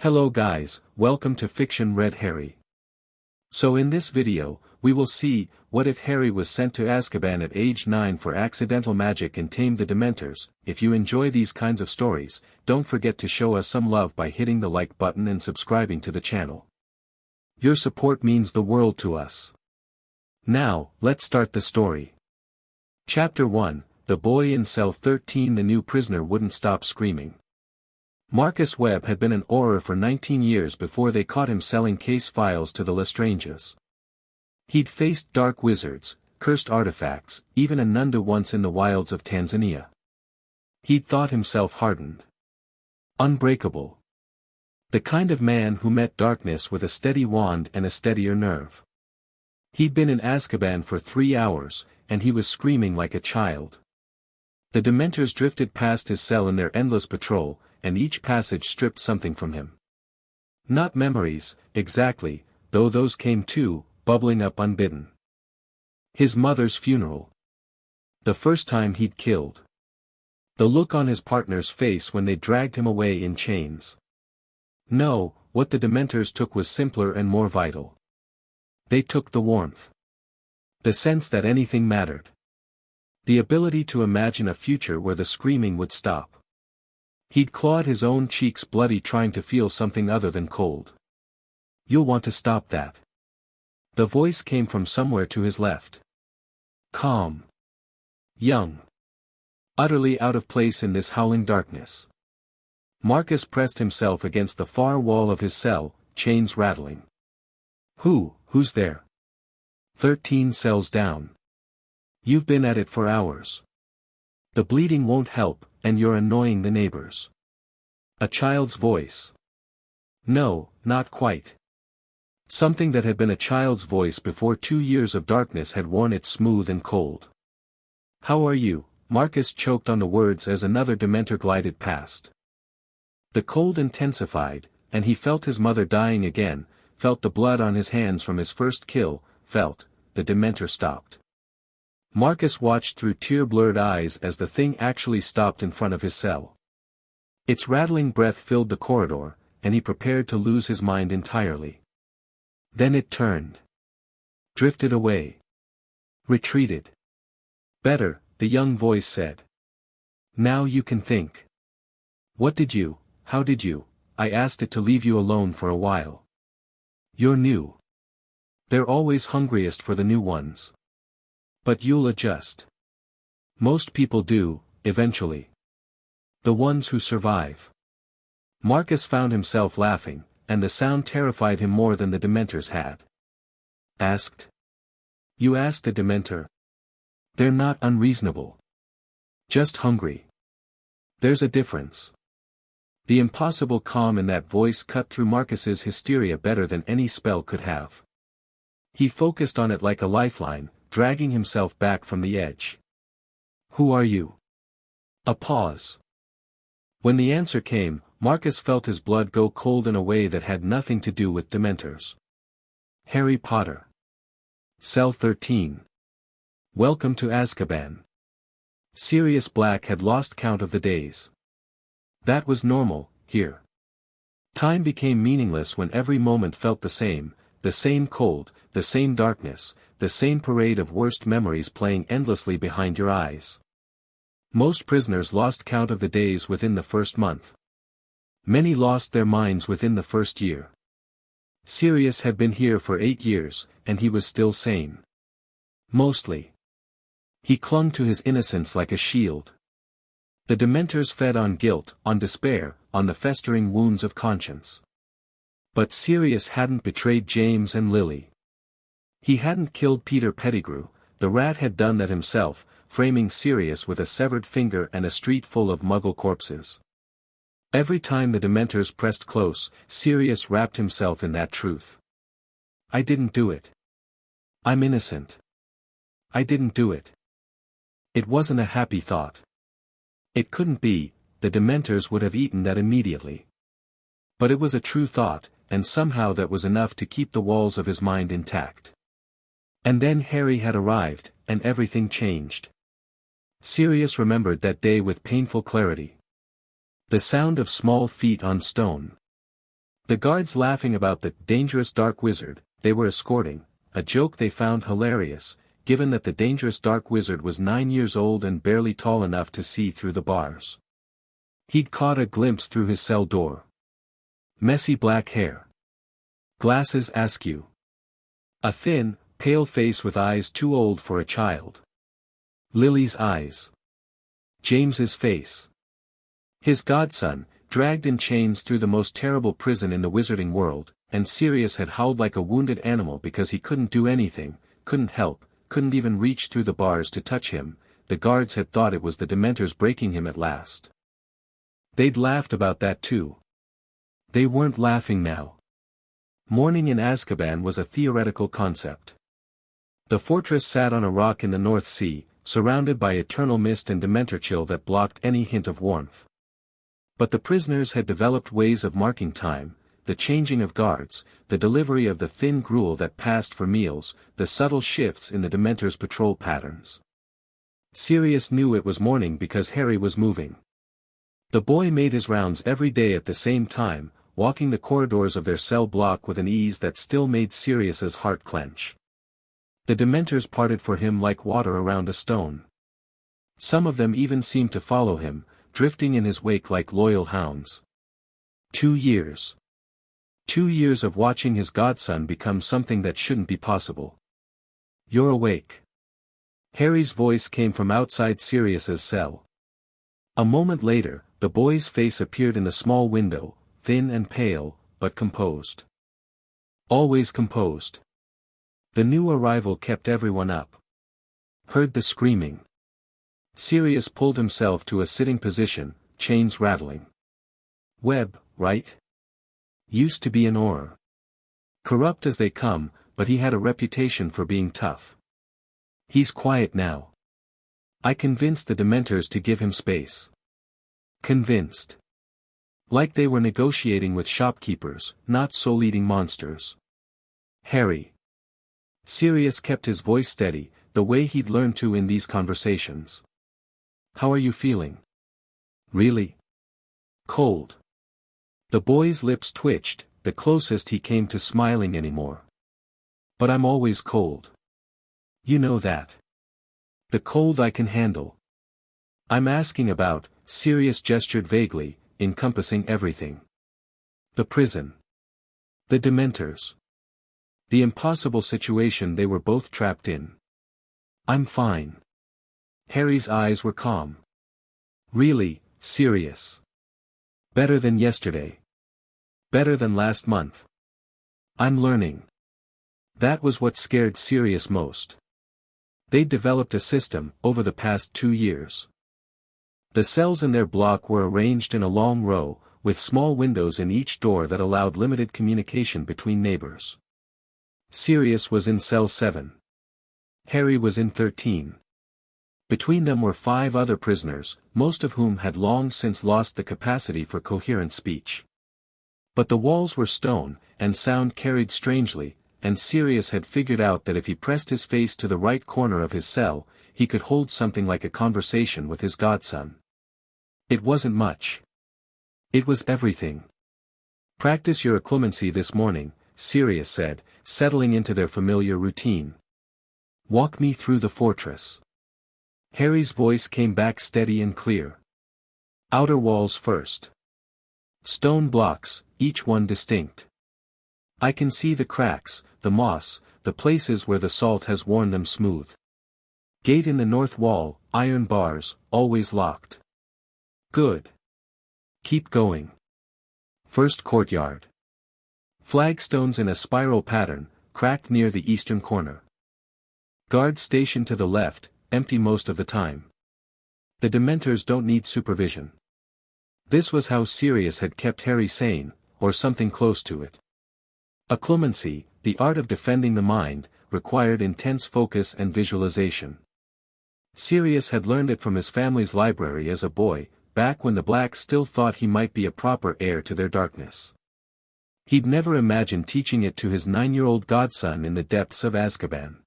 Hello guys, welcome to Fiction Read Harry. So in this video, we will see, what if Harry was sent to Azkaban at age 9 for accidental magic and tamed the Dementors. If you enjoy these kinds of stories, don't forget to show us some love by hitting the like button and subscribing to the channel. Your support means the world to us. Now, let's start the story. Chapter 1, The Boy in Cell 13. The new prisoner wouldn't stop screaming. Marcus Webb had been an Auror for 19 years before they caught him selling case files to the Lestranges. He'd faced dark wizards, cursed artifacts, even a Nunda once in the wilds of Tanzania. He'd thought himself hardened. Unbreakable. The kind of man who met darkness with a steady wand and a steadier nerve. He'd been in Azkaban for 3 hours, and he was screaming like a child. The Dementors drifted past his cell in their endless patrol, and each passage stripped something from him. Not memories, exactly, though those came too, bubbling up unbidden. His mother's funeral. The first time he'd killed. The look on his partner's face when they dragged him away in chains. No, what the Dementors took was simpler and more vital. They took the warmth. The sense that anything mattered. The ability to imagine a future where the screaming would stop. He'd clawed his own cheeks bloody trying to feel something other than cold. You'll want to stop that. The voice came from somewhere to his left. Calm. Young. Utterly out of place in this howling darkness. Marcus pressed himself against the far wall of his cell, chains rattling. Who's there? 13 cells down. You've been at it for hours. The bleeding won't help, and you're annoying the neighbors. A child's voice. No, not quite. Something that had been a child's voice before 2 years of darkness had worn it smooth and cold. How are you? Marcus choked on the words as another Dementor glided past. The cold intensified, and he felt his mother dying again, felt the blood on his hands from his first kill, the Dementor stopped. Marcus watched through tear-blurred eyes as the thing actually stopped in front of his cell. Its rattling breath filled the corridor, and he prepared to lose his mind entirely. Then it turned. Drifted away. Retreated. Better, the young voice said. Now you can think. How did you, I asked it to leave you alone for a while. You're new. They're always hungriest for the new ones. But you'll adjust. Most people do, eventually. The ones who survive. Marcus found himself laughing, and the sound terrified him more than the Dementors had. Asked? You asked a Dementor? They're not unreasonable. Just hungry. There's a difference. The impossible calm in that voice cut through Marcus's hysteria better than any spell could have. He focused on it like a lifeline, dragging himself back from the edge. Who are you? A pause. When the answer came, Marcus felt his blood go cold in a way that had nothing to do with Dementors. Harry Potter. Cell 13. Welcome to Azkaban. Sirius Black had lost count of the days. That was normal, here. Time became meaningless when every moment felt the same cold, the same darkness, the same parade of worst memories playing endlessly behind your eyes. Most prisoners lost count of the days within the first month. Many lost their minds within the first year. Sirius had been here for 8 years, and he was still sane. Mostly. He clung to his innocence like a shield. The Dementors fed on guilt, on despair, on the festering wounds of conscience. But Sirius hadn't betrayed James and Lily. He hadn't killed Peter Pettigrew, the rat had done that himself, framing Sirius with a severed finger and a street full of Muggle corpses. Every time the Dementors pressed close, Sirius wrapped himself in that truth. I didn't do it. I'm innocent. I didn't do it. It wasn't a happy thought. It couldn't be, the Dementors would have eaten that immediately. But it was a true thought, and somehow that was enough to keep the walls of his mind intact. And then Harry had arrived, and everything changed. Sirius remembered that day with painful clarity. The sound of small feet on stone. The guards laughing about the dangerous dark wizard they were escorting, a joke they found hilarious, given that the dangerous dark wizard was 9 years old and barely tall enough to see through the bars. He'd caught a glimpse through his cell door. Messy black hair. Glasses askew. A thin, pale face with eyes too old for a child. Lily's eyes. James's face. His godson, dragged in chains through the most terrible prison in the wizarding world, and Sirius had howled like a wounded animal because he couldn't do anything, couldn't help, couldn't even reach through the bars to touch him. The guards had thought it was the Dementors breaking him at last. They'd laughed about that too. They weren't laughing now. Mourning in Azkaban was a theoretical concept. The fortress sat on a rock in the North Sea, surrounded by eternal mist and Dementor chill that blocked any hint of warmth. But the prisoners had developed ways of marking time, the changing of guards, the delivery of the thin gruel that passed for meals, the subtle shifts in the Dementors' patrol patterns. Sirius knew it was morning because Harry was moving. The boy made his rounds every day at the same time, walking the corridors of their cell block with an ease that still made Sirius's heart clench. The Dementors parted for him like water around a stone. Some of them even seemed to follow him, drifting in his wake like loyal hounds. 2 years. 2 years of watching his godson become something that shouldn't be possible. You're awake. Harry's voice came from outside Sirius's cell. A moment later, the boy's face appeared in the small window, thin and pale, but composed. Always composed. The new arrival kept everyone up. Heard the screaming. Sirius pulled himself to a sitting position, chains rattling. Webb, right? Used to be an Auror. Corrupt as they come, but he had a reputation for being tough. He's quiet now. I convinced the Dementors to give him space. Convinced. Like they were negotiating with shopkeepers, not soul-eating monsters. Harry. Sirius kept his voice steady, the way he'd learned to in these conversations. How are you feeling? Really? Cold. The boy's lips twitched, the closest he came to smiling anymore. But I'm always cold. You know that. The cold I can handle. I'm asking about, Sirius gestured vaguely, encompassing everything. The prison. The Dementors. The impossible situation they were both trapped in. I'm fine. Harry's eyes were calm. Really, Sirius. Better than yesterday. Better than last month. I'm learning. That was what scared Sirius most. They'd developed a system, over the past 2 years. The cells in their block were arranged in a long row, with small windows in each door that allowed limited communication between neighbors. Sirius was in cell 7. Harry was in 13. Between them were 5 other prisoners, most of whom had long since lost the capacity for coherent speech. But the walls were stone, and sound carried strangely, and Sirius had figured out that if he pressed his face to the right corner of his cell, he could hold something like a conversation with his godson. It wasn't much. It was everything. Practice your occlumency this morning, Sirius said, settling into their familiar routine. Walk me through the fortress. Harry's voice came back steady and clear. Outer walls first. Stone blocks, each one distinct. I can see the cracks, the moss, the places where the salt has worn them smooth. Gate in the north wall, iron bars, always locked. Good. Keep going. First courtyard. Flagstones in a spiral pattern, cracked near the eastern corner. Guards stationed to the left, empty most of the time. The Dementors don't need supervision. This was how Sirius had kept Harry sane, or something close to it. Occlumency, the art of defending the mind, required intense focus and visualization. Sirius had learned it from his family's library as a boy, back when the Blacks still thought he might be a proper heir to their darkness. He'd never imagined teaching it to his 9-year-old godson in the depths of Azkaban.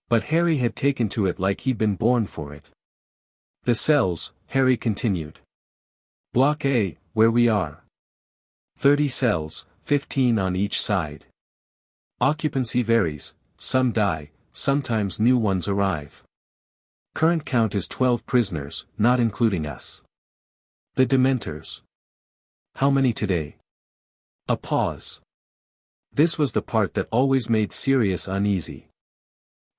But Harry had taken to it like he'd been born for it. The cells, Harry continued. Block A, where we are. 30 cells, 15 on each side. Occupancy varies, some die, sometimes new ones arrive. Current count is 12 prisoners, not including us. The Dementors. How many today? A pause. This was the part that always made Sirius uneasy.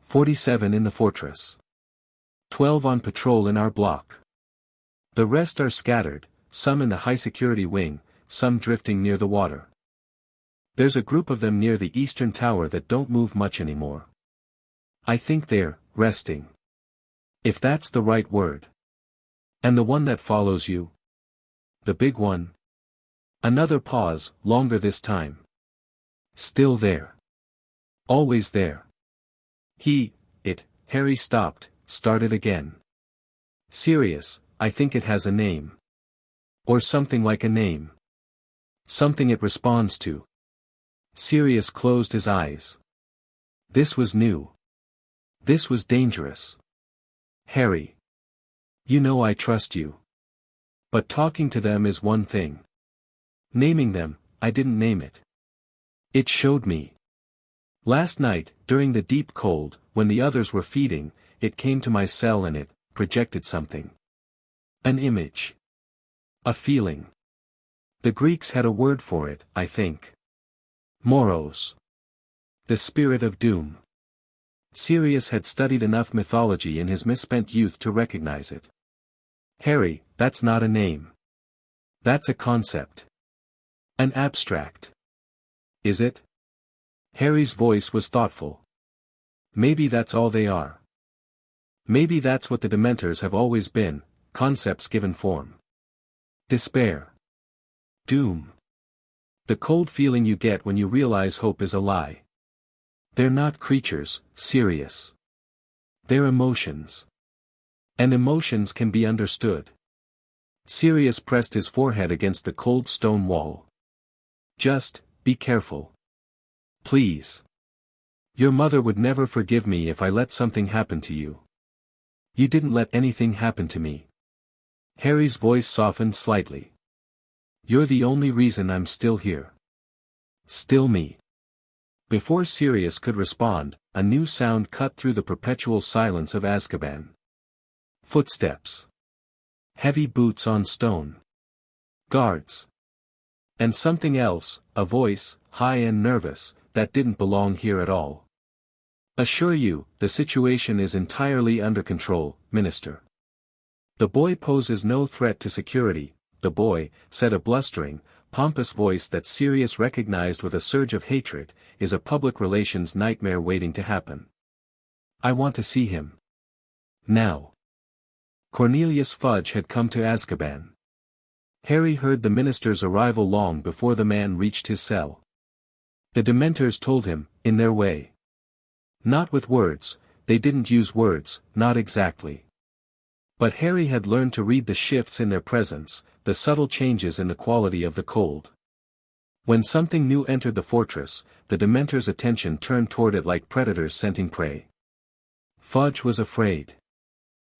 47 in the fortress. 12 on patrol in our block. The rest are scattered, some in the high-security wing, some drifting near the water. There's a group of them near the eastern tower that don't move much anymore. I think they're resting. If that's the right word. And the one that follows you? The big one? Another pause, longer this time. Still there. Always there. Harry stopped, started again. Sirius, I think it has a name. Or something like a name. Something it responds to. Sirius closed his eyes. This was new. This was dangerous. Harry. You know I trust you. But talking to them is one thing. Naming them, I didn't name it. It showed me. Last night, during the deep cold, when the others were feeding, it came to my cell and it projected something. An image. A feeling. The Greeks had a word for it, I think. Moros. The spirit of doom. Sirius had studied enough mythology in his misspent youth to recognize it. Harry, that's not a name. That's a concept. An abstract. Is it? Harry's voice was thoughtful. Maybe that's all they are. Maybe that's what the Dementors have always been, concepts given form. Despair. Doom. The cold feeling you get when you realize hope is a lie. They're not creatures, Sirius. They're emotions. And emotions can be understood. Sirius pressed his forehead against the cold stone wall. Just, be careful. Please. Your mother would never forgive me if I let something happen to you. You didn't let anything happen to me. Harry's voice softened slightly. You're the only reason I'm still here. Still me. Before Sirius could respond, a new sound cut through the perpetual silence of Azkaban. Footsteps. Heavy boots on stone. Guards. And something else, a voice, high and nervous, that didn't belong here at all. Assure you, the situation is entirely under control, Minister. The boy poses no threat to security, the boy, said a blustering, pompous voice that Sirius recognized with a surge of hatred, is a public relations nightmare waiting to happen. I want to see him. Now. Cornelius Fudge had come to Azkaban. Harry heard the minister's arrival long before the man reached his cell. The Dementors told him, in their way. Not with words, they didn't use words, not exactly. But Harry had learned to read the shifts in their presence, the subtle changes in the quality of the cold. When something new entered the fortress, the Dementors' attention turned toward it like predators scenting prey. Fudge was afraid.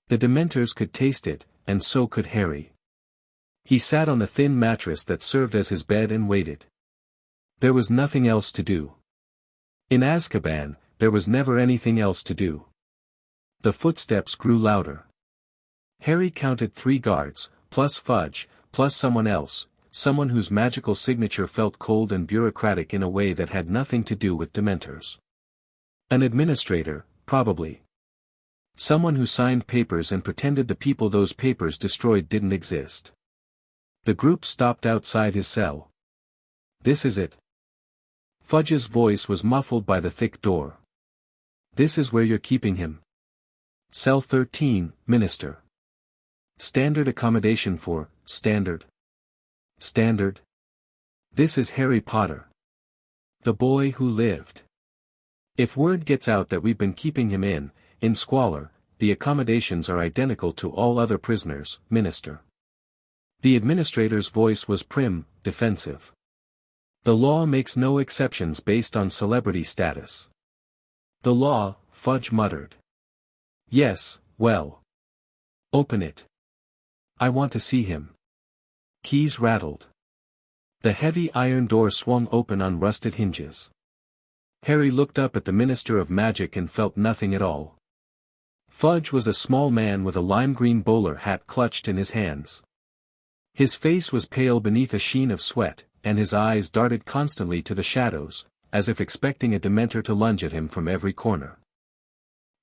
The Dementors could taste it, and so could Harry. He sat on the thin mattress that served as his bed and waited. There was nothing else to do. In Azkaban, there was never anything else to do. The footsteps grew louder. Harry counted 3 guards, plus Fudge, plus someone else, someone whose magical signature felt cold and bureaucratic in a way that had nothing to do with Dementors. An administrator, probably. Someone who signed papers and pretended the people those papers destroyed didn't exist. The group stopped outside his cell. This is it. Fudge's voice was muffled by the thick door. This is where you're keeping him. Cell 13, Minister. Standard accommodation for, standard. Standard. This is Harry Potter. The boy who lived. If word gets out that we've been keeping him in squalor, the accommodations are identical to all other prisoners, Minister. The administrator's voice was prim, defensive. The law makes no exceptions based on celebrity status. The law, Fudge muttered. Yes, well. Open it. I want to see him. Keys rattled. The heavy iron door swung open on rusted hinges. Harry looked up at the Minister of Magic and felt nothing at all. Fudge was a small man with a lime-green bowler hat clutched in his hands. His face was pale beneath a sheen of sweat, and his eyes darted constantly to the shadows, as if expecting a Dementor to lunge at him from every corner.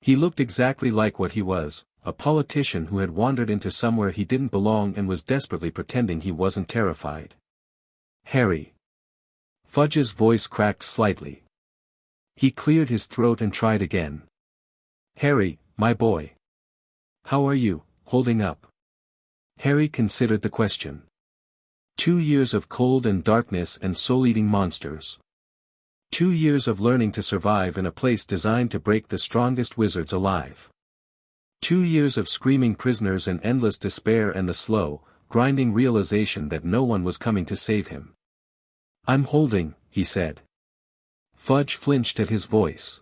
He looked exactly like what he was, a politician who had wandered into somewhere he didn't belong and was desperately pretending he wasn't terrified. Harry. Fudge's voice cracked slightly. He cleared his throat and tried again. Harry, my boy. How are you, holding up? Harry considered the question. 2 years of cold and darkness and soul-eating monsters. 2 years of learning to survive in a place designed to break the strongest wizards alive. 2 years of screaming prisoners and endless despair and the slow, grinding realization that no one was coming to save him. I'm holding, he said. Fudge flinched at his voice.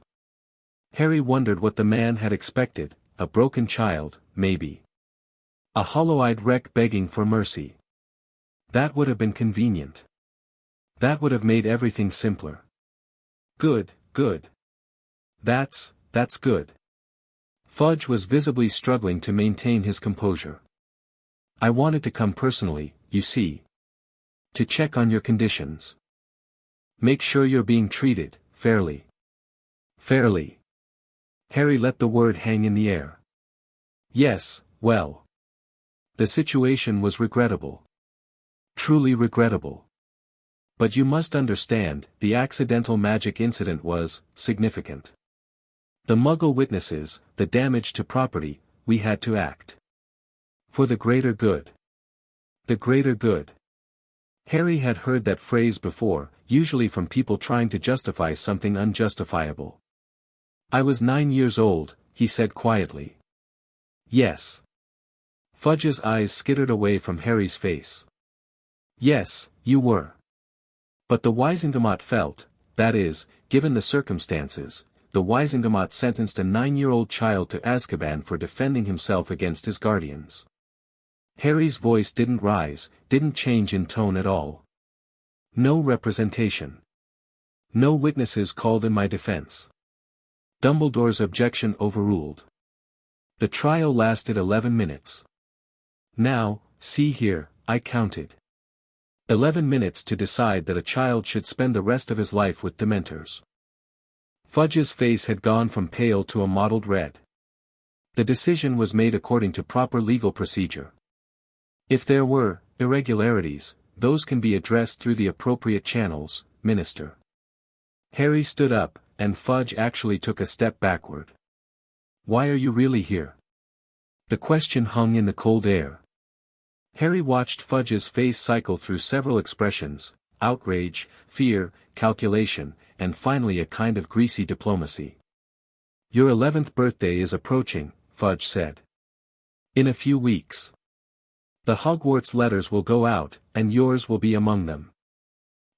Harry wondered what the man had expected, a broken child, maybe. A hollow-eyed wreck begging for mercy. That would have been convenient. That would have made everything simpler. Good, good. That's good. Fudge was visibly struggling to maintain his composure. I wanted to come personally, you see. To check on your conditions. Make sure you're being treated, fairly. Fairly. Harry let the word hang in the air. Yes, well. The situation was regrettable. Truly regrettable. But you must understand, the accidental magic incident was significant. The Muggle witnesses, the damage to property, we had to act. For the greater good. The greater good. Harry had heard that phrase before, usually from people trying to justify something unjustifiable. I was 9 years old, he said quietly. Yes. Fudge's eyes skittered away from Harry's face. Yes, you were. But the Wizengamot felt, that is, given the circumstances, the Wizengamot sentenced a 9-year-old child to Azkaban for defending himself against his guardians. Harry's voice didn't rise, didn't change in tone at all. No representation. No witnesses called in my defense. Dumbledore's objection overruled. The trial lasted 11 minutes. Now, see here, I counted. 11 minutes to decide that a child should spend the rest of his life with Dementors. Fudge's face had gone from pale to a mottled red. The decision was made according to proper legal procedure. If there were irregularities, those can be addressed through the appropriate channels, Minister. Harry stood up, and Fudge actually took a step backward. Why are you really here? The question hung in the cold air. Harry watched Fudge's face cycle through several expressions, outrage, fear, calculation, and finally a kind of greasy diplomacy. Your 11th birthday is approaching, Fudge said. In a few weeks. The Hogwarts letters will go out, and yours will be among them.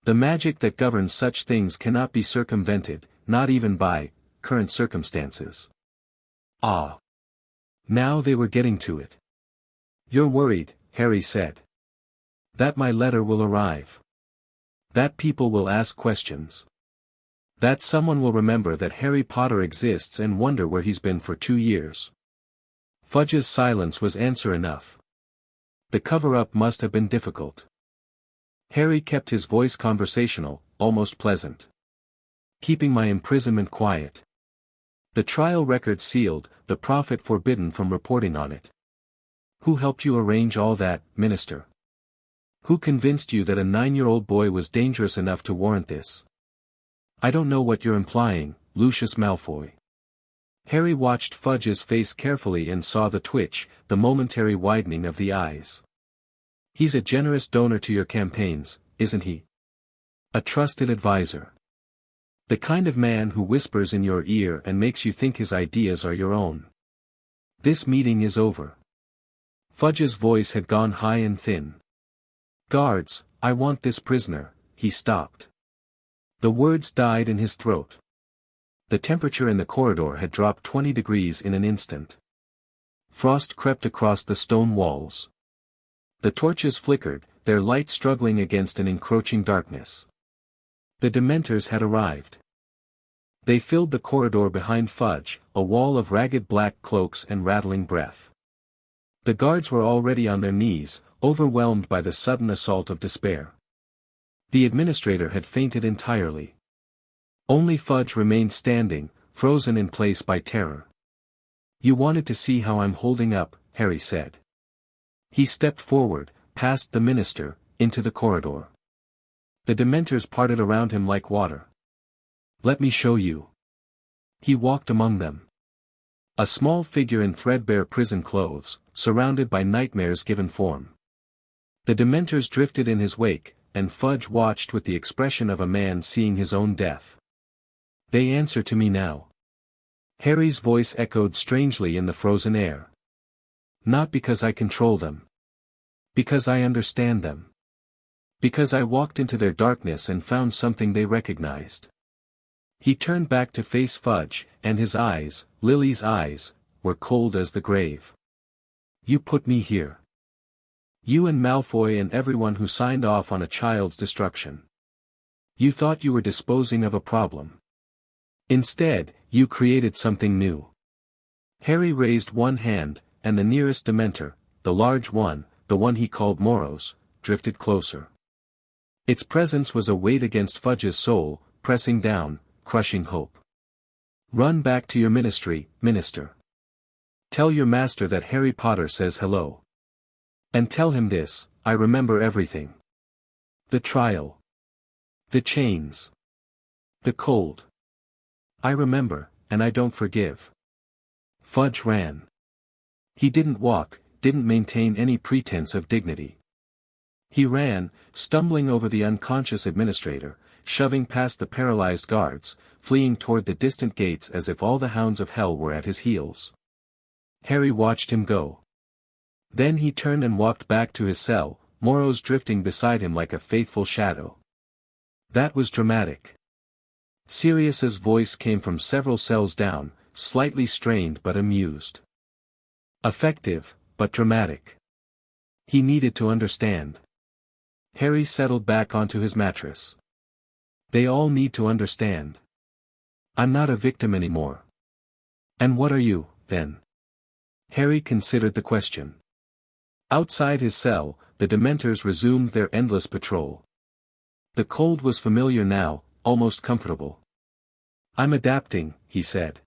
The magic that governs such things cannot be circumvented, not even by current circumstances. Ah. Now they were getting to it. You're worried, Harry said. That my letter will arrive. That people will ask questions. That someone will remember that Harry Potter exists and wonder where he's been for 2 years. Fudge's silence was answer enough. The cover-up must have been difficult. Harry kept his voice conversational, almost pleasant. Keeping my imprisonment quiet. The trial record sealed, the Prophet forbidden from reporting on it. Who helped you arrange all that, Minister? Who convinced you that a 9-year-old boy was dangerous enough to warrant this? I don't know what you're implying, Lucius Malfoy. Harry watched Fudge's face carefully and saw the twitch, the momentary widening of the eyes. He's a generous donor to your campaigns, isn't he? A trusted advisor. The kind of man who whispers in your ear and makes you think his ideas are your own. This meeting is over. Fudge's voice had gone high and thin. Guards, I want this prisoner, he stopped. The words died in his throat. The temperature in the corridor had dropped 20 degrees in an instant. Frost crept across the stone walls. The torches flickered, their light struggling against an encroaching darkness. The Dementors had arrived. They filled the corridor behind Fudge, a wall of ragged black cloaks and rattling breath. The guards were already on their knees, overwhelmed by the sudden assault of despair. The administrator had fainted entirely. Only Fudge remained standing, frozen in place by terror. "You wanted to see how I'm holding up," Harry said. He stepped forward, past the minister, into the corridor. The Dementors parted around him like water. "Let me show you." He walked among them. A small figure in threadbare prison clothes, surrounded by nightmares given form. The Dementors drifted in his wake, and Fudge watched with the expression of a man seeing his own death. "They answer to me now." Harry's voice echoed strangely in the frozen air. "Not because I control them. Because I understand them. Because I walked into their darkness and found something they recognized." He turned back to face Fudge, and his eyes, Lily's eyes, were cold as the grave. "You put me here. You and Malfoy and everyone who signed off on a child's destruction. You thought you were disposing of a problem. Instead, you created something new." Harry raised one hand, and the nearest Dementor, the large one, the one he called Moros, drifted closer. Its presence was a weight against Fudge's soul, pressing down, crushing hope. "Run back to your ministry, Minister. Tell your master that Harry Potter says hello. And tell him this: I remember everything. The trial. The chains. The cold. I remember, and I don't forgive." Fudge ran. He didn't walk, didn't maintain any pretense of dignity. He ran, stumbling over the unconscious administrator, shoving past the paralyzed guards, fleeing toward the distant gates as if all the hounds of hell were at his heels. Harry watched him go. Then he turned and walked back to his cell, Moros drifting beside him like a faithful shadow. That was dramatic. Sirius's voice came from several cells down, slightly strained but amused. Effective, but dramatic. He needed to understand. Harry settled back onto his mattress. They all need to understand. I'm not a victim anymore. And what are you, then? Harry considered the question. Outside his cell, the Dementors resumed their endless patrol. The cold was familiar now, almost comfortable. I'm adapting, he said.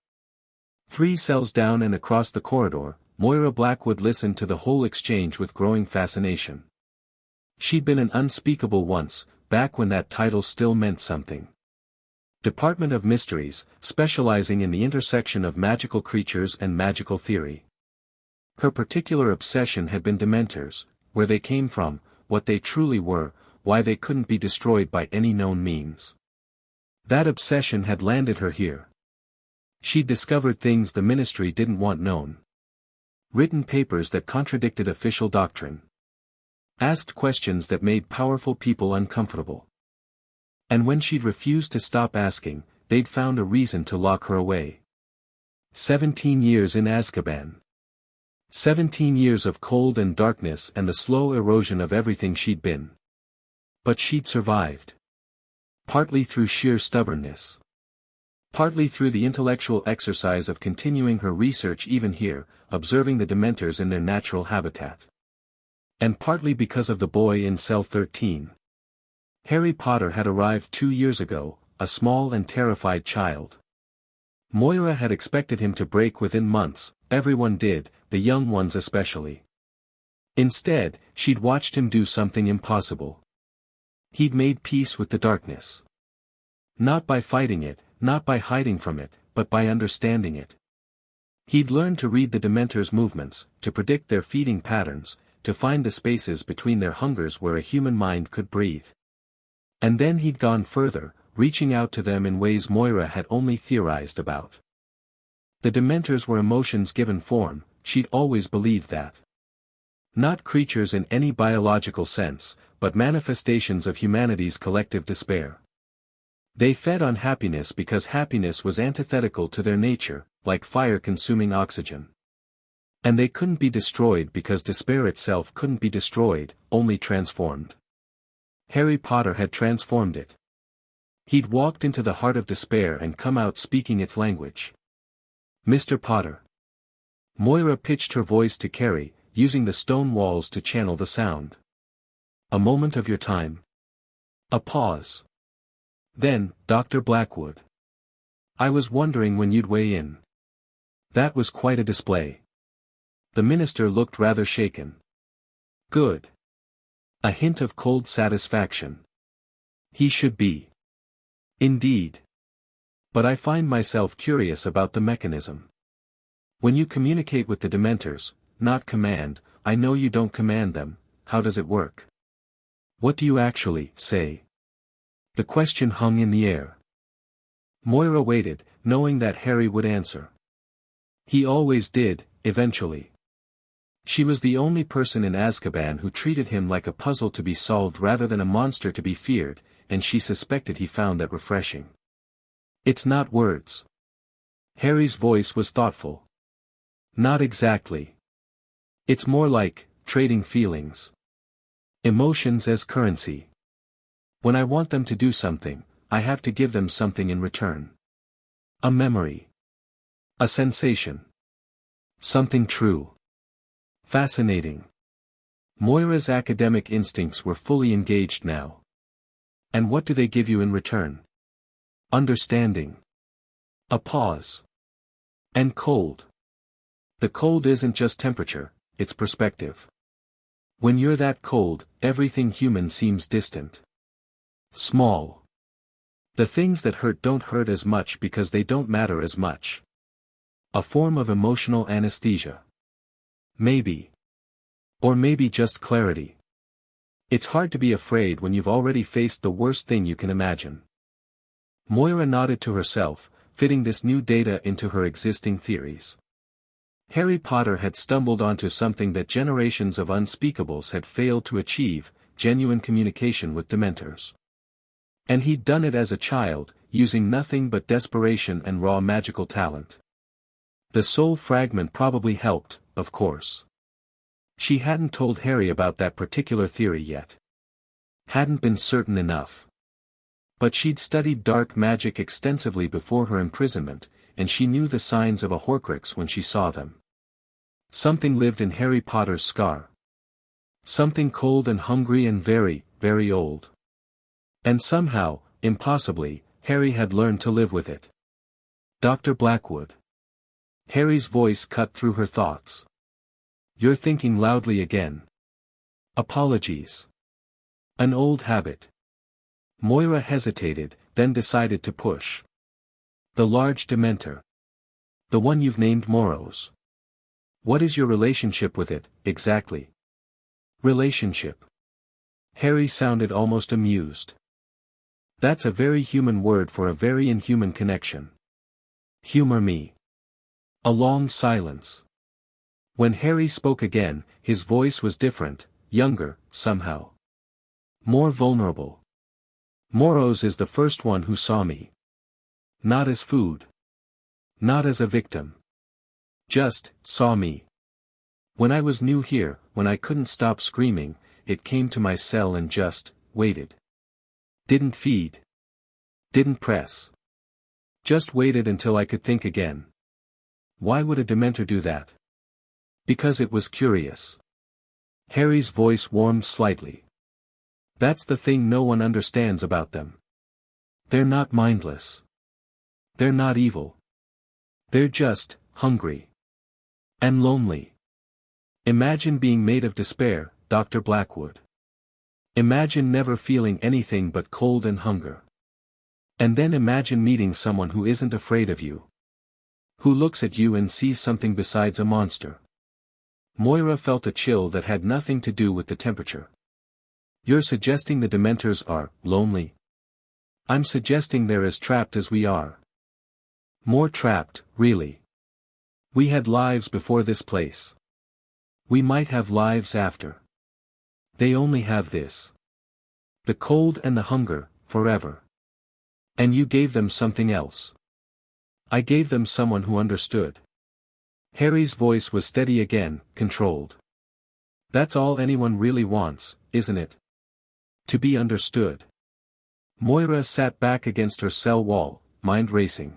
3 cells down and across the corridor, Moira Blackwood listened to the whole exchange with growing fascination. She'd been an unspeakable once, back when that title still meant something. Department of Mysteries, specializing in the intersection of magical creatures and magical theory. Her particular obsession had been Dementors, where they came from, what they truly were, why they couldn't be destroyed by any known means. That obsession had landed her here. She'd discovered things the Ministry didn't want known. Written papers that contradicted official doctrine. Asked questions that made powerful people uncomfortable. And when she'd refused to stop asking, they'd found a reason to lock her away. 17 years in Azkaban. 17 years of cold and darkness and the slow erosion of everything she'd been. But she'd survived. Partly through sheer stubbornness. Partly through the intellectual exercise of continuing her research even here, observing the Dementors in their natural habitat. And partly because of the boy in cell 13. Harry Potter had arrived 2 years ago, a small and terrified child. Moira had expected him to break within months, everyone did, the young ones especially. Instead, she'd watched him do something impossible. He'd made peace with the darkness. Not by fighting it, not by hiding from it, but by understanding it. He'd learned to read the Dementors' movements, to predict their feeding patterns, to find the spaces between their hungers where a human mind could breathe. And then he'd gone further, reaching out to them in ways Moira had only theorized about. The Dementors were emotions given form, she'd always believed that. Not creatures in any biological sense, but manifestations of humanity's collective despair. They fed on happiness because happiness was antithetical to their nature, like fire consuming oxygen. And they couldn't be destroyed because despair itself couldn't be destroyed, only transformed. Harry Potter had transformed it. He'd walked into the heart of despair and come out speaking its language. Mr. Potter. Moira pitched her voice to Carrie, using the stone walls to channel the sound. A moment of your time. A pause. Then, Dr. Blackwood. I was wondering when you'd weigh in. That was quite a display. The minister looked rather shaken. Good. A hint of cold satisfaction. He should be. Indeed. But I find myself curious about the mechanism. When you communicate with the Dementors, not command, I know you don't command them, how does it work? What do you actually say? The question hung in the air. Moira waited, knowing that Harry would answer. He always did, eventually. She was the only person in Azkaban who treated him like a puzzle to be solved rather than a monster to be feared, and she suspected he found that refreshing. It's not words. Harry's voice was thoughtful. Not exactly. It's more like, trading feelings. Emotions as currency. When I want them to do something, I have to give them something in return. A memory. A sensation. Something true. Fascinating. Moira's academic instincts were fully engaged now. And what do they give you in return? Understanding. A pause. And cold. The cold isn't just temperature, it's perspective. When you're that cold, everything human seems distant. Small. The things that hurt don't hurt as much because they don't matter as much. A form of emotional anesthesia. Maybe. Or maybe just clarity. It's hard to be afraid when you've already faced the worst thing you can imagine. Moira nodded to herself, fitting this new data into her existing theories. Harry Potter had stumbled onto something that generations of unspeakables had failed to achieve, genuine communication with Dementors. And he'd done it as a child, using nothing but desperation and raw magical talent. The soul fragment probably helped, of course. She hadn't told Harry about that particular theory yet. Hadn't been certain enough. But she'd studied dark magic extensively before her imprisonment, and she knew the signs of a Horcrux when she saw them. Something lived in Harry Potter's scar. Something cold and hungry and very, very old. And somehow, impossibly, Harry had learned to live with it. Dr. Blackwood. Harry's voice cut through her thoughts. You're thinking loudly again. Apologies. An old habit. Moira hesitated, then decided to push. The large Dementor. The one you've named Moros. What is your relationship with it, exactly? Relationship. Harry sounded almost amused. That's a very human word for a very inhuman connection. Humor me. A long silence. When Harry spoke again, his voice was different, younger, somehow. More vulnerable. Moros is the first one who saw me. Not as food. Not as a victim. Just, saw me. When I was new here, when I couldn't stop screaming, it came to my cell and just, waited. Didn't feed. Didn't press. Just waited until I could think again. Why would a Dementor do that? Because it was curious. Harry's voice warmed slightly. That's the thing no one understands about them. They're not mindless. They're not evil. They're just, hungry. And lonely. Imagine being made of despair, Dr. Blackwood. Imagine never feeling anything but cold and hunger. And then imagine meeting someone who isn't afraid of you. Who looks at you and sees something besides a monster. Moira felt a chill that had nothing to do with the temperature. You're suggesting the Dementors are lonely? I'm suggesting they're as trapped as we are. More trapped, really. We had lives before this place. We might have lives after. They only have this. The cold and the hunger, forever. And you gave them something else. I gave them someone who understood. Harry's voice was steady again, controlled. That's all anyone really wants, isn't it? To be understood. Moira sat back against her cell wall, mind racing.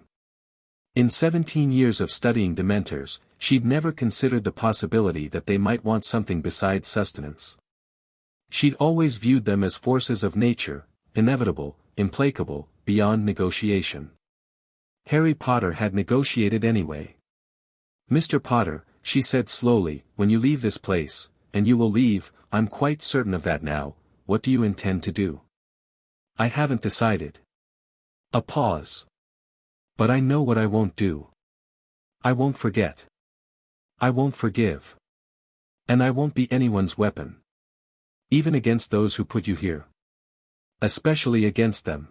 In 17 years of studying Dementors, she'd never considered the possibility that they might want something besides sustenance. She'd always viewed them as forces of nature, inevitable, implacable, beyond negotiation. Harry Potter had negotiated anyway. Mr. Potter, she said slowly, when you leave this place, and you will leave, I'm quite certain of that now, what do you intend to do? I haven't decided. A pause. But I know what I won't do. I won't forget. I won't forgive. And I won't be anyone's weapon. Even against those who put you here. Especially against them.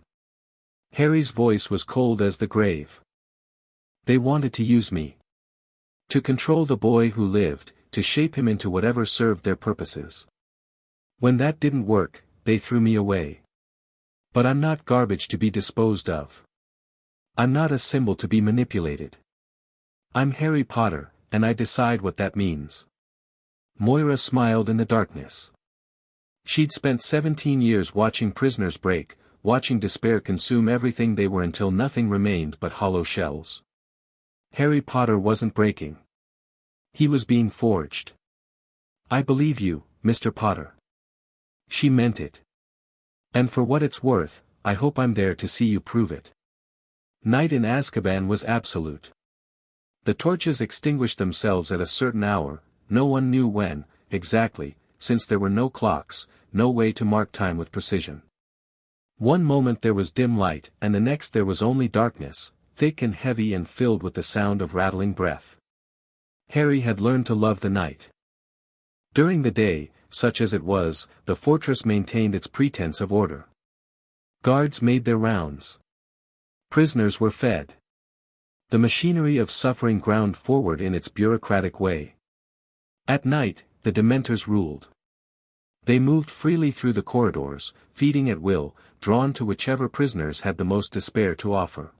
Harry's voice was cold as the grave. They wanted to use me. To control the boy who lived, to shape him into whatever served their purposes. When that didn't work, they threw me away. But I'm not garbage to be disposed of. I'm not a symbol to be manipulated. I'm Harry Potter, and I decide what that means. Moira smiled in the darkness. She'd spent 17 years watching prisoners break, watching despair consume everything they were until nothing remained but hollow shells. Harry Potter wasn't breaking. He was being forged. I believe you, Mr. Potter. She meant it. And for what it's worth, I hope I'm there to see you prove it. Night in Azkaban was absolute. The torches extinguished themselves at a certain hour, no one knew when, exactly, since there were no clocks, no way to mark time with precision. One moment there was dim light, and the next there was only darkness, thick and heavy and filled with the sound of rattling breath. Harry had learned to love the night. During the day, such as it was, the fortress maintained its pretense of order. Guards made their rounds. Prisoners were fed. The machinery of suffering ground forward in its bureaucratic way. At night, the Dementors ruled. They moved freely through the corridors, feeding at will, drawn to whichever prisoners had the most despair to offer.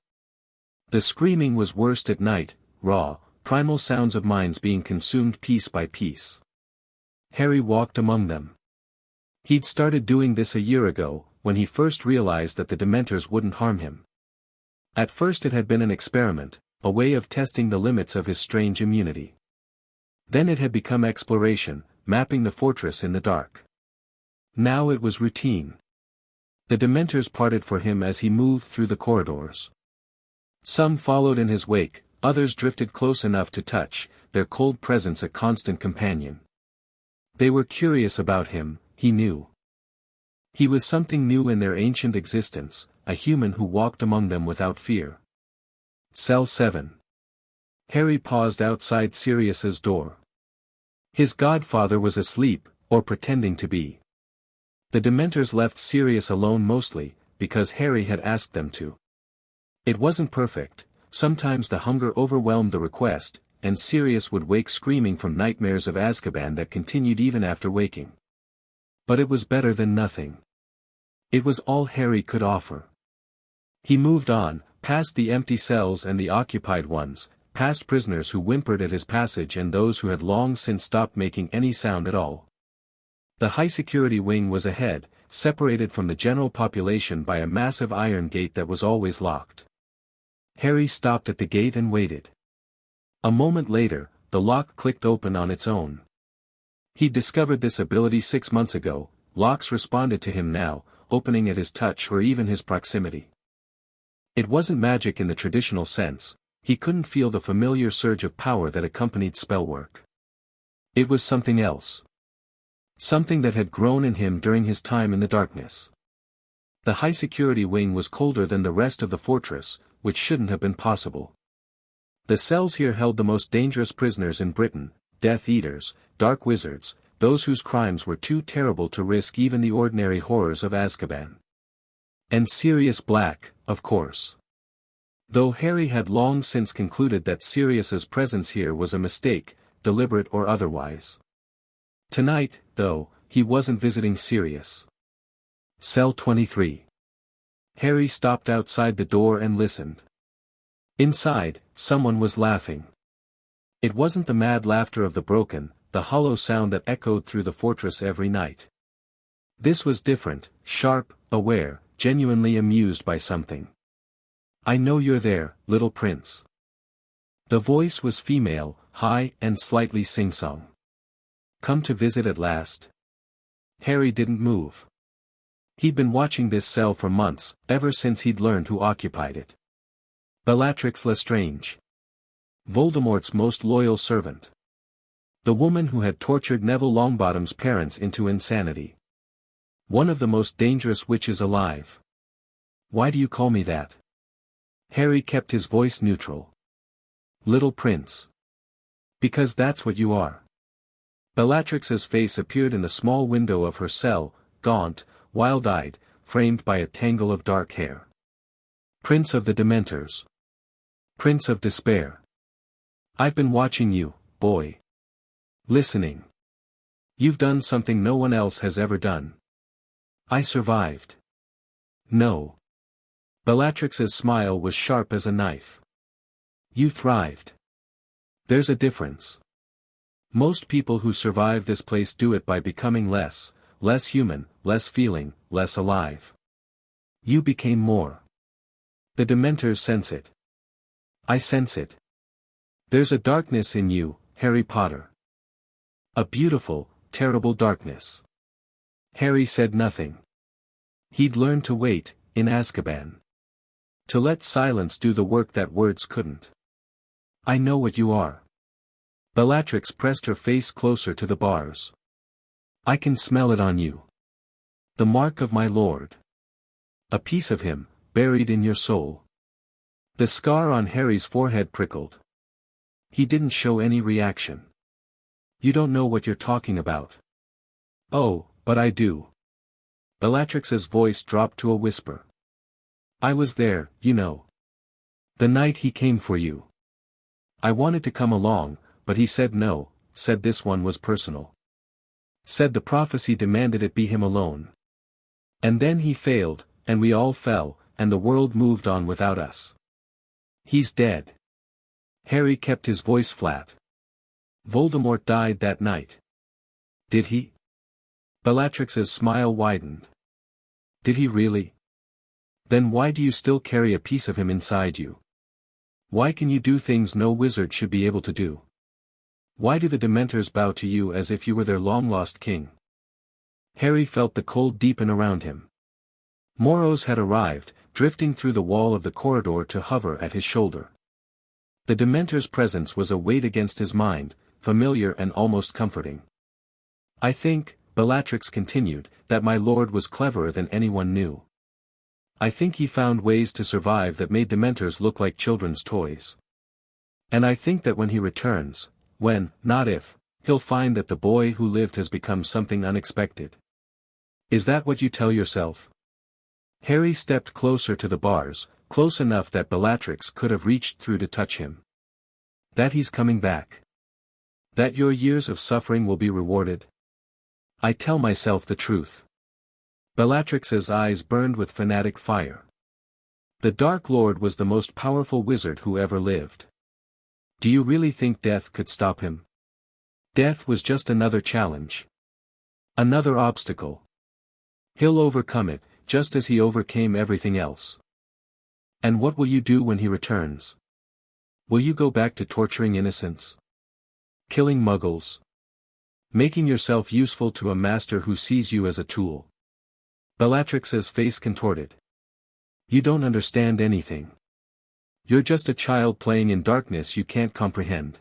The screaming was worst at night, raw, primal sounds of minds being consumed piece by piece. Harry walked among them. He'd started doing this a year ago, when he first realized that the Dementors wouldn't harm him. At first it had been an experiment, a way of testing the limits of his strange immunity. Then it had become exploration, mapping the fortress in the dark. Now it was routine. The Dementors parted for him as he moved through the corridors. Some followed in his wake, others drifted close enough to touch, their cold presence a constant companion. They were curious about him, he knew. He was something new in their ancient existence, a human who walked among them without fear. Cell 7. Harry paused outside Sirius's door. His godfather was asleep, or pretending to be. The Dementors left Sirius alone mostly, because Harry had asked them to. It wasn't perfect, sometimes the hunger overwhelmed the request, and Sirius would wake screaming from nightmares of Azkaban that continued even after waking. But it was better than nothing. It was all Harry could offer. He moved on, past the empty cells and the occupied ones, past prisoners who whimpered at his passage and those who had long since stopped making any sound at all. The high-security wing was ahead, separated from the general population by a massive iron gate that was always locked. Harry stopped at the gate and waited. A moment later, the lock clicked open on its own. He'd discovered this ability 6 months ago, locks responded to him now, opening at his touch or even his proximity. It wasn't magic in the traditional sense, he couldn't feel the familiar surge of power that accompanied spellwork. It was something else. Something that had grown in him during his time in the darkness. The high-security wing was colder than the rest of the fortress, which shouldn't have been possible. The cells here held the most dangerous prisoners in Britain, Death Eaters, Dark Wizards, those whose crimes were too terrible to risk even the ordinary horrors of Azkaban. And Sirius Black, of course. Though Harry had long since concluded that Sirius's presence here was a mistake, deliberate or otherwise. Tonight, though, he wasn't visiting Sirius. Cell 23. Harry stopped outside the door and listened. Inside, someone was laughing. It wasn't the mad laughter of the broken, the hollow sound that echoed through the fortress every night. This was different, sharp, aware, genuinely amused by something. "I know you're there, little prince." The voice was female, high and slightly sing-song. "Come to visit at last?" Harry didn't move. He'd been watching this cell for months, ever since he'd learned who occupied it. Bellatrix Lestrange. Voldemort's most loyal servant. The woman who had tortured Neville Longbottom's parents into insanity. One of the most dangerous witches alive. "Why do you call me that?" Harry kept his voice neutral. "Little prince." "Because that's what you are." Bellatrix's face appeared in the small window of her cell, gaunt, wild-eyed, framed by a tangle of dark hair. "Prince of the Dementors. Prince of Despair. I've been watching you, boy. Listening. You've done something no one else has ever done." "I survived." "No." Bellatrix's smile was sharp as a knife. "You thrived. There's a difference. Most people who survive this place do it by becoming less human, less feeling, less alive. You became more. The Dementors sense it. I sense it. There's a darkness in you, Harry Potter. A beautiful, terrible darkness." Harry said nothing. He'd learned to wait, in Azkaban. To let silence do the work that words couldn't. "I know what you are." Bellatrix pressed her face closer to the bars. "I can smell it on you. The mark of my lord. A piece of him, buried in your soul." The scar on Harry's forehead prickled. He didn't show any reaction. "You don't know what you're talking about." "Oh, but I do." Bellatrix's voice dropped to a whisper. "I was there, you know. The night he came for you. I wanted to come along, but he said no, said this one was personal. Said the prophecy demanded it be him alone. And then he failed, and we all fell, and the world moved on without us. He's dead." Harry kept his voice flat. "Voldemort died that night." "Did he?" Bellatrix's smile widened. "Did he really? Then why do you still carry a piece of him inside you? Why can you do things no wizard should be able to do? Why do the Dementors bow to you as if you were their long-lost king?" Harry felt the cold deepen around him. Moros had arrived, drifting through the wall of the corridor to hover at his shoulder. The Dementor's presence was a weight against his mind, familiar and almost comforting. "I think," Bellatrix continued, "that my lord was cleverer than anyone knew. I think he found ways to survive that made Dementors look like children's toys. And I think that when he returns, when, not if, he'll find that the boy who lived has become something unexpected." "Is that what you tell yourself?" Harry stepped closer to the bars, close enough that Bellatrix could have reached through to touch him. "That he's coming back. That your years of suffering will be rewarded. I tell myself the truth." Bellatrix's eyes burned with fanatic fire. The Dark Lord was the most powerful wizard who ever lived. Do you really think death could stop him? Death was just another challenge. Another obstacle. He'll overcome it, just as he overcame everything else. And what will you do when he returns? Will you go back to torturing innocents? Killing muggles? Making yourself useful to a master who sees you as a tool? Bellatrix's face contorted. "You don't understand anything. You're just a child playing in darkness you can't comprehend.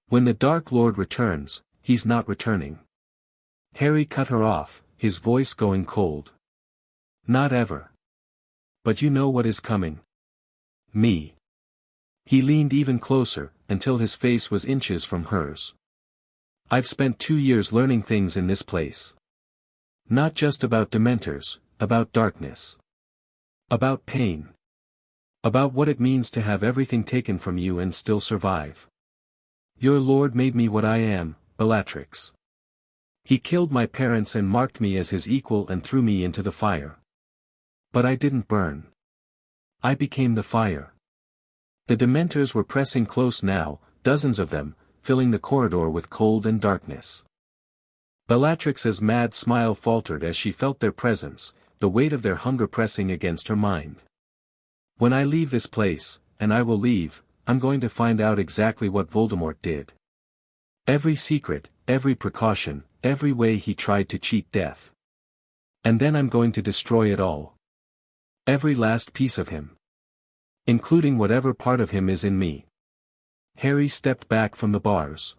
When the Dark Lord returns, he's not returning." Harry cut her off, his voice going cold. "Not ever. But you know what is coming. Me." He leaned even closer, until his face was inches from hers. "I've spent 2 years learning things in this place. Not just about Dementors, about darkness. About pain. About what it means to have everything taken from you and still survive. Your Lord made me what I am, Bellatrix. He killed my parents and marked me as his equal and threw me into the fire. But I didn't burn. I became the fire. The Dementors were pressing close now, dozens of them, filling the corridor with cold and darkness. Bellatrix's mad smile faltered as she felt their presence, the weight of their hunger pressing against her mind. When I leave this place, and I will leave, I'm going to find out exactly what Voldemort did. Every secret, every precaution, every way he tried to cheat death. And then I'm going to destroy it all. Every last piece of him. Including whatever part of him is in me. Harry stepped back from the bars.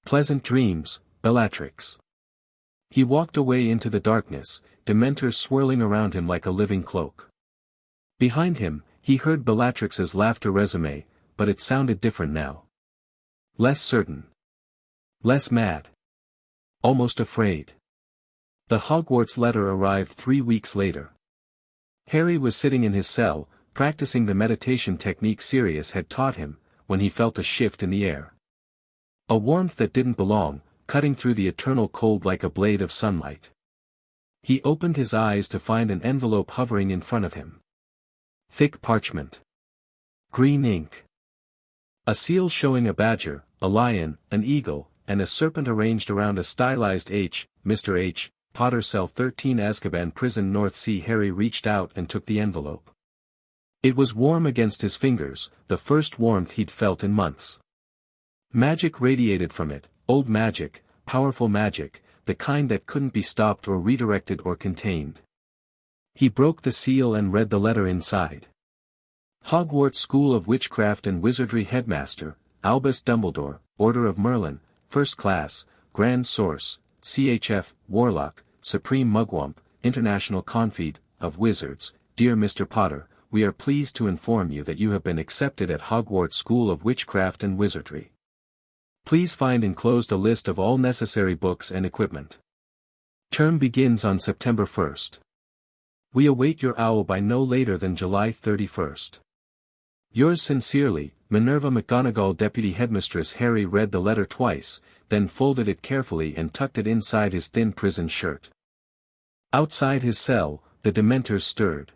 Pleasant dreams, Bellatrix. He walked away into the darkness, Dementors swirling around him like a living cloak. Behind him, he heard Bellatrix's laughter resume, but it sounded different now. Less certain. Less mad. Almost afraid. The Hogwarts letter arrived 3 weeks later. Harry was sitting in his cell, practicing the meditation technique Sirius had taught him, when he felt a shift in the air. A warmth that didn't belong, cutting through the eternal cold like a blade of sunlight. He opened his eyes to find an envelope hovering in front of him. Thick parchment. Green ink. A seal showing a badger, a lion, an eagle, and a serpent arranged around a stylized H, Mr. H, Potter Cell 13 Azkaban Prison North Sea. Harry reached out and took the envelope. It was warm against his fingers, the first warmth he'd felt in months. Magic radiated from it, old magic, powerful magic, the kind that couldn't be stopped or redirected or contained. He broke the seal and read the letter inside. Hogwarts School of Witchcraft and Wizardry Headmaster, Albus Dumbledore, Order of Merlin, First Class, Grand Source, CHF, Warlock, Supreme Mugwump, International Confede, of Wizards. Dear Mr. Potter, we are pleased to inform you that you have been accepted at Hogwarts School of Witchcraft and Wizardry. Please find enclosed a list of all necessary books and equipment. Term begins on September 1st. We await your owl by no later than July 31st. Yours sincerely, Minerva McGonagall. Deputy Headmistress. Harry read the letter twice, then folded it carefully and tucked it inside his thin prison shirt. Outside his cell, the Dementors stirred.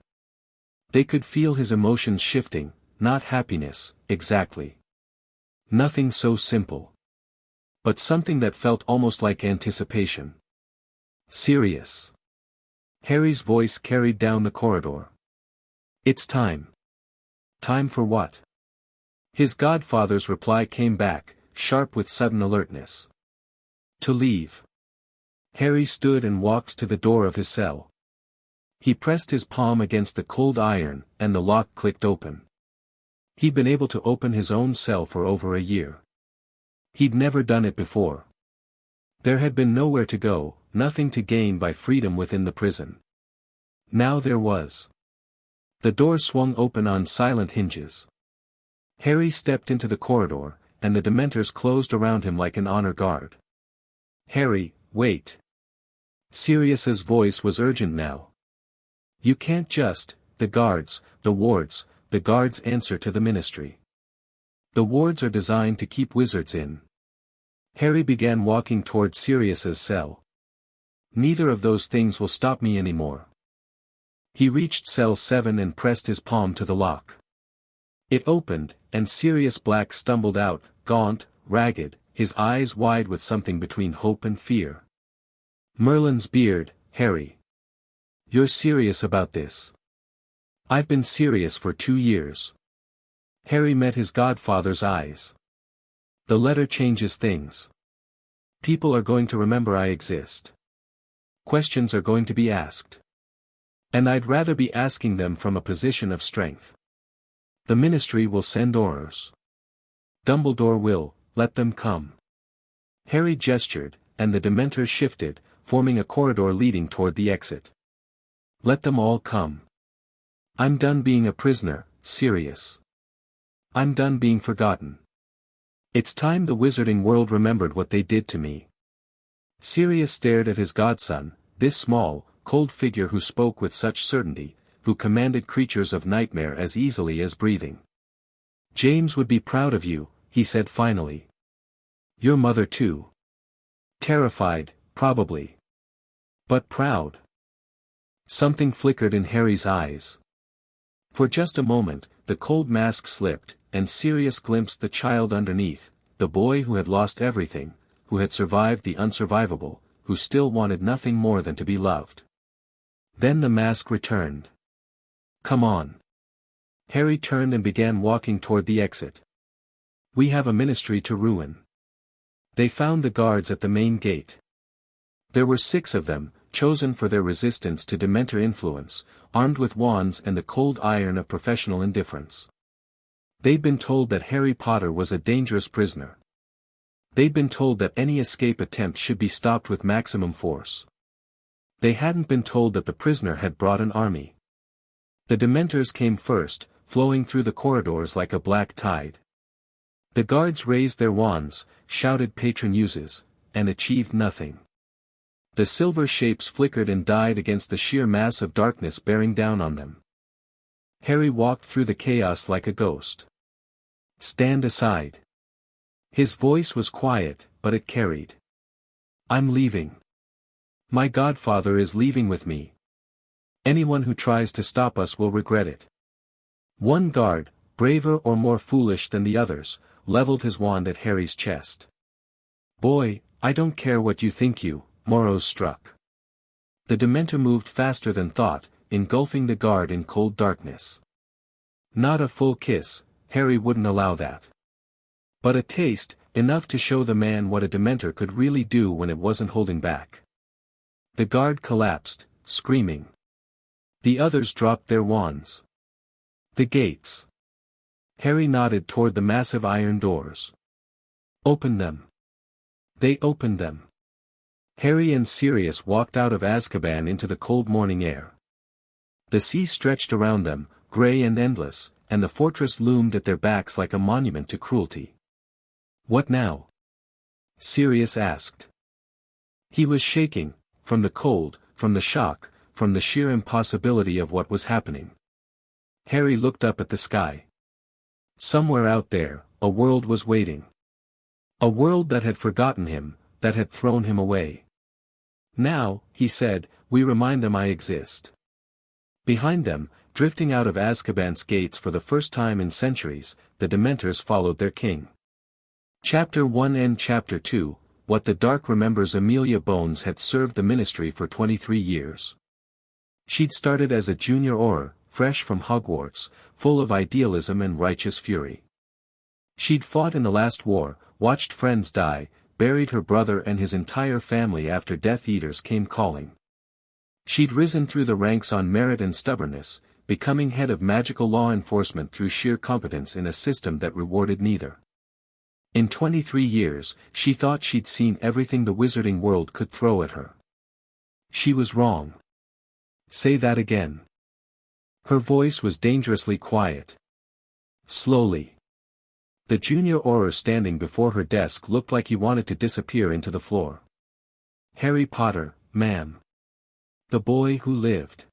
They could feel his emotions shifting, not happiness, exactly. Nothing so simple. But something that felt almost like anticipation. Sirius. Harry's voice carried down the corridor. It's time. Time for what? His godfather's reply came back, sharp with sudden alertness. To leave. Harry stood and walked to the door of his cell. He pressed his palm against the cold iron, and the lock clicked open. He'd been able to open his own cell for over a year. He'd never done it before. There had been nowhere to go, nothing to gain by freedom within the prison. Now there was. The door swung open on silent hinges. Harry stepped into the corridor, and the Dementors closed around him like an honor guard. Harry, wait. Sirius's voice was urgent now. You can't just, the guards, the wards, the guards answer to the ministry. The wards are designed to keep wizards in. Harry began walking toward Sirius's cell. Neither of those things will stop me anymore. He reached cell 7 and pressed his palm to the lock. It opened, and Sirius Black stumbled out, gaunt, ragged, his eyes wide with something between hope and fear. Merlin's beard, Harry. You're serious about this? I've been serious for 2 years. Harry met his godfather's eyes. The letter changes things. People are going to remember I exist. Questions are going to be asked. And I'd rather be asking them from a position of strength. The ministry will send orders. Dumbledore will, let them come. Harry gestured, and the Dementors shifted, forming a corridor leading toward the exit. Let them all come. I'm done being a prisoner, Sirius. I'm done being forgotten. It's time the wizarding world remembered what they did to me. Sirius stared at his godson, this small, cold figure who spoke with such certainty, who commanded creatures of nightmare as easily as breathing. James would be proud of you, he said finally. Your mother too. Terrified, probably. But proud. Something flickered in Harry's eyes. For just a moment, the cold mask slipped, and Sirius glimpsed the child underneath, the boy who had lost everything, who had survived the unsurvivable, who still wanted nothing more than to be loved. Then the mask returned. "Come on." Harry turned and began walking toward the exit. "We have a ministry to ruin." They found the guards at the main gate. There were 6 of them, chosen for their resistance to Dementor influence, armed with wands and the cold iron of professional indifference. They'd been told that Harry Potter was a dangerous prisoner. They'd been told that any escape attempt should be stopped with maximum force. They hadn't been told that the prisoner had brought an army. The Dementors came first, flowing through the corridors like a black tide. The guards raised their wands, shouted patron uses, and achieved nothing. The silver shapes flickered and died against the sheer mass of darkness bearing down on them. Harry walked through the chaos like a ghost. "Stand aside." His voice was quiet, but it carried. "I'm leaving. My godfather is leaving with me. Anyone who tries to stop us will regret it." One guard, braver or more foolish than the others, leveled his wand at Harry's chest. "Boy, I don't care what you think you," Morrow struck. The Dementor moved faster than thought, engulfing the guard in cold darkness. Not a full kiss, Harry wouldn't allow that. But a taste, enough to show the man what a Dementor could really do when it wasn't holding back. The guard collapsed, screaming. The others dropped their wands. "The gates." Harry nodded toward the massive iron doors. "Open them." They opened them. Harry and Sirius walked out of Azkaban into the cold morning air. The sea stretched around them, grey and endless, and the fortress loomed at their backs like a monument to cruelty. "What now?" Sirius asked. He was shaking, from the cold, from the shock, from the sheer impossibility of what was happening. Harry looked up at the sky. Somewhere out there, a world was waiting. A world that had forgotten him, that had thrown him away. "Now," he said, "we remind them I exist." Behind them, drifting out of Azkaban's gates for the first time in centuries, the Dementors followed their king. Chapter 1 and Chapter 2, What the Dark Remembers. Amelia Bones had served the ministry for 23 years. She'd started as a junior Auror, fresh from Hogwarts, full of idealism and righteous fury. She'd fought in the last war, watched friends die, buried her brother and his entire family after Death Eaters came calling. She'd risen through the ranks on merit and stubbornness, becoming head of magical law enforcement through sheer competence in a system that rewarded neither. In 23 years, she thought she'd seen everything the wizarding world could throw at her. She was wrong. "Say that again." Her voice was dangerously quiet. Slowly. The junior Auror standing before her desk looked like he wanted to disappear into the floor. "Harry Potter, ma'am. The boy who lived.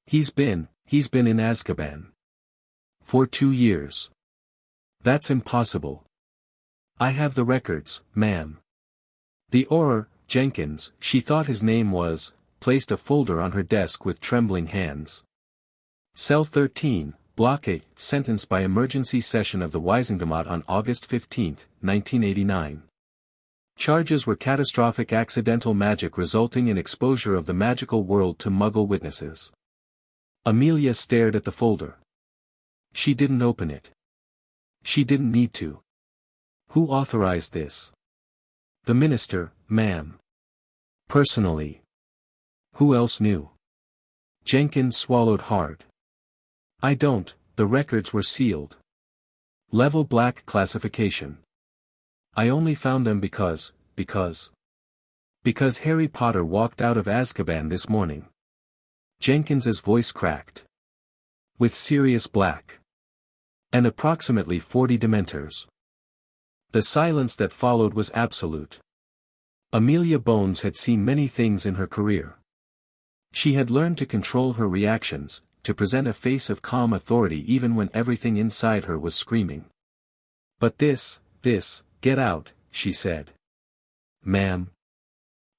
He's been in Azkaban. For 2 years. That's impossible. I have the records, ma'am." The Auror, Jenkins, she thought his name was, placed a folder on her desk with trembling hands. "Cell 13, Block 8, sentenced by emergency session of the Wisingamat on August 15, 1989. Charges were catastrophic accidental magic resulting in exposure of the magical world to Muggle witnesses." Amelia stared at the folder. She didn't open it. She didn't need to. "Who authorized this?" "The minister, ma'am. Personally." "Who else knew?" Jenkins swallowed hard. "I don't, the records were sealed. Level black classification. I only found them because Harry Potter walked out of Azkaban this morning." Jenkins's voice cracked. "With Sirius Black. And approximately 40 Dementors." The silence that followed was absolute. Amelia Bones had seen many things in her career. She had learned to control her reactions, to present a face of calm authority even when everything inside her was screaming. "But this, get out," she said. "Ma'am.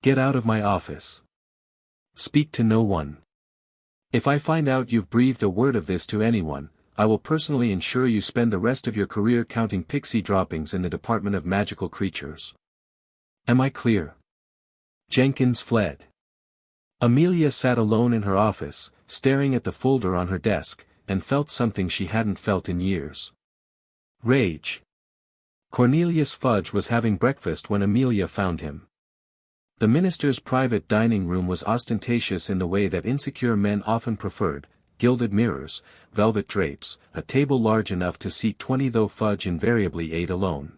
Get out of my office. Speak to no one." If I find out you've breathed a word of this to anyone, I will personally ensure you spend the rest of your career counting pixie droppings in the Department of Magical Creatures. Am I clear? Jenkins fled. Amelia sat alone in her office, staring at the folder on her desk, and felt something she hadn't felt in years. Rage. Cornelius Fudge was having breakfast when Amelia found him. The minister's private dining room was ostentatious in the way that insecure men often preferred: gilded mirrors, velvet drapes, a table large enough to seat 20, though Fudge invariably ate alone.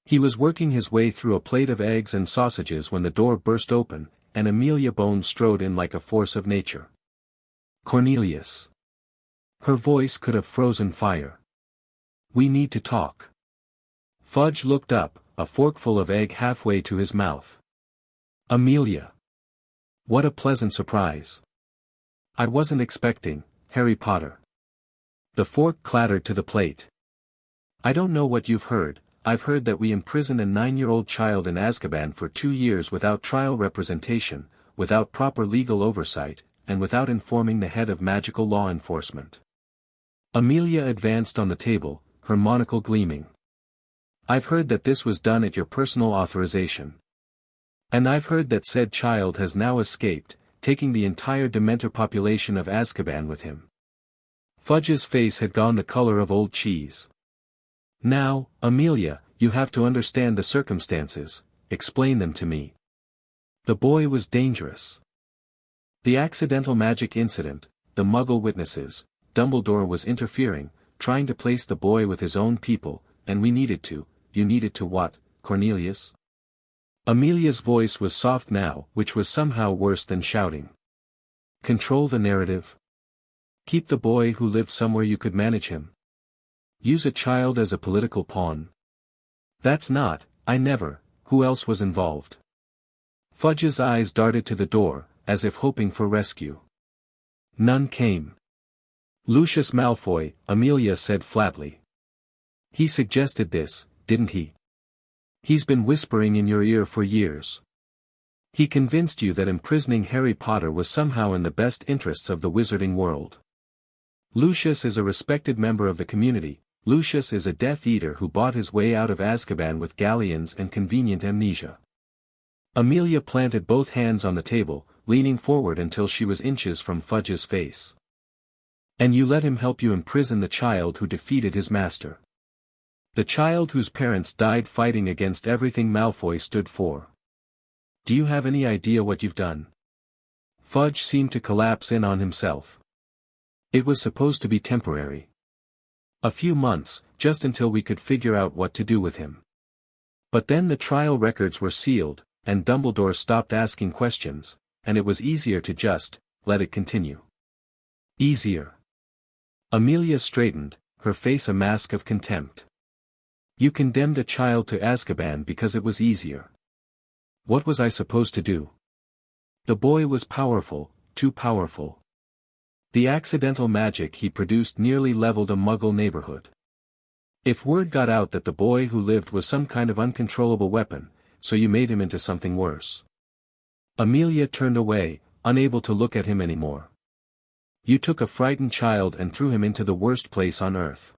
He was working his way through a plate of eggs and sausages when the door burst open, and Amelia Bones strode in like a force of nature. Cornelius. Her voice could have frozen fire. We need to talk. Fudge looked up, a forkful of egg halfway to his mouth. Amelia. What a pleasant surprise. I wasn't expecting, Harry Potter. The fork clattered to the plate. I don't know what you've heard. I've heard that we imprisoned a 9-year-old child in Azkaban for 2 years without trial representation, without proper legal oversight, and without informing the head of magical law enforcement. Amelia advanced on the table, her monocle gleaming. I've heard that this was done at your personal authorization. And I've heard that said child has now escaped, taking the entire Dementor population of Azkaban with him. Fudge's face had gone the color of old cheese. Now, Amelia, you have to understand the circumstances, explain them to me. The boy was dangerous. The accidental magic incident, the Muggle witnesses, Dumbledore was interfering, trying to place the boy with his own people, and we needed to. You needed to what, Cornelius? Amelia's voice was soft now, which was somehow worse than shouting. Control the narrative. Keep the boy who lived somewhere you could manage him. Use a child as a political pawn. That's not, I never, who else was involved? Fudge's eyes darted to the door, as if hoping for rescue. None came. Lucius Malfoy, Amelia said flatly. He suggested this, didn't he? He's been whispering in your ear for years. He convinced you that imprisoning Harry Potter was somehow in the best interests of the wizarding world. Lucius is a respected member of the community. Lucius is a Death Eater who bought his way out of Azkaban with galleons and convenient amnesia. Amelia planted both hands on the table, leaning forward until she was inches from Fudge's face. And you let him help you imprison the child who defeated his master. The child whose parents died fighting against everything Malfoy stood for. Do you have any idea what you've done? Fudge seemed to collapse in on himself. It was supposed to be temporary. A few months, just until we could figure out what to do with him. But then the trial records were sealed, and Dumbledore stopped asking questions, and it was easier to just let it continue. Easier. Amelia straightened, her face a mask of contempt. You condemned a child to Azkaban because it was easier. What was I supposed to do? The boy was powerful, too powerful. The accidental magic he produced nearly leveled a Muggle neighborhood. If word got out that the boy who lived was some kind of uncontrollable weapon, so you made him into something worse. Amelia turned away, unable to look at him anymore. You took a frightened child and threw him into the worst place on earth.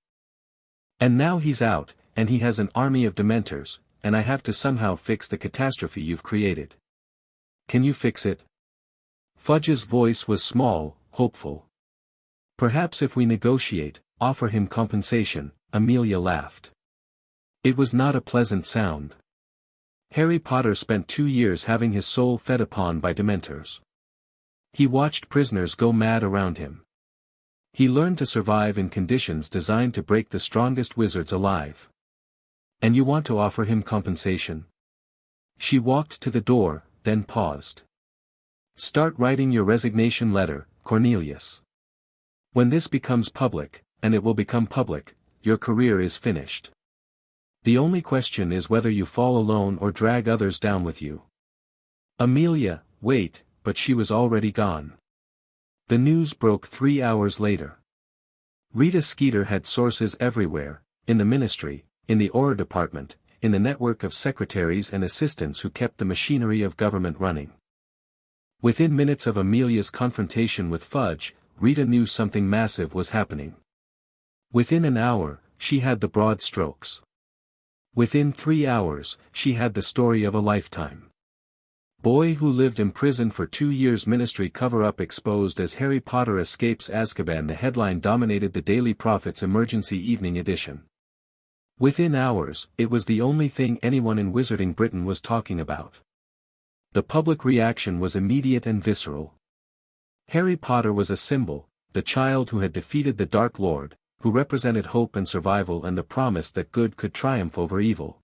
And now he's out, and he has an army of Dementors, and I have to somehow fix the catastrophe you've created. Can you fix it? Fudge's voice was small, hopeful. Perhaps if we negotiate, offer him compensation, Amelia laughed. It was not a pleasant sound. Harry Potter spent 2 years having his soul fed upon by Dementors. He watched prisoners go mad around him. He learned to survive in conditions designed to break the strongest wizards alive. And you want to offer him compensation? She walked to the door, then paused. Start writing your resignation letter, Cornelius. When this becomes public, and it will become public, your career is finished. The only question is whether you fall alone or drag others down with you. Amelia, wait, but she was already gone. The news broke 3 hours later. Rita Skeeter had sources everywhere, in the ministry, in the Aura department, in the network of secretaries and assistants who kept the machinery of government running. Within minutes of Amelia's confrontation with Fudge, Rita knew something massive was happening. Within an hour, she had the broad strokes. Within 3 hours, she had the story of a lifetime. Boy who lived in prison for 2 years. Ministry cover-up exposed as Harry Potter escapes Azkaban. The headline dominated the Daily Prophet's emergency evening edition. Within hours, it was the only thing anyone in Wizarding Britain was talking about. The public reaction was immediate and visceral. Harry Potter was a symbol, the child who had defeated the Dark Lord, who represented hope and survival and the promise that good could triumph over evil.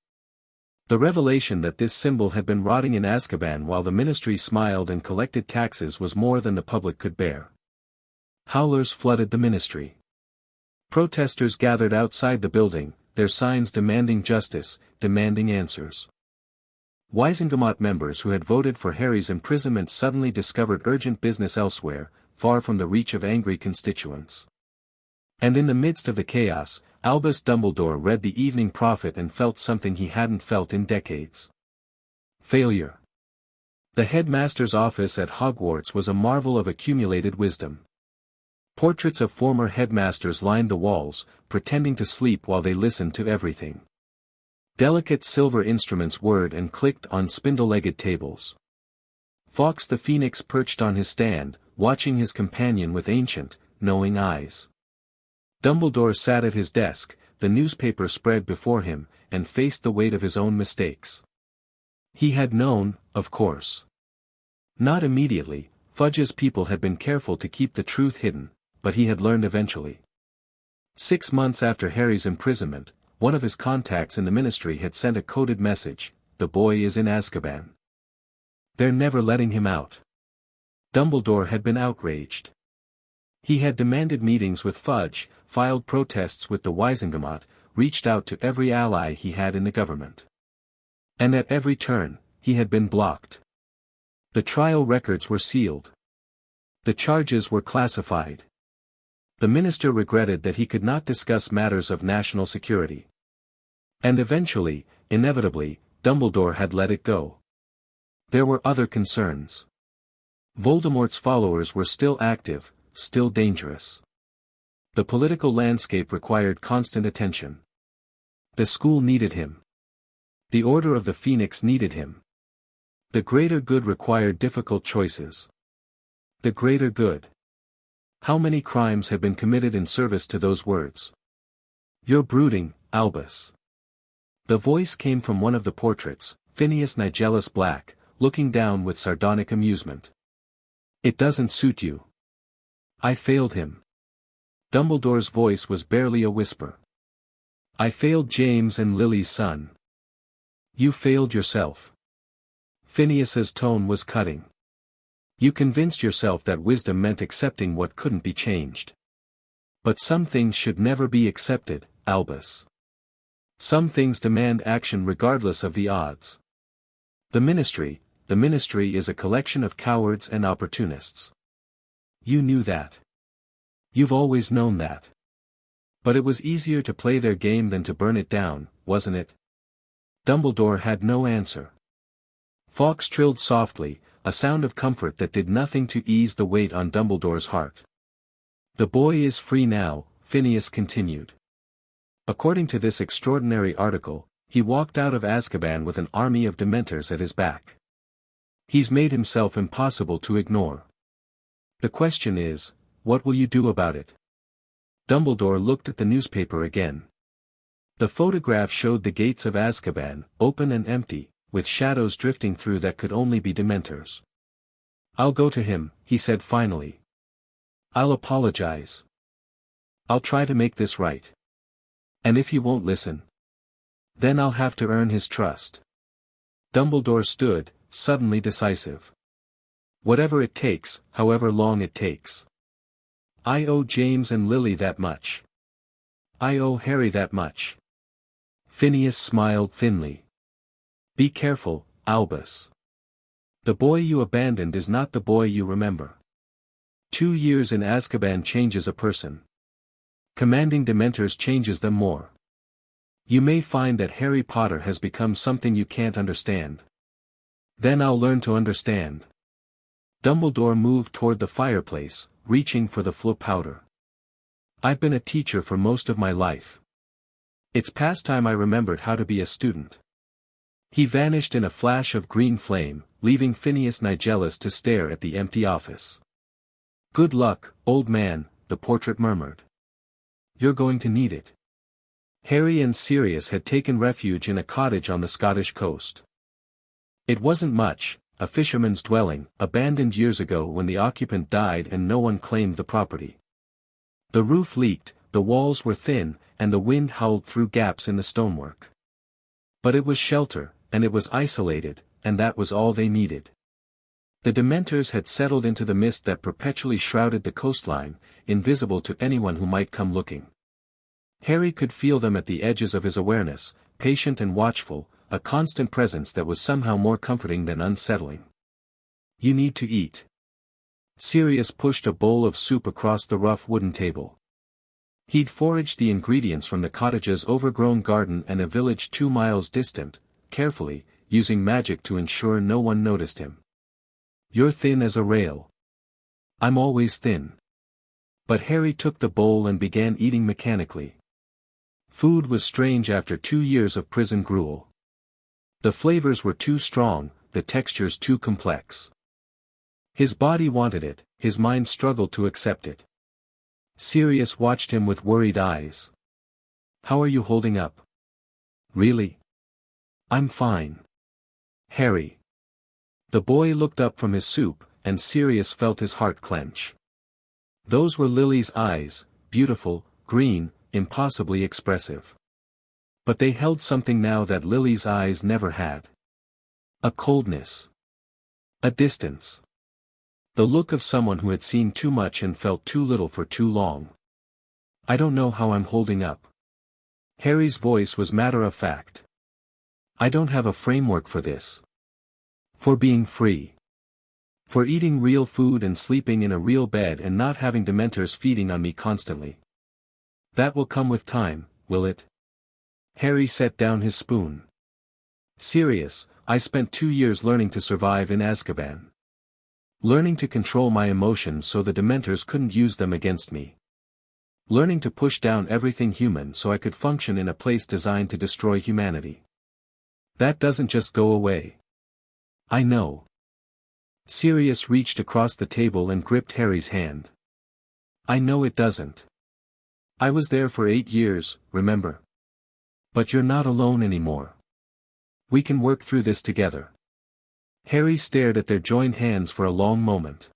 The revelation that this symbol had been rotting in Azkaban while the Ministry smiled and collected taxes was more than the public could bear. Howlers flooded the Ministry. Protesters gathered outside the building, their signs demanding justice, demanding answers. Wizengamot members who had voted for Harry's imprisonment suddenly discovered urgent business elsewhere, far from the reach of angry constituents. And in the midst of the chaos, Albus Dumbledore read the Evening Prophet and felt something he hadn't felt in decades. Failure. The headmaster's office at Hogwarts was a marvel of accumulated wisdom. Portraits of former headmasters lined the walls, pretending to sleep while they listened to everything. Delicate silver instruments whirred and clicked on spindle-legged tables. Fawkes the Phoenix perched on his stand, watching his companion with ancient, knowing eyes. Dumbledore sat at his desk, the newspaper spread before him, and faced the weight of his own mistakes. He had known, of course. Not immediately, Fudge's people had been careful to keep the truth hidden, but he had learned eventually. 6 months after Harry's imprisonment, one of his contacts in the Ministry had sent a coded message: "The boy is in Azkaban. They're never letting him out." Dumbledore had been outraged. He had demanded meetings with Fudge, filed protests with the Wizengamot, reached out to every ally he had in the government. And at every turn, he had been blocked. The trial records were sealed. The charges were classified. The minister regretted that he could not discuss matters of national security. And eventually, inevitably, Dumbledore had let it go. There were other concerns. Voldemort's followers were still active, still dangerous. The political landscape required constant attention. The school needed him. The Order of the Phoenix needed him. The greater good required difficult choices. The greater good. How many crimes had been committed in service to those words? "You're brooding, Albus." The voice came from one of the portraits, Phineas Nigellus Black, looking down with sardonic amusement. "It doesn't suit you. I failed him." Dumbledore's voice was barely a whisper. "I failed James and Lily's son." "You failed yourself." Phineas's tone was cutting. "You convinced yourself that wisdom meant accepting what couldn't be changed. But some things should never be accepted, Albus. Some things demand action regardless of the odds. The Ministry is a collection of cowards and opportunists. You knew that. You've always known that. But it was easier to play their game than to burn it down, wasn't it?" Dumbledore had no answer. Fawkes trilled softly, a sound of comfort that did nothing to ease the weight on Dumbledore's heart. "The boy is free now," Phineas continued. "According to this extraordinary article, he walked out of Azkaban with an army of Dementors at his back. He's made himself impossible to ignore. The question is, what will you do about it?" Dumbledore looked at the newspaper again. The photograph showed the gates of Azkaban, open and empty, with shadows drifting through that could only be Dementors. "I'll go to him," he said finally. "I'll apologize. I'll try to make this right. And if he won't listen, then I'll have to earn his trust." Dumbledore stood, suddenly decisive. "Whatever it takes, however long it takes. I owe James and Lily that much. I owe Harry that much." Phineas smiled thinly. "Be careful, Albus. The boy you abandoned is not the boy you remember. 2 years in Azkaban changes a person. Commanding Dementors changes them more. You may find that Harry Potter has become something you can't understand. Then I'll learn to understand. Dumbledore moved toward the fireplace, reaching for the flu powder. I've been a teacher for most of my life. It's past time I remembered how to be a student. He vanished in a flash of green flame, leaving Phineas Nigellus to stare at the empty office. Good luck, old man, the portrait murmured. You're going to need it. Harry and Sirius had taken refuge in a cottage on the Scottish coast. It wasn't much, a fisherman's dwelling, abandoned years ago when the occupant died and no one claimed the property. The roof leaked, the walls were thin, and the wind howled through gaps in the stonework. But it was shelter, and it was isolated, and that was all they needed. The Dementors had settled into the mist that perpetually shrouded the coastline, invisible to anyone who might come looking. Harry could feel them at the edges of his awareness, patient and watchful, a constant presence that was somehow more comforting than unsettling. You need to eat. Sirius pushed a bowl of soup across the rough wooden table. He'd foraged the ingredients from the cottage's overgrown garden and a village 2 miles distant, carefully, using magic to ensure no one noticed him. You're thin as a rail. I'm always thin. But Harry took the bowl and began eating mechanically. Food was strange after 2 years of prison gruel. The flavors were too strong, the textures too complex. His body wanted it, his mind struggled to accept it. Sirius watched him with worried eyes. How are you holding up? Really? I'm fine. Harry. The boy looked up from his soup, and Sirius felt his heart clench. Those were Lily's eyes, beautiful, green, impossibly expressive. But they held something now that Lily's eyes never had. A coldness. A distance. The look of someone who had seen too much and felt too little for too long. I don't know how I'm holding up. Harry's voice was matter-of-fact. I don't have a framework for this. For being free. For eating real food and sleeping in a real bed and not having Dementors feeding on me constantly. That will come with time, will it? Harry set down his spoon. Sirius, I spent 2 years learning to survive in Azkaban. Learning to control my emotions so the Dementors couldn't use them against me. Learning to push down everything human so I could function in a place designed to destroy humanity. That doesn't just go away. I know. Sirius reached across the table and gripped Harry's hand. I know it doesn't. I was there for 8 years, remember? But you're not alone anymore. We can work through this together. Harry stared at their joined hands for a long moment.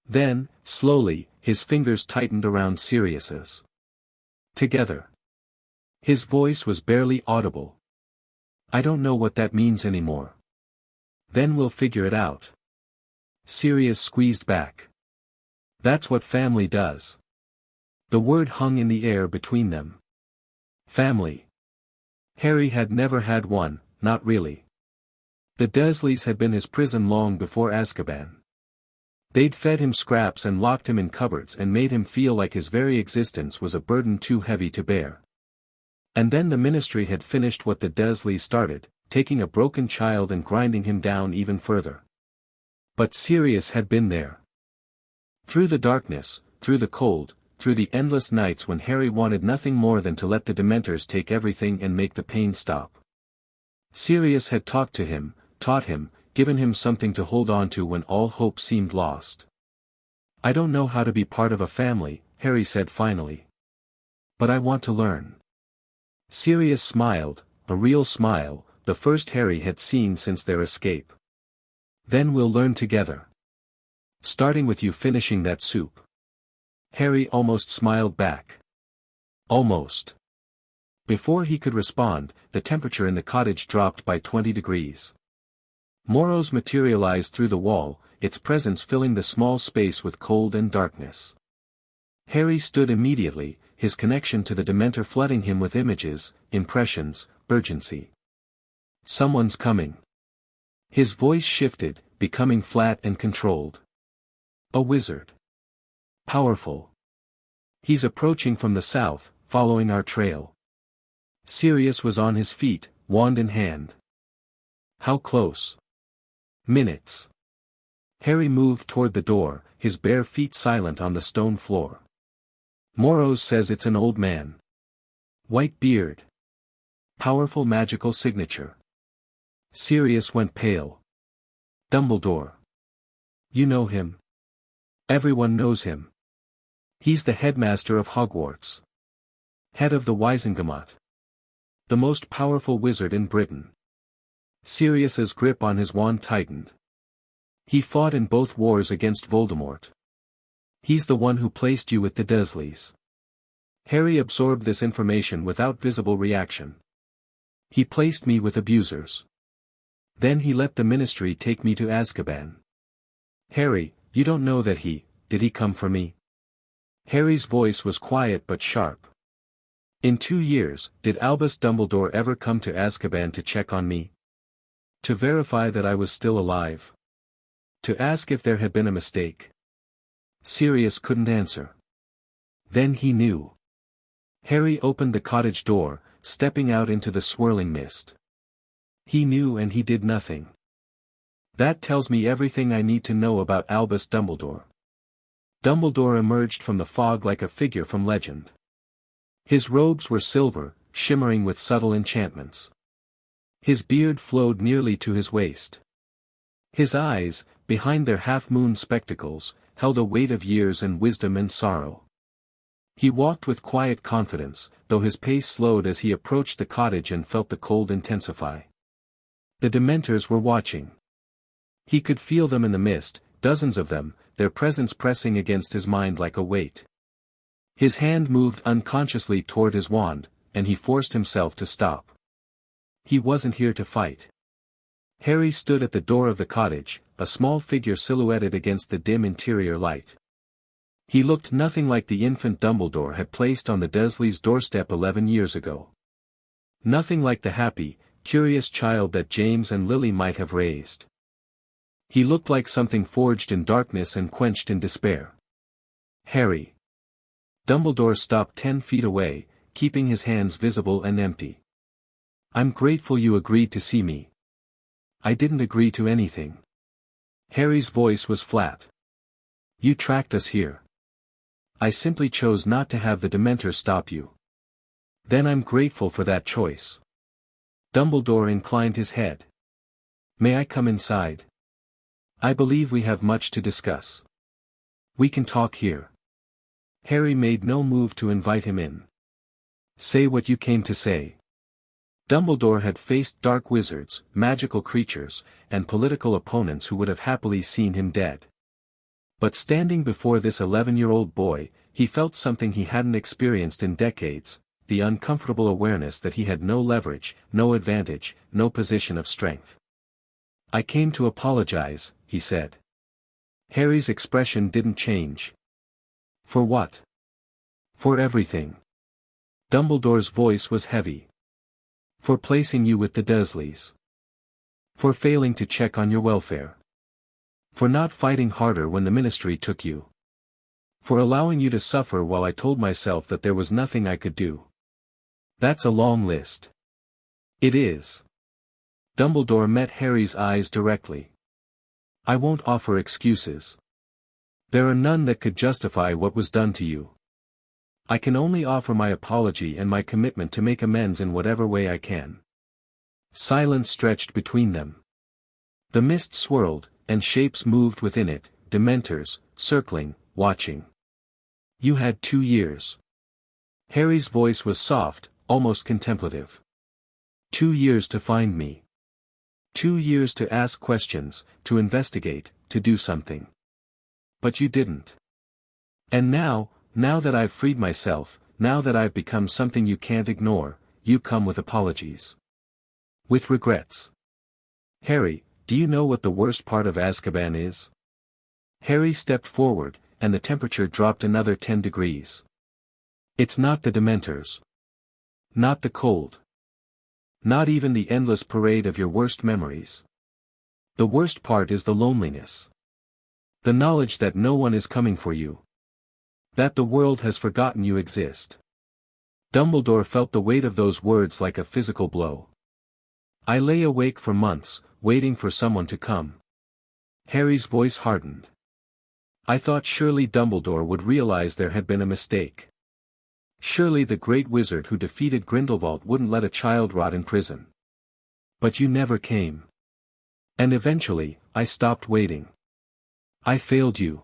Then, slowly, his fingers tightened around Sirius's. Together. His voice was barely audible. I don't know what that means anymore. Then we'll figure it out. Sirius squeezed back. That's what family does. The word hung in the air between them. Family. Harry had never had one, not really. The Dursleys had been his prison long before Azkaban. They'd fed him scraps and locked him in cupboards and made him feel like his very existence was a burden too heavy to bear. And then the Ministry had finished what the Dursleys started, taking a broken child and grinding him down even further. But Sirius had been there. Through the darkness, through the cold, through the endless nights when Harry wanted nothing more than to let the Dementors take everything and make the pain stop. Sirius had talked to him, taught him, given him something to hold on to when all hope seemed lost. I don't know how to be part of a family, Harry said finally. But I want to learn. Sirius smiled, a real smile, the first Harry had seen since their escape. Then we'll learn together. Starting with you finishing that soup. Harry almost smiled back. Almost. Before he could respond, the temperature in the cottage dropped by 20 degrees. Moros materialized through the wall, its presence filling the small space with cold and darkness. Harry stood immediately, his connection to the Dementor flooding him with images, impressions, urgency. Someone's coming. His voice shifted, becoming flat and controlled. A wizard. Powerful. He's approaching from the south, following our trail. Sirius was on his feet, wand in hand. How close? Minutes. Harry moved toward the door, his bare feet silent on the stone floor. Morose says it's an old man. White beard. Powerful magical signature. Sirius went pale. Dumbledore. You know him. Everyone knows him. He's the headmaster of Hogwarts. Head of the Wizengamot. The most powerful wizard in Britain. Sirius's grip on his wand tightened. He fought in both wars against Voldemort. He's the one who placed you with the Dursleys. Harry absorbed this information without visible reaction. He placed me with abusers. Then he let the Ministry take me to Azkaban. Harry, you don't know that did he come for me? Harry's voice was quiet but sharp. In 2 years, did Albus Dumbledore ever come to Azkaban to check on me? To verify that I was still alive? To ask if there had been a mistake? Sirius couldn't answer. Then he knew. Harry opened the cottage door, stepping out into the swirling mist. He knew and he did nothing. That tells me everything I need to know about Albus Dumbledore. Dumbledore emerged from the fog like a figure from legend. His robes were silver, shimmering with subtle enchantments. His beard flowed nearly to his waist. His eyes, behind their half-moon spectacles, held a weight of years and wisdom and sorrow. He walked with quiet confidence, though his pace slowed as he approached the cottage and felt the cold intensify. The Dementors were watching. He could feel them in the mist, dozens of them, their presence pressing against his mind like a weight. His hand moved unconsciously toward his wand, and he forced himself to stop. He wasn't here to fight. Harry stood at the door of the cottage, a small figure silhouetted against the dim interior light. He looked nothing like the infant Dumbledore had placed on the Dursleys' doorstep 11 years ago. Nothing like the happy, curious child that James and Lily might have raised. He looked like something forged in darkness and quenched in despair. Harry. Dumbledore stopped 10 feet away, keeping his hands visible and empty. I'm grateful you agreed to see me. I didn't agree to anything. Harry's voice was flat. You tracked us here. I simply chose not to have the Dementors stop you. Then I'm grateful for that choice. Dumbledore inclined his head. May I come inside? I believe we have much to discuss. We can talk here. Harry made no move to invite him in. Say what you came to say. Dumbledore had faced dark wizards, magical creatures, and political opponents who would have happily seen him dead. But standing before this 11-year-old boy, he felt something he hadn't experienced in decades, the uncomfortable awareness that he had no leverage, no advantage, no position of strength. I came to apologize, he said. Harry's expression didn't change. For what? For everything. Dumbledore's voice was heavy. For placing you with the Dursleys. For failing to check on your welfare. For not fighting harder when the Ministry took you. For allowing you to suffer while I told myself that there was nothing I could do. That's a long list. It is. Dumbledore met Harry's eyes directly. I won't offer excuses. There are none that could justify what was done to you. I can only offer my apology and my commitment to make amends in whatever way I can. Silence stretched between them. The mist swirled, and shapes moved within it, Dementors, circling, watching. You had 2 years. Harry's voice was soft, almost contemplative. 2 years to find me. 2 years to ask questions, to investigate, to do something. But you didn't. And now that I've freed myself, now that I've become something you can't ignore, you come with apologies. With regrets. Harry, do you know what the worst part of Azkaban is? Harry stepped forward, and the temperature dropped another 10 degrees. It's not the Dementors. Not the cold. Not even the endless parade of your worst memories. The worst part is the loneliness. The knowledge that no one is coming for you. That the world has forgotten you exist. Dumbledore felt the weight of those words like a physical blow. I lay awake for months, waiting for someone to come. Harry's voice hardened. I thought surely Dumbledore would realize there had been a mistake. Surely the great wizard who defeated Grindelwald wouldn't let a child rot in prison. But you never came. And eventually, I stopped waiting. I failed you.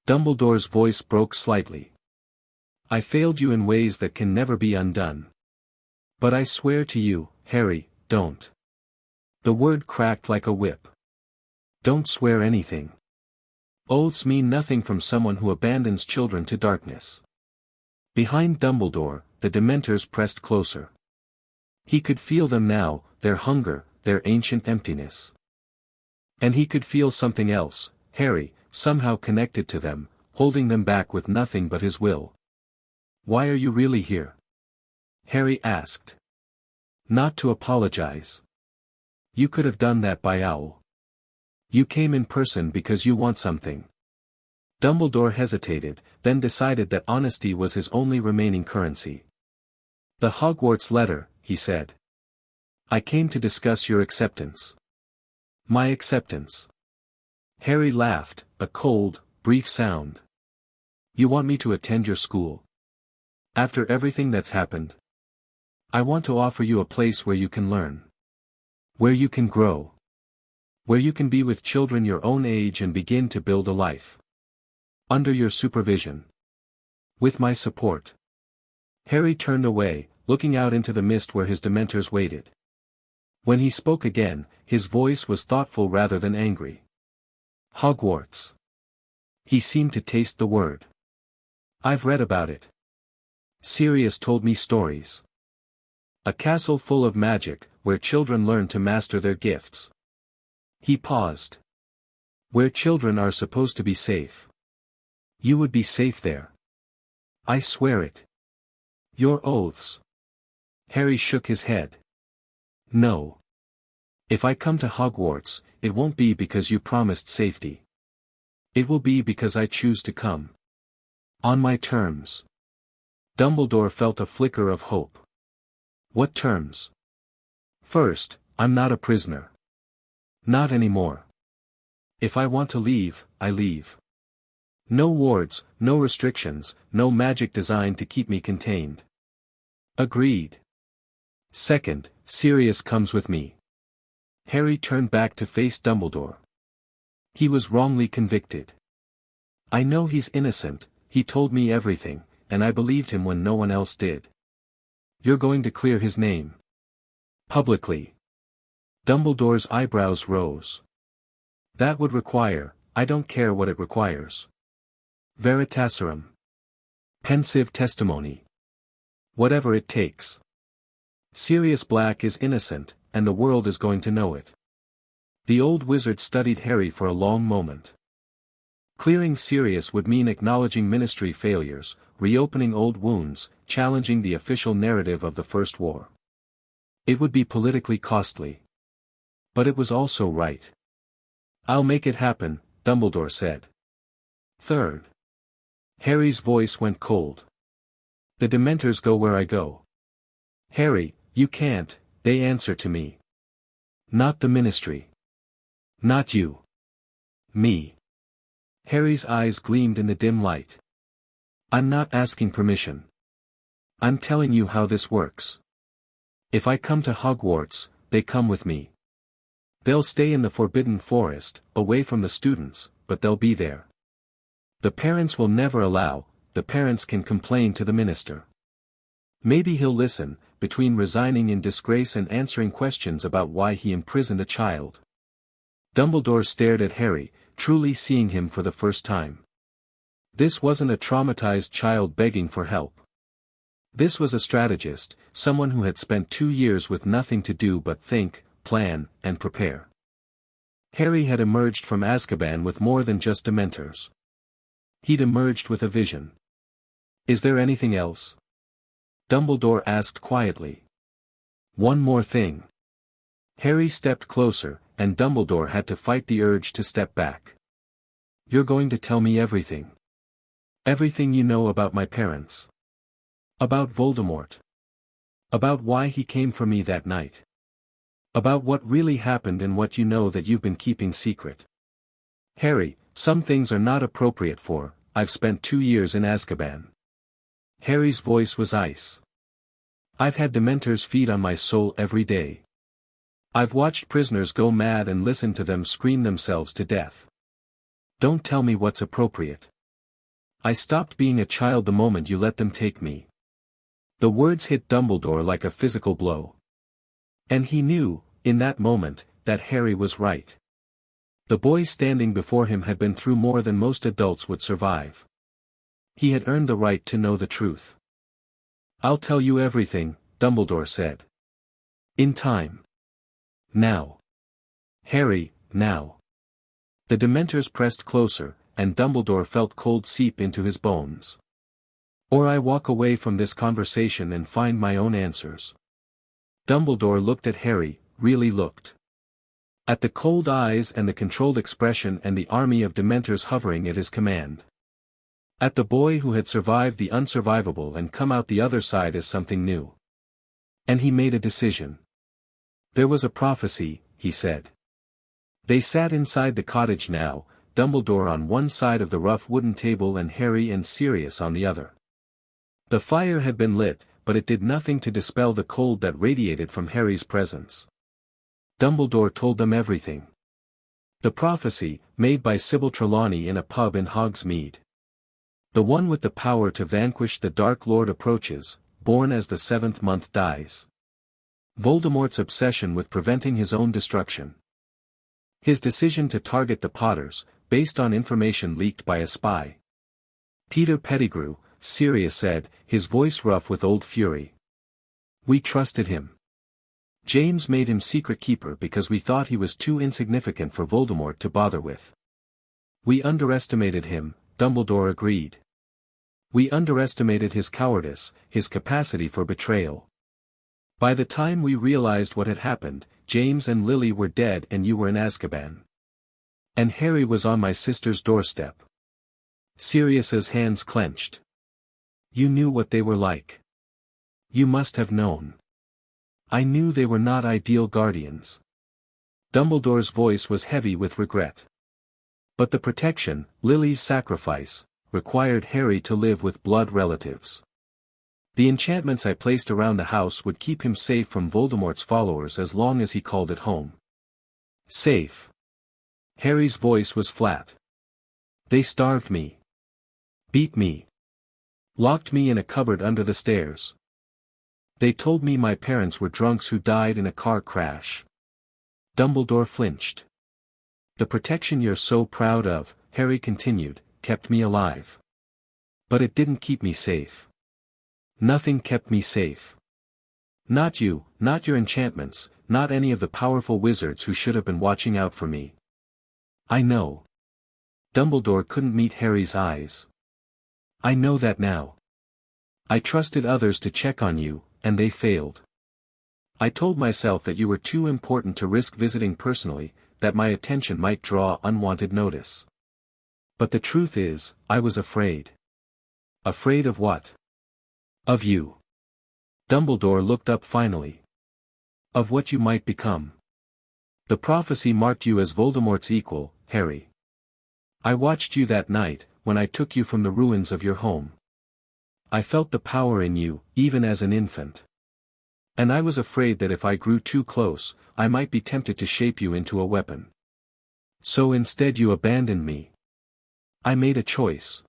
Dumbledore's voice broke slightly. I failed you in ways that can never be undone. But I swear to you, Harry, don't. The word cracked like a whip. Don't swear anything. Oaths mean nothing from someone who abandons children to darkness. Behind Dumbledore, the Dementors pressed closer. He could feel them now, their hunger, their ancient emptiness. And he could feel something else, Harry, somehow connected to them, holding them back with nothing but his will. Why are you really here? Harry asked. Not to apologize. You could have done that by owl. You came in person because you want something. Dumbledore hesitated, then decided that honesty was his only remaining currency. The Hogwarts letter, he said. I came to discuss your acceptance. My acceptance. Harry laughed, a cold, brief sound. You want me to attend your school? After everything that's happened? I want to offer you a place where you can learn. Where you can grow. Where you can be with children your own age and begin to build a life. Under your supervision. With my support. Harry turned away, looking out into the mist where his Dementors waited. When he spoke again, his voice was thoughtful rather than angry. Hogwarts. He seemed to taste the word. I've read about it. Sirius told me stories. A castle full of magic, where children learn to master their gifts. He paused. Where children are supposed to be safe. You would be safe there. I swear it. Your oaths. Harry shook his head. No. If I come to Hogwarts, it won't be because you promised safety. It will be because I choose to come. On my terms. Dumbledore felt a flicker of hope. What terms? First, I'm not a prisoner. Not anymore. If I want to leave, I leave. No wards, no restrictions, no magic designed to keep me contained. Agreed. Second, Sirius comes with me. Harry turned back to face Dumbledore. He was wrongly convicted. I know he's innocent, he told me everything, and I believed him when no one else did. You're going to clear his name. Publicly. Dumbledore's eyebrows rose. That would require, I don't care what it requires. Veritaserum. Pensive testimony. Whatever it takes. Sirius Black is innocent, and the world is going to know it. The old wizard studied Harry for a long moment. Clearing Sirius would mean acknowledging ministry failures, reopening old wounds, challenging the official narrative of the First War. It would be politically costly. But it was also right. I'll make it happen, Dumbledore said. Third. Harry's voice went cold. The Dementors go where I go. Harry, you can't, they answer to me. Not the ministry. Not you. Me. Harry's eyes gleamed in the dim light. I'm not asking permission. I'm telling you how this works. If I come to Hogwarts, they come with me. They'll stay in the Forbidden Forest, away from the students, but they'll be there. The parents will never allow, the parents can complain to the minister. Maybe he'll listen, between resigning in disgrace and answering questions about why he imprisoned a child. Dumbledore stared at Harry, truly seeing him for the first time. This wasn't a traumatized child begging for help. This was a strategist, someone who had spent 2 years with nothing to do but think, plan, and prepare. Harry had emerged from Azkaban with more than just Dementors. He'd emerged with a vision. Is there anything else? Dumbledore asked quietly. One more thing. Harry stepped closer, and Dumbledore had to fight the urge to step back. You're going to tell me everything. Everything you know about my parents. About Voldemort. About why he came for me that night. About what really happened and what you know that you've been keeping secret. Harry, some things are not appropriate for, I've spent 2 years in Azkaban. Harry's voice was ice. I've had Dementors feed on my soul every day. I've watched prisoners go mad and listened to them scream themselves to death. Don't tell me what's appropriate. I stopped being a child the moment you let them take me. The words hit Dumbledore like a physical blow. And he knew, in that moment, that Harry was right. The boy standing before him had been through more than most adults would survive. He had earned the right to know the truth. I'll tell you everything, Dumbledore said. In time. Now. Harry, now. The Dementors pressed closer, and Dumbledore felt cold seep into his bones. Or I walk away from this conversation and find my own answers. Dumbledore looked at Harry, really looked. At the cold eyes and the controlled expression and the army of Dementors hovering at his command. At the boy who had survived the unsurvivable and come out the other side as something new. And he made a decision. There was a prophecy, he said. They sat inside the cottage now, Dumbledore on one side of the rough wooden table and Harry and Sirius on the other. The fire had been lit, but it did nothing to dispel the cold that radiated from Harry's presence. Dumbledore told them everything. The prophecy, made by Sybil Trelawney in a pub in Hogsmeade. The one with the power to vanquish the Dark Lord approaches, born as the 7th month dies. Voldemort's obsession with preventing his own destruction. His decision to target the Potters, based on information leaked by a spy. Peter Pettigrew, Sirius said, his voice rough with old fury. We trusted him. James made him secret keeper because we thought he was too insignificant for Voldemort to bother with. We underestimated him, Dumbledore agreed. We underestimated his cowardice, his capacity for betrayal. By the time we realized what had happened, James and Lily were dead and you were in Azkaban. And Harry was on my sister's doorstep. Sirius's hands clenched. You knew what they were like. You must have known. I knew they were not ideal guardians. Dumbledore's voice was heavy with regret. But the protection, Lily's sacrifice, required Harry to live with blood relatives. The enchantments I placed around the house would keep him safe from Voldemort's followers as long as he called it home. Safe. Harry's voice was flat. They starved me. Beat me. Locked me in a cupboard under the stairs. They told me my parents were drunks who died in a car crash. Dumbledore flinched. The protection you're so proud of, Harry continued, kept me alive. But it didn't keep me safe. Nothing kept me safe. Not you, not your enchantments, not any of the powerful wizards who should have been watching out for me. I know. Dumbledore couldn't meet Harry's eyes. I know that now. I trusted others to check on you, and they failed. I told myself that you were too important to risk visiting personally, that my attention might draw unwanted notice. But the truth is, I was afraid. Afraid of what? Of you. Dumbledore looked up finally. Of what you might become. The prophecy marked you as Voldemort's equal, Harry. I watched you that night, when I took you from the ruins of your home. I felt the power in you, even as an infant. And I was afraid that if I grew too close, I might be tempted to shape you into a weapon. So instead you abandoned me. I made a choice.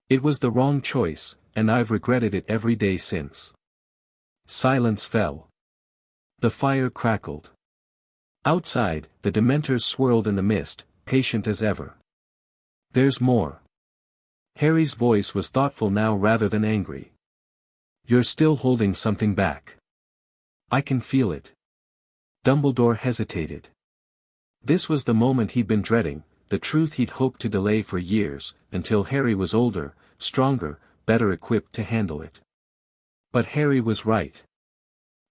It was the wrong choice, and I've regretted it every day since. Silence fell. The fire crackled. Outside, the Dementors swirled in the mist, patient as ever. There's more. Harry's voice was thoughtful now rather than angry. You're still holding something back. I can feel it. Dumbledore hesitated. This was the moment he'd been dreading, the truth he'd hoped to delay for years, until Harry was older, stronger, better equipped to handle it. But Harry was right.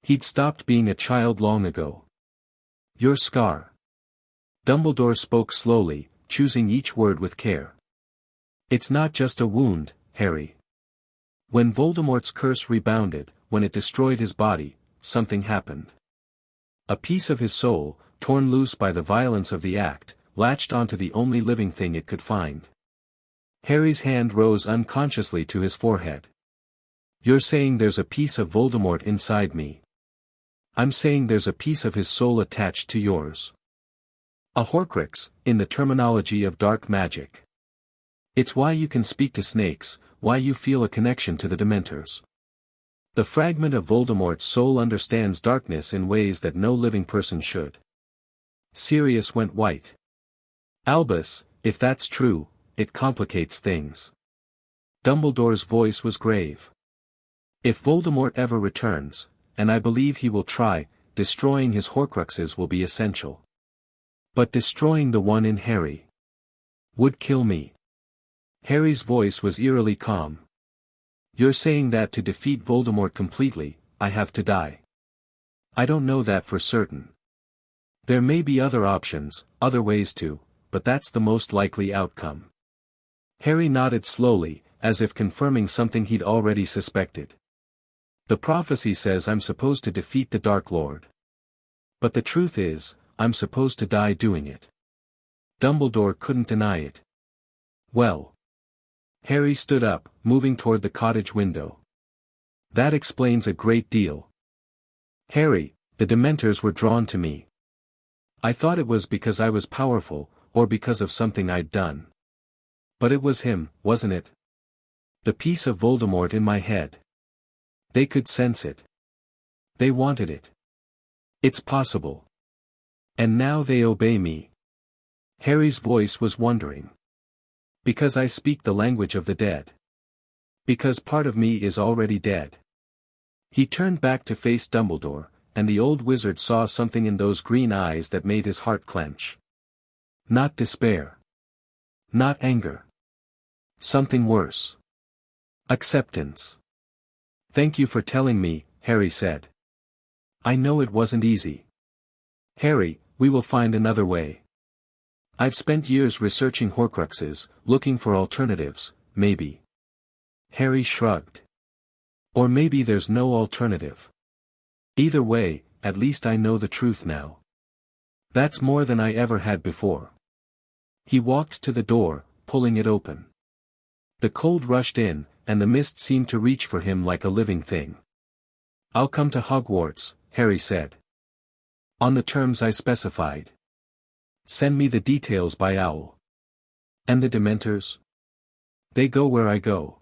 He'd stopped being a child long ago. Your scar. Dumbledore spoke slowly, choosing each word with care. It's not just a wound, Harry. When Voldemort's curse rebounded, when it destroyed his body, something happened. A piece of his soul, torn loose by the violence of the act, latched onto the only living thing it could find. Harry's hand rose unconsciously to his forehead. "You're saying there's a piece of Voldemort inside me." "I'm saying there's a piece of his soul attached to yours. A Horcrux, in the terminology of dark magic. It's why you can speak to snakes, why you feel a connection to the Dementors. The fragment of Voldemort's soul understands darkness in ways that no living person should." Sirius went white. "Albus, if that's true, it complicates things." Dumbledore's voice was grave. "If Voldemort ever returns, and I believe he will try, destroying his Horcruxes will be essential. But destroying the one in Harry would kill me." Harry's voice was eerily calm. "You're saying that to defeat Voldemort completely, I have to die." "I don't know that for certain. There may be other options, other ways to, but that's the most likely outcome." Harry nodded slowly, as if confirming something he'd already suspected. "The prophecy says I'm supposed to defeat the Dark Lord. But the truth is, I'm supposed to die doing it." Dumbledore couldn't deny it. "Well." Harry stood up, moving toward the cottage window. "That explains a great deal. Harry, the Dementors were drawn to me. I thought it was because I was powerful, or because of something I'd done. But it was him, wasn't it? The piece of Voldemort in my head. They could sense it. They wanted it. It's possible. And now they obey me." Harry's voice was wondering. "Because I speak the language of the dead. Because part of me is already dead." He turned back to face Dumbledore, and the old wizard saw something in those green eyes that made his heart clench. Not despair. Not anger. Something worse. Acceptance. "Thank you for telling me," Harry said. "I know it wasn't easy. Harry, we will find another way. I've spent years researching Horcruxes, looking for alternatives, maybe." Harry shrugged. "Or maybe there's no alternative. Either way, at least I know the truth now. That's more than I ever had before." He walked to the door, pulling it open. The cold rushed in, and the mist seemed to reach for him like a living thing. "I'll come to Hogwarts," Harry said. "On the terms I specified. Send me the details by owl." "And the Dementors?" "They go where I go."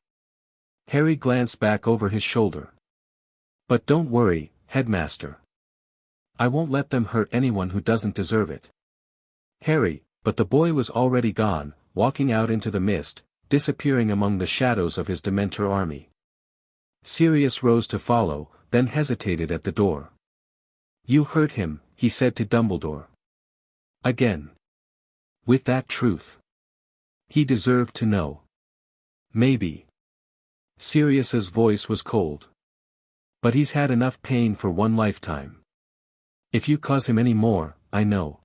Harry glanced back over his shoulder. "But don't worry, Headmaster. I won't let them hurt anyone who doesn't deserve it." Harry, but the boy was already gone, walking out into the mist, disappearing among the shadows of his Dementor army. Sirius rose to follow, then hesitated at the door. "You hurt him," he said to Dumbledore. "Again. With that truth. He deserved to know." "Maybe." Sirius's voice was cold. "But he's had enough pain for one lifetime. If you cause him any more, I know."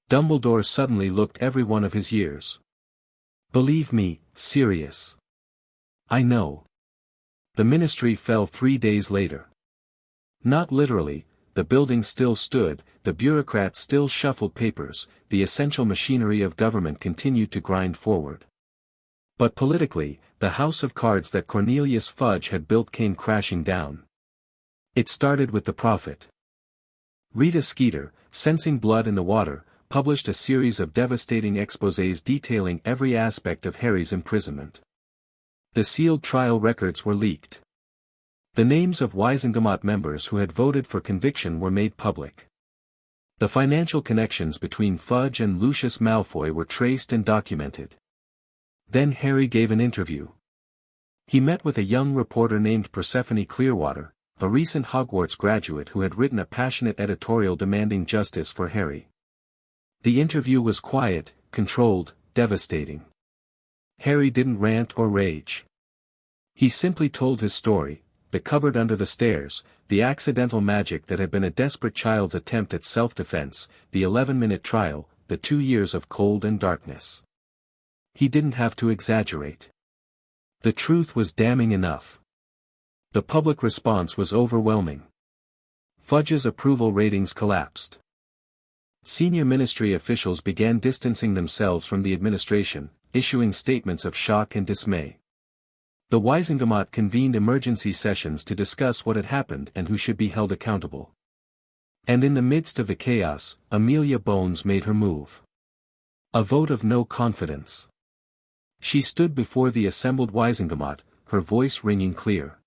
Dumbledore suddenly looked every one of his years. "Believe me, Sirius. I know." The Ministry fell 3 days later. Not literally, the building still stood, the bureaucrats still shuffled papers, the essential machinery of government continued to grind forward. But politically, the house of cards that Cornelius Fudge had built came crashing down. It started with the Prophet. Rita Skeeter, sensing blood in the water, published a series of devastating exposés detailing every aspect of Harry's imprisonment. The sealed trial records were leaked. The names of Wisengamot members who had voted for conviction were made public. The financial connections between Fudge and Lucius Malfoy were traced and documented. Then Harry gave an interview. He met with a young reporter named Persephone Clearwater, a recent Hogwarts graduate who had written a passionate editorial demanding justice for Harry. The interview was quiet, controlled, devastating. Harry didn't rant or rage. He simply told his story, the cupboard under the stairs, the accidental magic that had been a desperate child's attempt at self-defense, the 11-minute trial, the 2 years of cold and darkness. He didn't have to exaggerate. The truth was damning enough. The public response was overwhelming. Fudge's approval ratings collapsed. Senior ministry officials began distancing themselves from the administration, issuing statements of shock and dismay. The Wisengamot convened emergency sessions to discuss what had happened and who should be held accountable. And in the midst of the chaos, Amelia Bones made her move. A vote of no confidence. She stood before the assembled Wisengamot, her voice ringing clear.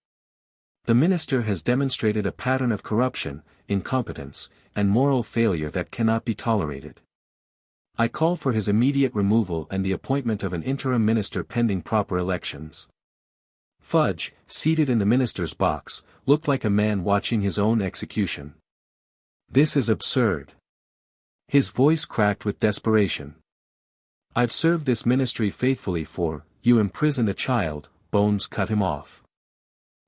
The minister has demonstrated a pattern of corruption, incompetence, and moral failure that cannot be tolerated. I call for his immediate removal and the appointment of an interim minister pending proper elections. Fudge, seated in the minister's box, looked like a man watching his own execution. This is absurd. His voice cracked with desperation. I've served this ministry faithfully for, you imprisoned a child, Bones cut him off.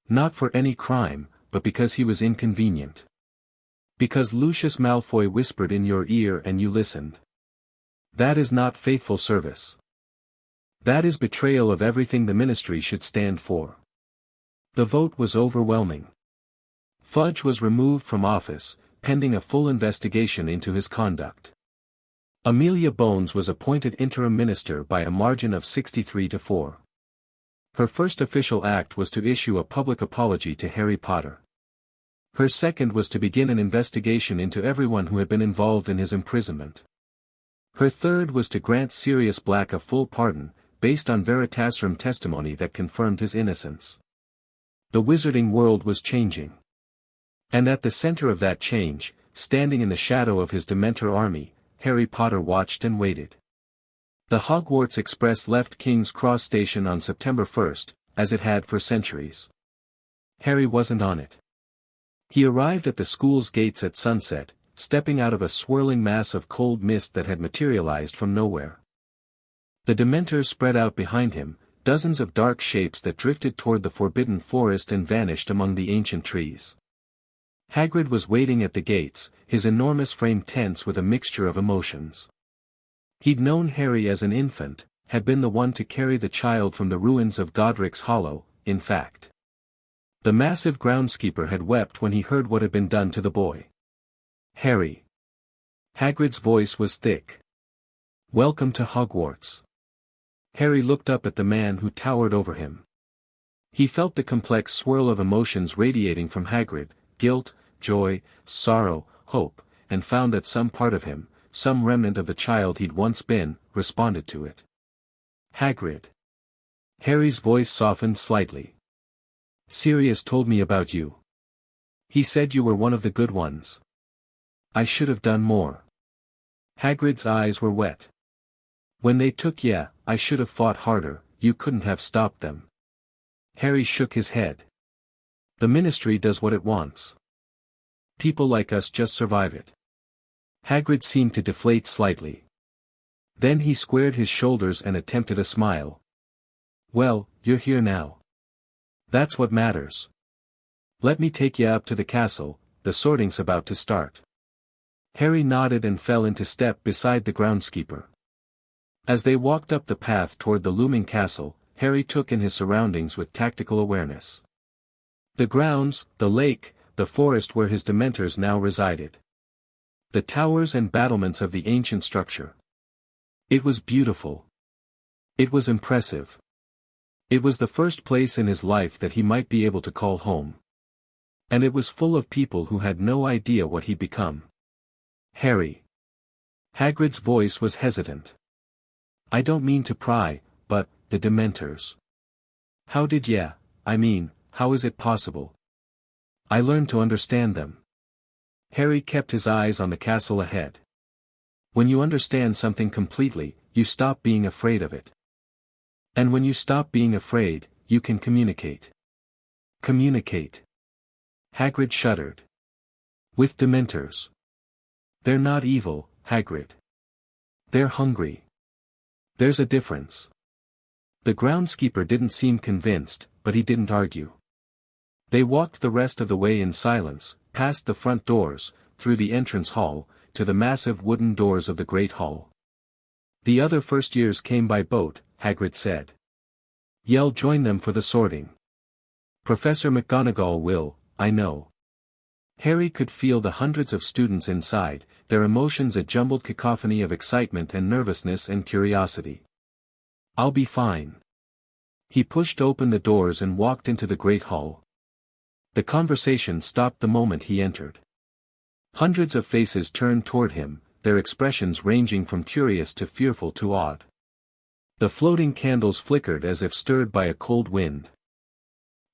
Not for any crime, but because he was inconvenient. Because Lucius Malfoy whispered in your ear and you listened. That is not faithful service. That is betrayal of everything the ministry should stand for. The vote was overwhelming. Fudge was removed from office, pending a full investigation into his conduct. Amelia Bones was appointed interim minister by a margin of 63-4. Her first official act was to issue a public apology to Harry Potter. Her second was to begin an investigation into everyone who had been involved in his imprisonment. Her third was to grant Sirius Black a full pardon, based on Veritaserum testimony that confirmed his innocence. The wizarding world was changing. And at the center of that change, standing in the shadow of his Dementor army, Harry Potter watched and waited. The Hogwarts Express left King's Cross Station on September 1st, as it had for centuries. Harry wasn't on it. He arrived at the school's gates at sunset, stepping out of a swirling mass of cold mist that had materialized from nowhere. The Dementors spread out behind him, dozens of dark shapes that drifted toward the forbidden forest and vanished among the ancient trees. Hagrid was waiting at the gates, his enormous frame tense with a mixture of emotions. He'd known Harry as an infant, had been the one to carry the child from the ruins of Godric's Hollow, in fact. The massive groundskeeper had wept when he heard what had been done to the boy. Harry. Hagrid's voice was thick. Welcome to Hogwarts. Harry looked up at the man who towered over him. He felt the complex swirl of emotions radiating from Hagrid, guilt, joy, sorrow, hope, and found that some part of him, some remnant of the child he'd once been, responded to it. Hagrid. Harry's voice softened slightly. Sirius told me about you. He said you were one of the good ones. I should have done more. Hagrid's eyes were wet. When they took you, I should have fought harder, you couldn't have stopped them. Harry shook his head. The ministry does what it wants. People like us just survive it. Hagrid seemed to deflate slightly. Then he squared his shoulders and attempted a smile. Well, you're here now. That's what matters. Let me take you up to the castle, the sorting's about to start. Harry nodded and fell into step beside the groundskeeper. As they walked up the path toward the looming castle, Harry took in his surroundings with tactical awareness. The grounds, the lake, the forest where his Dementors now resided. The towers and battlements of the ancient structure. It was beautiful. It was impressive. It was the first place in his life that he might be able to call home. And it was full of people who had no idea what he'd become. Harry. Hagrid's voice was hesitant. I don't mean to pry, but, the Dementors. How did ya, how is it possible? I learned to understand them. Harry kept his eyes on the castle ahead. When you understand something completely, you stop being afraid of it. And when you stop being afraid, you can communicate. Communicate. Hagrid shuddered. With Dementors. They're not evil, Hagrid. They're hungry. There's a difference. The groundskeeper didn't seem convinced, but he didn't argue. They walked the rest of the way in silence, past the front doors, through the entrance hall, to the massive wooden doors of the Great Hall. The other first years came by boat, Hagrid said. You'll join them for the sorting. Professor McGonagall will, I know. Harry could feel the hundreds of students inside, their emotions a jumbled cacophony of excitement and nervousness and curiosity. "I'll be fine." He pushed open the doors and walked into the great hall. The conversation stopped the moment he entered. Hundreds of faces turned toward him, their expressions ranging from curious to fearful to awed. The floating candles flickered as if stirred by a cold wind.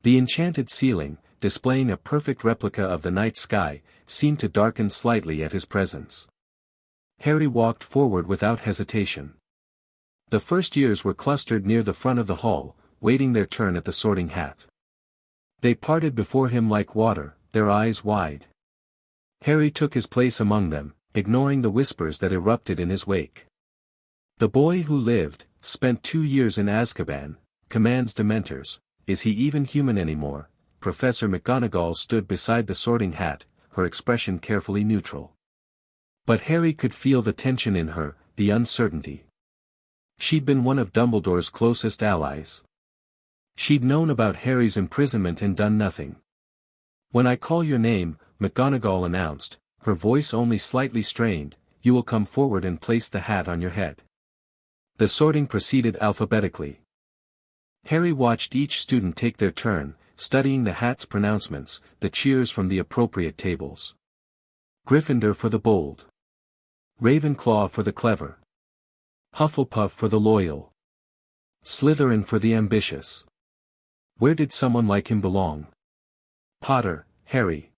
The enchanted ceiling, displaying a perfect replica of the night sky, seemed to darken slightly at his presence. Harry walked forward without hesitation. The first years were clustered near the front of the hall, waiting their turn at the sorting hat. They parted before him like water, their eyes wide. Harry took his place among them, ignoring the whispers that erupted in his wake. "The boy who lived, spent 2 years in Azkaban, commands Dementors. Is he even human anymore?" Professor McGonagall stood beside the sorting hat, her expression carefully neutral. But Harry could feel the tension in her, the uncertainty. She'd been one of Dumbledore's closest allies. She'd known about Harry's imprisonment and done nothing. "When I call your name," McGonagall announced, her voice only slightly strained, "you will come forward and place the hat on your head." The sorting proceeded alphabetically. Harry watched each student take their turn, studying the hat's pronouncements, the cheers from the appropriate tables. Gryffindor for the bold. Ravenclaw for the clever. Hufflepuff for the loyal. Slytherin for the ambitious. Where did someone like him belong? Potter, Harry.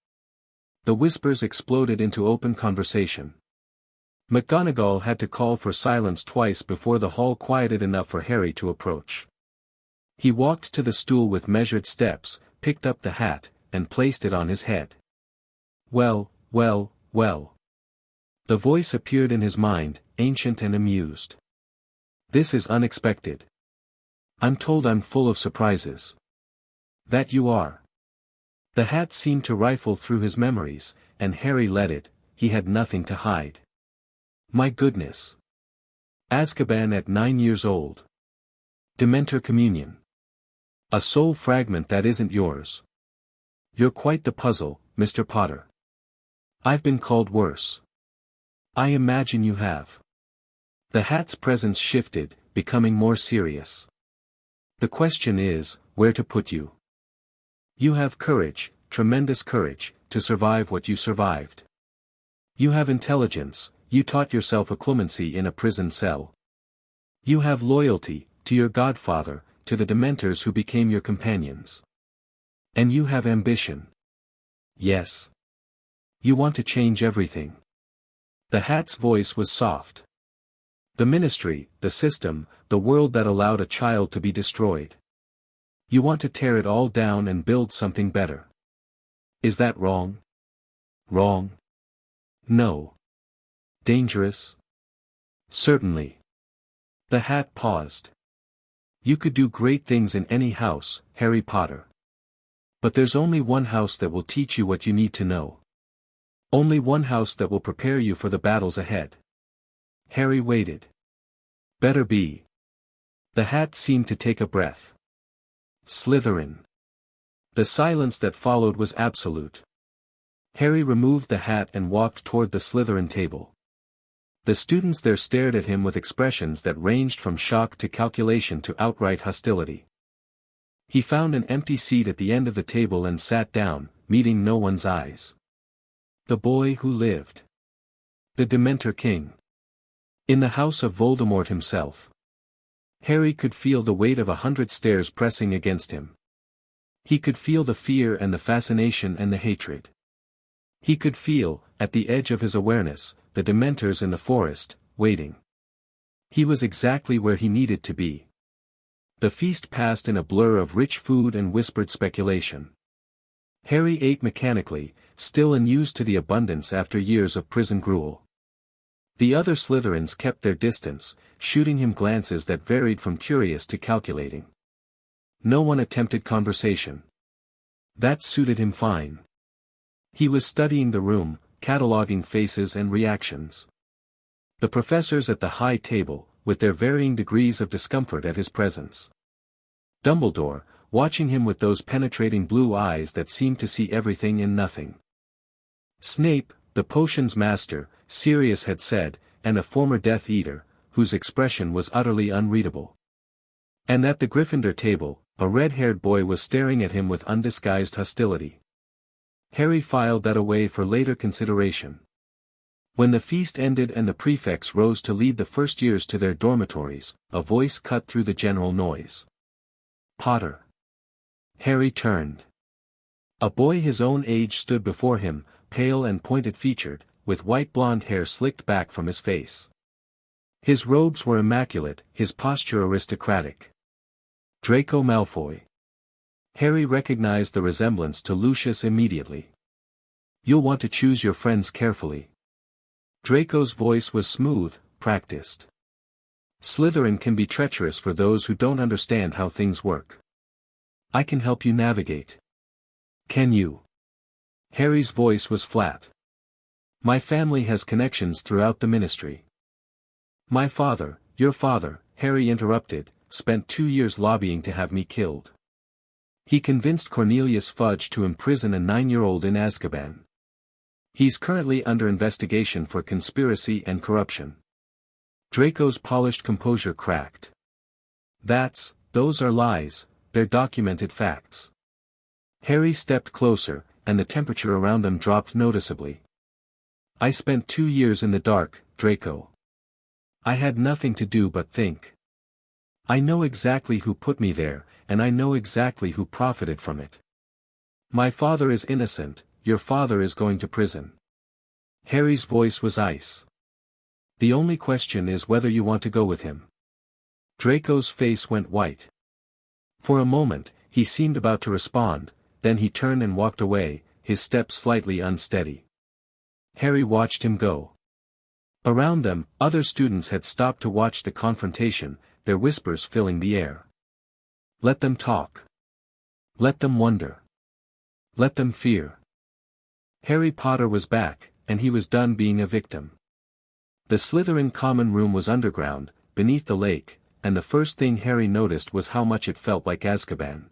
The whispers exploded into open conversation. McGonagall had to call for silence twice before the hall quieted enough for Harry to approach. He walked to the stool with measured steps, picked up the hat, and placed it on his head. "Well, well, well." The voice appeared in his mind, ancient and amused. "This is unexpected. I'm told I'm full of surprises." "That you are." The hat seemed to rifle through his memories, and Harry let it, he had nothing to hide. "My goodness. Azkaban at 9 years old. Dementor communion. A soul fragment that isn't yours. You're quite the puzzle, Mr. Potter. I've been called worse." "I imagine you have." The hat's presence shifted, becoming more serious. "The question is, where to put you. You have courage, tremendous courage, to survive what you survived. You have intelligence, you taught yourself occlumency in a prison cell. You have loyalty, to your godfather, to the Dementors who became your companions. And you have ambition. Yes. You want to change everything." The hat's voice was soft. "The ministry, the system, the world that allowed a child to be destroyed. You want to tear it all down and build something better. Is that wrong?" "Wrong? No. Dangerous?" "Certainly." The hat paused. "You could do great things in any house, Harry Potter. But there's only one house that will teach you what you need to know. Only one house that will prepare you for the battles ahead." Harry waited. "Better be." The hat seemed to take a breath. "Slytherin." The silence that followed was absolute. Harry removed the hat and walked toward the Slytherin table. The students there stared at him with expressions that ranged from shock to calculation to outright hostility. He found an empty seat at the end of the table and sat down, meeting no one's eyes. The boy who lived. The Dementor King. In the house of Voldemort himself. Harry could feel the weight of 100 stares pressing against him. He could feel the fear and the fascination and the hatred. He could feel, at the edge of his awareness, the Dementors in the forest, waiting. He was exactly where he needed to be. The feast passed in a blur of rich food and whispered speculation. Harry ate mechanically, still unused to the abundance after years of prison gruel. The other Slytherins kept their distance, shooting him glances that varied from curious to calculating. No one attempted conversation. That suited him fine. He was studying the room, cataloging faces and reactions. The professors at the high table, with their varying degrees of discomfort at his presence. Dumbledore, watching him with those penetrating blue eyes that seemed to see everything in nothing. Snape, the potions master, Sirius had said, and a former Death Eater, whose expression was utterly unreadable. And at the Gryffindor table, a red-haired boy was staring at him with undisguised hostility. Harry filed that away for later consideration. When the feast ended and the prefects rose to lead the first years to their dormitories, a voice cut through the general noise. "Potter." Harry turned. A boy his own age stood before him, pale and pointed-featured, with white blonde hair slicked back from his face. His robes were immaculate, his posture aristocratic. Draco Malfoy. Harry recognized the resemblance to Lucius immediately. "You'll want to choose your friends carefully." Draco's voice was smooth, practiced. "Slytherin can be treacherous for those who don't understand how things work. I can help you navigate. Can you?" Harry's voice was flat. "My family has connections throughout the ministry." "My father, your father," Harry interrupted, "spent 2 years lobbying to have me killed. He convinced Cornelius Fudge to imprison a 9-year-old in Azkaban. He's currently under investigation for conspiracy and corruption." Draco's polished composure cracked. Those are lies, they're documented facts." Harry stepped closer, and the temperature around them dropped noticeably. "I spent 2 years in the dark, Draco. I had nothing to do but think. I know exactly who put me there, and I know exactly who profited from it. My father is innocent, your father is going to prison." Harry's voice was ice. "The only question is whether you want to go with him." Draco's face went white. For a moment, he seemed about to respond, then he turned and walked away, his steps slightly unsteady. Harry watched him go. Around them, other students had stopped to watch the confrontation, their whispers filling the air. Let them talk. Let them wonder. Let them fear. Harry Potter was back, and he was done being a victim. The Slytherin common room was underground, beneath the lake, and the first thing Harry noticed was how much it felt like Azkaban.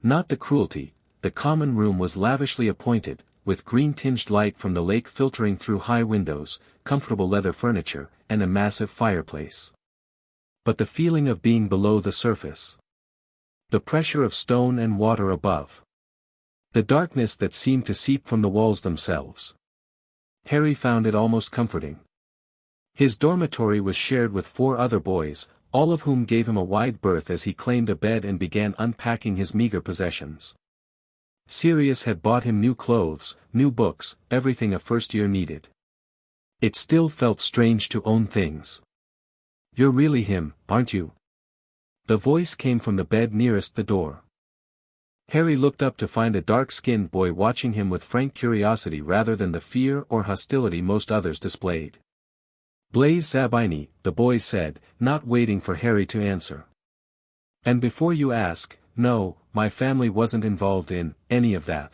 Not the cruelty, the common room was lavishly appointed, with green-tinged light from the lake filtering through high windows, comfortable leather furniture, and a massive fireplace. But the feeling of being below the surface. The pressure of stone and water above. The darkness that seemed to seep from the walls themselves. Harry found it almost comforting. His dormitory was shared with 4 other boys, all of whom gave him a wide berth as he claimed a bed and began unpacking his meager possessions. Sirius had bought him new clothes, new books, everything a first year needed. It still felt strange to own things. "You're really him, aren't you?" The voice came from the bed nearest the door. Harry looked up to find a dark-skinned boy watching him with frank curiosity rather than the fear or hostility most others displayed. "Blaise Zabini," the boy said, not waiting for Harry to answer. "And before you ask, no, my family wasn't involved in any of that.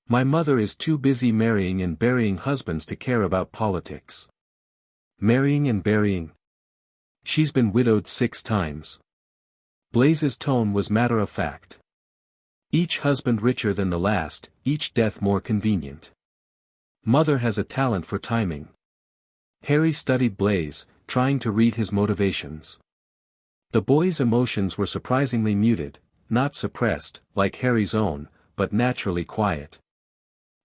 My mother is too busy marrying and burying husbands to care about politics." "Marrying and burying? She's been widowed 6 times. Blaise's tone was matter-of-fact. "Each husband richer than the last, each death more convenient. Mother has a talent for timing." Harry studied Blaise, trying to read his motivations. The boy's emotions were surprisingly muted, not suppressed, like Harry's own, but naturally quiet.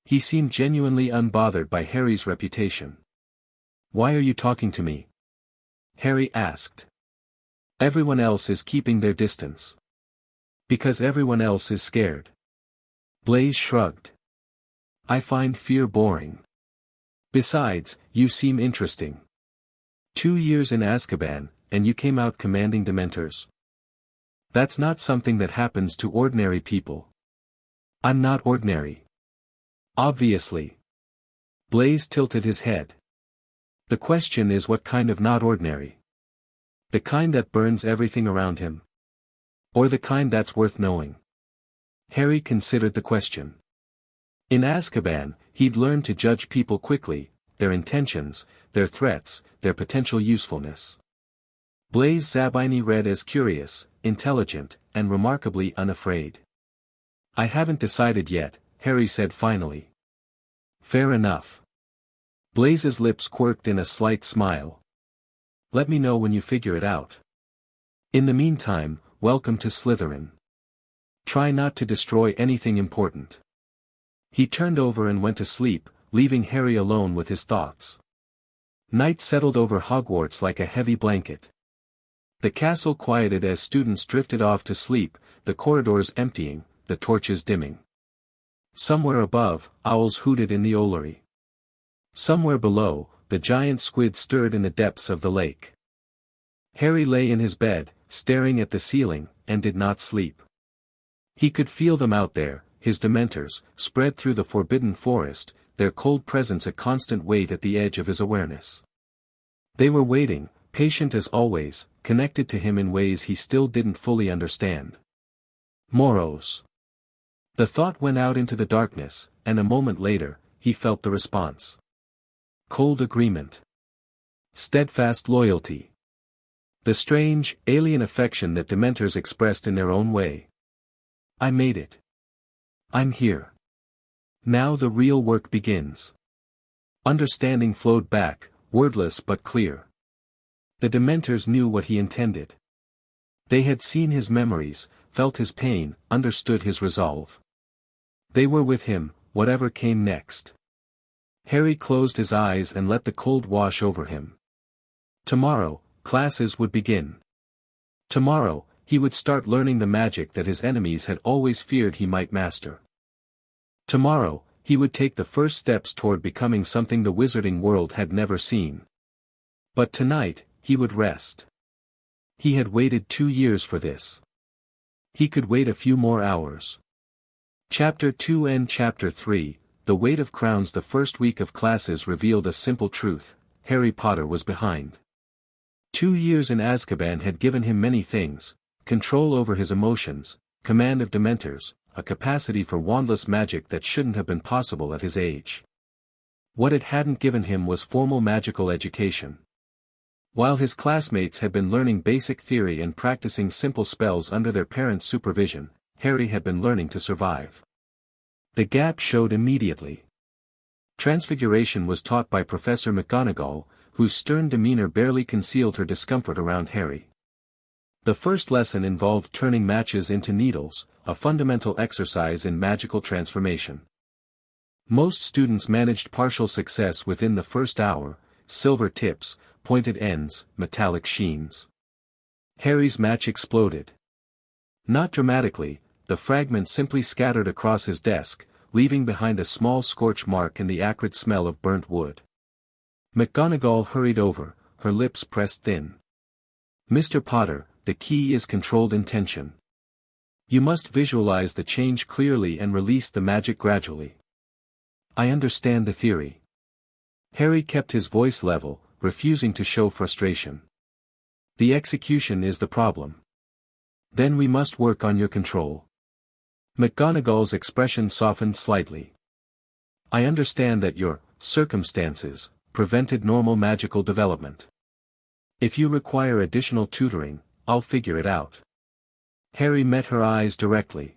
He seemed genuinely unbothered by Harry's reputation. "Why are you talking to me?" Harry asked. "Everyone else is keeping their distance. Because everyone else is scared." Blaise shrugged. "I find fear boring. Besides, you seem interesting. 2 years in Azkaban, and you came out commanding Dementors. That's not something that happens to ordinary people." "I'm not ordinary. Obviously." Blaise tilted his head. "The question is what kind of not ordinary? The kind that burns everything around him? Or the kind that's worth knowing?" Harry considered the question. In Azkaban, he'd learned to judge people quickly, their intentions, their threats, their potential usefulness. Blaise Zabini read as curious, intelligent, and remarkably unafraid. "I haven't decided yet," Harry said finally. Fair enough. Blaze's lips quirked in a slight smile. Let me know when you figure it out. In the meantime, welcome to Slytherin. Try not to destroy anything important. He turned over and went to sleep, leaving Harry alone with his thoughts. Night settled over Hogwarts like a heavy blanket. The castle quieted as students drifted off to sleep, the corridors emptying, the torches dimming. Somewhere above, owls hooted in the Olary. Somewhere below, the giant squid stirred in the depths of the lake. Harry lay in his bed, staring at the ceiling, and did not sleep. He could feel them out there, his Dementors, spread through the forbidden forest, their cold presence a constant weight at the edge of his awareness. They were waiting, patient as always, connected to him in ways he still didn't fully understand. Moros. The thought went out into the darkness, and a moment later, he felt the response. Cold agreement. Steadfast loyalty. The strange, alien affection that Dementors expressed in their own way. I made it. I'm here. Now the real work begins. Understanding flowed back, wordless but clear. The Dementors knew what he intended. They had seen his memories, felt his pain, understood his resolve. They were with him, whatever came next. Harry closed his eyes and let the cold wash over him. Tomorrow, classes would begin. Tomorrow, he would start learning the magic that his enemies had always feared he might master. Tomorrow, he would take the first steps toward becoming something the wizarding world had never seen. But tonight, he would rest. He had waited 2 years for this. He could wait a few more hours. Chapter 2 and Chapter 3, The Weight of Crowns. The first week of classes revealed a simple truth: Harry Potter was behind. 2 years in Azkaban had given him many things: control over his emotions, command of Dementors, a capacity for wandless magic that shouldn't have been possible at his age. What it hadn't given him was formal magical education. While his classmates had been learning basic theory and practicing simple spells under their parents' supervision, Harry had been learning to survive. The gap showed immediately. Transfiguration was taught by Professor McGonagall, whose stern demeanor barely concealed her discomfort around Harry. The first lesson involved turning matches into needles, a fundamental exercise in magical transformation. Most students managed partial success within the first hour: silver tips, pointed ends, metallic sheens. Harry's match exploded. Not dramatically, the fragment simply scattered across his desk, leaving behind a small scorch mark and the acrid smell of burnt wood. McGonagall hurried over, her lips pressed thin. Mr. Potter, the key is controlled intention. You must visualize the change clearly and release the magic gradually. I understand the theory. Harry kept his voice level, refusing to show frustration. The execution is the problem. Then we must work on your control. McGonagall's expression softened slightly. I understand that your circumstances prevented normal magical development. If you require additional tutoring, I'll figure it out. Harry met her eyes directly.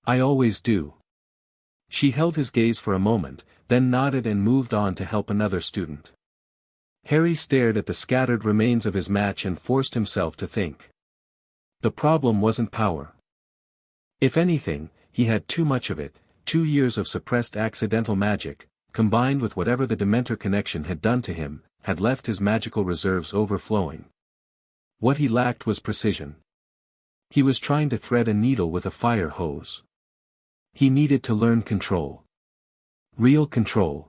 I always do. She held his gaze for a moment, then nodded and moved on to help another student. Harry stared at the scattered remains of his match and forced himself to think. The problem wasn't power. If anything, he had too much of it. 2 years of suppressed accidental magic, combined with whatever the Dementor connection had done to him, had left his magical reserves overflowing. What he lacked was precision. He was trying to thread a needle with a fire hose. He needed to learn control. Real control.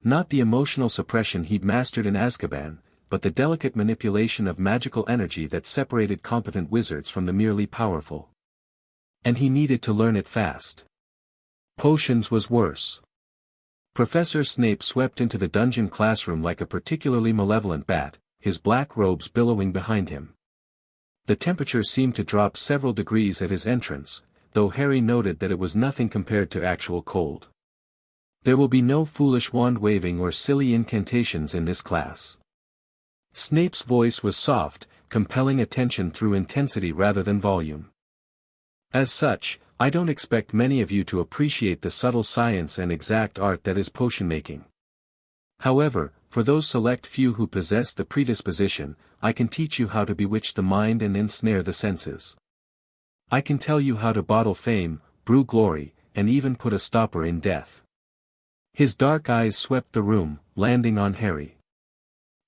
Not the emotional suppression he'd mastered in Azkaban, but the delicate manipulation of magical energy that separated competent wizards from the merely powerful. And he needed to learn it fast. Potions was worse. Professor Snape swept into the dungeon classroom like a particularly malevolent bat, his black robes billowing behind him. The temperature seemed to drop several degrees at his entrance, though Harry noted that it was nothing compared to actual cold. There will be no foolish wand-waving or silly incantations in this class. Snape's voice was soft, compelling attention through intensity rather than volume. As such, I don't expect many of you to appreciate the subtle science and exact art that is potion making. However, for those select few who possess the predisposition, I can teach you how to bewitch the mind and ensnare the senses. I can tell you how to bottle fame, brew glory, and even put a stopper in death. His dark eyes swept the room, landing on Harry.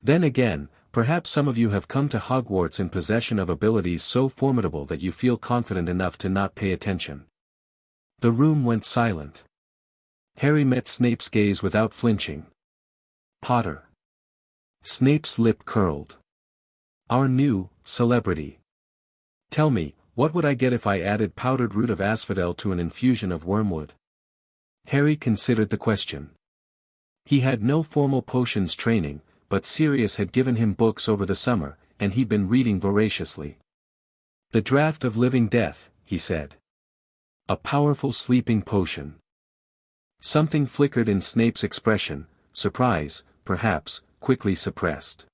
Then again, perhaps some of you have come to Hogwarts in possession of abilities so formidable that you feel confident enough to not pay attention. The room went silent. Harry met Snape's gaze without flinching. Potter. Snape's lip curled. Our new celebrity. Tell me, what would I get if I added powdered root of asphodel to an infusion of wormwood? Harry considered the question. He had no formal potions training, but Sirius had given him books over the summer, and he'd been reading voraciously. The draught of living death, he said. A powerful sleeping potion. Something flickered in Snape's expression, surprise, perhaps, quickly suppressed.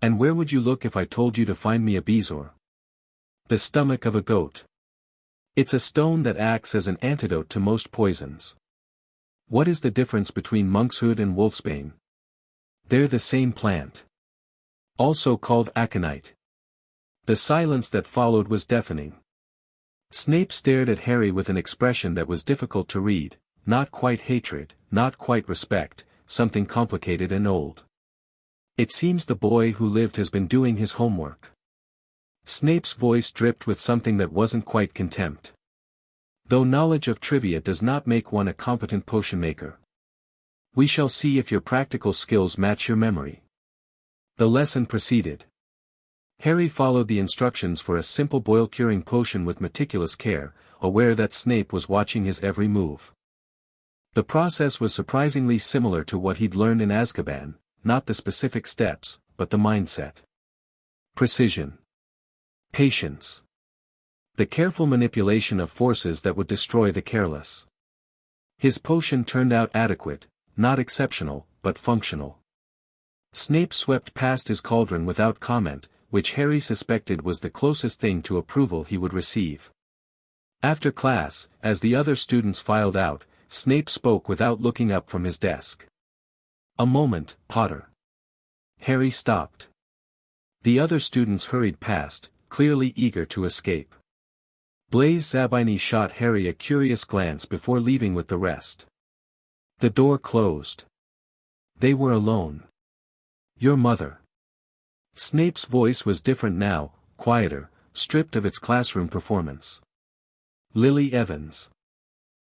And where would you look if I told you to find me a bezoar? The stomach of a goat. It's a stone that acts as an antidote to most poisons. What is the difference between monkshood and wolfsbane? They're the same plant. Also called aconite. The silence that followed was deafening. Snape stared at Harry with an expression that was difficult to read, not quite hatred, not quite respect, something complicated and old. It seems the boy who lived has been doing his homework. Snape's voice dripped with something that wasn't quite contempt. Though knowledge of trivia does not make one a competent potion maker. We shall see if your practical skills match your memory. The lesson proceeded. Harry followed the instructions for a simple boil-curing potion with meticulous care, aware that Snape was watching his every move. The process was surprisingly similar to what he'd learned in Azkaban, not the specific steps, but the mindset. Precision. Patience. The careful manipulation of forces that would destroy the careless. His potion turned out adequate, not exceptional, but functional. Snape swept past his cauldron without comment, which Harry suspected was the closest thing to approval he would receive. After class, as the other students filed out, Snape spoke without looking up from his desk. A moment, Potter. Harry stopped. The other students hurried past, clearly eager to escape. Blaise Zabini shot Harry a curious glance before leaving with the rest. The door closed. They were alone. Your mother. Snape's voice was different now, quieter, stripped of its classroom performance. Lily Evans.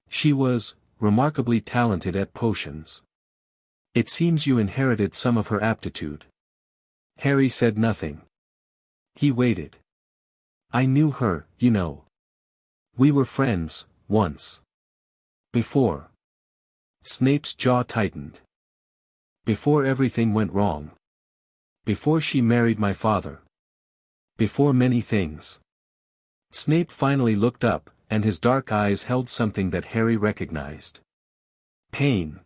She was remarkably talented at potions. It seems you inherited some of her aptitude. Harry said nothing. He waited. I knew her, you know. We were friends, once. Before. Snape's jaw tightened. Before everything went wrong. Before she married my father. Before many things. Snape finally looked up, and his dark eyes held something that Harry recognized. Pain.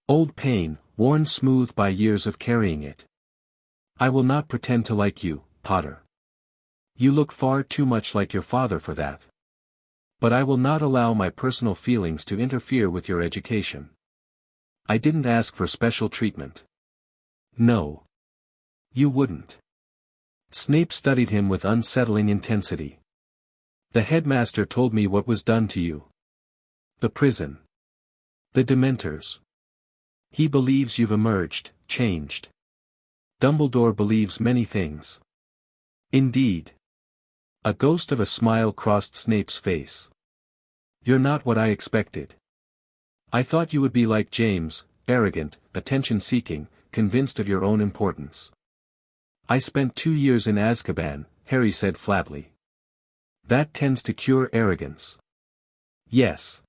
Old pain, worn smooth by years of carrying it. I will not pretend to like you, Potter. You look far too much like your father for that. But I will not allow my personal feelings to interfere with your education. I didn't ask for special treatment. No. You wouldn't. Snape studied him with unsettling intensity. The headmaster told me what was done to you. The prison. The Dementors. He believes you've emerged, changed. Dumbledore believes many things. Indeed. A ghost of a smile crossed Snape's face. You're not what I expected. I thought you would be like James, arrogant, attention-seeking, convinced of your own importance. I spent 2 years in Azkaban, Harry said flatly. That tends to cure arrogance. Yes.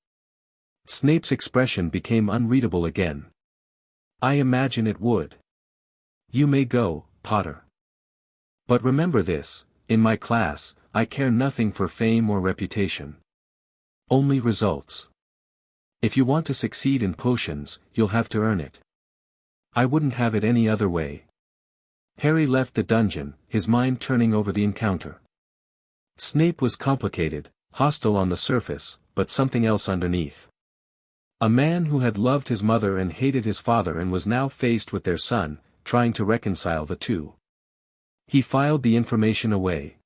Snape's expression became unreadable again. I imagine it would. You may go, Potter. But remember this, in my class, I care nothing for fame or reputation. Only results. If you want to succeed in potions, you'll have to earn it. I wouldn't have it any other way. Harry left the dungeon, his mind turning over the encounter. Snape was complicated, hostile on the surface, but something else underneath. A man who had loved his mother and hated his father and was now faced with their son, trying to reconcile the two. He filed the information away.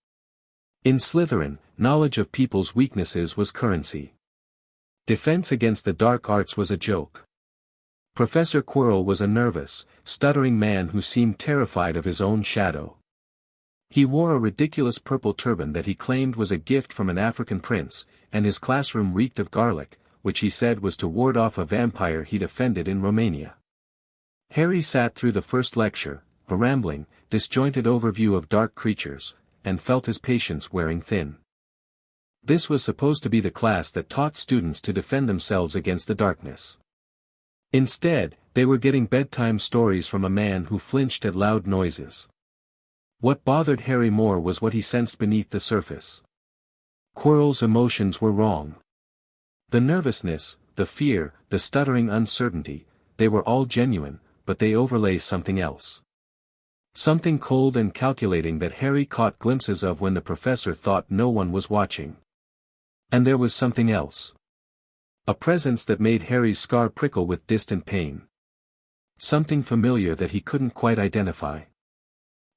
In Slytherin, knowledge of people's weaknesses was currency. Defense against the dark arts was a joke. Professor Quirrell was a nervous, stuttering man who seemed terrified of his own shadow. He wore a ridiculous purple turban that he claimed was a gift from an African prince, and his classroom reeked of garlic, which he said was to ward off a vampire he'd offended in Romania. Harry sat through the first lecture, a rambling, disjointed overview of dark creatures, and felt his patience wearing thin. This was supposed to be the class that taught students to defend themselves against the darkness. Instead, they were getting bedtime stories from a man who flinched at loud noises. What bothered Harry more was what he sensed beneath the surface. Quirrell's emotions were wrong. The nervousness, the fear, the stuttering uncertainty, they were all genuine, but they overlay something else. Something cold and calculating that Harry caught glimpses of when the professor thought no one was watching. And there was something else. A presence that made Harry's scar prickle with distant pain. Something familiar that he couldn't quite identify.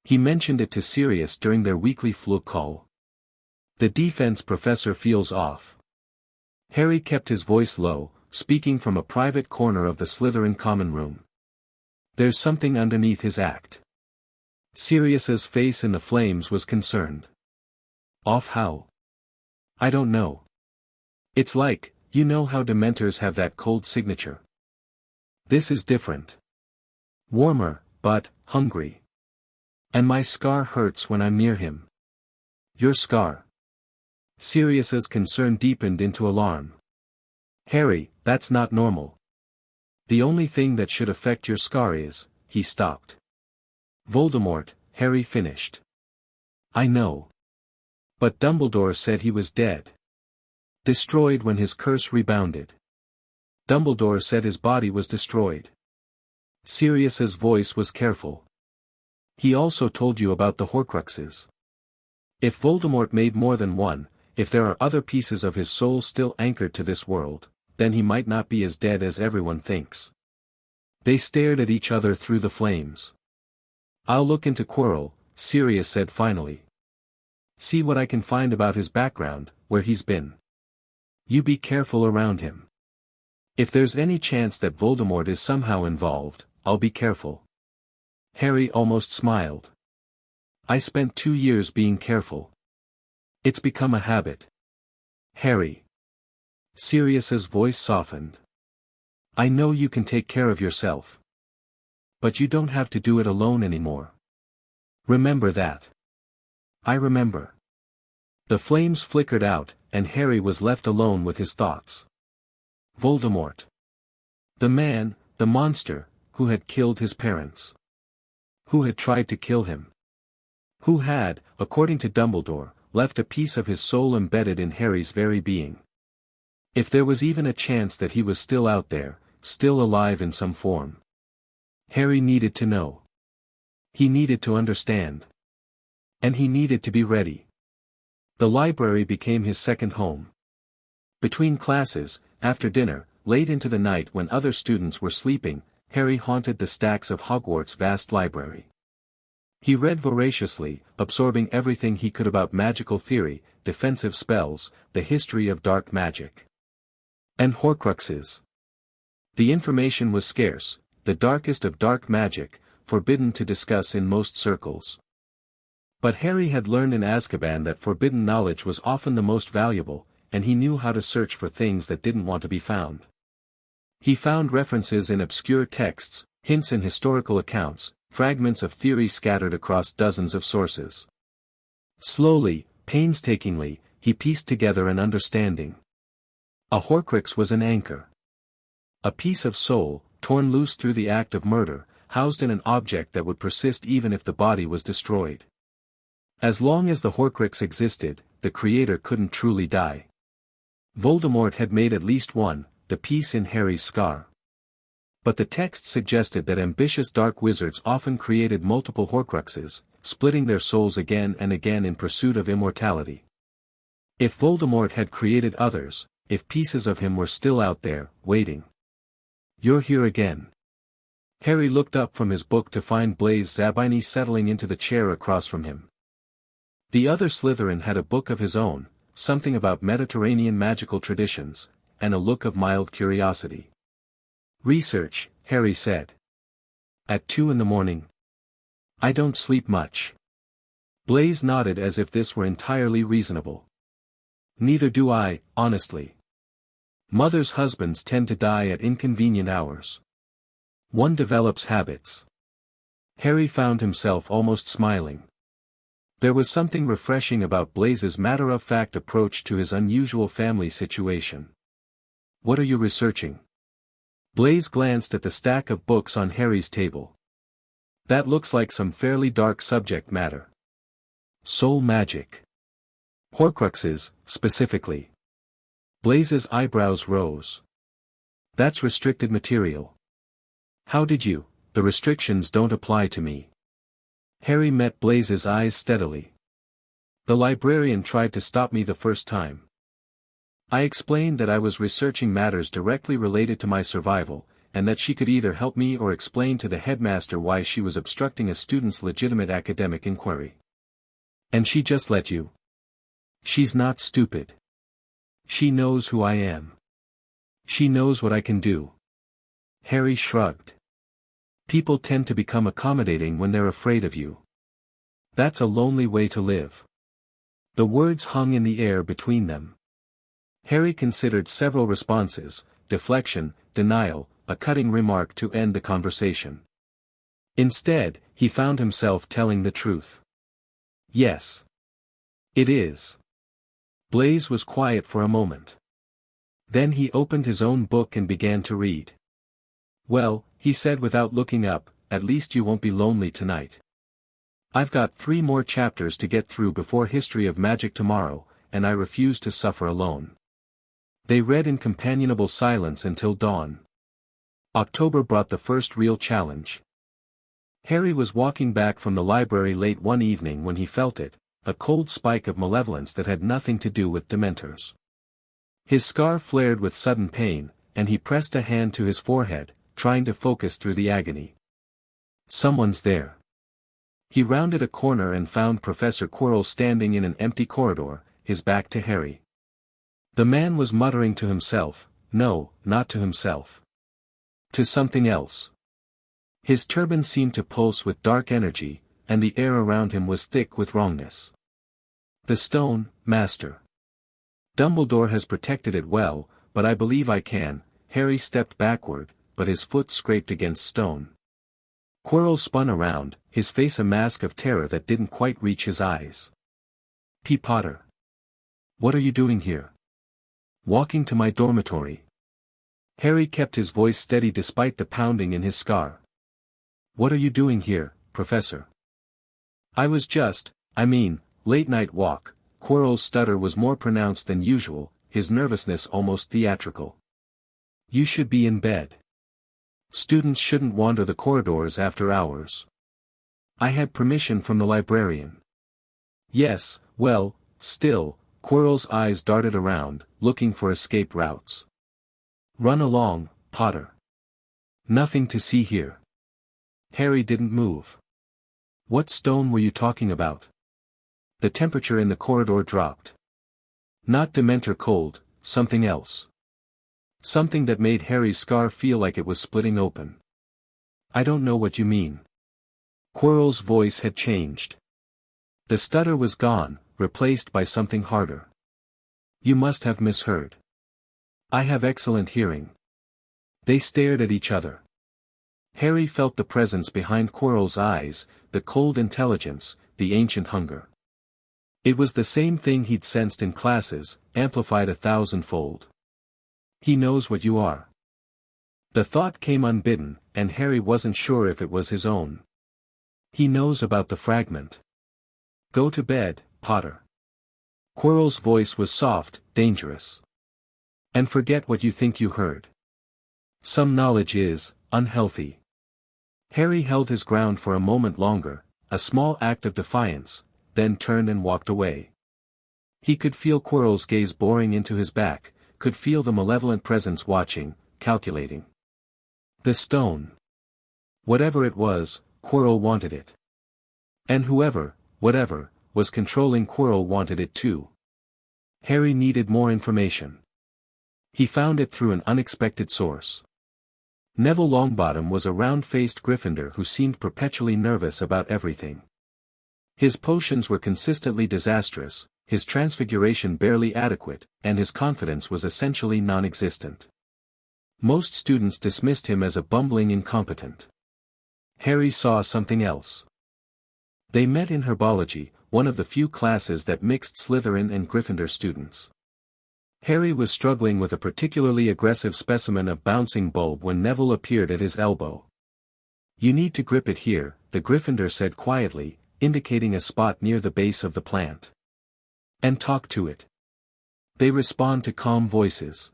He mentioned it to Sirius during their weekly flu call. The defense professor feels off. Harry kept his voice low, speaking from a private corner of the Slytherin common room. There's something underneath his act. Sirius's face in the flames was concerned. Off how? I don't know. It's like, you know how Dementors have that cold signature. This is different. Warmer, but hungry. And my scar hurts when I'm near him. Your scar. Sirius's concern deepened into alarm. Harry, that's not normal. The only thing that should affect your scar is, he stopped. Voldemort, Harry finished. I know. But Dumbledore said he was dead. Destroyed when his curse rebounded. Dumbledore said his body was destroyed. Sirius's voice was careful. He also told you about the Horcruxes. If Voldemort made more than one, if there are other pieces of his soul still anchored to this world, then he might not be as dead as everyone thinks. They stared at each other through the flames. I'll look into Quirrell, Sirius said finally. See what I can find about his background, where he's been. You be careful around him. If there's any chance that Voldemort is somehow involved, I'll be careful. Harry almost smiled. I spent 2 years being careful. It's become a habit. Harry. Sirius's voice softened. I know you can take care of yourself. But you don't have to do it alone anymore. Remember that. I remember. The flames flickered out, and Harry was left alone with his thoughts. Voldemort. The man, the monster, who had killed his parents. Who had tried to kill him. Who had, according to Dumbledore, left a piece of his soul embedded in Harry's very being. If there was even a chance that he was still out there, still alive in some form. Harry needed to know. He needed to understand. And he needed to be ready. The library became his second home. Between classes, after dinner, late into the night when other students were sleeping, Harry haunted the stacks of Hogwarts' vast library. He read voraciously, absorbing everything he could about magical theory, defensive spells, the history of dark magic. And Horcruxes. The information was scarce, the darkest of dark magic, forbidden to discuss in most circles. But Harry had learned in Azkaban that forbidden knowledge was often the most valuable, and he knew how to search for things that didn't want to be found. He found references in obscure texts, hints in historical accounts, fragments of theory scattered across dozens of sources. Slowly, painstakingly, he pieced together an understanding. A Horcrux was an anchor. A piece of soul, torn loose through the act of murder, housed in an object that would persist even if the body was destroyed. As long as the Horcrux existed, the creator couldn't truly die. Voldemort had made at least one, the piece in Harry's scar. But the text suggested that ambitious dark wizards often created multiple Horcruxes, splitting their souls again and again in pursuit of immortality. If Voldemort had created others, if pieces of him were still out there, waiting. You're here again. Harry looked up from his book to find Blaise Zabini settling into the chair across from him. The other Slytherin had a book of his own, something about Mediterranean magical traditions, and a look of mild curiosity. Research, Harry said. At 2 a.m. I don't sleep much. Blaise nodded as if this were entirely reasonable. Neither do I, honestly. Mothers' husbands tend to die at inconvenient hours. One develops habits. Harry found himself almost smiling. There was something refreshing about Blaise's matter-of-fact approach to his unusual family situation. What are you researching? Blaise glanced at the stack of books on Harry's table. That looks like some fairly dark subject matter. Soul magic. Horcruxes, specifically. Blaise's eyebrows rose. That's restricted material. How did you? The restrictions don't apply to me. Harry met Blaise's eyes steadily. The librarian tried to stop me the first time. I explained that I was researching matters directly related to my survival, and that she could either help me or explain to the headmaster why she was obstructing a student's legitimate academic inquiry. And she just let you? She's not stupid. She knows who I am. She knows what I can do. Harry shrugged. People tend to become accommodating when they're afraid of you. That's a lonely way to live. The words hung in the air between them. Harry considered several responses: deflection, denial, a cutting remark to end the conversation. Instead, he found himself telling the truth. Yes. It is. Blaise was quiet for a moment. Then he opened his own book and began to read. Well, he said without looking up, at least you won't be lonely tonight. I've got 3 more chapters to get through before History of Magic tomorrow, and I refuse to suffer alone. They read in companionable silence until dawn. October brought the first real challenge. Harry was walking back from the library late one evening when he felt it, a cold spike of malevolence that had nothing to do with Dementors. His scar flared with sudden pain, and he pressed a hand to his forehead, trying to focus through the agony. Someone's there. He rounded a corner and found Professor Quirrell standing in an empty corridor, his back to Harry. The man was muttering to himself, no, not to himself. To something else. His turban seemed to pulse with dark energy, and the air around him was thick with wrongness. The stone, Master. Dumbledore has protected it well, but I believe I can. Harry stepped backward, but his foot scraped against stone. Quirrell spun around, his face a mask of terror that didn't quite reach his eyes. P. Potter. What are you doing here? Walking to my dormitory. Harry kept his voice steady despite the pounding in his scar. What are you doing here, Professor? I was just, late-night walk. Quirrell's stutter was more pronounced than usual, his nervousness almost theatrical. You should be in bed. Students shouldn't wander the corridors after hours. I had permission from the librarian. Yes, well, still, Quirrell's eyes darted around, looking for escape routes. Run along, Potter. Nothing to see here. Harry didn't move. What stone were you talking about? The temperature in the corridor dropped. Not Dementor cold, something else. Something that made Harry's scar feel like it was splitting open. I don't know what you mean. Quirrell's voice had changed. The stutter was gone, replaced by something harder. You must have misheard. I have excellent hearing. They stared at each other. Harry felt the presence behind Quirrell's eyes, the cold intelligence, the ancient hunger. It was the same thing he'd sensed in classes, amplified 1,000-fold. He knows what you are. The thought came unbidden, and Harry wasn't sure if it was his own. He knows about the fragment. Go to bed, Potter. Quirrell's voice was soft, dangerous. And forget what you think you heard. Some knowledge is unhealthy. Harry held his ground for a moment longer, a small act of defiance, then turned and walked away. He could feel Quirrell's gaze boring into his back, could feel the malevolent presence watching, calculating. The stone. Whatever it was, Quirrell wanted it. And whoever, whatever, was controlling Quirrell wanted it too. Harry needed more information. He found it through an unexpected source. Neville Longbottom was a round-faced Gryffindor who seemed perpetually nervous about everything. His potions were consistently disastrous, his transfiguration barely adequate, and his confidence was essentially non-existent. Most students dismissed him as a bumbling incompetent. Harry saw something else. They met in herbology, one of the few classes that mixed Slytherin and Gryffindor students. Harry was struggling with a particularly aggressive specimen of bouncing bulb when Neville appeared at his elbow. "You need to grip it here," the Gryffindor said quietly, indicating a spot near the base of the plant. "And talk to it. They respond to calm voices."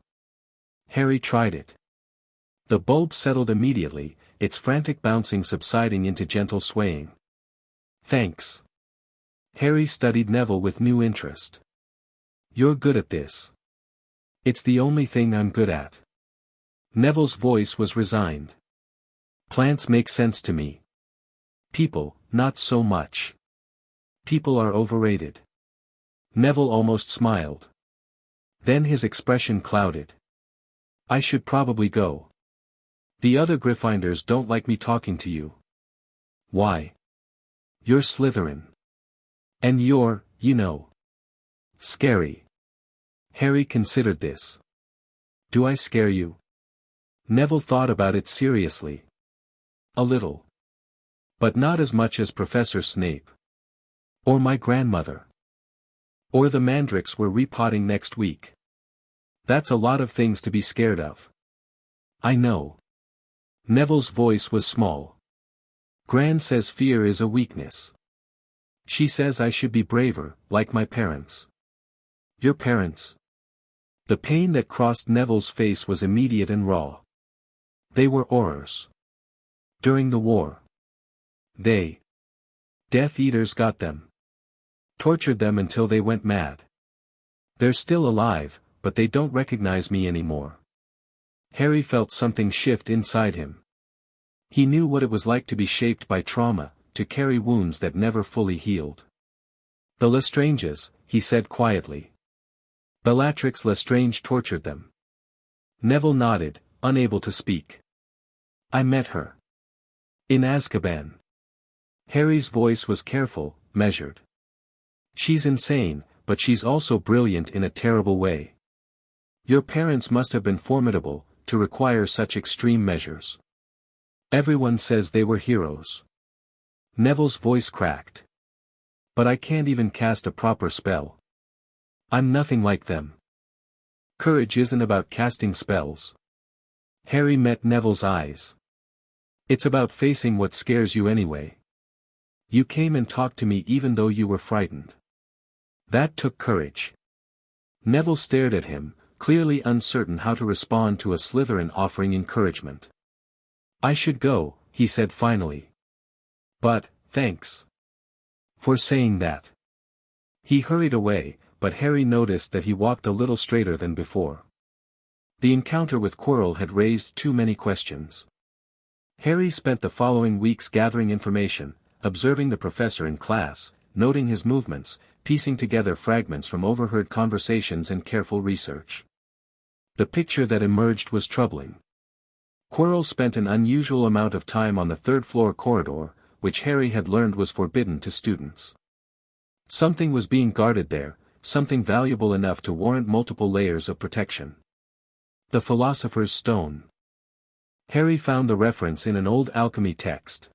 Harry tried it. The bulb settled immediately, its frantic bouncing subsiding into gentle swaying. "Thanks." Harry studied Neville with new interest. "You're good at this." "It's the only thing I'm good at." Neville's voice was resigned. "Plants make sense to me. People, not so much. People are overrated." Neville almost smiled. Then his expression clouded. "I should probably go. The other Gryffindors don't like me talking to you." "Why?" "You're Slytherin. And you're, you know, scary." Harry considered this. "Do I scare you?" Neville thought about it seriously. "A little. But not as much as Professor Snape. Or my grandmother. Or the Mandrakes we're repotting next week. That's a lot of things to be scared of." "I know." Neville's voice was small. "Gran says fear is a weakness. She says I should be braver, like my parents." "Your parents?" The pain that crossed Neville's face was immediate and raw. "They were Aurors. During the war. They. Death Eaters got them. Tortured them until they went mad. They're still alive, but they don't recognize me anymore." Harry felt something shift inside him. He knew what it was like to be shaped by trauma, to carry wounds that never fully healed. "The Lestranges," he said quietly. "Bellatrix Lestrange tortured them." Neville nodded, unable to speak. "I met her. In Azkaban." Harry's voice was careful, measured. "She's insane, but she's also brilliant in a terrible way. Your parents must have been formidable, to require such extreme measures. Everyone says they were heroes." Neville's voice cracked. "But I can't even cast a proper spell. I'm nothing like them." "Courage isn't about casting spells." Harry met Neville's eyes. "It's about facing what scares you anyway. You came and talked to me even though you were frightened. That took courage." Neville stared at him, clearly uncertain how to respond to a Slytherin offering encouragement. "I should go," he said finally. "But, thanks. For saying that." He hurried away, but Harry noticed that he walked a little straighter than before. The encounter with Quirrell had raised too many questions. Harry spent the following weeks gathering information, observing the professor in class, noting his movements, piecing together fragments from overheard conversations and careful research. The picture that emerged was troubling. Quirrell spent an unusual amount of time on the third-floor corridor, which Harry had learned was forbidden to students. Something was being guarded there, something valuable enough to warrant multiple layers of protection. The Philosopher's Stone. Harry found the reference in an old alchemy text.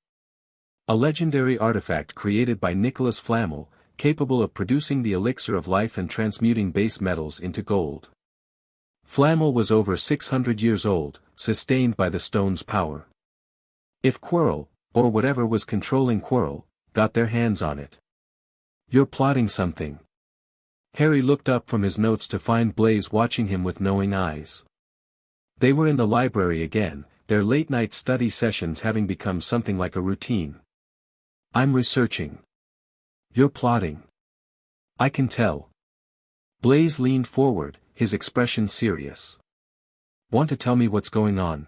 A legendary artifact created by Nicholas Flamel, capable of producing the elixir of life and transmuting base metals into gold. Flamel was over 600 years old, sustained by the stone's power. If Quirrell, or whatever was controlling Quirrell, got their hands on it. "You're plotting something." Harry looked up from his notes to find Blaise watching him with knowing eyes. They were in the library again, their late-night study sessions having become something like a routine. "I'm researching." "You're plotting. I can tell." Blaze leaned forward, his expression serious. Want to tell me what's going on?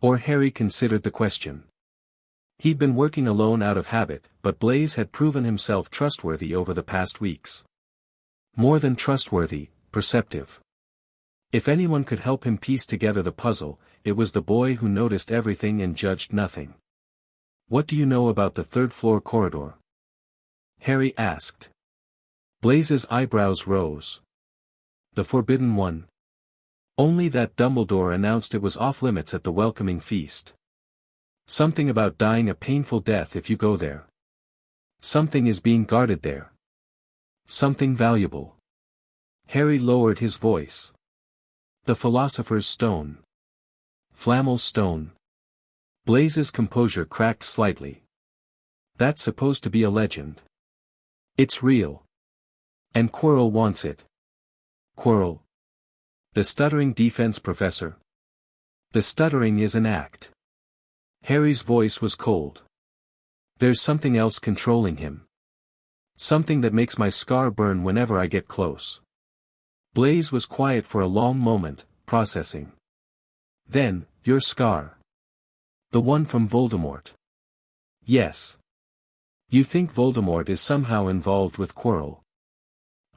Or Harry considered the question. He'd been working alone out of habit, but Blaze had proven himself trustworthy over the past weeks. More than trustworthy, perceptive. If anyone could help him piece together the puzzle, it was the boy who noticed everything and judged nothing. What do you know about the third-floor corridor? Harry asked. Blaze's eyebrows rose. The Forbidden One. Only that Dumbledore announced it was off-limits at the welcoming feast. Something about dying a painful death if you go there. Something is being guarded there. Something valuable. Harry lowered his voice. The Philosopher's Stone. Flamel's Stone. Blaze's composure cracked slightly. That's supposed to be a legend. It's real. And Quirrell wants it. Quirrell. The stuttering defense professor. The stuttering is an act. Harry's voice was cold. There's something else controlling him. Something that makes my scar burn whenever I get close. Blaze was quiet for a long moment, processing. Then, your scar. The one from Voldemort. Yes. You think Voldemort is somehow involved with Quirrell.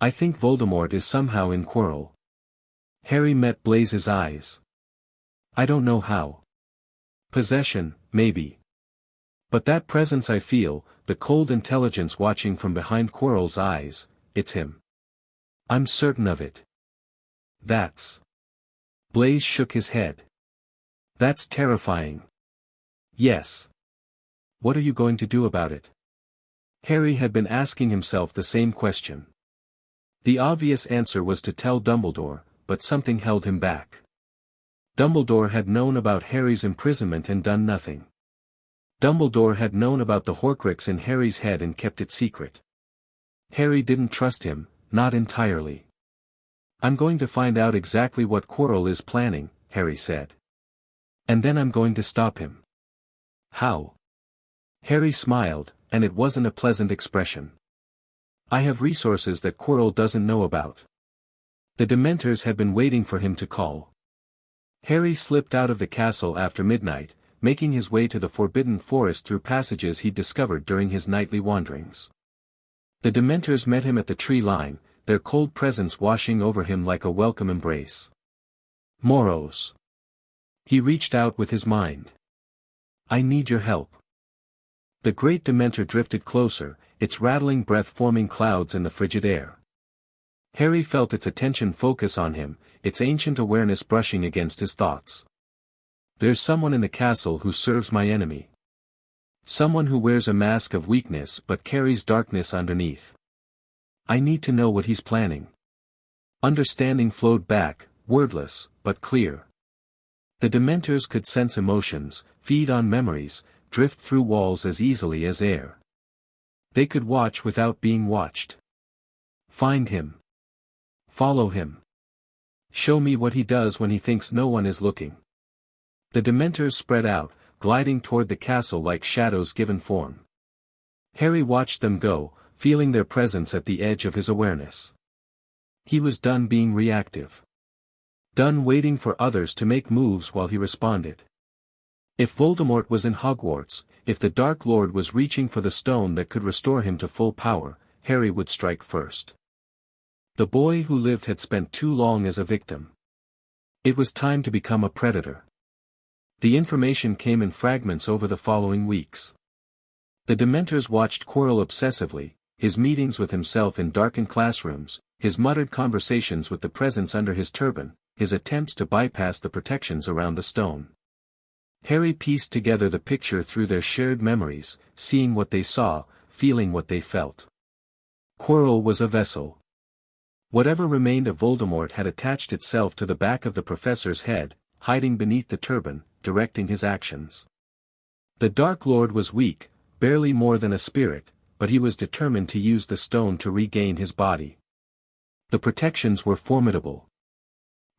I think Voldemort is somehow in Quirrell. Harry met Blaze's eyes. I don't know how. Possession, maybe. But that presence I feel, the cold intelligence watching from behind Quirrell's eyes, it's him. I'm certain of it. That's. Blaze shook his head. That's terrifying. Yes. What are you going to do about it? Harry had been asking himself the same question. The obvious answer was to tell Dumbledore, but something held him back. Dumbledore had known about Harry's imprisonment and done nothing. Dumbledore had known about the Horcrux in Harry's head and kept it secret. Harry didn't trust him, not entirely. I'm going to find out exactly what Quirrell is planning, Harry said. And then I'm going to stop him. How? Harry smiled, and it wasn't a pleasant expression. I have resources that Quirrell doesn't know about. The Dementors had been waiting for him to call. Harry slipped out of the castle after midnight, making his way to the Forbidden Forest through passages he'd discovered during his nightly wanderings. The Dementors met him at the tree line, their cold presence washing over him like a welcome embrace. Moros. He reached out with his mind. I need your help. The great Dementor drifted closer, its rattling breath forming clouds in the frigid air. Harry felt its attention focus on him, its ancient awareness brushing against his thoughts. There's someone in the castle who serves my enemy. Someone who wears a mask of weakness but carries darkness underneath. I need to know what he's planning. Understanding flowed back, wordless, but clear. The Dementors could sense emotions, feed on memories, drift through walls as easily as air. They could watch without being watched. Find him. Follow him. Show me what he does when he thinks no one is looking. The Dementors spread out, gliding toward the castle like shadows given form. Harry watched them go, feeling their presence at the edge of his awareness. He was done being reactive. Done waiting for others to make moves while he responded. If Voldemort was in Hogwarts, if the Dark Lord was reaching for the stone that could restore him to full power, Harry would strike first. The boy who lived had spent too long as a victim. It was time to become a predator. The information came in fragments over the following weeks. The Dementors watched Quirrell obsessively, his meetings with himself in darkened classrooms, his muttered conversations with the presence under his turban, his attempts to bypass the protections around the stone. Harry pieced together the picture through their shared memories, seeing what they saw, feeling what they felt. Quirrell was a vessel. Whatever remained of Voldemort had attached itself to the back of the professor's head, hiding beneath the turban, directing his actions. The Dark Lord was weak, barely more than a spirit, but he was determined to use the stone to regain his body. The protections were formidable.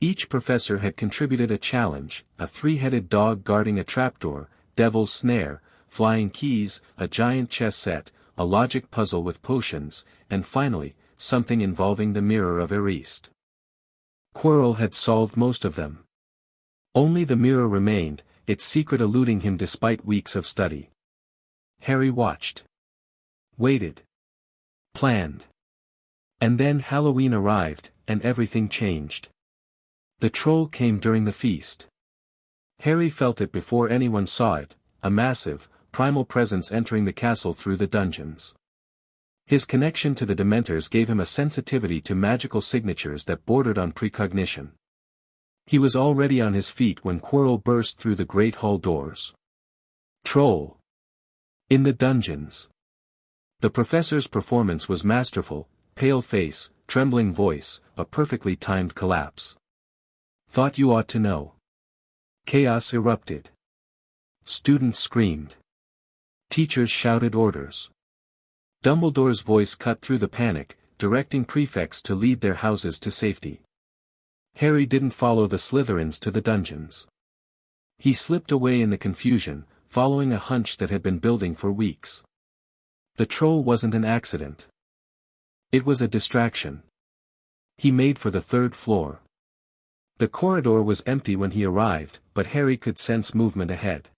Each professor had contributed a challenge, a three-headed dog guarding a trapdoor, devil's snare, flying keys, a giant chess set, a logic puzzle with potions, and finally, something involving the mirror of Erist. Quirrell had solved most of them. Only the mirror remained, its secret eluding him despite weeks of study. Harry watched. Waited. Planned. And then Halloween arrived, and everything changed. The troll came during the feast. Harry felt it before anyone saw it, a massive, primal presence entering the castle through the dungeons. His connection to the Dementors gave him a sensitivity to magical signatures that bordered on precognition. He was already on his feet when Quirrell burst through the great hall doors. Troll. In the dungeons. The professor's performance was masterful, pale face, trembling voice, a perfectly timed collapse. Thought you ought to know. Chaos erupted. Students screamed. Teachers shouted orders. Dumbledore's voice cut through the panic, directing prefects to lead their houses to safety. Harry didn't follow the Slytherins to the dungeons. He slipped away in the confusion, following a hunch that had been building for weeks. The troll wasn't an accident. It was a distraction. He made for the third floor. The corridor was empty when he arrived, but Harry could sense movement ahead.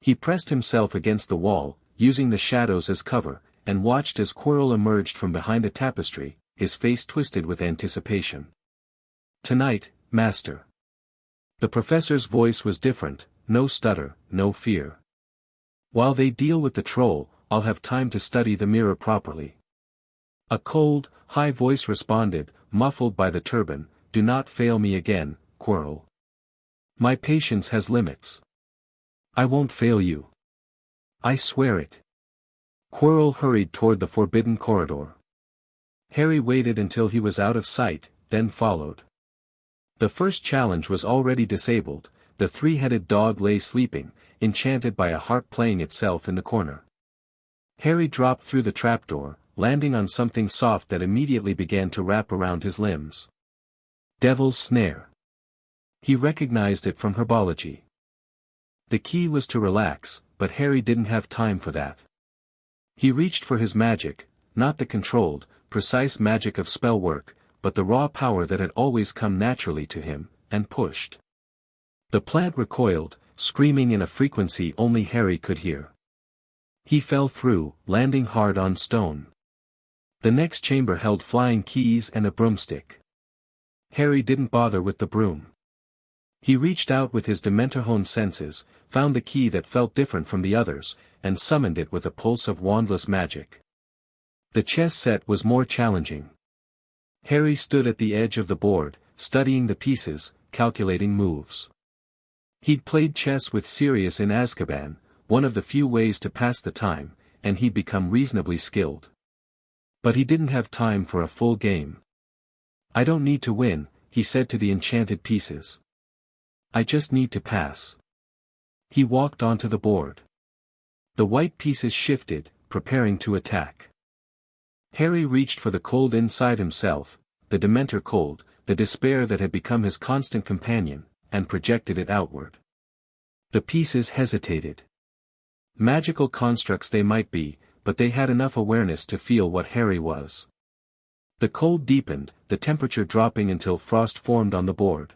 He pressed himself against the wall, using the shadows as cover, and watched as Quirrell emerged from behind a tapestry, his face twisted with anticipation. Tonight, Master. The professor's voice was different, no stutter, no fear. While they deal with the troll, I'll have time to study the mirror properly. A cold, high voice responded, muffled by the turban, do not fail me again, Quirrell. My patience has limits. I won't fail you. I swear it. Quirrell hurried toward the forbidden corridor. Harry waited until he was out of sight, then followed. The first challenge was already disabled, the three-headed dog lay sleeping, enchanted by a harp playing itself in the corner. Harry dropped through the trapdoor, landing on something soft that immediately began to wrap around his limbs. Devil's Snare. He recognized it from herbology. The key was to relax, but Harry didn't have time for that. He reached for his magic, not the controlled, precise magic of spell work, but the raw power that had always come naturally to him, and pushed. The plant recoiled, screaming in a frequency only Harry could hear. He fell through, landing hard on stone. The next chamber held flying keys and a broomstick. Harry didn't bother with the broom. He reached out with his Dementor-honed senses, found the key that felt different from the others, and summoned it with a pulse of wandless magic. The chess set was more challenging. Harry stood at the edge of the board, studying the pieces, calculating moves. He'd played chess with Sirius in Azkaban, one of the few ways to pass the time, and he'd become reasonably skilled. But he didn't have time for a full game. I don't need to win, he said to the enchanted pieces. I just need to pass. He walked onto the board. The white pieces shifted, preparing to attack. Harry reached for the cold inside himself, the Dementor cold, the despair that had become his constant companion, and projected it outward. The pieces hesitated. Magical constructs they might be, but they had enough awareness to feel what Harry was. The cold deepened, the temperature dropping until frost formed on the board.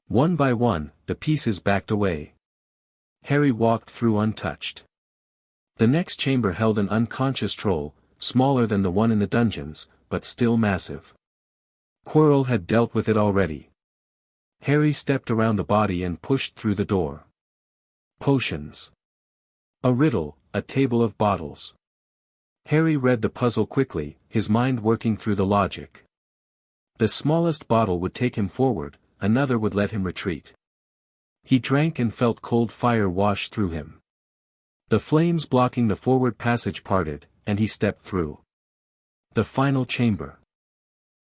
One by one, the pieces backed away. Harry walked through untouched. The next chamber held an unconscious troll, smaller than the one in the dungeons, but still massive. Quirrell had dealt with it already. Harry stepped around the body and pushed through the door. Potions. A riddle, a table of bottles. Harry read the puzzle quickly, his mind working through the logic. The smallest bottle would take him forward, another would let him retreat. He drank and felt cold fire wash through him. The flames blocking the forward passage parted, and he stepped through. The final chamber.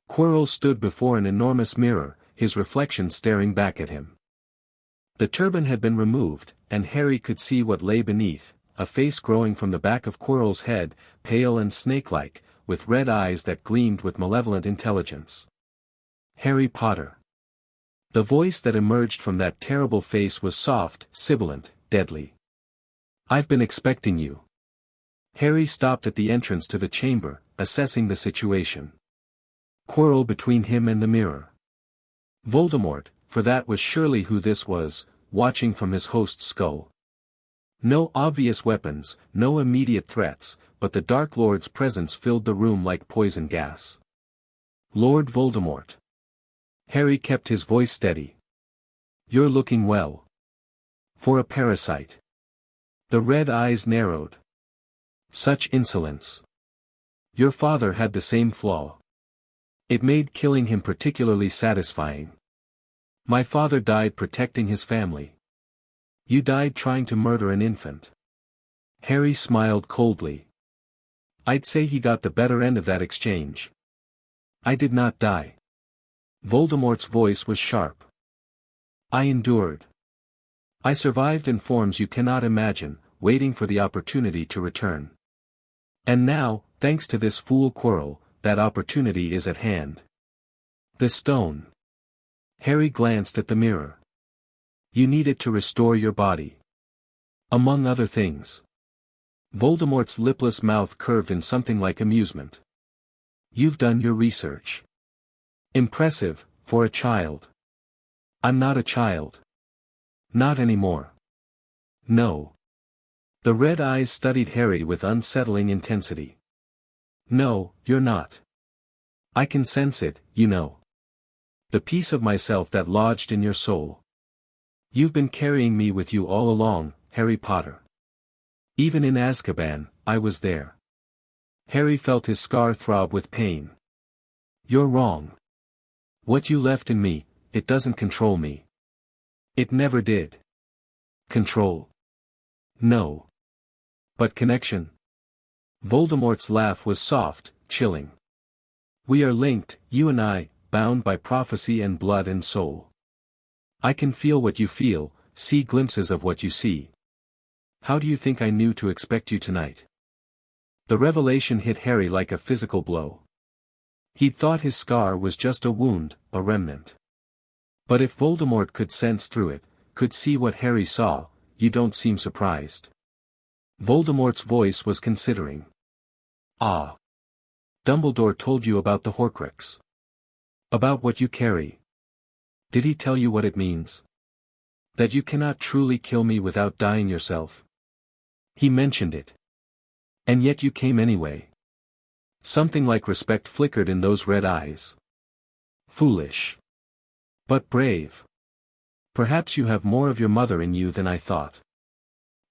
Quirrell stood before an enormous mirror, his reflection staring back at him. The turban had been removed, and Harry could see what lay beneath, a face growing from the back of Quirrell's head, pale and snake-like, with red eyes that gleamed with malevolent intelligence. Harry Potter. The voice that emerged from that terrible face was soft, sibilant, deadly. I've been expecting you. Harry stopped at the entrance to the chamber, assessing the situation. Quarrel between him and the mirror. Voldemort, for that was surely who this was, watching from his host's skull. No obvious weapons, no immediate threats, but the Dark Lord's presence filled the room like poison gas. Lord Voldemort. Harry kept his voice steady. You're looking well. For a parasite. The red eyes narrowed. Such insolence. Your father had the same flaw. It made killing him particularly satisfying. My father died protecting his family. You died trying to murder an infant. Harry smiled coldly. I'd say he got the better end of that exchange. I did not die. Voldemort's voice was sharp. I endured. I survived in forms you cannot imagine, waiting for the opportunity to return. And now, thanks to this fool Quirrell, that opportunity is at hand. The stone. Harry glanced at the mirror. You need it to restore your body. Among other things. Voldemort's lipless mouth curved in something like amusement. You've done your research. Impressive, for a child. I'm not a child. Not anymore. No. The red eyes studied Harry with unsettling intensity. No, you're not. I can sense it, you know. The piece of myself that lodged in your soul. You've been carrying me with you all along, Harry Potter. Even in Azkaban, I was there. Harry felt his scar throb with pain. You're wrong. What you left in me, it doesn't control me. It never did. Control. No. But connection. Voldemort's laugh was soft, chilling. We are linked, you and I, bound by prophecy and blood and soul. I can feel what you feel, see glimpses of what you see. How do you think I knew to expect you tonight? The revelation hit Harry like a physical blow. He'd thought his scar was just a wound, a remnant. But if Voldemort could sense through it, could see what Harry saw, you don't seem surprised. Voldemort's voice was considering. Ah. Dumbledore told you about the Horcrux. About what you carry. Did he tell you what it means? That you cannot truly kill me without dying yourself? He mentioned it. And yet you came anyway. Something like respect flickered in those red eyes. Foolish. But brave. Perhaps you have more of your mother in you than I thought.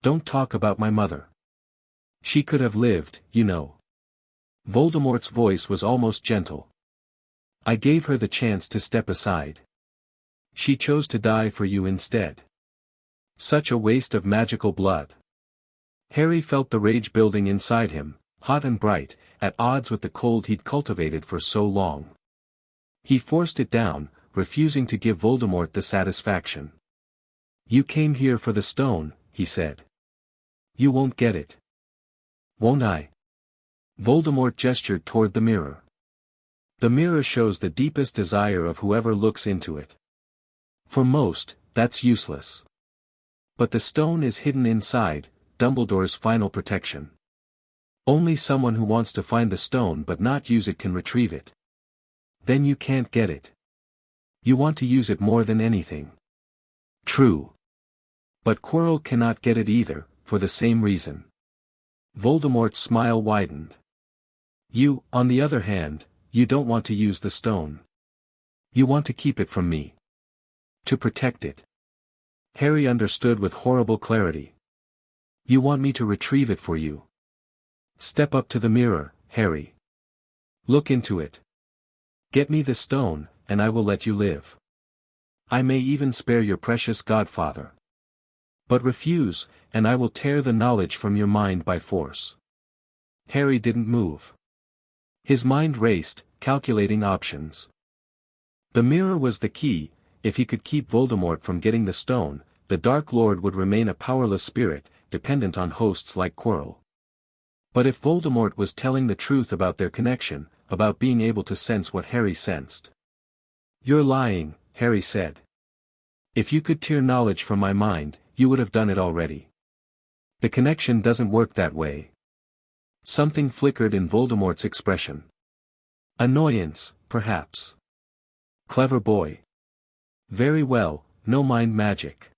Don't talk about my mother. She could have lived, you know. Voldemort's voice was almost gentle. I gave her the chance to step aside. She chose to die for you instead. Such a waste of magical blood. Harry felt the rage building inside him, hot and bright, at odds with the cold he'd cultivated for so long. He forced it down, refusing to give Voldemort the satisfaction. You came here for the stone, he said. You won't get it. Won't I? Voldemort gestured toward the mirror. The mirror shows the deepest desire of whoever looks into it. For most, that's useless. But the stone is hidden inside, Dumbledore's final protection. Only someone who wants to find the stone but not use it can retrieve it. Then you can't get it. You want to use it more than anything. True. But Quirrell cannot get it either, for the same reason. Voldemort's smile widened. You, on the other hand, you don't want to use the stone. You want to keep it from me. To protect it. Harry understood with horrible clarity. You want me to retrieve it for you. Step up to the mirror, Harry. Look into it. Get me the stone, and I will let you live. I may even spare your precious godfather. But refuse, and I will tear the knowledge from your mind by force. Harry didn't move. His mind raced, calculating options. The mirror was the key. If he could keep Voldemort from getting the stone, the Dark Lord would remain a powerless spirit, dependent on hosts like Quirrell. But if Voldemort was telling the truth about their connection, about being able to sense what Harry sensed. You're lying, Harry said. If you could tear knowledge from my mind, you would have done it already. The connection doesn't work that way. Something flickered in Voldemort's expression. Annoyance, perhaps. Clever boy. Very well, no mind magic.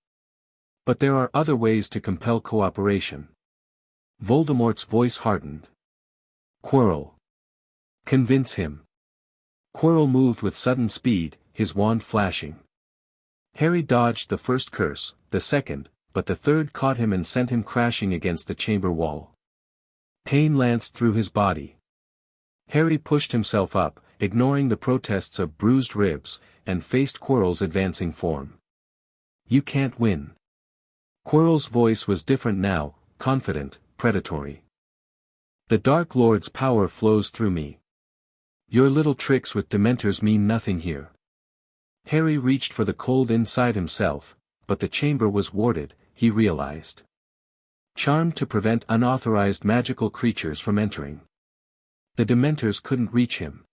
But there are other ways to compel cooperation. Voldemort's voice hardened. Quirrell. Convince him. Quirrell moved with sudden speed, his wand flashing. Harry dodged the first curse, the second, but the third caught him and sent him crashing against the chamber wall. Pain lanced through his body. Harry pushed himself up, ignoring the protests of bruised ribs, and faced Quirrell's advancing form. You can't win. Quirrell's voice was different now, confident, predatory. The Dark Lord's power flows through me. Your little tricks with Dementors mean nothing here. Harry reached for the cold inside himself, but the chamber was warded, he realized. Charmed to prevent unauthorized magical creatures from entering. The Dementors couldn't reach him.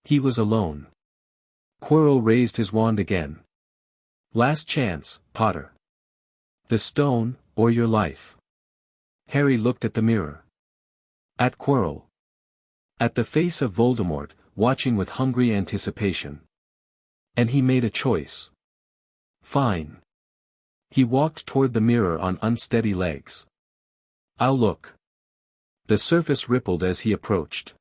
He was alone. Quirrell raised his wand again. Last chance, Potter. The stone, or your life. Harry looked at the mirror. At Quirrell. At the face of Voldemort, watching with hungry anticipation. And he made a choice. Fine. He walked toward the mirror on unsteady legs. I'll look. The surface rippled as he approached.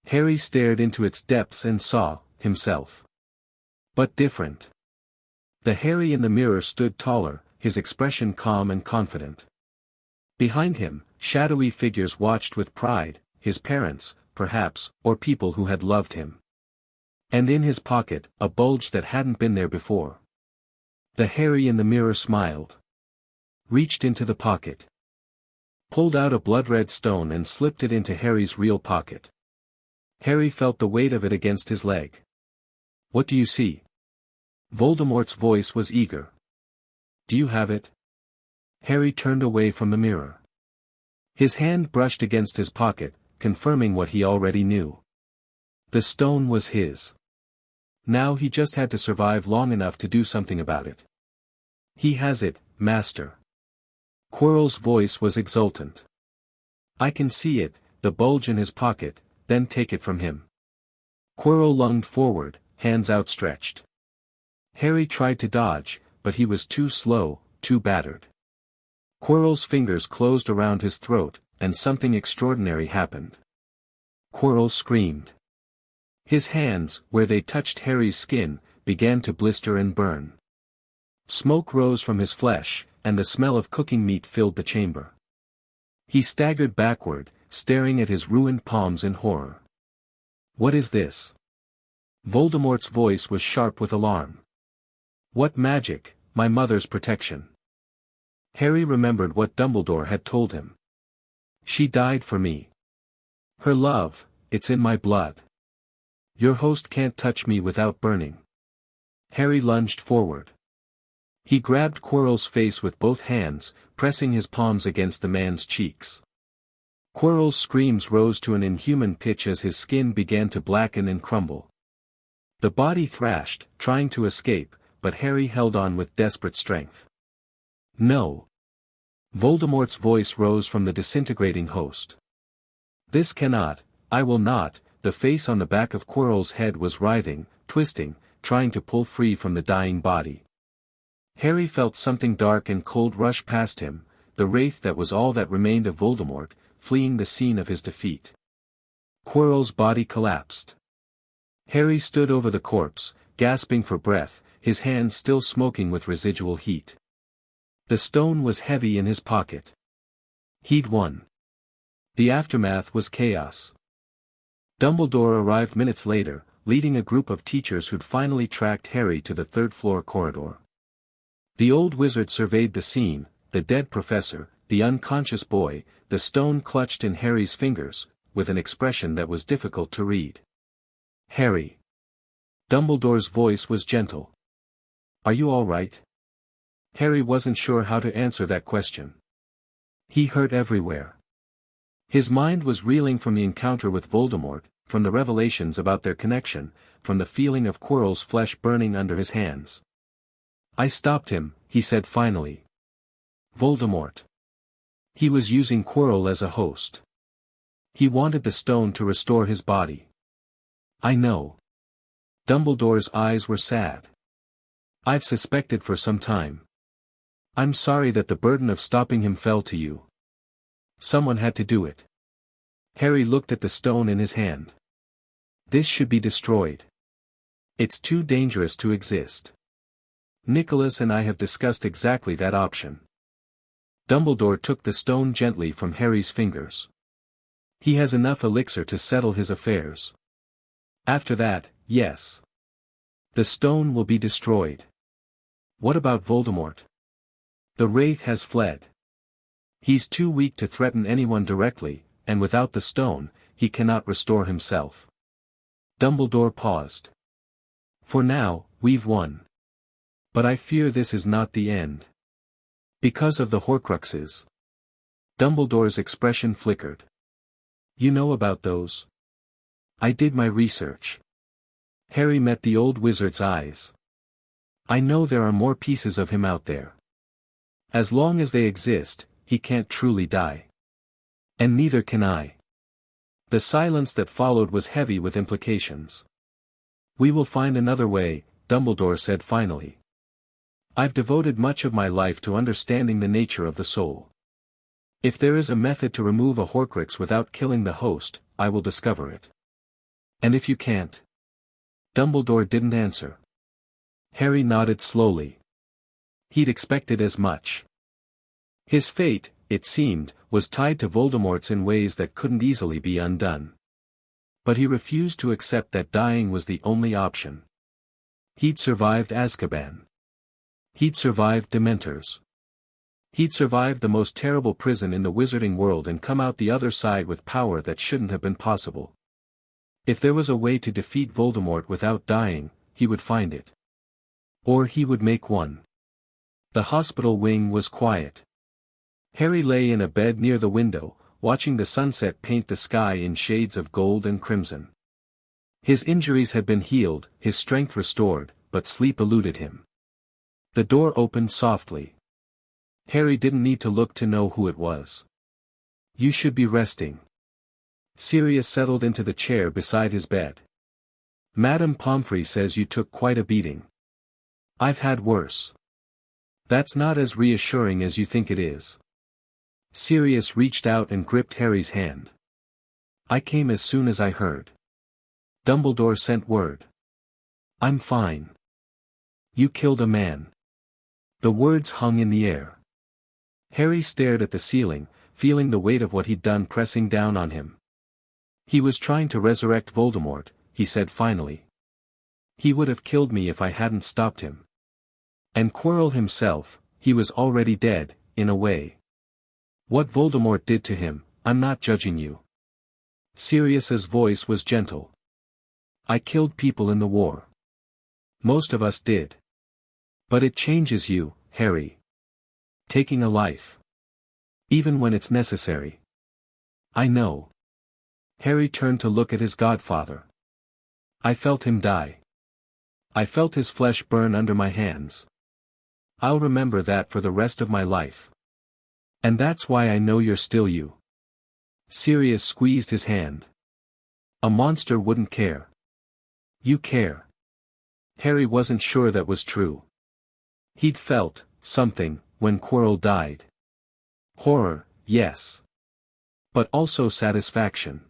Harry stared into its depths and saw, himself. But different. The Harry in the mirror stood taller, his expression calm and confident. Behind him, shadowy figures watched with pride, his parents, perhaps, or people who had loved him. And in his pocket, a bulge that hadn't been there before. The Harry in the mirror smiled. Reached into the pocket. Pulled out a blood-red stone and slipped it into Harry's real pocket. Harry felt the weight of it against his leg. What do you see? Voldemort's voice was eager. Do you have it? Harry turned away from the mirror. His hand brushed against his pocket, confirming what he already knew. The stone was his. Now he just had to survive long enough to do something about it. He has it, Master. Quirrell's voice was exultant. I can see it, the bulge in his pocket, then take it from him. Quirrell lunged forward, hands outstretched. Harry tried to dodge, but he was too slow, too battered. Quirrell's fingers closed around his throat, and something extraordinary happened. Quirrell screamed. His hands, where they touched Harry's skin, began to blister and burn. Smoke rose from his flesh, and the smell of cooking meat filled the chamber. He staggered backward, staring at his ruined palms in horror. What is this? Voldemort's voice was sharp with alarm. What magic, my mother's protection. Harry remembered what Dumbledore had told him. She died for me. Her love, it's in my blood. Your host can't touch me without burning. Harry lunged forward. He grabbed Quirrell's face with both hands, pressing his palms against the man's cheeks. Quirrell's screams rose to an inhuman pitch as his skin began to blacken and crumble. The body thrashed, trying to escape, but Harry held on with desperate strength. No. Voldemort's voice rose from the disintegrating host. This cannot, I will not. The face on the back of Quirrell's head was writhing, twisting, trying to pull free from the dying body. Harry felt something dark and cold rush past him, the wraith that was all that remained of Voldemort, fleeing the scene of his defeat. Quirrell's body collapsed. Harry stood over the corpse, gasping for breath, his hands still smoking with residual heat. The stone was heavy in his pocket. He'd won. The aftermath was chaos. Dumbledore arrived minutes later, leading a group of teachers who'd finally tracked Harry to the third-floor corridor. The old wizard surveyed the scene, the dead professor, the unconscious boy, the stone clutched in Harry's fingers, with an expression that was difficult to read. Harry. Dumbledore's voice was gentle. Are you all right? Harry wasn't sure how to answer that question. He hurt everywhere. His mind was reeling from the encounter with Voldemort, from the revelations about their connection, from the feeling of Quirrell's flesh burning under his hands. I stopped him, he said finally. Voldemort. He was using Quirrell as a host. He wanted the stone to restore his body. I know. Dumbledore's eyes were sad. I've suspected for some time. I'm sorry that the burden of stopping him fell to you. Someone had to do it. Harry looked at the stone in his hand. This should be destroyed. It's too dangerous to exist. Nicholas and I have discussed exactly that option. Dumbledore took the stone gently from Harry's fingers. He has enough elixir to settle his affairs. After that, yes. The stone will be destroyed. What about Voldemort? The Wraith has fled. He's too weak to threaten anyone directly, and without the stone, he cannot restore himself. Dumbledore paused. For now, we've won. But I fear this is not the end. Because of the Horcruxes. Dumbledore's expression flickered. You know about those? I did my research. Harry met the old wizard's eyes. I know there are more pieces of him out there. As long as they exist, he can't truly die. And neither can I. The silence that followed was heavy with implications. We will find another way, Dumbledore said finally. I've devoted much of my life to understanding the nature of the soul. If there is a method to remove a Horcrux without killing the host, I will discover it. And if you can't? Dumbledore didn't answer. Harry nodded slowly. He'd expected as much. His fate, it seemed, was tied to Voldemort's in ways that couldn't easily be undone. But he refused to accept that dying was the only option. He'd survived Azkaban. He'd survived Dementors. He'd survived the most terrible prison in the wizarding world and come out the other side with power that shouldn't have been possible. If there was a way to defeat Voldemort without dying, he would find it. Or he would make one. The hospital wing was quiet. Harry lay in a bed near the window, watching the sunset paint the sky in shades of gold and crimson. His injuries had been healed, his strength restored, but sleep eluded him. The door opened softly. Harry didn't need to look to know who it was. You should be resting. Sirius settled into the chair beside his bed. Madame Pomfrey says you took quite a beating. I've had worse. That's not as reassuring as you think it is. Sirius reached out and gripped Harry's hand. I came as soon as I heard. Dumbledore sent word. I'm fine. You killed a man. The words hung in the air. Harry stared at the ceiling, feeling the weight of what he'd done pressing down on him. He was trying to resurrect Voldemort, he said finally. He would have killed me if I hadn't stopped him. And Quirrell himself, he was already dead, in a way. What Voldemort did to him, I'm not judging you. Sirius's voice was gentle. I killed people in the war. Most of us did. But it changes you, Harry. Taking a life. Even when it's necessary. I know. Harry turned to look at his godfather. I felt him die. I felt his flesh burn under my hands. I'll remember that for the rest of my life. And that's why I know you're still you. Sirius squeezed his hand. A monster wouldn't care. You care. Harry wasn't sure that was true. He'd felt something when Quirrell died. Horror, yes. But also satisfaction.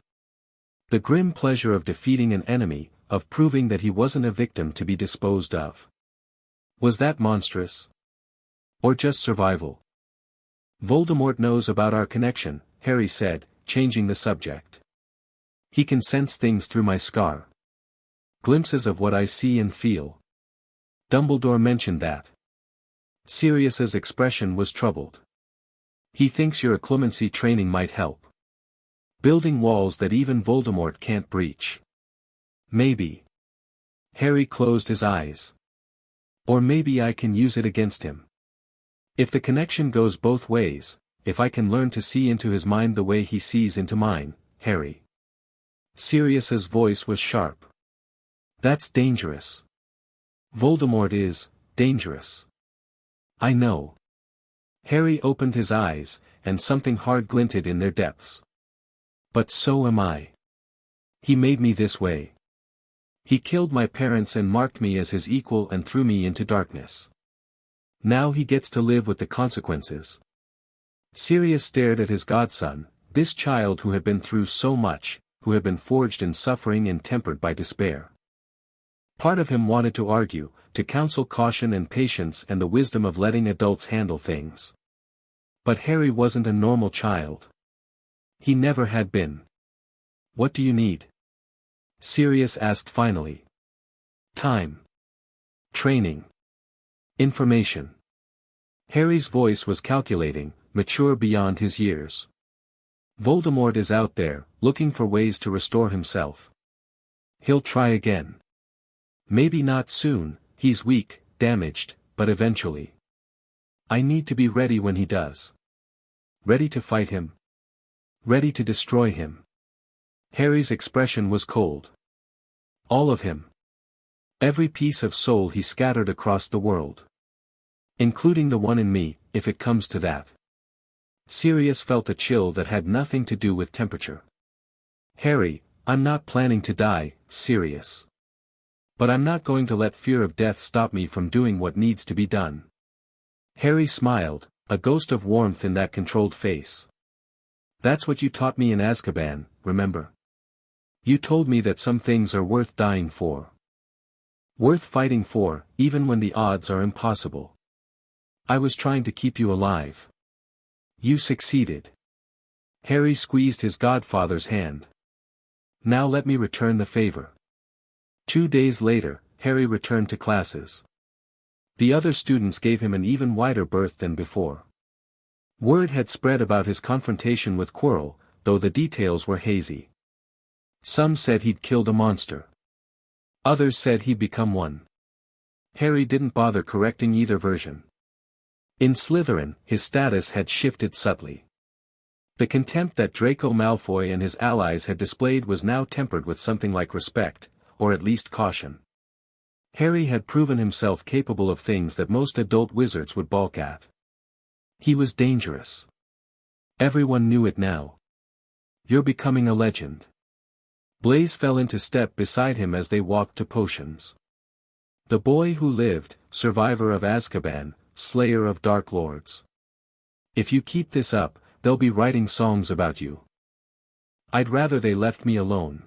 The grim pleasure of defeating an enemy, of proving that he wasn't a victim to be disposed of. Was that monstrous? Or just survival? Voldemort knows about our connection, Harry said, changing the subject. He can sense things through my scar. Glimpses of what I see and feel. Dumbledore mentioned that. Sirius's expression was troubled. He thinks your occlumency training might help. Building walls that even Voldemort can't breach. Maybe. Harry closed his eyes. Or maybe I can use it against him. If the connection goes both ways, if I can learn to see into his mind the way he sees into mine, Harry. Sirius's voice was sharp. That's dangerous. Voldemort is dangerous. I know. Harry opened his eyes, and something hard glinted in their depths. But so am I. He made me this way. He killed my parents and marked me as his equal and threw me into darkness. Now he gets to live with the consequences. Sirius stared at his godson, this child who had been through so much, who had been forged in suffering and tempered by despair. Part of him wanted to argue, to counsel caution and patience and the wisdom of letting adults handle things. But Harry wasn't a normal child. He never had been. What do you need? Sirius asked finally. Time. Training. Information. Harry's voice was calculating, mature beyond his years. Voldemort is out there, looking for ways to restore himself. He'll try again. Maybe not soon, he's weak, damaged, but eventually. I need to be ready when he does. Ready to fight him. Ready to destroy him. Harry's expression was cold. All of him. Every piece of soul he scattered across the world. Including the one in me, if it comes to that. Sirius felt a chill that had nothing to do with temperature. Harry, I'm not planning to die, Sirius. But I'm not going to let fear of death stop me from doing what needs to be done. Harry smiled, a ghost of warmth in that controlled face. That's what you taught me in Azkaban, remember? You told me that some things are worth dying for. Worth fighting for, even when the odds are impossible. I was trying to keep you alive. You succeeded. Harry squeezed his godfather's hand. Now let me return the favor. 2 days later, Harry returned to classes. The other students gave him an even wider berth than before. Word had spread about his confrontation with Quirrell, though the details were hazy. Some said he'd killed a monster. Others said he'd become one. Harry didn't bother correcting either version. In Slytherin, his status had shifted subtly. The contempt that Draco Malfoy and his allies had displayed was now tempered with something like respect, or at least caution. Harry had proven himself capable of things that most adult wizards would balk at. He was dangerous. Everyone knew it now. You're becoming a legend. Blaise fell into step beside him as they walked to potions. The boy who lived, survivor of Azkaban, slayer of Dark Lords. If you keep this up, they'll be writing songs about you. I'd rather they left me alone.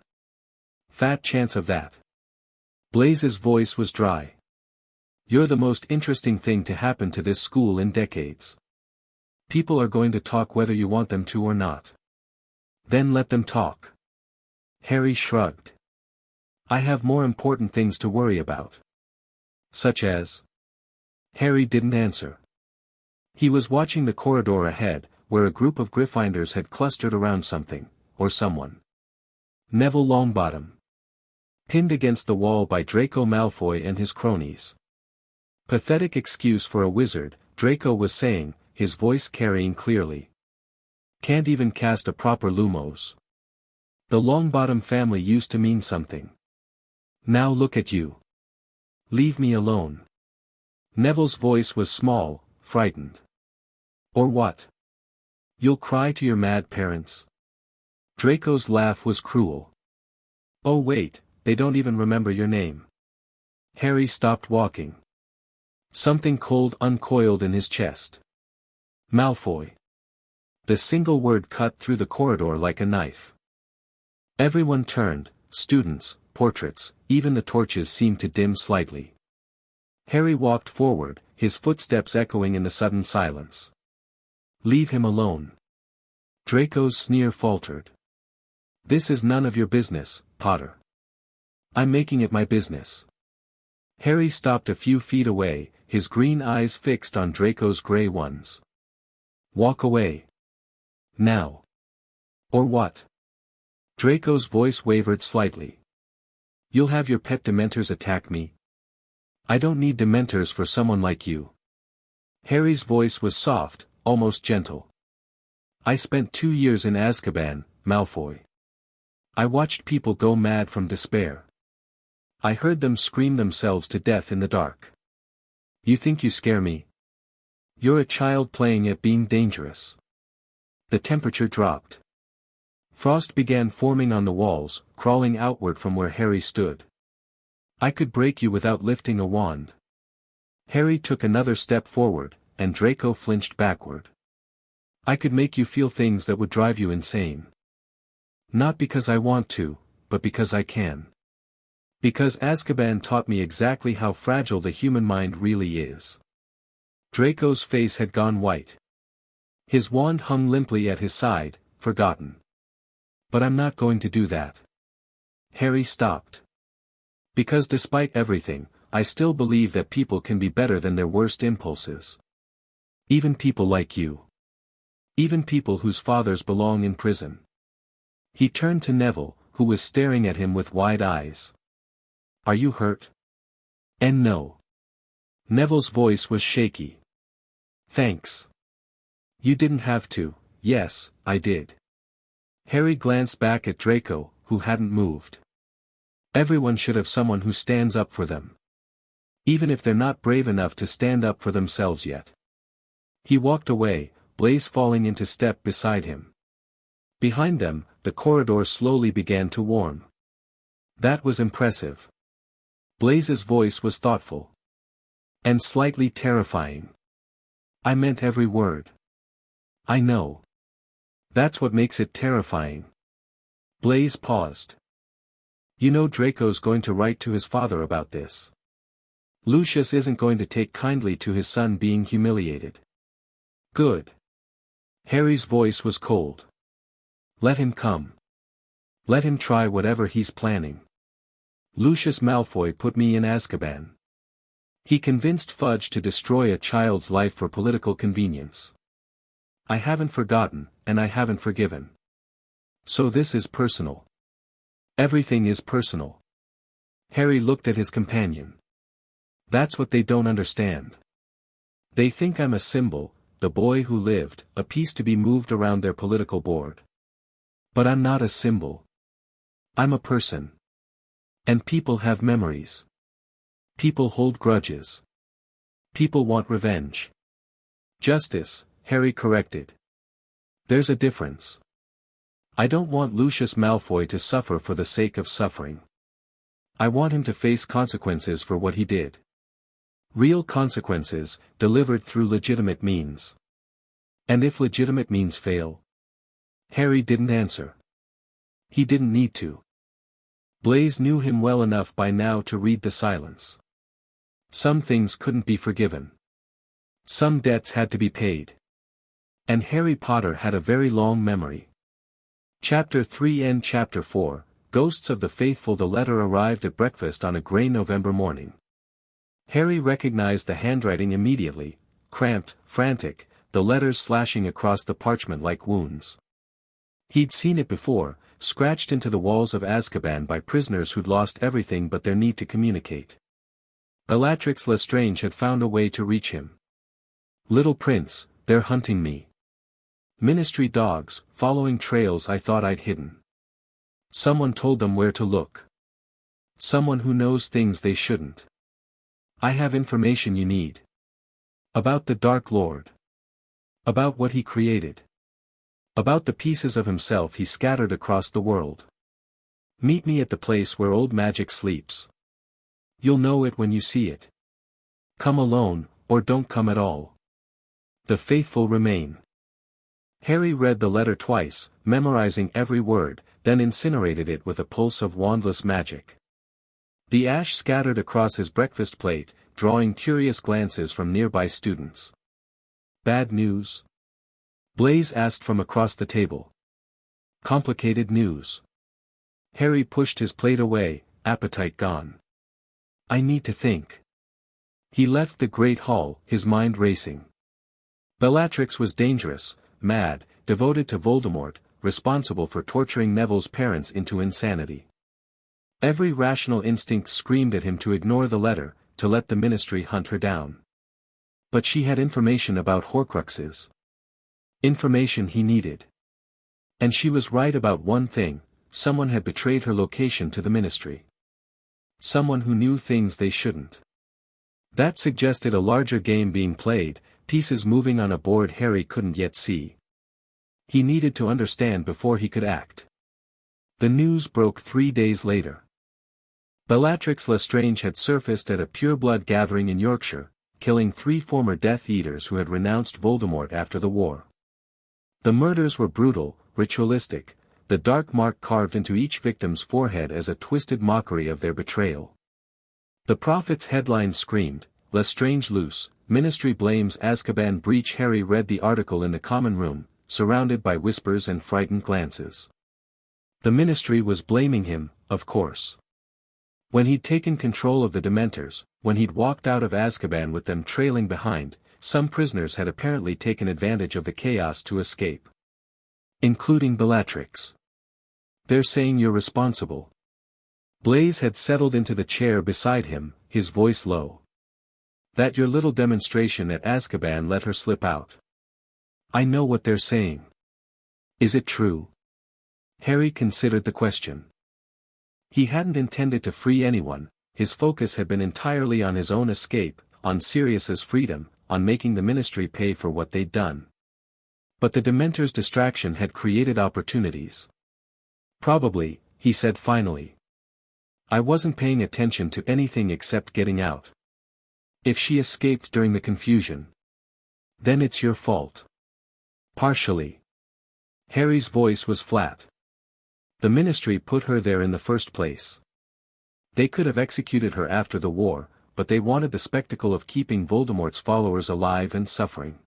Fat chance of that. Blaise's voice was dry. You're the most interesting thing to happen to this school in decades. People are going to talk whether you want them to or not. Then let them talk. Harry shrugged. I have more important things to worry about. Such as? Harry didn't answer. He was watching the corridor ahead, where a group of Gryffindors had clustered around something, or someone. Neville Longbottom. Pinned against the wall by Draco Malfoy and his cronies. Pathetic excuse for a wizard, Draco was saying, his voice carrying clearly. Can't even cast a proper Lumos. The Longbottom family used to mean something. Now look at you. Leave me alone. Neville's voice was small, frightened. Or what? You'll cry to your mad parents? Draco's laugh was cruel. Oh wait, they don't even remember your name. Harry stopped walking. Something cold uncoiled in his chest. Malfoy. The single word cut through the corridor like a knife. Everyone turned, students, portraits, even the torches seemed to dim slightly. Harry walked forward, his footsteps echoing in the sudden silence. Leave him alone. Draco's sneer faltered. This is none of your business, Potter. I'm making it my business. Harry stopped a few feet away, his green eyes fixed on Draco's gray ones. Walk away. Now. Or what? Draco's voice wavered slightly. You'll have your pet Dementors attack me? I don't need Dementors for someone like you. Harry's voice was soft, almost gentle. I spent 2 years in Azkaban, Malfoy. I watched people go mad from despair. I heard them scream themselves to death in the dark. You think you scare me? You're a child playing at being dangerous. The temperature dropped. Frost began forming on the walls, crawling outward from where Harry stood. I could break you without lifting a wand. Harry took another step forward, and Draco flinched backward. I could make you feel things that would drive you insane. Not because I want to, but because I can. Because Azkaban taught me exactly how fragile the human mind really is. Draco's face had gone white. His wand hung limply at his side, forgotten. But I'm not going to do that. Harry stopped. Because despite everything, I still believe that people can be better than their worst impulses. Even people like you. Even people whose fathers belong in prison. He turned to Neville, who was staring at him with wide eyes. Are you hurt? And no. Neville's voice was shaky. Thanks. You didn't have to. Yes, I did. Harry glanced back at Draco, who hadn't moved. Everyone should have someone who stands up for them. Even if they're not brave enough to stand up for themselves yet. He walked away, Blaise falling into step beside him. Behind them, the corridor slowly began to warm. That was impressive. Blaise's voice was thoughtful. And slightly terrifying. I meant every word. I know. That's what makes it terrifying. Blaise paused. You know Draco's going to write to his father about this. Lucius isn't going to take kindly to his son being humiliated. Good. Harry's voice was cold. Let him come. Let him try whatever he's planning. Lucius Malfoy put me in Azkaban. He convinced Fudge to destroy a child's life for political convenience. I haven't forgotten, and I haven't forgiven. So this is personal. Everything is personal. Harry looked at his companion. That's what they don't understand. They think I'm a symbol, the boy who lived, a piece to be moved around their political board. But I'm not a symbol. I'm a person. And people have memories. People hold grudges. People want revenge. Justice, Harry corrected. There's a difference. I don't want Lucius Malfoy to suffer for the sake of suffering. I want him to face consequences for what he did. Real consequences, delivered through legitimate means. And if legitimate means fail? Harry didn't answer. He didn't need to. Blaise knew him well enough by now to read the silence. Some things couldn't be forgiven. Some debts had to be paid. And Harry Potter had a very long memory. Chapter 3 and Chapter 4, Ghosts of the Faithful. The letter arrived at breakfast on a grey November morning. Harry recognized the handwriting immediately, cramped, frantic, the letters slashing across the parchment like wounds. He'd seen it before, scratched into the walls of Azkaban by prisoners who'd lost everything but their need to communicate. Bellatrix Lestrange had found a way to reach him. Little Prince, they're hunting me. Ministry dogs, following trails I thought I'd hidden. Someone told them where to look. Someone who knows things they shouldn't. I have information you need. About the Dark Lord. About what he created. About the pieces of himself he scattered across the world. Meet me at the place where old magic sleeps. You'll know it when you see it. Come alone, or don't come at all. The faithful remain. Harry read the letter twice, memorizing every word, then incinerated it with a pulse of wandless magic. The ash scattered across his breakfast plate, drawing curious glances from nearby students. Bad news? Blaise asked from across the table. Complicated news. Harry pushed his plate away, appetite gone. I need to think. He left the great hall, his mind racing. Bellatrix was dangerous, mad, devoted to Voldemort, responsible for torturing Neville's parents into insanity. Every rational instinct screamed at him to ignore the letter, to let the Ministry hunt her down. But she had information about Horcruxes. Information he needed. And she was right about one thing, someone had betrayed her location to the Ministry. Someone who knew things they shouldn't. That suggested a larger game being played, pieces moving on a board Harry couldn't yet see. He needed to understand before he could act. The news broke 3 days later. Bellatrix Lestrange had surfaced at a pureblood gathering in Yorkshire, killing 3 former Death Eaters who had renounced Voldemort after the war. The murders were brutal, ritualistic, the dark mark carved into each victim's forehead as a twisted mockery of their betrayal. The Prophet's headline screamed, "Lestrange loose, Ministry blames Azkaban breach." Harry read the article in the common room, surrounded by whispers and frightened glances. The Ministry was blaming him, of course. When he'd taken control of the Dementors, when he'd walked out of Azkaban with them trailing behind, some prisoners had apparently taken advantage of the chaos to escape. Including Bellatrix. "They're saying you're responsible." Blaise had settled into the chair beside him, his voice low. "That your little demonstration at Azkaban let her slip out. I know what they're saying. Is it true?" Harry considered the question. He hadn't intended to free anyone, his focus had been entirely on his own escape, on Sirius's freedom, on making the Ministry pay for what they'd done. But the Dementors' distraction had created opportunities. "Probably," he said finally. "I wasn't paying attention to anything except getting out. If she escaped during the confusion, then it's your fault." "Partially." Harry's voice was flat. "The Ministry put her there in the first place. They could have executed her after the war, but they wanted the spectacle of keeping Voldemort's followers alive and suffering.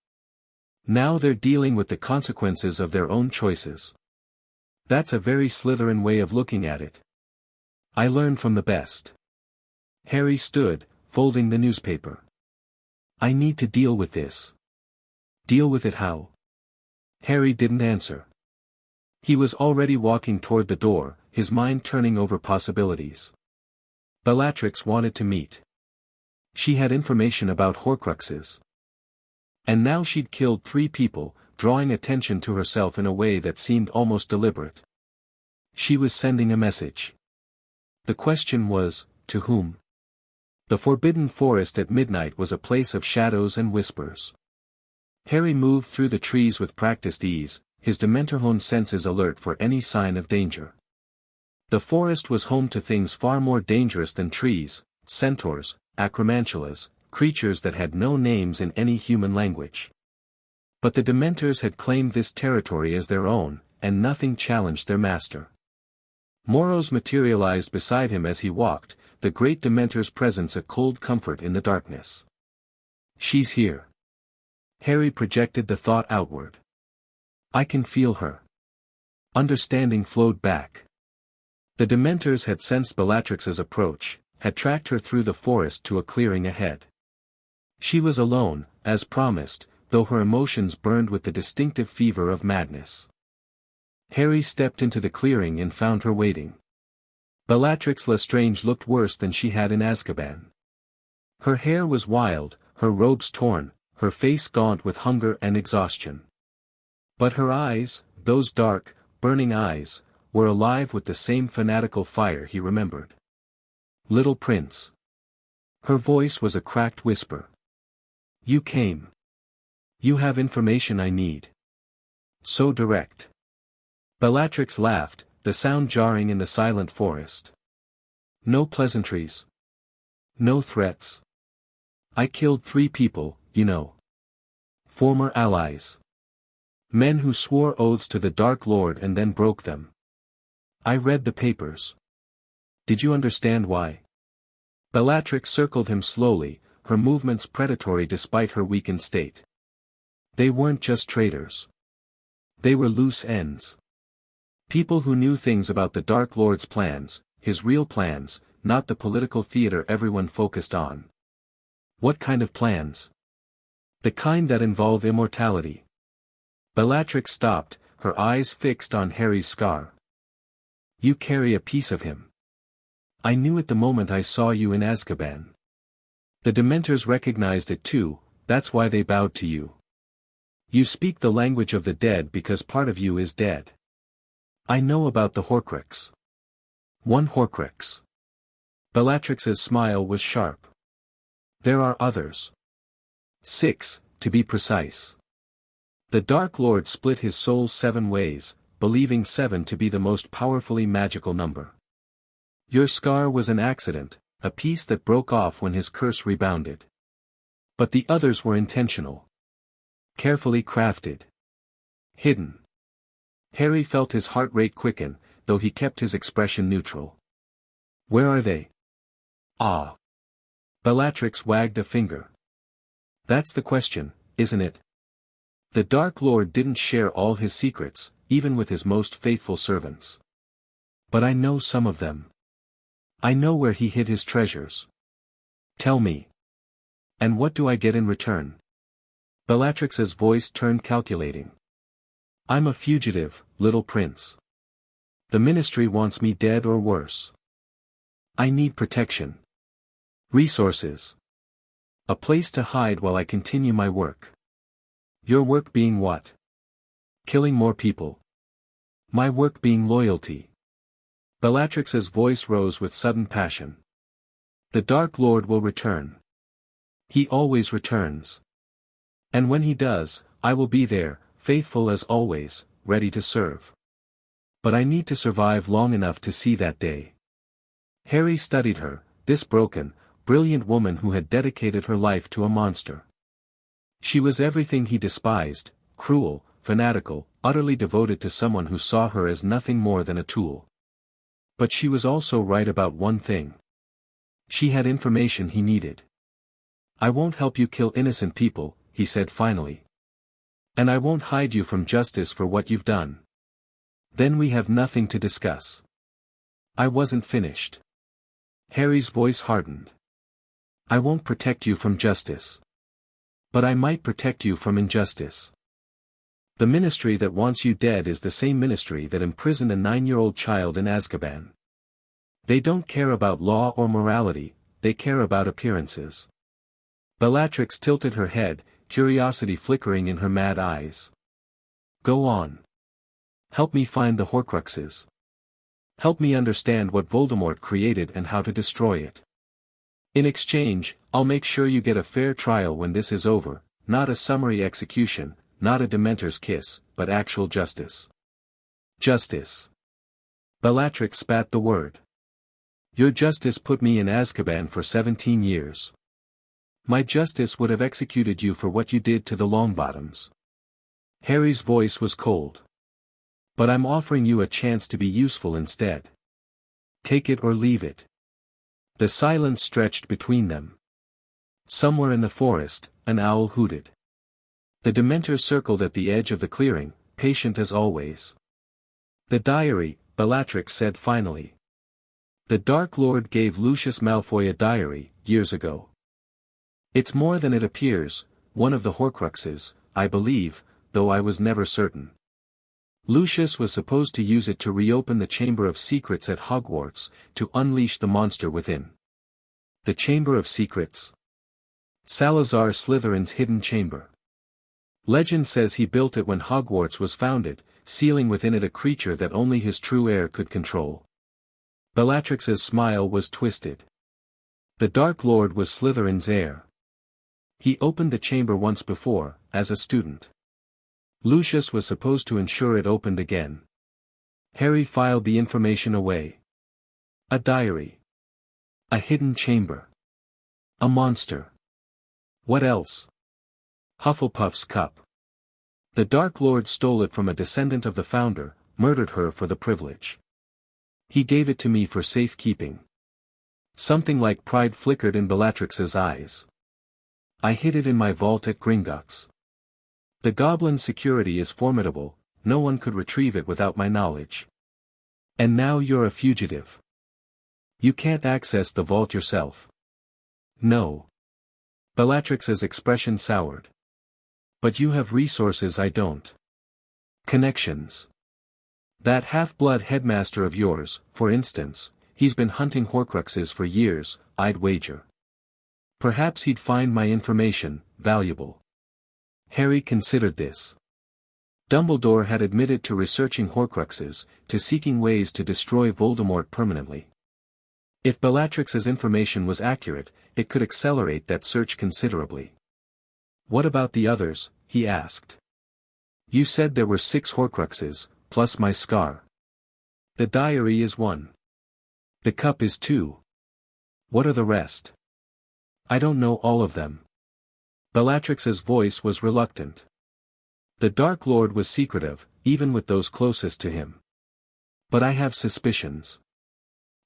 Now they're dealing with the consequences of their own choices. That's a very Slytherin way of looking at it. I learned from the best." Harry stood, folding the newspaper. "I need to deal with this." "Deal with it how?" Harry didn't answer. He was already walking toward the door, his mind turning over possibilities. Bellatrix wanted to meet. She had information about Horcruxes. And now she'd killed 3 people, drawing attention to herself in a way that seemed almost deliberate. She was sending a message. The question was, to whom? The Forbidden Forest at midnight was a place of shadows and whispers. Harry moved through the trees with practiced ease, his Dementor-honed senses alert for any sign of danger. The forest was home to things far more dangerous than trees, centaurs, acromantulas, creatures that had no names in any human language. But the Dementors had claimed this territory as their own, and nothing challenged their master. Moros materialized beside him as he walked, the great Dementor's presence a cold comfort in the darkness. "She's here." Harry projected the thought outward. "I can feel her." Understanding flowed back. The Dementors had sensed Bellatrix's approach, had tracked her through the forest to a clearing ahead. She was alone, as promised, though her emotions burned with the distinctive fever of madness. Harry stepped into the clearing and found her waiting. Bellatrix Lestrange looked worse than she had in Azkaban. Her hair was wild, her robes torn, her face gaunt with hunger and exhaustion. But her eyes, those dark, burning eyes, were alive with the same fanatical fire he remembered. "Little Prince." Her voice was a cracked whisper. "You came. You have information I need." So direct. Bellatrix laughed, the sound jarring in the silent forest. "No pleasantries. No threats. I killed 3 people, you know. Former allies. Men who swore oaths to the Dark Lord and then broke them. I read the papers. Did you understand why?" Bellatrix circled him slowly, her movements predatory despite her weakened state. "They weren't just traitors. They were loose ends. People who knew things about the Dark Lord's plans, his real plans, not the political theater everyone focused on." "What kind of plans?" "The kind that involve immortality." Bellatrix stopped, her eyes fixed on Harry's scar. "You carry a piece of him. I knew it the moment I saw you in Azkaban. The Dementors recognized it too, that's why they bowed to you. You speak the language of the dead because part of you is dead. I know about the Horcrux." "One Horcrux." Bellatrix's smile was sharp. "There are others. 6, to be precise." The Dark Lord split his soul 7 ways, believing 7 to be the most powerfully magical number. Your scar was an accident, a piece that broke off when his curse rebounded. But the others were intentional. Carefully crafted. Hidden. Harry felt his heart rate quicken, though he kept his expression neutral. Where are they? Ah. Bellatrix wagged a finger. That's the question, isn't it? The Dark Lord didn't share all his secrets, even with his most faithful servants. But I know some of them. I know where he hid his treasures. Tell me. And what do I get in return? Bellatrix's voice turned calculating. I'm a fugitive, little prince. The ministry wants me dead or worse. I need protection. Resources. A place to hide while I continue my work. Your work being what? Killing more people. My work being loyalty. Bellatrix's voice rose with sudden passion. The Dark Lord will return. He always returns. And when he does, I will be there, faithful as always, ready to serve. But I need to survive long enough to see that day. Harry studied her, this broken, brilliant woman who had dedicated her life to a monster. She was everything he despised, cruel, fanatical, utterly devoted to someone who saw her as nothing more than a tool. But she was also right about one thing. She had information he needed. I won't help you kill innocent people, he said finally. And I won't hide you from justice for what you've done. Then we have nothing to discuss. I wasn't finished. Harry's voice hardened. I won't protect you from justice. But I might protect you from injustice. The ministry that wants you dead is the same ministry that imprisoned a 9-year-old child in Azkaban. They don't care about law or morality, they care about appearances. Bellatrix tilted her head, curiosity flickering in her mad eyes. Go on. Help me find the Horcruxes. Help me understand what Voldemort created and how to destroy it. In exchange, I'll make sure you get a fair trial when this is over, not a summary execution, not a Dementor's kiss, but actual justice. Justice. Bellatrix spat the word. Your justice put me in Azkaban for 17 years. My justice would have executed you for what you did to the Longbottoms. Harry's voice was cold. But I'm offering you a chance to be useful instead. Take it or leave it. The silence stretched between them. Somewhere in the forest, an owl hooted. The Dementors circled at the edge of the clearing, patient as always. The diary, Bellatrix said finally. The Dark Lord gave Lucius Malfoy a diary, years ago. It's more than it appears, one of the Horcruxes, I believe, though I was never certain. Lucius was supposed to use it to reopen the Chamber of Secrets at Hogwarts, to unleash the monster within. The Chamber of Secrets? Salazar Slytherin's hidden chamber. Legend says he built it when Hogwarts was founded, sealing within it a creature that only his true heir could control. Bellatrix's smile was twisted. The Dark Lord was Slytherin's heir. He opened the chamber once before, as a student. Lucius was supposed to ensure it opened again. Harry filed the information away. A diary. A hidden chamber. A monster. What else? Hufflepuff's cup. The Dark Lord stole it from a descendant of the founder, murdered her for the privilege. He gave it to me for safekeeping. Something like pride flickered in Bellatrix's eyes. I hid it in my vault at Gringotts. The goblin's security is formidable, no one could retrieve it without my knowledge. And now you're a fugitive. You can't access the vault yourself. No. Bellatrix's expression soured. But you have resources I don't. Connections. That half-blood headmaster of yours, for instance, he's been hunting Horcruxes for years, I'd wager. Perhaps he'd find my information valuable. Harry considered this. Dumbledore had admitted to researching Horcruxes, to seeking ways to destroy Voldemort permanently. If Bellatrix's information was accurate, it could accelerate that search considerably. What about the others? He asked. You said there were 6 Horcruxes, plus my scar. The diary is 1. The cup is 2. What are the rest? I don't know all of them. Bellatrix's voice was reluctant. The Dark Lord was secretive, even with those closest to him. But I have suspicions.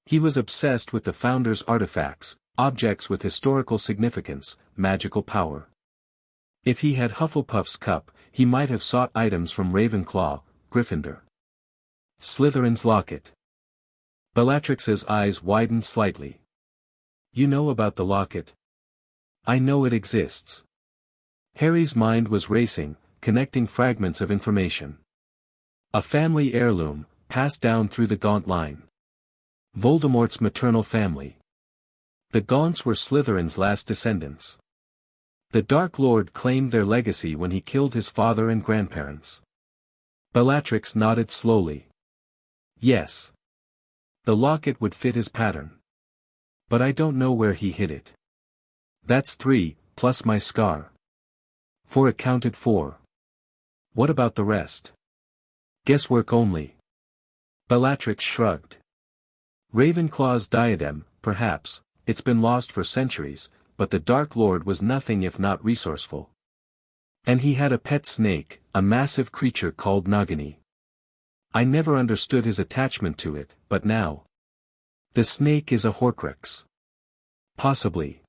He was obsessed with the Founder's artifacts, objects with historical significance, magical power. If he had Hufflepuff's cup, he might have sought items from Ravenclaw, Gryffindor. Slytherin's locket. Bellatrix's eyes widened slightly. You know about the locket? I know it exists. Harry's mind was racing, connecting fragments of information. A family heirloom, passed down through the Gaunt line. Voldemort's maternal family. The Gaunts were Slytherin's last descendants. The Dark Lord claimed their legacy when he killed his father and grandparents. Bellatrix nodded slowly. Yes. The locket would fit his pattern. But I don't know where he hid it. That's 3, plus my scar. 4 accounted for. What about the rest? Guesswork only. Bellatrix shrugged. Ravenclaw's diadem, perhaps, it's been lost for centuries, but the Dark Lord was nothing if not resourceful. And he had a pet snake, a massive creature called Nagini. I never understood his attachment to it, but now. The snake is a Horcrux. Possibly.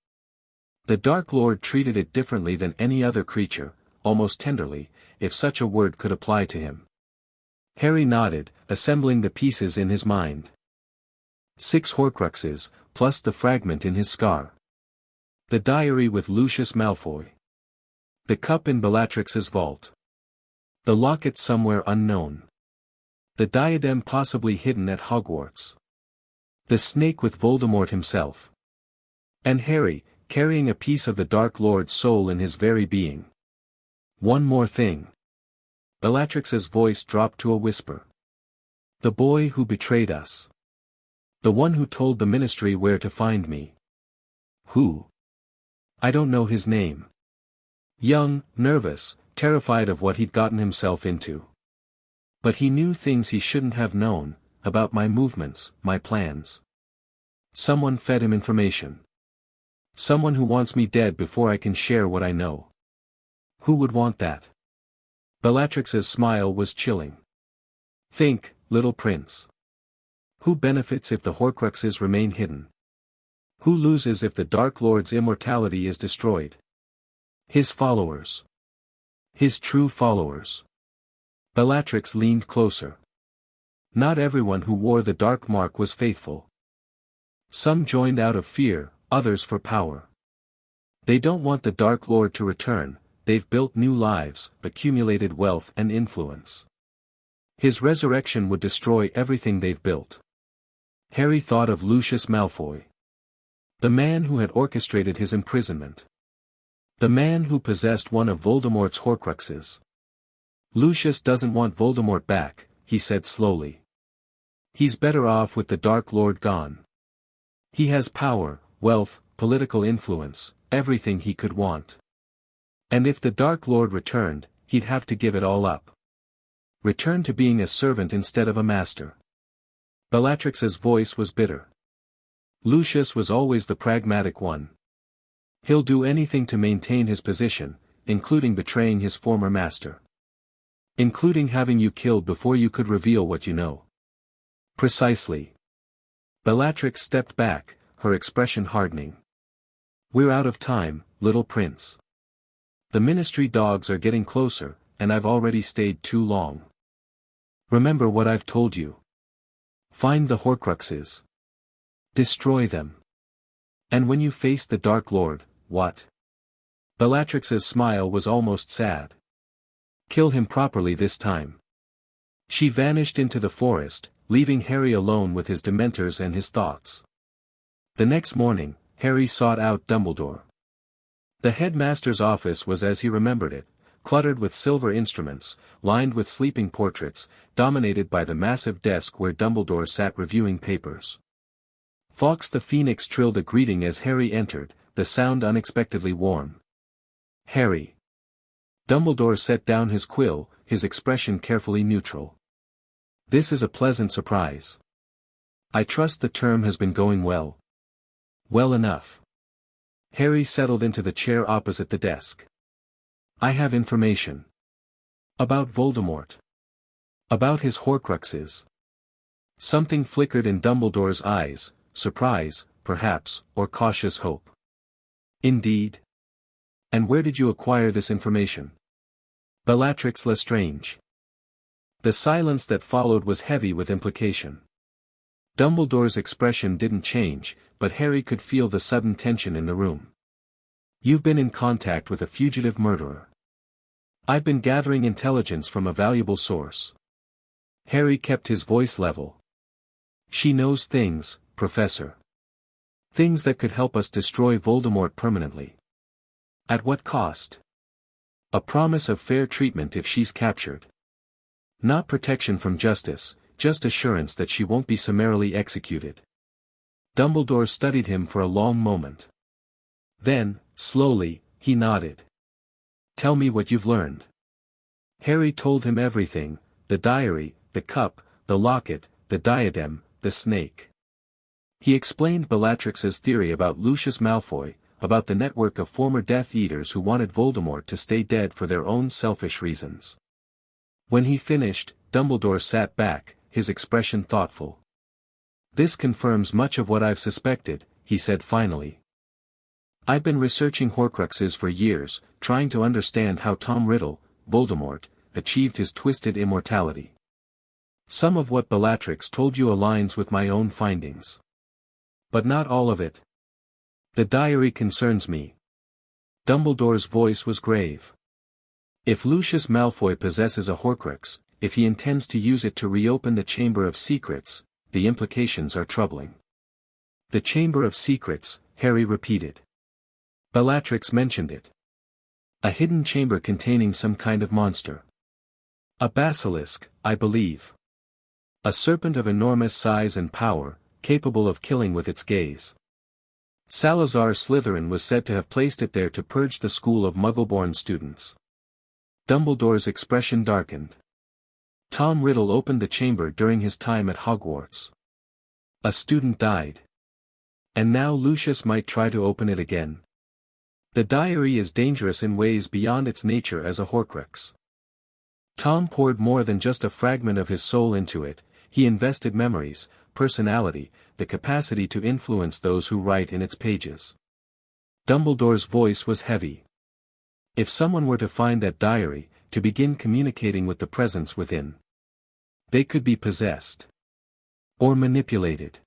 The Dark Lord treated it differently than any other creature, almost tenderly, if such a word could apply to him. Harry nodded, assembling the pieces in his mind. 6 Horcruxes, plus the fragment in his scar. The diary with Lucius Malfoy. The cup in Bellatrix's vault. The locket somewhere unknown. The diadem possibly hidden at Hogwarts. The snake with Voldemort himself. And Harry, carrying a piece of the Dark Lord's soul in his very being. One more thing. Bellatrix's voice dropped to a whisper. The boy who betrayed us. The one who told the Ministry where to find me. Who? I don't know his name. Young, nervous, terrified of what he'd gotten himself into. But he knew things he shouldn't have known, about my movements, my plans. Someone fed him information. Someone who wants me dead before I can share what I know. Who would want that? Bellatrix's smile was chilling. Think, little prince. Who benefits if the Horcruxes remain hidden? Who loses if the Dark Lord's immortality is destroyed? His followers. His true followers. Bellatrix leaned closer. Not everyone who wore the dark mark was faithful. Some joined out of fear, others for power. They don't want the Dark Lord to return, they've built new lives, accumulated wealth and influence. His resurrection would destroy everything they've built. Harry thought of Lucius Malfoy. The man who had orchestrated his imprisonment. The man who possessed one of Voldemort's Horcruxes. Lucius doesn't want Voldemort back, he said slowly. He's better off with the Dark Lord gone. He has power, wealth, political influence, everything he could want. And if the Dark Lord returned, he'd have to give it all up. Return to being a servant instead of a master. Bellatrix's voice was bitter. Lucius was always the pragmatic one. He'll do anything to maintain his position, including betraying his former master. Including having you killed before you could reveal what you know. Precisely. Bellatrix stepped back, her expression hardening. We're out of time, little prince. The Ministry dogs are getting closer, and I've already stayed too long. Remember what I've told you. Find the Horcruxes. Destroy them. And when you face the Dark Lord, what? Bellatrix's smile was almost sad. Kill him properly this time. She vanished into the forest, leaving Harry alone with his Dementors and his thoughts. The next morning, Harry sought out Dumbledore. The headmaster's office was as he remembered it, cluttered with silver instruments, lined with sleeping portraits, dominated by the massive desk where Dumbledore sat reviewing papers. Fawkes the Phoenix trilled a greeting as Harry entered, the sound unexpectedly warm. Harry. Dumbledore set down his quill, his expression carefully neutral. This is a pleasant surprise. I trust the term has been going well. Well enough. Harry settled into the chair opposite the desk. I have information. About Voldemort. About his Horcruxes. Something flickered in Dumbledore's eyes, surprise, perhaps, or cautious hope. Indeed? And where did you acquire this information? Bellatrix Lestrange. The silence that followed was heavy with implication. Dumbledore's expression didn't change, but Harry could feel the sudden tension in the room. You've been in contact with a fugitive murderer. I've been gathering intelligence from a valuable source. Harry kept his voice level. She knows things, Professor. Things that could help us destroy Voldemort permanently. At what cost? A promise of fair treatment if she's captured. Not protection from justice, just assurance that she won't be summarily executed. Dumbledore studied him for a long moment. Then, slowly, he nodded. Tell me what you've learned. Harry told him everything, the diary, the cup, the locket, the diadem, the snake. He explained Bellatrix's theory about Lucius Malfoy, about the network of former Death Eaters who wanted Voldemort to stay dead for their own selfish reasons. When he finished, Dumbledore sat back, his expression thoughtful. This confirms much of what I've suspected, he said finally. I've been researching Horcruxes for years, trying to understand how Tom Riddle, Voldemort, achieved his twisted immortality. Some of what Bellatrix told you aligns with my own findings. But not all of it. The diary concerns me. Dumbledore's voice was grave. If Lucius Malfoy possesses a Horcrux, if he intends to use it to reopen the Chamber of Secrets, the implications are troubling. The Chamber of Secrets, Harry repeated. Bellatrix mentioned it. A hidden chamber containing some kind of monster. A basilisk, I believe. A serpent of enormous size and power, capable of killing with its gaze. Salazar Slytherin was said to have placed it there to purge the school of Muggle-born students. Dumbledore's expression darkened. Tom Riddle opened the chamber during his time at Hogwarts. A student died. And now Lucius might try to open it again. The diary is dangerous in ways beyond its nature as a Horcrux. Tom poured more than just a fragment of his soul into it, he invested memories, personality, the capacity to influence those who write in its pages. Dumbledore's voice was heavy. If someone were to find that diary, to begin communicating with the presence within, they could be possessed. Or manipulated.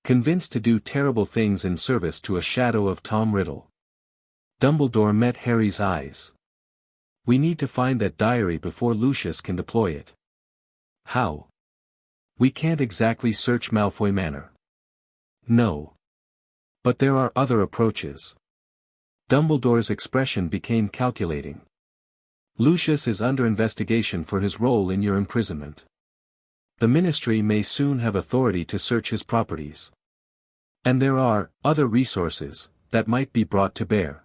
Convinced to do terrible things in service to a shadow of Tom Riddle. Dumbledore met Harry's eyes. We need to find that diary before Lucius can deploy it. How? We can't exactly search Malfoy Manor. No. But there are other approaches. Dumbledore's expression became calculating. Lucius is under investigation for his role in your imprisonment. The Ministry may soon have authority to search his properties. And there are other resources that might be brought to bear.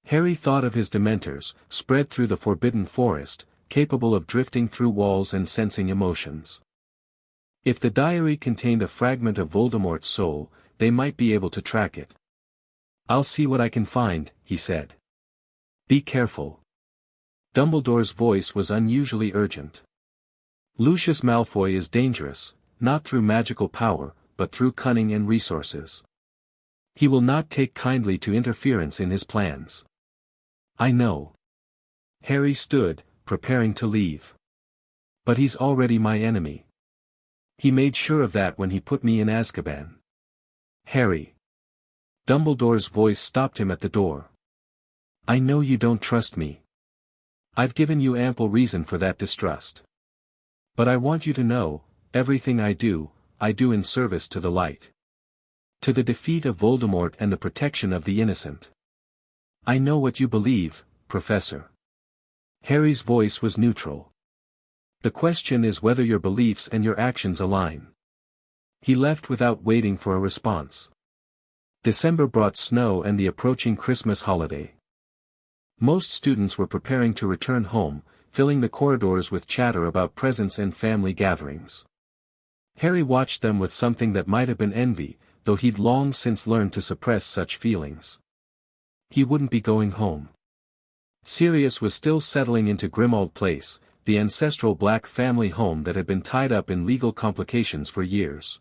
Harry thought of his Dementors, spread through the Forbidden Forest, capable of drifting through walls and sensing emotions. If the diary contained a fragment of Voldemort's soul, they might be able to track it. I'll see what I can find, he said. Be careful. Dumbledore's voice was unusually urgent. Lucius Malfoy is dangerous, not through magical power, but through cunning and resources. He will not take kindly to interference in his plans. I know. Harry stood, preparing to leave. But he's already my enemy. He made sure of that when he put me in Azkaban. Harry. Dumbledore's voice stopped him at the door. I know you don't trust me. I've given you ample reason for that distrust. But I want you to know, everything I do in service to the light. To the defeat of Voldemort and the protection of the innocent. I know what you believe, Professor. Harry's voice was neutral. The question is whether your beliefs and your actions align. He left without waiting for a response. December brought snow and the approaching Christmas holiday. Most students were preparing to return home, filling the corridors with chatter about presents and family gatherings. Harry watched them with something that might have been envy, though he'd long since learned to suppress such feelings. He wouldn't be going home. Sirius was still settling into Grimmauld Place, the ancestral black family home that had been tied up in legal complications for years.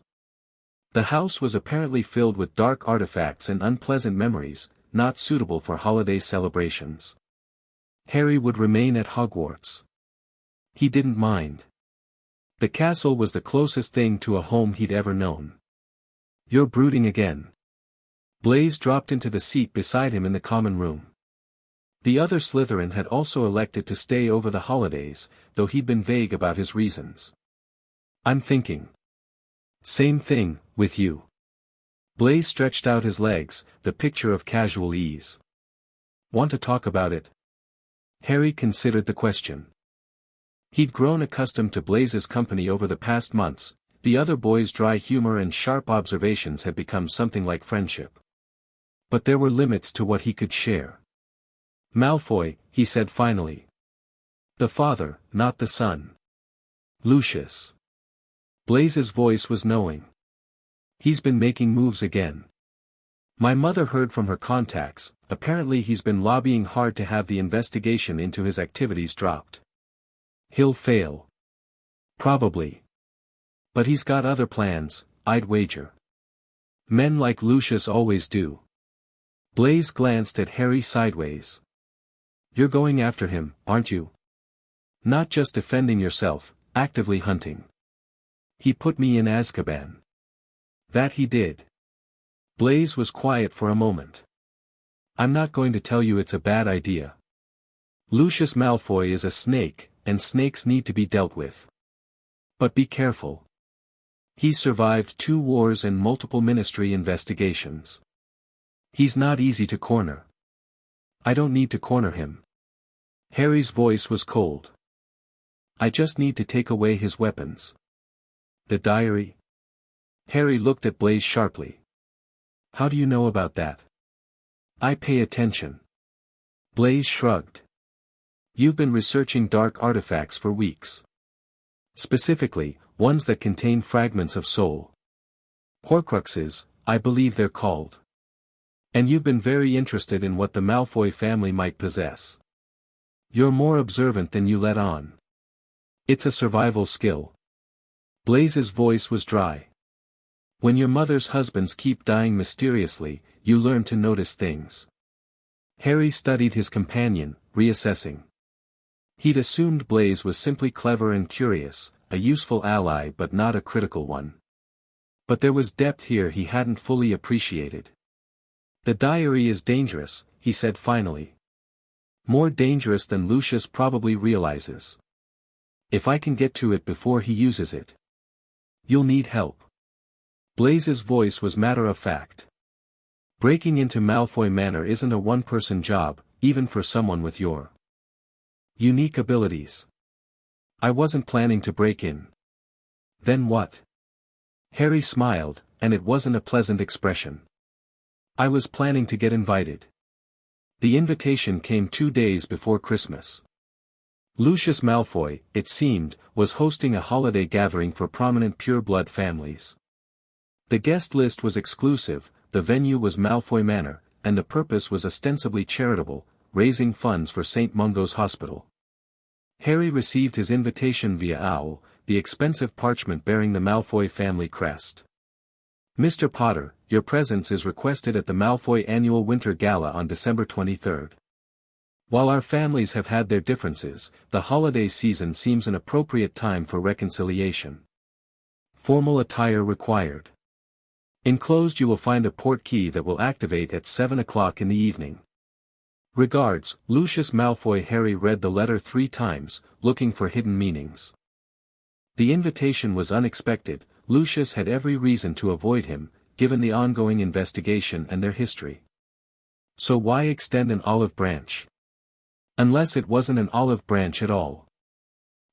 The house was apparently filled with dark artifacts and unpleasant memories, not suitable for holiday celebrations. Harry would remain at Hogwarts. He didn't mind. The castle was the closest thing to a home he'd ever known. "You're brooding again." Blaise dropped into the seat beside him in the common room. The other Slytherin had also elected to stay over the holidays, though he'd been vague about his reasons. "I'm thinking. Same thing, with you." Blaise stretched out his legs, the picture of casual ease. "Want to talk about it?" Harry considered the question. He'd grown accustomed to Blaise's company over the past months, the other boy's dry humor and sharp observations had become something like friendship. But there were limits to what he could share. "Malfoy," he said finally. "The father, not the son." "Lucius." Blaise's voice was knowing. "He's been making moves again. My mother heard from her contacts, apparently he's been lobbying hard to have the investigation into his activities dropped." "He'll fail." "Probably. But he's got other plans, I'd wager. Men like Lucius always do." Blaise glanced at Harry sideways. "You're going after him, aren't you? Not just defending yourself, actively hunting." "He put me in Azkaban." "That he did." Blaise was quiet for a moment. "I'm not going to tell you it's a bad idea. Lucius Malfoy is a snake, and snakes need to be dealt with. But be careful. He's survived 2 wars and multiple ministry investigations. He's not easy to corner." "I don't need to corner him." Harry's voice was cold. "I just need to take away his weapons." "The diary?" Harry looked at Blaise sharply. "How do you know about that?" "I pay attention." Blaise shrugged. "You've been researching dark artifacts for weeks. Specifically, ones that contain fragments of soul. Horcruxes, I believe they're called. And you've been very interested in what the Malfoy family might possess. You're more observant than you let on. It's a survival skill." Blaise's voice was dry. "When your mother's husbands keep dying mysteriously, you learn to notice things." Harry studied his companion, reassessing. He'd assumed Blaise was simply clever and curious, a useful ally but not a critical one. But there was depth here he hadn't fully appreciated. "The diary is dangerous," he said finally. "More dangerous than Lucius probably realizes. If I can get to it before he uses it. You'll need help." Blaise's voice was matter-of-fact. "Breaking into Malfoy Manor isn't a one-person job, even for someone with your unique abilities. I wasn't planning to break in." "Then what?" Harry smiled, and it wasn't a pleasant expression. "I was planning to get invited." The invitation came 2 days before Christmas. Lucius Malfoy, it seemed, was hosting a holiday gathering for prominent pure-blood families. The guest list was exclusive, the venue was Malfoy Manor, and the purpose was ostensibly charitable, raising funds for St. Mungo's Hospital. Harry received his invitation via OWL, the expensive parchment bearing the Malfoy family crest. "Mr. Potter, your presence is requested at the Malfoy annual Winter Gala on December 23rd. While our families have had their differences, the holiday season seems an appropriate time for reconciliation. Formal attire required. Enclosed you will find a portkey that will activate at 7 o'clock in the evening. Regards, Lucius Malfoy." Harry read the letter 3 times, looking for hidden meanings. The invitation was unexpected. Lucius had every reason to avoid him, given the ongoing investigation and their history. So why extend an olive branch? Unless it wasn't an olive branch at all.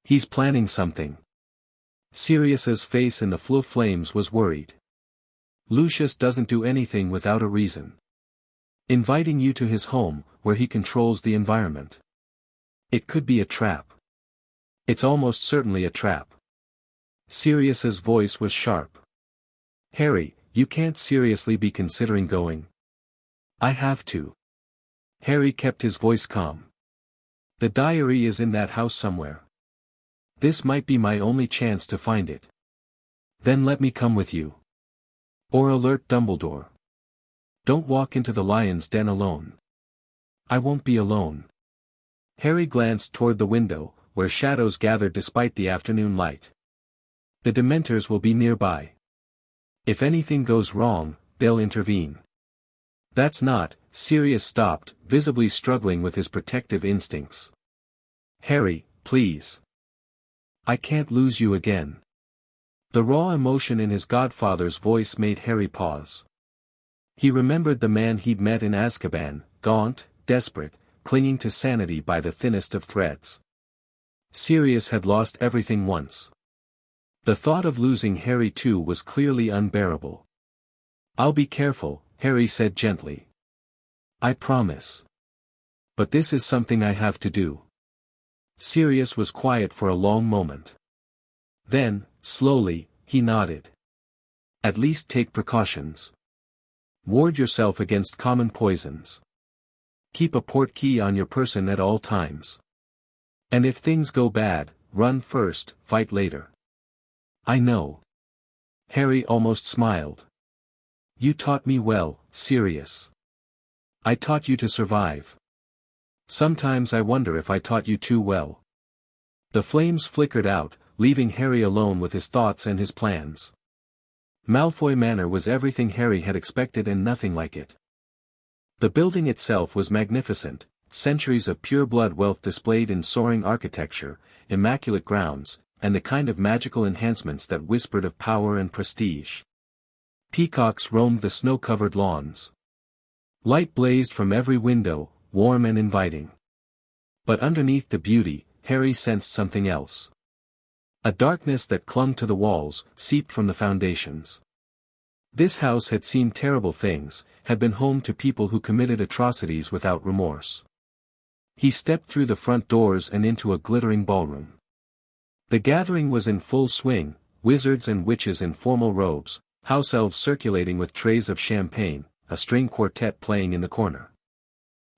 He's planning something. Sirius's face in the flames was worried. Lucius doesn't do anything without a reason. Inviting you to his home, where he controls the environment. It could be a trap. It's almost certainly a trap. Sirius's voice was sharp. Harry, you can't seriously be considering going. I have to. Harry kept his voice calm. The diary is in that house somewhere. This might be my only chance to find it. Then let me come with you. Or alert Dumbledore. Don't walk into the lion's den alone. I won't be alone. Harry glanced toward the window, where shadows gathered despite the afternoon light. The Dementors will be nearby. If anything goes wrong, they'll intervene. That's not. Sirius stopped, visibly struggling with his protective instincts. Harry, please. I can't lose you again. The raw emotion in his godfather's voice made Harry pause. He remembered the man he'd met in Azkaban, gaunt, desperate, clinging to sanity by the thinnest of threads. Sirius had lost everything once. The thought of losing Harry too was clearly unbearable. I'll be careful, Harry said gently. I promise. But this is something I have to do. Sirius was quiet for a long moment. Then, slowly, he nodded. At least take precautions. Ward yourself against common poisons. Keep a portkey on your person at all times. And if things go bad, run first, fight later. I know. Harry almost smiled. You taught me well, Sirius. I taught you to survive. Sometimes I wonder if I taught you too well. The flames flickered out, leaving Harry alone with his thoughts and his plans. Malfoy Manor was everything Harry had expected and nothing like it. The building itself was magnificent, centuries of pure blood wealth displayed in soaring architecture, immaculate grounds, and the kind of magical enhancements that whispered of power and prestige. Peacocks roamed the snow-covered lawns. Light blazed from every window, warm and inviting. But underneath the beauty, Harry sensed something else. A darkness that clung to the walls, seeped from the foundations. This house had seen terrible things, had been home to people who committed atrocities without remorse. He stepped through the front doors and into a glittering ballroom. The gathering was in full swing, wizards and witches in formal robes, house elves circulating with trays of champagne, a string quartet playing in the corner.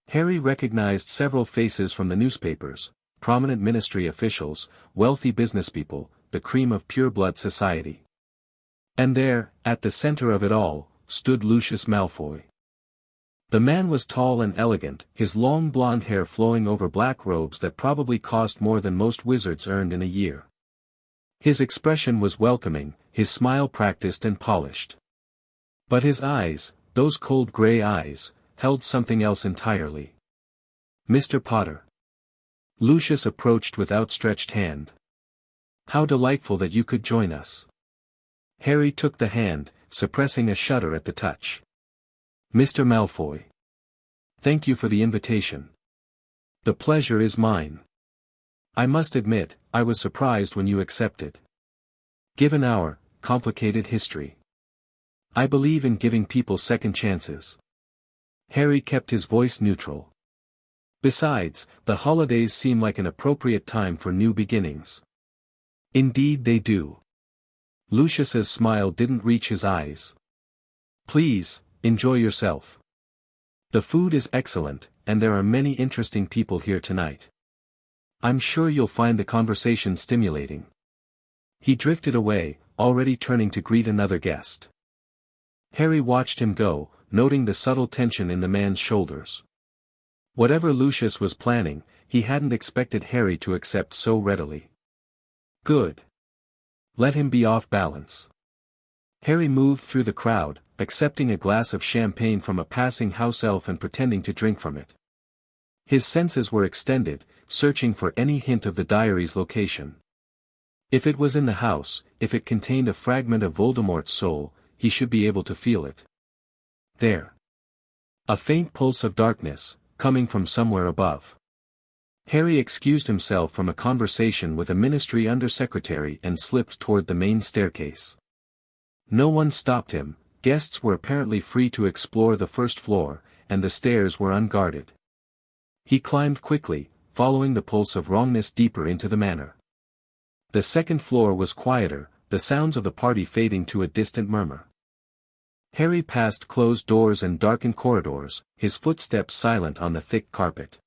Harry recognized several faces from the newspapers, prominent ministry officials, wealthy businesspeople, the cream of pure-blood society. And there, at the center of it all, stood Lucius Malfoy. The man was tall and elegant, his long blonde hair flowing over black robes that probably cost more than most wizards earned in a year. His expression was welcoming, his smile practiced and polished. But his eyes, those cold gray eyes, held something else entirely. Mr. Potter. Lucius approached with outstretched hand. How delightful that you could join us. Harry took the hand, suppressing a shudder at the touch. Mr. Malfoy. Thank you for the invitation. The pleasure is mine. I must admit, I was surprised when you accepted. Given our complicated history. I believe in giving people second chances. Harry kept his voice neutral. Besides, the holidays seem like an appropriate time for new beginnings. Indeed they do. Lucius's smile didn't reach his eyes. Please, enjoy yourself. The food is excellent, and there are many interesting people here tonight. I'm sure you'll find the conversation stimulating. He drifted away, already turning to greet another guest. Harry watched him go, noting the subtle tension in the man's shoulders. Whatever Lucius was planning, he hadn't expected Harry to accept so readily. Good. Let him be off balance. Harry moved through the crowd, accepting a glass of champagne from a passing house elf and pretending to drink from it. His senses were extended, searching for any hint of the diary's location. If it was in the house, if it contained a fragment of Voldemort's soul, he should be able to feel it. There. A faint pulse of darkness, coming from somewhere above. Harry excused himself from a conversation with a ministry undersecretary and slipped toward the main staircase. No one stopped him, guests were apparently free to explore the first floor, and the stairs were unguarded. He climbed quickly, following the pulse of wrongness deeper into the manor. The second floor was quieter, the sounds of the party fading to a distant murmur. Harry passed closed doors and darkened corridors, his footsteps silent on the thick carpet.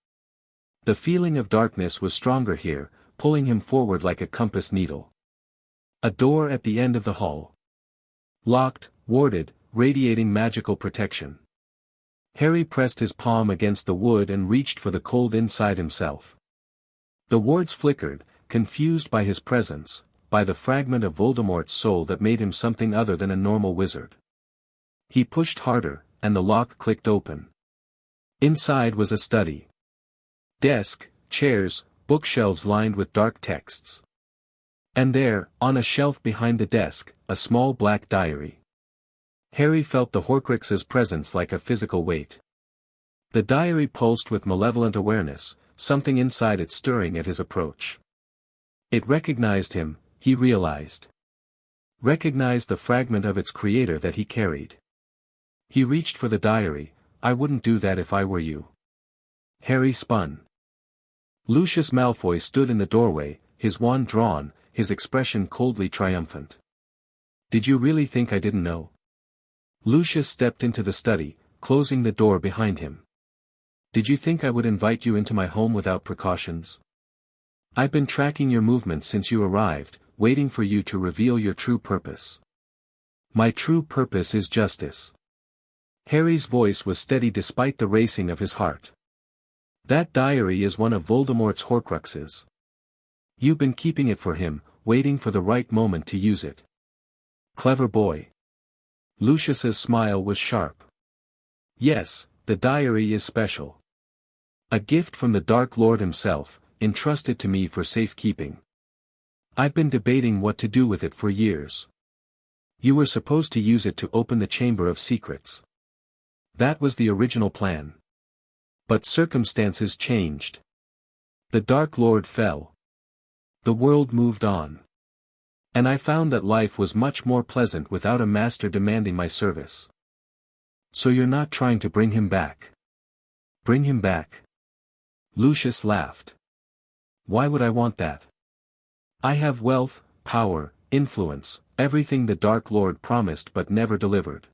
The feeling of darkness was stronger here, pulling him forward like a compass needle. A door at the end of the hall. Locked, warded, radiating magical protection. Harry pressed his palm against the wood and reached for the cold inside himself. The wards flickered, confused by his presence, by the fragment of Voldemort's soul that made him something other than a normal wizard. He pushed harder, and the lock clicked open. Inside was a study. Desk, chairs, bookshelves lined with dark texts. And there, on a shelf behind the desk, a small black diary. Harry felt the Horcrux's presence like a physical weight. The diary pulsed with malevolent awareness, something inside it stirring at his approach. It recognized him, he realized. Recognized the fragment of its creator that he carried. He reached for the diary. I wouldn't do that if I were you. Harry spun. Lucius Malfoy stood in the doorway, his wand drawn, his expression coldly triumphant. Did you really think I didn't know? Lucius stepped into the study, closing the door behind him. Did you think I would invite you into my home without precautions? I've been tracking your movements since you arrived, waiting for you to reveal your true purpose. My true purpose is justice. Harry's voice was steady despite the racing of his heart. That diary is one of Voldemort's Horcruxes. You've been keeping it for him, waiting for the right moment to use it. Clever boy. Lucius's smile was sharp. Yes, the diary is special. A gift from the Dark Lord himself, entrusted to me for safekeeping. I've been debating what to do with it for years. You were supposed to use it to open the Chamber of Secrets. That was the original plan. But circumstances changed. The Dark Lord fell. The world moved on. And I found that life was much more pleasant without a master demanding my service. So you're not trying to bring him back? Bring him back? Lucius laughed. Why would I want that? I have wealth, power, influence, everything the Dark Lord promised but never delivered.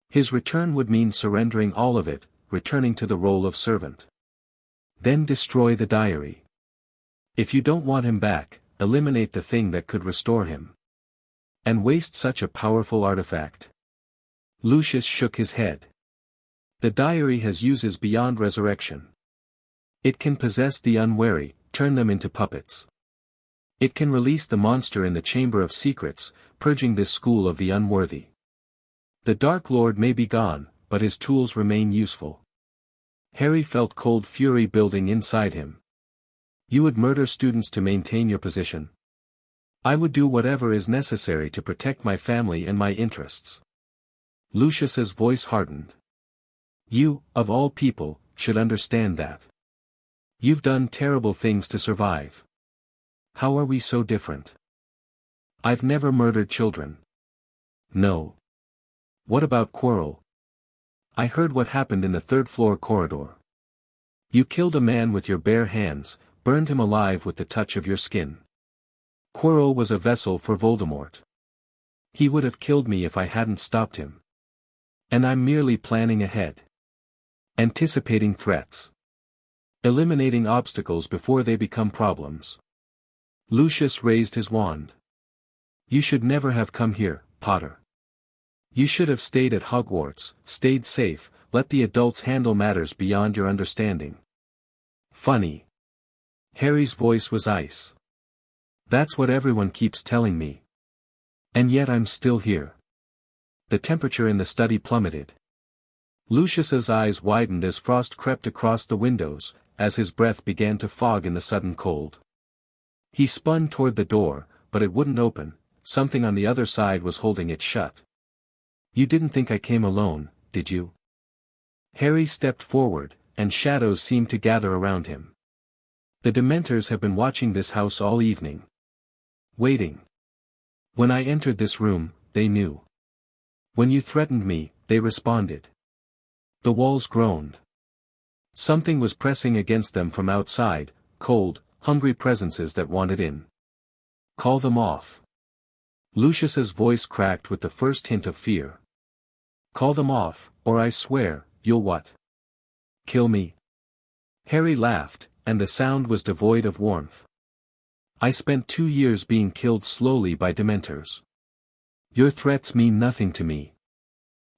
His return would mean surrendering all of it, returning to the role of servant. Then destroy the diary. If you don't want him back, eliminate the thing that could restore him. And waste such a powerful artifact. Lucius shook his head. The diary has uses beyond resurrection. It can possess the unwary, turn them into puppets. It can release the monster in the Chamber of Secrets, purging this school of the unworthy. The Dark Lord may be gone, but his tools remain useful. Harry felt cold fury building inside him. You would murder students to maintain your position. I would do whatever is necessary to protect my family and my interests. Lucius's voice hardened. You, of all people, should understand that. You've done terrible things to survive. How are we so different? I've never murdered children. No. What about Quirrell? I heard what happened in the third-floor corridor. You killed a man with your bare hands, burned him alive with the touch of your skin. Quirrell was a vessel for Voldemort. He would have killed me if I hadn't stopped him. And I'm merely planning ahead. Anticipating threats. Eliminating obstacles before they become problems. Lucius raised his wand. You should never have come here, Potter. You should have stayed at Hogwarts, stayed safe, let the adults handle matters beyond your understanding. Funny. Harry's voice was ice. That's what everyone keeps telling me. And yet I'm still here. The temperature in the study plummeted. Lucius's eyes widened as frost crept across the windows, as his breath began to fog in the sudden cold. He spun toward the door, but it wouldn't open, something on the other side was holding it shut. You didn't think I came alone, did you? Harry stepped forward, and shadows seemed to gather around him. The Dementors have been watching this house all evening. Waiting. When I entered this room, they knew. When you threatened me, they responded. The walls groaned. Something was pressing against them from outside, cold, hungry presences that wanted in. Call them off. Lucius's voice cracked with the first hint of fear. Call them off, or I swear, you'll what? Kill me? Harry laughed, and the sound was devoid of warmth. I spent 2 years being killed slowly by Dementors. Your threats mean nothing to me.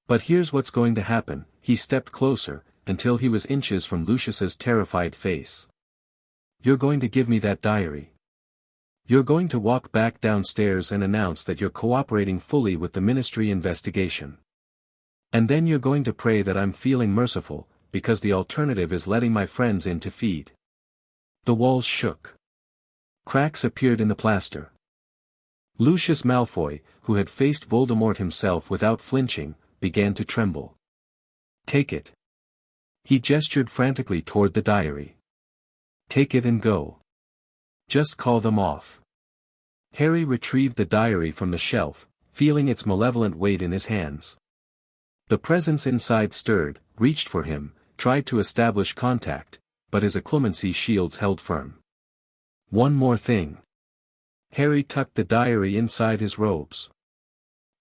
But here's what's going to happen. He stepped closer, until he was inches from Lucius's terrified face. You're going to give me that diary. You're going to walk back downstairs and announce that you're cooperating fully with the ministry investigation. And then you're going to pray that I'm feeling merciful, because the alternative is letting my friends in to feed. The walls shook. Cracks appeared in the plaster. Lucius Malfoy, who had faced Voldemort himself without flinching, began to tremble. Take it. He gestured frantically toward the diary. Take it and go. Just call them off. Harry retrieved the diary from the shelf, feeling its malevolent weight in his hands. The presence inside stirred, reached for him, tried to establish contact, but his occlumency shields held firm. One more thing. Harry tucked the diary inside his robes.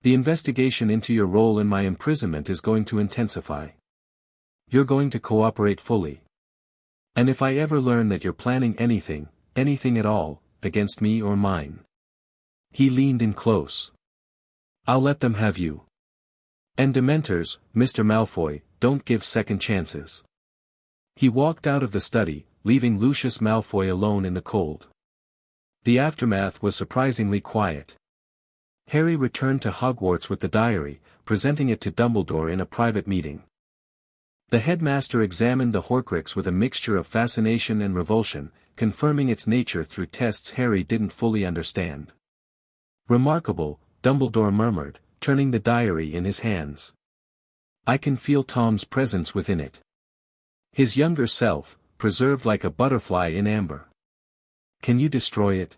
The investigation into your role in my imprisonment is going to intensify. You're going to cooperate fully. And if I ever learn that you're planning anything at all, against me or mine. He leaned in close. I'll let them have you. And Dementors, Mr. Malfoy, don't give second chances. He walked out of the study, leaving Lucius Malfoy alone in the cold. The aftermath was surprisingly quiet. Harry returned to Hogwarts with the diary, presenting it to Dumbledore in a private meeting. The headmaster examined the Horcrux with a mixture of fascination and revulsion, confirming its nature through tests Harry didn't fully understand. Remarkable, Dumbledore murmured, turning the diary in his hands. I can feel Tom's presence within it. His younger self, preserved like a butterfly in amber. Can you destroy it?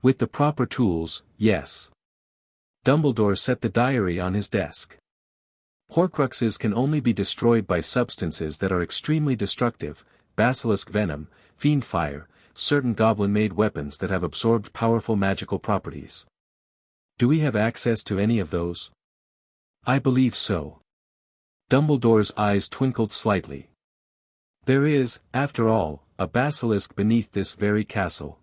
With the proper tools, yes. Dumbledore set the diary on his desk. Horcruxes can only be destroyed by substances that are extremely destructive, basilisk venom, fiend fire, certain goblin-made weapons that have absorbed powerful magical properties. Do we have access to any of those? I believe so. Dumbledore's eyes twinkled slightly. There is, after all, a basilisk beneath this very castle.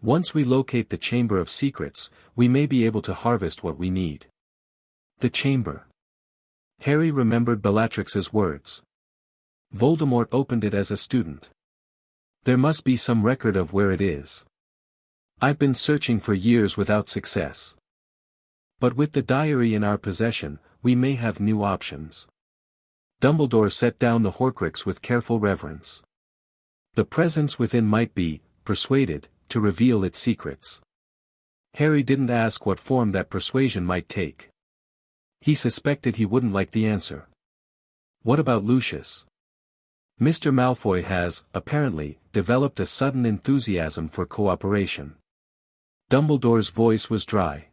Once we locate the Chamber of Secrets, we may be able to harvest what we need. The chamber. Harry remembered Bellatrix's words. Voldemort opened it as a student. There must be some record of where it is. I've been searching for years without success. But with the diary in our possession, we may have new options. Dumbledore set down the Horcrux with careful reverence. The presence within might be, persuaded, to reveal its secrets. Harry didn't ask what form that persuasion might take. He suspected he wouldn't like the answer. What about Lucius? Mr. Malfoy has, apparently, developed a sudden enthusiasm for cooperation. Dumbledore's voice was dry.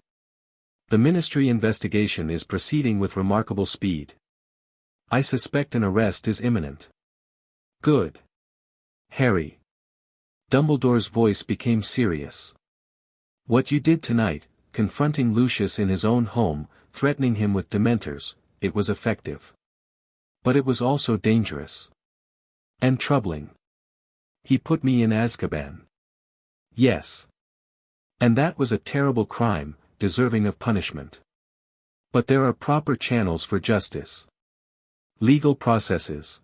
The ministry investigation is proceeding with remarkable speed. I suspect an arrest is imminent. Good. Harry. Dumbledore's voice became serious. What you did tonight, confronting Lucius in his own home, threatening him with Dementors, it was effective. But it was also dangerous. And troubling. He put me in Azkaban. Yes. And that was a terrible crime, deserving of punishment. But there are proper channels for justice. Legal processes.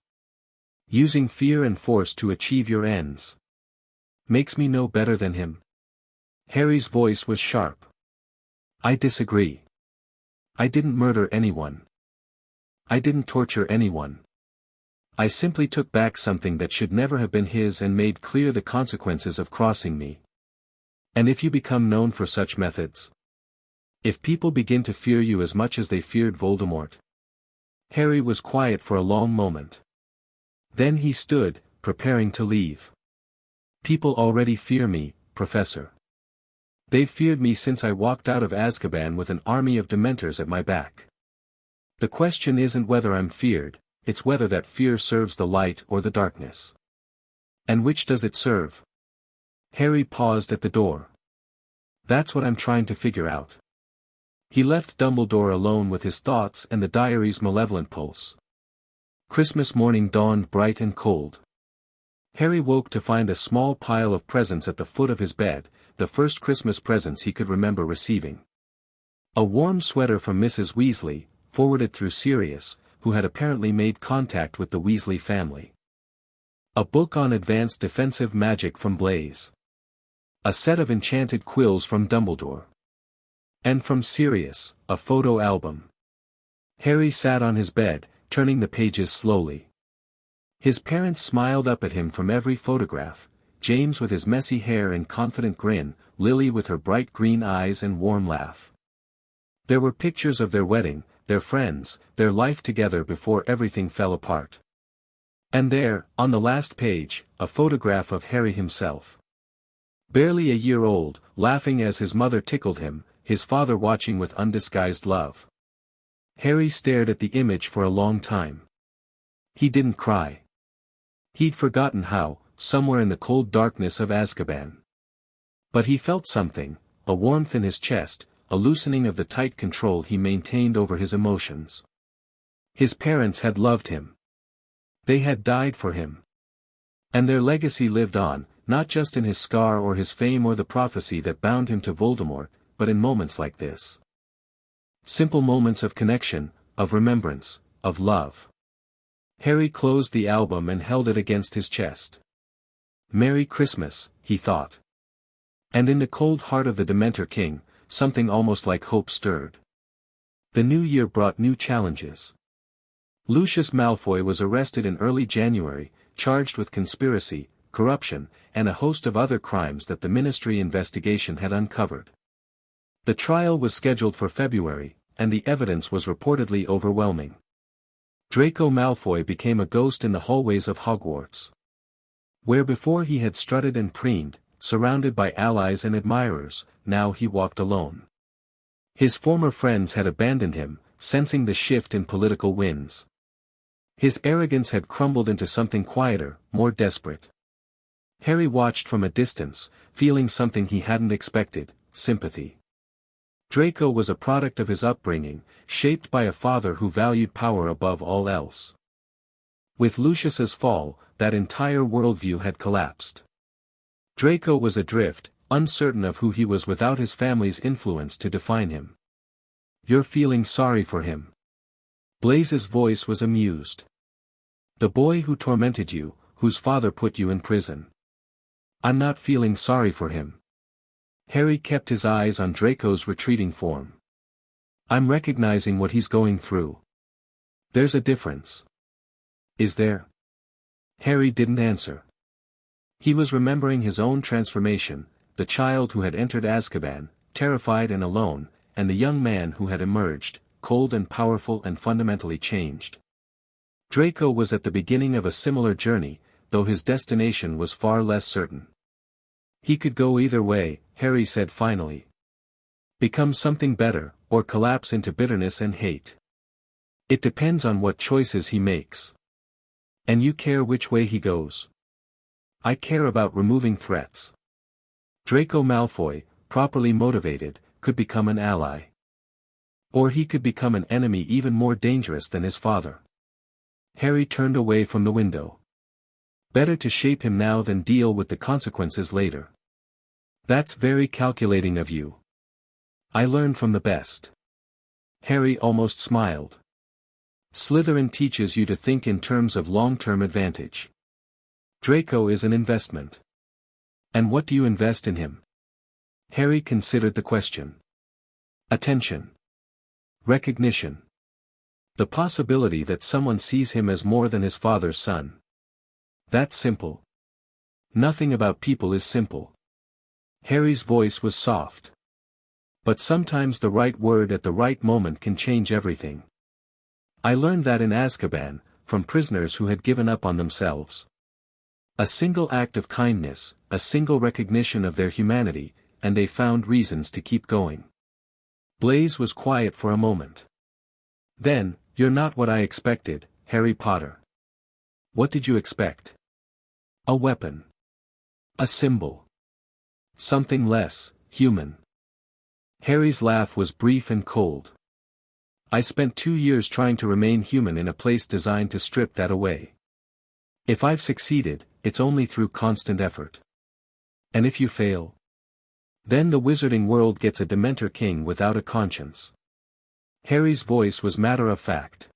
Using fear and force to achieve your ends. Makes me no better than him. Harry's voice was sharp. I disagree. I didn't murder anyone. I didn't torture anyone. I simply took back something that should never have been his and made clear the consequences of crossing me. And if you become known for such methods? If people begin to fear you as much as they feared Voldemort? Harry was quiet for a long moment. Then he stood, preparing to leave. People already fear me, Professor. They've feared me since I walked out of Azkaban with an army of Dementors at my back. The question isn't whether I'm feared, it's whether that fear serves the light or the darkness. And which does it serve? Harry paused at the door. That's what I'm trying to figure out. He left Dumbledore alone with his thoughts and the diary's malevolent pulse. Christmas morning dawned bright and cold. Harry woke to find a small pile of presents at the foot of his bed, the first Christmas presents he could remember receiving. A warm sweater from Mrs. Weasley, forwarded through Sirius, who had apparently made contact with the Weasley family. A book on advanced defensive magic from Blaise. A set of enchanted quills from Dumbledore. And from Sirius, a photo album. Harry sat on his bed, turning the pages slowly. His parents smiled up at him from every photograph, James with his messy hair and confident grin, Lily with her bright green eyes and warm laugh. There were pictures of their wedding, their friends, their life together before everything fell apart. And there, on the last page, a photograph of Harry himself. Barely a year old, laughing as his mother tickled him, his father watching with undisguised love. Harry stared at the image for a long time. He didn't cry. He'd forgotten how, somewhere in the cold darkness of Azkaban. But he felt something, a warmth in his chest, a loosening of the tight control he maintained over his emotions. His parents had loved him. They had died for him. And their legacy lived on, not just in his scar or his fame or the prophecy that bound him to Voldemort, but in moments like this. Simple moments of connection, of remembrance, of love. Harry closed the album and held it against his chest. Merry Christmas, he thought. And in the cold heart of the Dementor King, something almost like hope stirred. The new year brought new challenges. Lucius Malfoy was arrested in early January, charged with conspiracy, corruption, and a host of other crimes that the Ministry investigation had uncovered. The trial was scheduled for February, and the evidence was reportedly overwhelming. Draco Malfoy became a ghost in the hallways of Hogwarts. Where before he had strutted and preened, surrounded by allies and admirers, now he walked alone. His former friends had abandoned him, sensing the shift in political winds. His arrogance had crumbled into something quieter, more desperate. Harry watched from a distance, feeling something he hadn't expected, sympathy. Draco was a product of his upbringing, shaped by a father who valued power above all else. With Lucius's fall, that entire worldview had collapsed. Draco was adrift, uncertain of who he was without his family's influence to define him. "You're feeling sorry for him." Blaise's voice was amused. "The boy who tormented you, whose father put you in prison. I'm not feeling sorry for him." Harry kept his eyes on Draco's retreating form. "I'm recognizing what he's going through. There's a difference." "Is there?" Harry didn't answer. He was remembering his own transformation, the child who had entered Azkaban, terrified and alone, and the young man who had emerged, cold and powerful and fundamentally changed. Draco was at the beginning of a similar journey, though his destination was far less certain. He could go either way, Harry said finally. Become something better, or collapse into bitterness and hate. It depends on what choices he makes. And you care which way he goes. I care about removing threats. Draco Malfoy, properly motivated, could become an ally. Or he could become an enemy even more dangerous than his father. Harry turned away from the window. Better to shape him now than deal with the consequences later. That's very calculating of you. I learn from the best. Harry almost smiled. Slytherin teaches you to think in terms of long-term advantage. Draco is an investment. And what do you invest in him? Harry considered the question. Attention. Recognition. The possibility that someone sees him as more than his father's son. That's simple. Nothing about people is simple. Harry's voice was soft. But sometimes the right word at the right moment can change everything. I learned that in Azkaban, from prisoners who had given up on themselves. A single act of kindness, a single recognition of their humanity, and they found reasons to keep going. Blaise was quiet for a moment. Then, "You're not what I expected," Harry Potter. What did you expect? A weapon. A symbol. Something less human. Harry's laugh was brief and cold. I spent 2 years trying to remain human in a place designed to strip that away. If I've succeeded, it's only through constant effort. And if you fail? Then the wizarding world gets a Dementor king without a conscience. Harry's voice was matter-of-fact.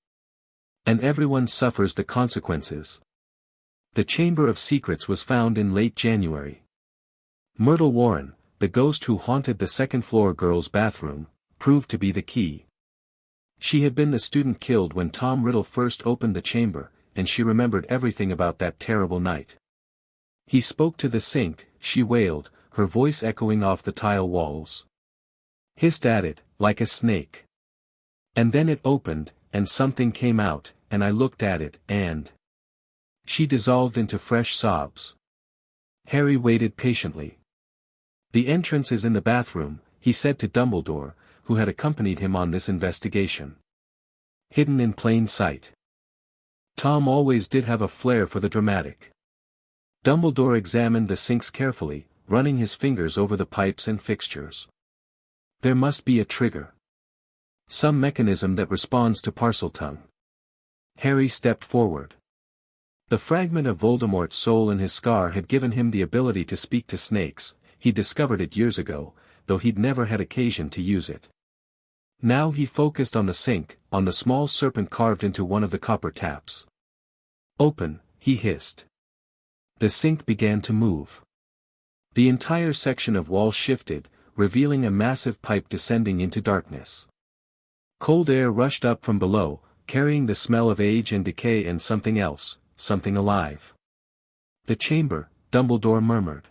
And everyone suffers the consequences. The Chamber of Secrets was found in late January. Myrtle Warren, the ghost who haunted the second-floor girls' bathroom, proved to be the key. She had been the student killed when Tom Riddle first opened the chamber, and she remembered everything about that terrible night. He spoke to the sink, she wailed, her voice echoing off the tile walls. Hissed at it, like a snake. And then it opened, and something came out, and I looked at it, and... She dissolved into fresh sobs. Harry waited patiently. The entrance is in the bathroom, he said to Dumbledore, who had accompanied him on this investigation. Hidden in plain sight. Tom always did have a flair for the dramatic. Dumbledore examined the sinks carefully, running his fingers over the pipes and fixtures. There must be a trigger. Some mechanism that responds to Parseltongue. Harry stepped forward. The fragment of Voldemort's soul in his scar had given him the ability to speak to snakes. He discovered it years ago, though he'd never had occasion to use it. Now he focused on the sink, on the small serpent carved into one of the copper taps. Open, he hissed. The sink began to move. The entire section of wall shifted, revealing a massive pipe descending into darkness. Cold air rushed up from below, carrying the smell of age and decay and something else, something alive. The chamber, Dumbledore murmured.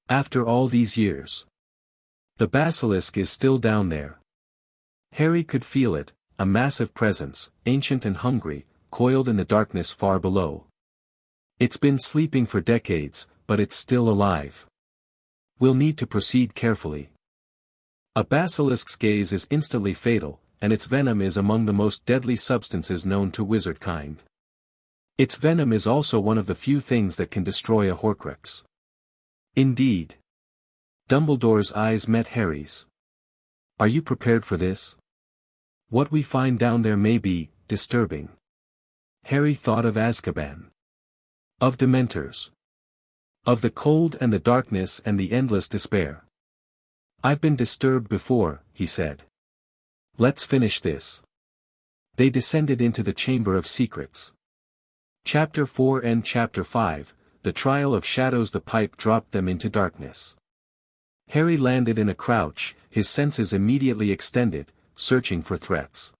After all these years. The basilisk is still down there. Harry could feel it, a massive presence, ancient and hungry, coiled in the darkness far below. It's been sleeping for decades, but it's still alive. We'll need to proceed carefully. A basilisk's gaze is instantly fatal, and its venom is among the most deadly substances known to wizard kind. Its venom is also one of the few things that can destroy a Horcrux. Indeed. Dumbledore's eyes met Harry's. Are you prepared for this? What we find down there may be disturbing. Harry thought of Azkaban. Of Dementors. Of the cold and the darkness and the endless despair. I've been disturbed before, he said. Let's finish this. They descended into the Chamber of Secrets. Chapter 4 and Chapter 5, The Trial of Shadows. The pipe dropped them into darkness. Harry landed in a crouch, his senses immediately extended, searching for threats.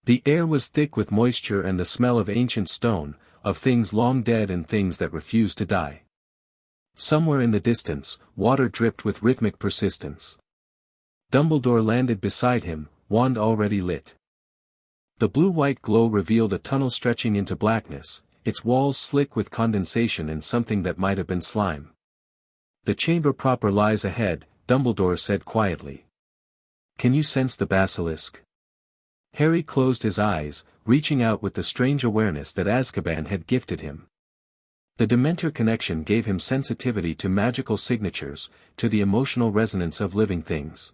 The air was thick with moisture and the smell of ancient stone, of things long dead and things that refused to die. Somewhere in the distance, water dripped with rhythmic persistence. Dumbledore landed beside him, wand already lit. The blue-white glow revealed a tunnel stretching into blackness, its walls slick with condensation and something that might have been slime. The chamber proper lies ahead, Dumbledore said quietly. Can you sense the basilisk? Harry closed his eyes, reaching out with the strange awareness that Azkaban had gifted him. The Dementor connection gave him sensitivity to magical signatures, to the emotional resonance of living things.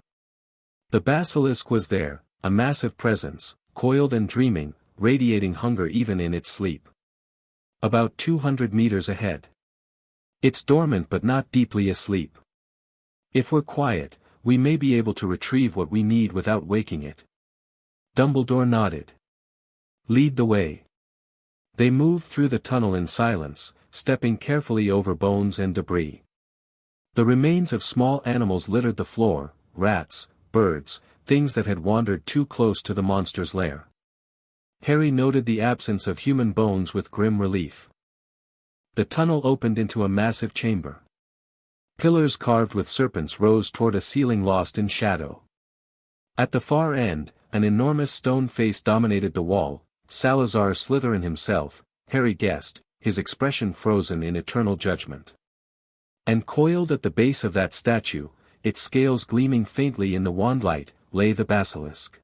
The basilisk was there, a massive presence, coiled and dreaming, radiating hunger even in its sleep. About 200 meters ahead. It's dormant but not deeply asleep. If we're quiet, we may be able to retrieve what we need without waking it. Dumbledore nodded. Lead the way. They moved through the tunnel in silence, stepping carefully over bones and debris. The remains of small animals littered the floor, rats, birds, things that had wandered too close to the monster's lair. Harry noted the absence of human bones with grim relief. The tunnel opened into a massive chamber. Pillars carved with serpents rose toward a ceiling lost in shadow. At the far end, an enormous stone face dominated the wall, Salazar Slytherin himself, Harry guessed, his expression frozen in eternal judgment. And coiled at the base of that statue, its scales gleaming faintly in the wand light, lay the basilisk.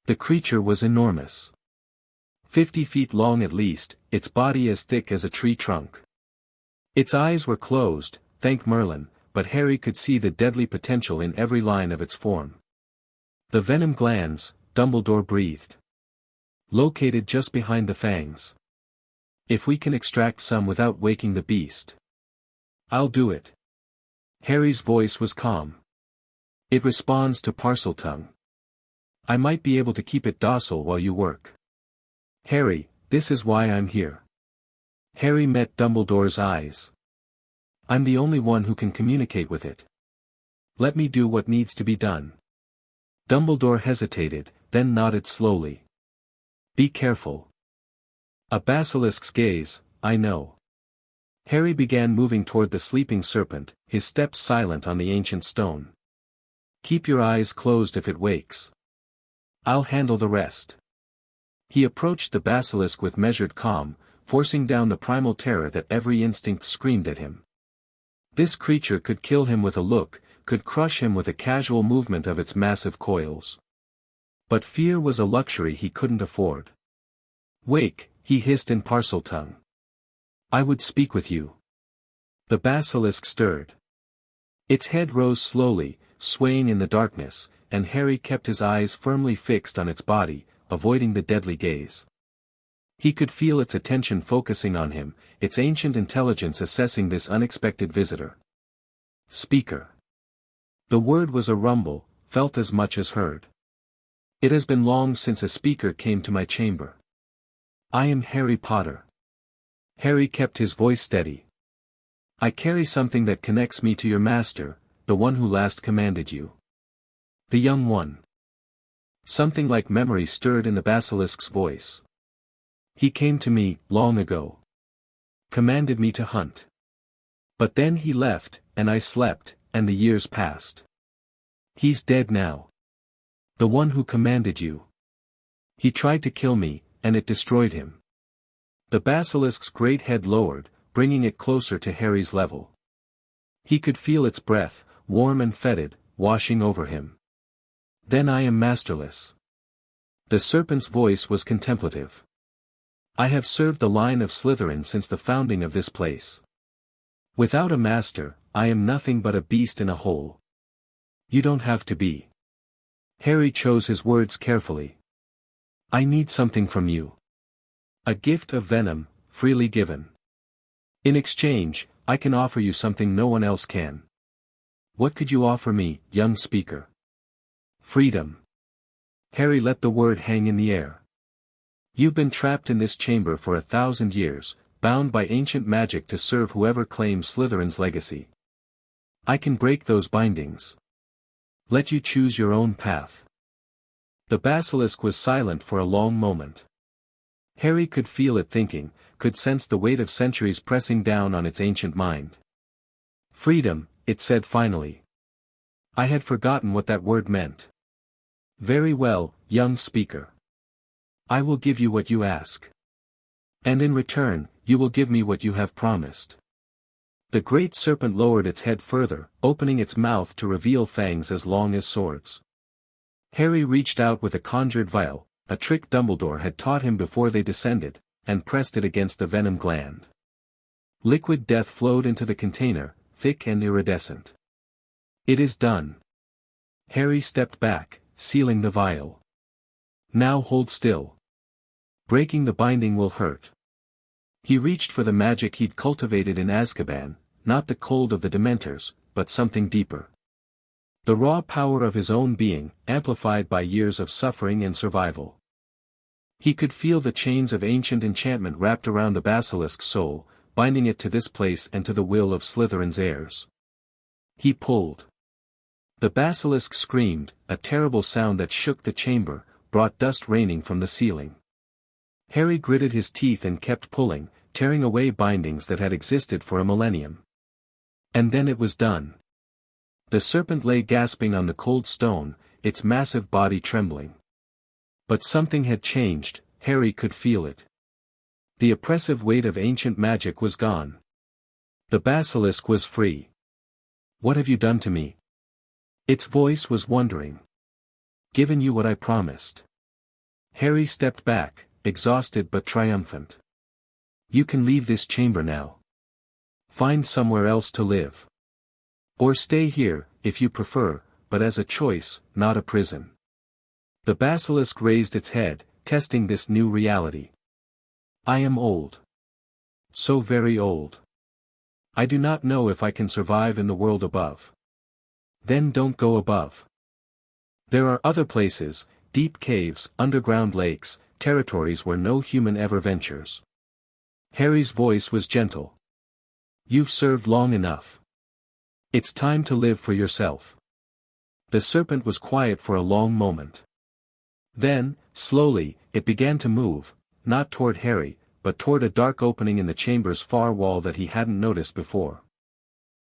The creature was enormous. 50 feet long at least, its body as thick as a tree trunk. Its eyes were closed, thank Merlin, but Harry could see the deadly potential in every line of its form. The venom glands, Dumbledore breathed. Located just behind the fangs. If we can extract some without waking the beast. I'll do it. Harry's voice was calm. It responds to Parseltongue. I might be able to keep it docile while you work. Harry, this is why I'm here. Harry met Dumbledore's eyes. I'm the only one who can communicate with it. Let me do what needs to be done. Dumbledore hesitated, then nodded slowly. Be careful. A basilisk's gaze, I know. Harry began moving toward the sleeping serpent, his steps silent on the ancient stone. Keep your eyes closed if it wakes. I'll handle the rest. He approached the basilisk with measured calm, forcing down the primal terror that every instinct screamed at him. This creature could kill him with a look, could crush him with a casual movement of its massive coils. But fear was a luxury he couldn't afford. Wake, he hissed in Parseltongue. I would speak with you. The basilisk stirred. Its head rose slowly, swaying in the darkness, and Harry kept his eyes firmly fixed on its body, avoiding the deadly gaze. He could feel its attention focusing on him, its ancient intelligence assessing this unexpected visitor. Speaker. The word was a rumble, felt as much as heard. It has been long since a speaker came to my chamber. I am Harry Potter. Harry kept his voice steady. I carry something that connects me to your master, the one who last commanded you. The young one. Something like memory stirred in the basilisk's voice. He came to me, long ago. Commanded me to hunt. But then he left, and I slept, and the years passed. He's dead now. The one who commanded you. He tried to kill me, and it destroyed him. The basilisk's great head lowered, bringing it closer to Harry's level. He could feel its breath, warm and fetid, washing over him. Then I am masterless. The serpent's voice was contemplative. I have served the line of Slytherin since the founding of this place. Without a master, I am nothing but a beast in a hole. You don't have to be. Harry chose his words carefully. I need something from you. A gift of venom, freely given. In exchange, I can offer you something no one else can. What could you offer me, young speaker? Freedom. Harry let the word hang in the air. You've been trapped in this chamber for 1,000 years, bound by ancient magic to serve whoever claims Slytherin's legacy. I can break those bindings. Let you choose your own path. The basilisk was silent for a long moment. Harry could feel it thinking, could sense the weight of centuries pressing down on its ancient mind. Freedom, it said finally. I had forgotten what that word meant. Very well, young speaker. I will give you what you ask. And in return, you will give me what you have promised. The great serpent lowered its head further, opening its mouth to reveal fangs as long as swords. Harry reached out with a conjured vial, a trick Dumbledore had taught him before they descended, and pressed it against the venom gland. Liquid death flowed into the container, thick and iridescent. It is done. Harry stepped back, sealing the vial. Now hold still. Breaking the binding will hurt. He reached for the magic he'd cultivated in Azkaban, not the cold of the Dementors, but something deeper. The raw power of his own being, amplified by years of suffering and survival. He could feel the chains of ancient enchantment wrapped around the basilisk's soul, binding it to this place and to the will of Slytherin's heirs. He pulled. The basilisk screamed, a terrible sound that shook the chamber, brought dust raining from the ceiling. Harry gritted his teeth and kept pulling, tearing away bindings that had existed for a millennium. And then it was done. The serpent lay gasping on the cold stone, its massive body trembling. But something had changed, Harry could feel it. The oppressive weight of ancient magic was gone. The basilisk was free. What have you done to me? Its voice was wondering. Given you what I promised. Harry stepped back, exhausted but triumphant. You can leave this chamber now. Find somewhere else to live. Or stay here, if you prefer, but as a choice, not a prison. The basilisk raised its head, testing this new reality. I am old. So very old. I do not know if I can survive in the world above. Then don't go above. There are other places, deep caves, underground lakes, territories where no human ever ventures. Harry's voice was gentle. You've served long enough. It's time to live for yourself. The serpent was quiet for a long moment. Then, slowly, it began to move, not toward Harry, but toward a dark opening in the chamber's far wall that he hadn't noticed before.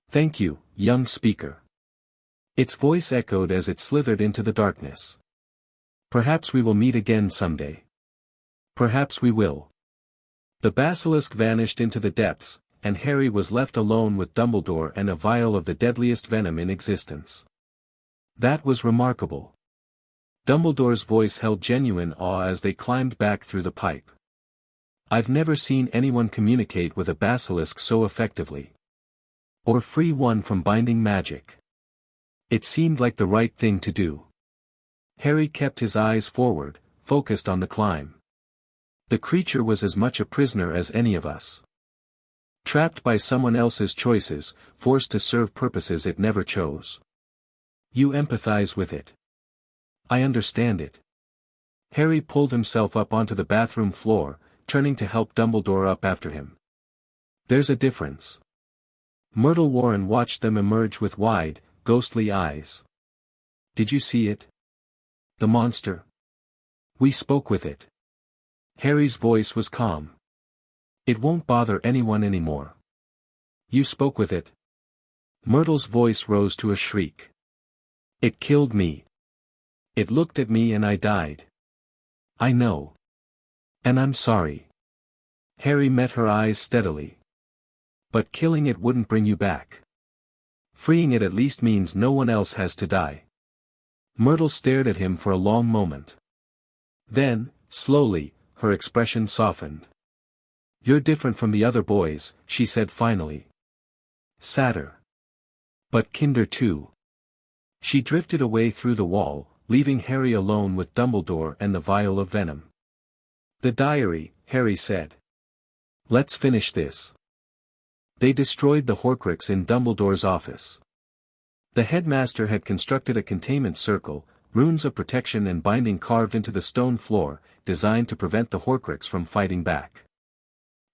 Thank you, young speaker. Its voice echoed as it slithered into the darkness. Perhaps we will meet again someday. Perhaps we will. The basilisk vanished into the depths, and Harry was left alone with Dumbledore and a vial of the deadliest venom in existence. That was remarkable. Dumbledore's voice held genuine awe as they climbed back through the pipe. I've never seen anyone communicate with a basilisk so effectively. Or free one from binding magic. It seemed like the right thing to do. Harry kept his eyes forward, focused on the climb. The creature was as much a prisoner as any of us. Trapped by someone else's choices, forced to serve purposes it never chose. You empathize with it. I understand it. Harry pulled himself up onto the bathroom floor, turning to help Dumbledore up after him. There's a difference. Myrtle Warren watched them emerge with wide, ghostly eyes. Did you see it? The monster. We spoke with it. Harry's voice was calm. It won't bother anyone anymore. You spoke with it. Myrtle's voice rose to a shriek. It killed me. It looked at me and I died. I know. And I'm sorry. Harry met her eyes steadily. But killing it wouldn't bring you back. Freeing it at least means no one else has to die. Myrtle stared at him for a long moment. Then, slowly, her expression softened. You're different from the other boys, she said finally. Sadder. But kinder too. She drifted away through the wall, leaving Harry alone with Dumbledore and the vial of venom. The diary, Harry said. Let's finish this. They destroyed the Horcrux in Dumbledore's office. The headmaster had constructed a containment circle, runes of protection and binding carved into the stone floor, designed to prevent the Horcrux from fighting back.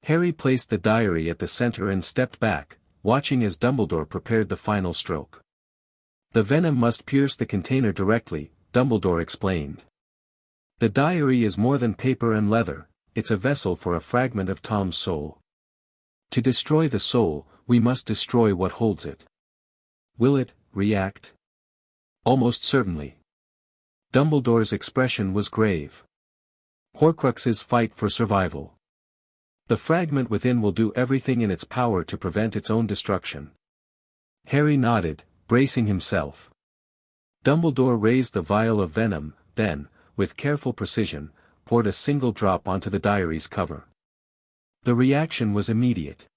Harry placed the diary at the center and stepped back, watching as Dumbledore prepared the final stroke. The venom must pierce the container directly, Dumbledore explained. The diary is more than paper and leather, it's a vessel for a fragment of Tom's soul. To destroy the soul, we must destroy what holds it. Will it react? Almost certainly. Dumbledore's expression was grave. Horcruxes fight for survival. The fragment within will do everything in its power to prevent its own destruction. Harry nodded, bracing himself. Dumbledore raised the vial of venom, then, with careful precision, poured a single drop onto the diary's cover. The reaction was immediate.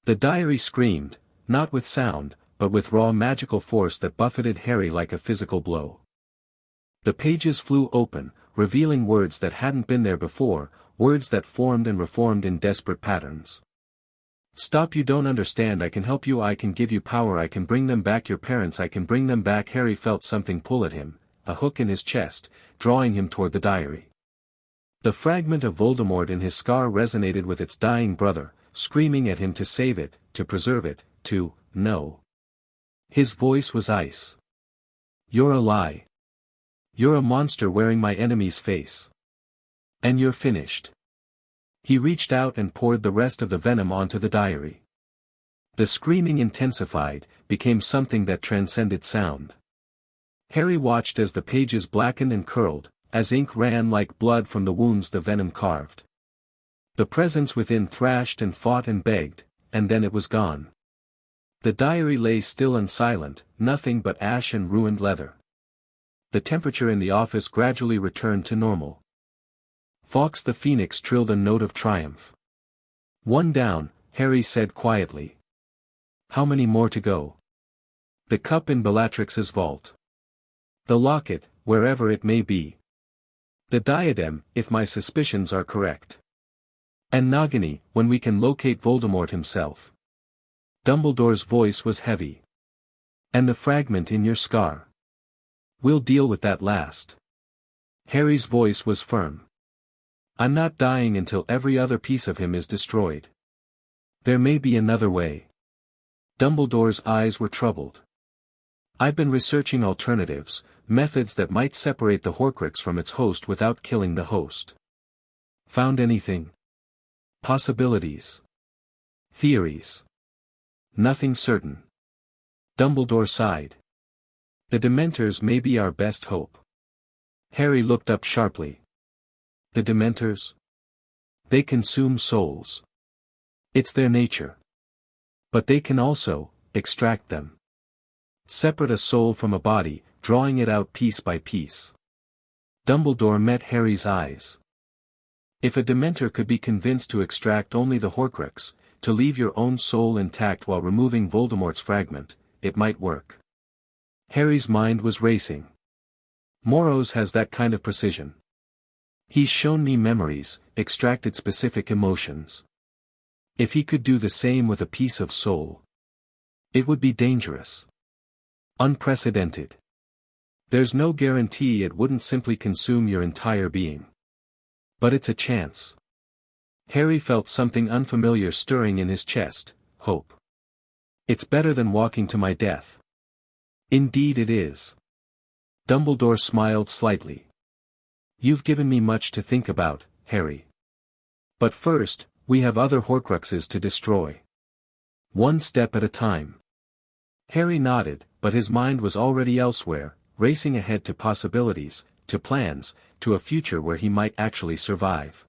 The diary screamed, not with sound, but with raw magical force that buffeted Harry like a physical blow. The pages flew open, revealing words that hadn't been there before, words that formed and reformed in desperate patterns. Stop, you don't understand. I can help you, I can give you power, I can bring them back, your parents, I can bring them back. Harry felt something pull at him, a hook in his chest, drawing him toward the diary. The fragment of Voldemort in his scar resonated with its dying brother, screaming at him to save it, to preserve it, to know. His voice was ice. You're a lie. You're a monster wearing my enemy's face. And you're finished. He reached out and poured the rest of the venom onto the diary. The screaming intensified, became something that transcended sound. Harry watched as the pages blackened and curled, as ink ran like blood from the wounds the venom carved. The presence within thrashed and fought and begged, and then it was gone. The diary lay still and silent, nothing but ash and ruined leather. The temperature in the office gradually returned to normal. Fawkes the Phoenix trilled a note of triumph. "One down," Harry said quietly. "How many more to go?" "The cup in Bellatrix's vault. The locket, wherever it may be. The diadem, if my suspicions are correct. And Nagini, when we can locate Voldemort himself." Dumbledore's voice was heavy. "And the fragment in your scar. We'll deal with that last." Harry's voice was firm. "I'm not dying until every other piece of him is destroyed. There may be another way." Dumbledore's eyes were troubled. "I've been researching alternatives, methods that might separate the Horcrux from its host without killing the host." "Found anything?" "Possibilities. Theories. Nothing certain." Dumbledore sighed. "The Dementors may be our best hope." Harry looked up sharply. "The Dementors? They consume souls. It's their nature. But they can also extract them. Separate a soul from a body, drawing it out piece by piece." Dumbledore met Harry's eyes. "If a Dementor could be convinced to extract only the Horcrux, to leave your own soul intact while removing Voldemort's fragment, it might work." Harry's mind was racing. "Moros has that kind of precision. He's shown me memories, extracted specific emotions. If he could do the same with a piece of soul, it would be dangerous. Unprecedented. There's no guarantee it wouldn't simply consume your entire being. But it's a chance." Harry felt something unfamiliar stirring in his chest: hope. "It's better than walking to my death." "Indeed it is." Dumbledore smiled slightly. "You've given me much to think about, Harry. But first, we have other Horcruxes to destroy. One step at a time." Harry nodded, but his mind was already elsewhere, racing ahead to possibilities, to plans, to a future where he might actually survive.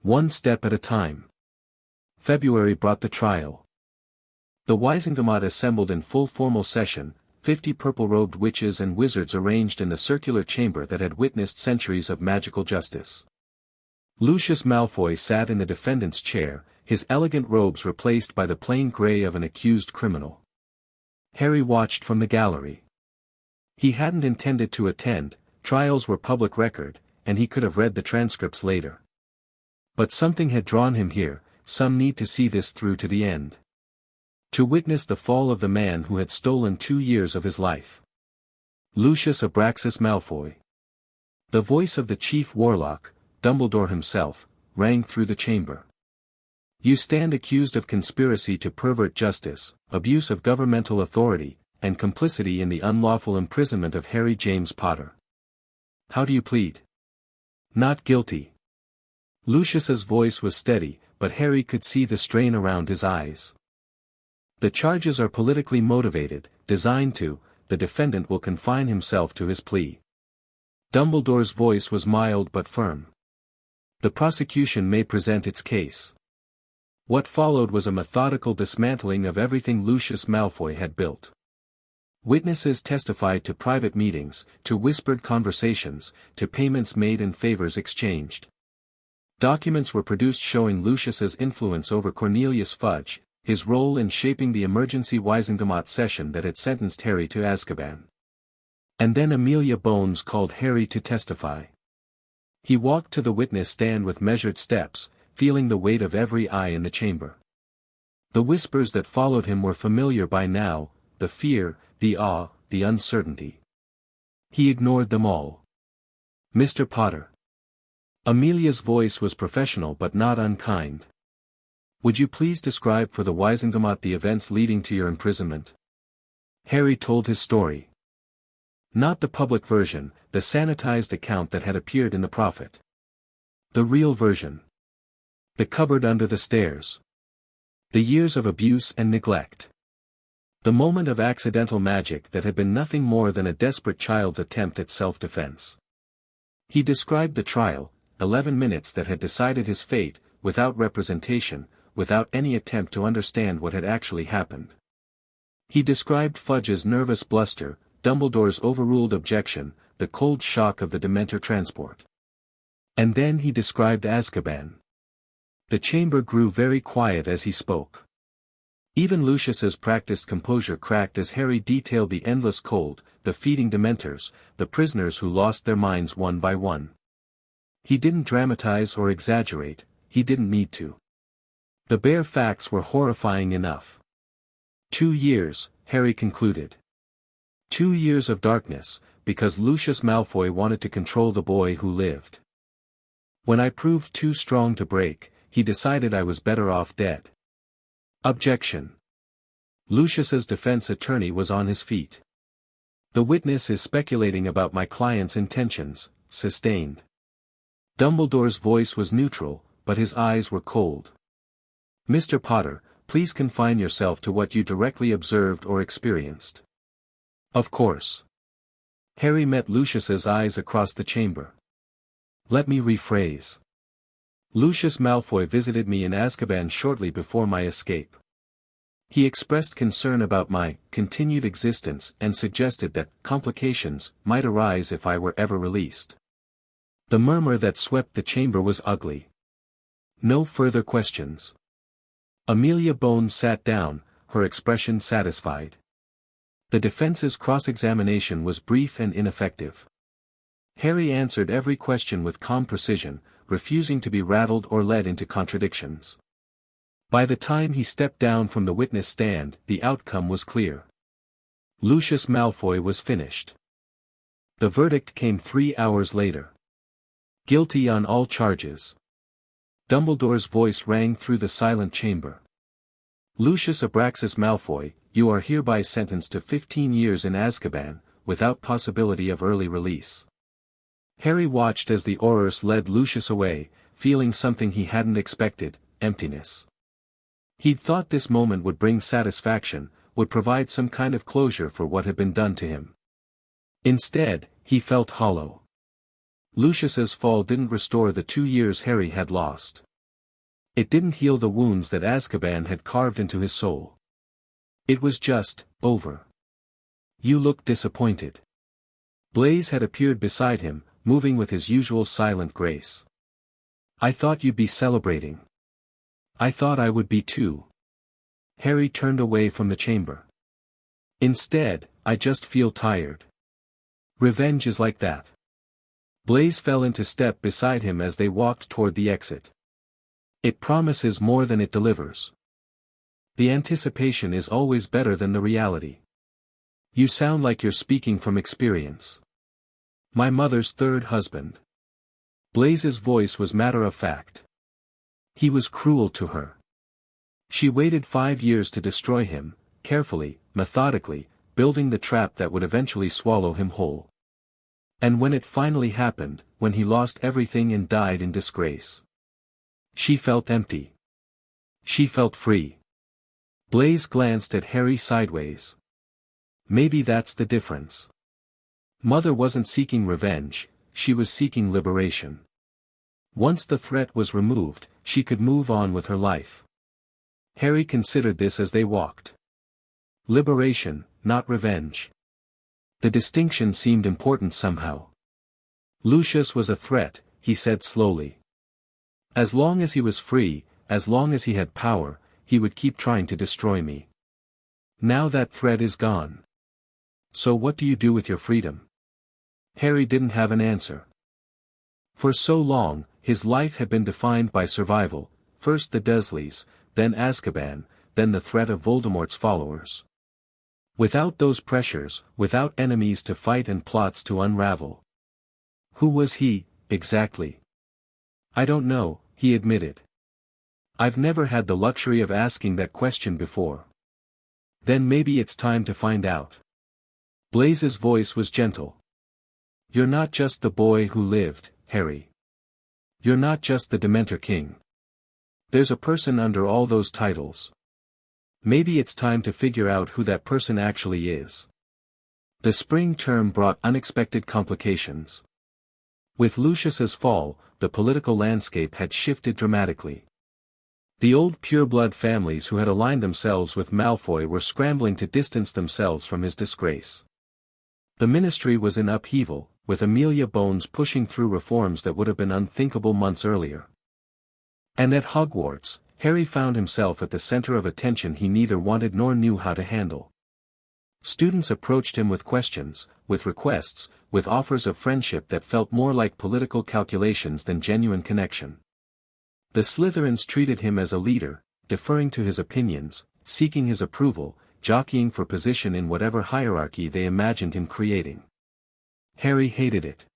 One step at a time. February brought the trial. The Wizengamot assembled in full formal session, 50 purple-robed witches and wizards arranged in the circular chamber that had witnessed centuries of magical justice. Lucius Malfoy sat in the defendant's chair, his elegant robes replaced by the plain grey of an accused criminal. Harry watched from the gallery. He hadn't intended to attend, trials were public record, and he could have read the transcripts later. But something had drawn him here, some need to see this through to the end. To witness the fall of the man who had stolen 2 years of his life. Lucius Abraxas Malfoy. The voice of the chief warlock, Dumbledore himself, rang through the chamber. "You stand accused of conspiracy to pervert justice, abuse of governmental authority, and complicity in the unlawful imprisonment of Harry James Potter. How do you plead?" "Not guilty." Lucius's voice was steady, but Harry could see the strain around his eyes. "The charges are politically motivated, designed to, the defendant will confine himself to his plea." Dumbledore's voice was mild but firm. "The prosecution may present its case." What followed was a methodical dismantling of everything Lucius Malfoy had built. Witnesses testified to private meetings, to whispered conversations, to payments made and favors exchanged. Documents were produced showing Lucius's influence over Cornelius Fudge, his role in shaping the emergency Wizengamot session that had sentenced Harry to Azkaban. And then Amelia Bones called Harry to testify. He walked to the witness stand with measured steps, feeling the weight of every eye in the chamber. The whispers that followed him were familiar by now, the fear, the awe, the uncertainty. He ignored them all. "Mr. Potter." Amelia's voice was professional but not unkind. "Would you please describe for the Wizengamot the events leading to your imprisonment?" Harry told his story. Not the public version, the sanitized account that had appeared in the Prophet. The real version. The cupboard under the stairs. The years of abuse and neglect. The moment of accidental magic that had been nothing more than a desperate child's attempt at self-defense. He described the trial, 11 minutes that had decided his fate, without representation, without any attempt to understand what had actually happened. He described Fudge's nervous bluster, Dumbledore's overruled objection, the cold shock of the Dementor transport. And then he described Azkaban. The chamber grew very quiet as he spoke. Even Lucius's practiced composure cracked as Harry detailed the endless cold, the feeding Dementors, the prisoners who lost their minds one by one. He didn't dramatize or exaggerate, he didn't need to. The bare facts were horrifying enough. 2 years, Harry concluded. 2 years of darkness, because Lucius Malfoy wanted to control the boy who lived. When I proved too strong to break, he decided I was better off dead. Objection. Lucius's defense attorney was on his feet. The witness is speculating about my client's intentions, sustained. Dumbledore's voice was neutral, but his eyes were cold. Mr. Potter, please confine yourself to what you directly observed or experienced. Of course. Harry met Lucius's eyes across the chamber. Let me rephrase. Lucius Malfoy visited me in Azkaban shortly before my escape. He expressed concern about my continued existence and suggested that complications might arise if I were ever released. The murmur that swept the chamber was ugly. No further questions. Amelia Bones sat down, her expression satisfied. The defense's cross-examination was brief and ineffective. Harry answered every question with calm precision, refusing to be rattled or led into contradictions. By the time he stepped down from the witness stand, the outcome was clear. Lucius Malfoy was finished. The verdict came 3 hours later. Guilty on all charges. Dumbledore's voice rang through the silent chamber. Lucius Abraxas Malfoy, you are hereby sentenced to 15 years in Azkaban, without possibility of early release. Harry watched as the Aurors led Lucius away, feeling something he hadn't expected, emptiness. He'd thought this moment would bring satisfaction, would provide some kind of closure for what had been done to him. Instead, he felt hollow. Lucius's fall didn't restore the 2 years Harry had lost. It didn't heal the wounds that Azkaban had carved into his soul. It was just over. You look disappointed. Blaise had appeared beside him, moving with his usual silent grace. I thought you'd be celebrating. I thought I would be too. Harry turned away from the chamber. Instead, I just feel tired. Revenge is like that. Blaise fell into step beside him as they walked toward the exit. It promises more than it delivers. The anticipation is always better than the reality. You sound like you're speaking from experience. My mother's third husband. Blaise's voice was matter-of-fact. He was cruel to her. She waited 5 years to destroy him, carefully, methodically, building the trap that would eventually swallow him whole. And when it finally happened, when he lost everything and died in disgrace, she felt empty. She felt free. Blaise glanced at Harry sideways. Maybe that's the difference. Mother wasn't seeking revenge, she was seeking liberation. Once the threat was removed, she could move on with her life. Harry considered this as they walked. Liberation, not revenge. The distinction seemed important somehow. Lucius was a threat, he said slowly. As long as he was free, as long as he had power, he would keep trying to destroy me. Now that threat is gone. So what do you do with your freedom? Harry didn't have an answer. For so long, his life had been defined by survival, first the Dursleys, then Azkaban, then the threat of Voldemort's followers. Without those pressures, without enemies to fight and plots to unravel. Who was he, exactly? I don't know, he admitted. I've never had the luxury of asking that question before. Then maybe it's time to find out. Blaise's voice was gentle. You're not just the boy who lived, Harry. You're not just the Dementor King. There's a person under all those titles. Maybe it's time to figure out who that person actually is. The spring term brought unexpected complications. With Lucius's fall, the political landscape had shifted dramatically. The old pureblood families who had aligned themselves with Malfoy were scrambling to distance themselves from his disgrace. The ministry was in upheaval, with Amelia Bones pushing through reforms that would have been unthinkable months earlier. And at Hogwarts, Harry found himself at the center of attention he neither wanted nor knew how to handle. Students approached him with questions, with requests, with offers of friendship that felt more like political calculations than genuine connection. The Slytherins treated him as a leader, deferring to his opinions, seeking his approval, jockeying for position in whatever hierarchy they imagined him creating. Harry hated it.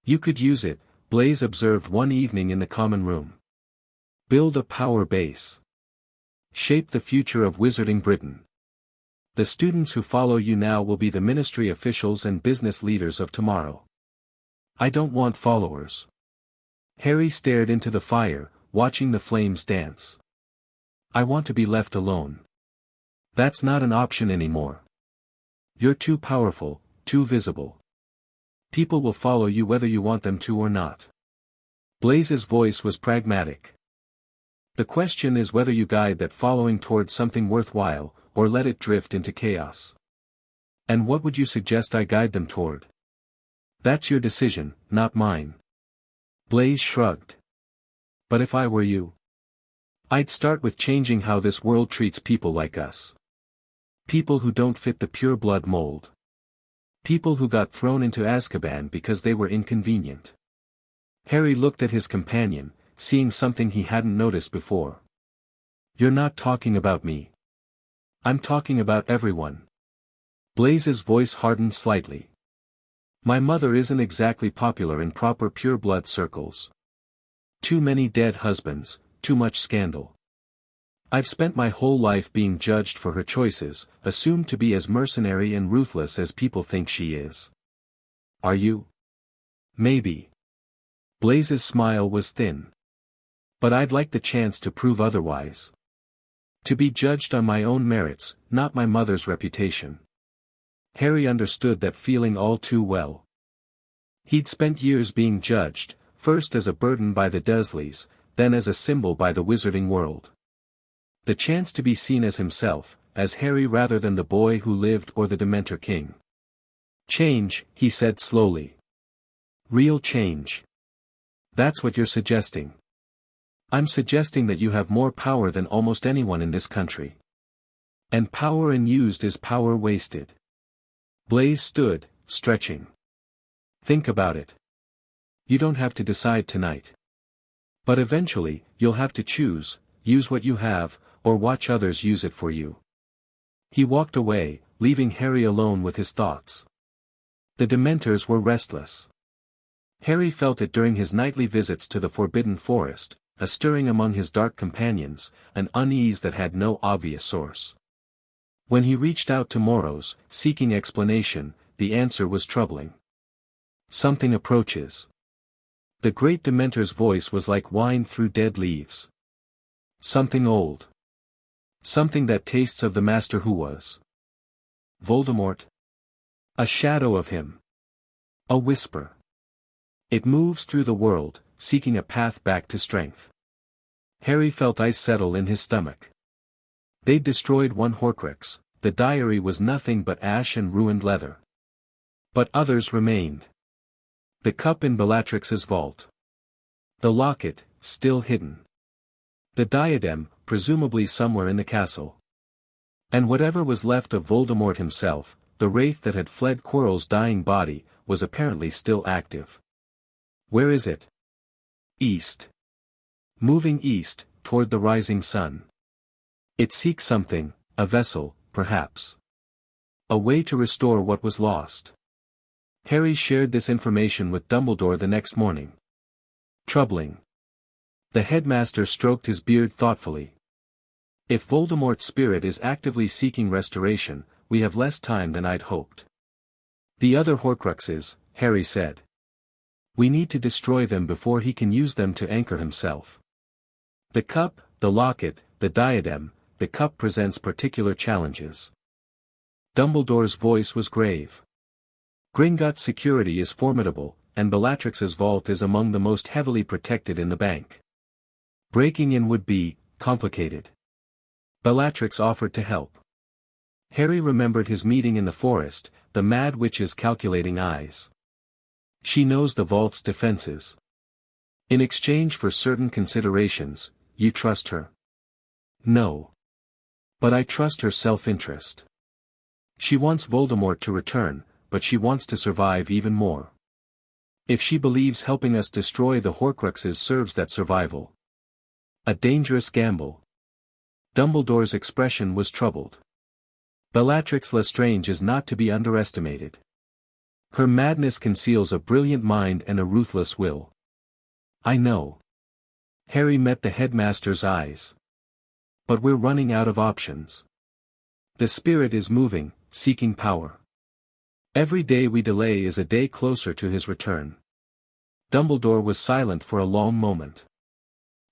"You could use it," Blaise observed one evening in the common room. "Build a power base. Shape the future of Wizarding Britain. The students who follow you now will be the ministry officials and business leaders of tomorrow." "I don't want followers." Harry stared into the fire, watching the flames dance. "I want to be left alone." "That's not an option anymore. You're too powerful, too visible. People will follow you whether you want them to or not." Blaise's voice was pragmatic. "The question is whether you guide that following towards something worthwhile, or let it drift into chaos." "And what would you suggest I guide them toward?" "That's your decision, not mine." Blaise shrugged. "But if I were you, I'd start with changing how this world treats people like us. People who don't fit the pure-blood mold. People who got thrown into Azkaban because they were inconvenient." Harry looked at his companion, seeing something he hadn't noticed before. "You're not talking about me. I'm talking about everyone." Blaise's voice hardened slightly. "My mother isn't exactly popular in proper pure-blood circles. Too many dead husbands, too much scandal. I've spent my whole life being judged for her choices, assumed to be as mercenary and ruthless as people think she is." "Are you?" "Maybe." Blaise's smile was thin. "But I'd like the chance to prove otherwise. To be judged on my own merits, not my mother's reputation." Harry understood that feeling all too well. He'd spent years being judged, first as a burden by the Dursleys, then as a symbol by the wizarding world. The chance to be seen as himself, as Harry rather than the boy who lived or the Dementor king. "Change," he said slowly. "Real change. That's what you're suggesting." "I'm suggesting that you have more power than almost anyone in this country. And power unused is power wasted." Blaise stood, stretching. "Think about it. You don't have to decide tonight. But eventually, you'll have to choose, use what you have, or watch others use it for you." He walked away, leaving Harry alone with his thoughts. The Dementors were restless. Harry felt it during his nightly visits to the Forbidden Forest, a stirring among his dark companions, an unease that had no obvious source. When he reached out to Moros, seeking explanation, the answer was troubling. "Something approaches." The great Dementor's voice was like wine through dead leaves. "Something old. Something that tastes of the master who was." "Voldemort?" "A shadow of him. A whisper. It moves through the world, seeking a path back to strength." Harry felt ice settle in his stomach. They'd destroyed one Horcrux, the diary was nothing but ash and ruined leather. But others remained. The cup in Bellatrix's vault. The locket, still hidden. The diadem, presumably somewhere in the castle. And whatever was left of Voldemort himself, the wraith that had fled Quirrell's dying body, was apparently still active. "Where is it?" "East. Moving east, toward the rising sun. It seeks something, a vessel, perhaps. A way to restore what was lost." Harry shared this information with Dumbledore the next morning. "Troubling." The headmaster stroked his beard thoughtfully. "If Voldemort's spirit is actively seeking restoration, we have less time than I'd hoped." "The other Horcruxes," Harry said. "We need to destroy them before he can use them to anchor himself. The cup, the locket, the diadem, the cup presents particular challenges." Dumbledore's voice was grave. "Gringotts' security is formidable, and Bellatrix's vault is among the most heavily protected in the bank. Breaking in would be complicated." Bellatrix offered to help. Harry remembered his meeting in the forest, the Mad Witch's calculating eyes. She knows the vault's defenses. In exchange for certain considerations, you trust her? No. But I trust her self-interest. She wants Voldemort to return, but she wants to survive even more. If she believes helping us destroy the Horcruxes serves that survival. A dangerous gamble. Dumbledore's expression was troubled. Bellatrix Lestrange is not to be underestimated. Her madness conceals a brilliant mind and a ruthless will. I know. Harry met the headmaster's eyes. But we're running out of options. The spirit is moving, seeking power. Every day we delay is a day closer to his return. Dumbledore was silent for a long moment.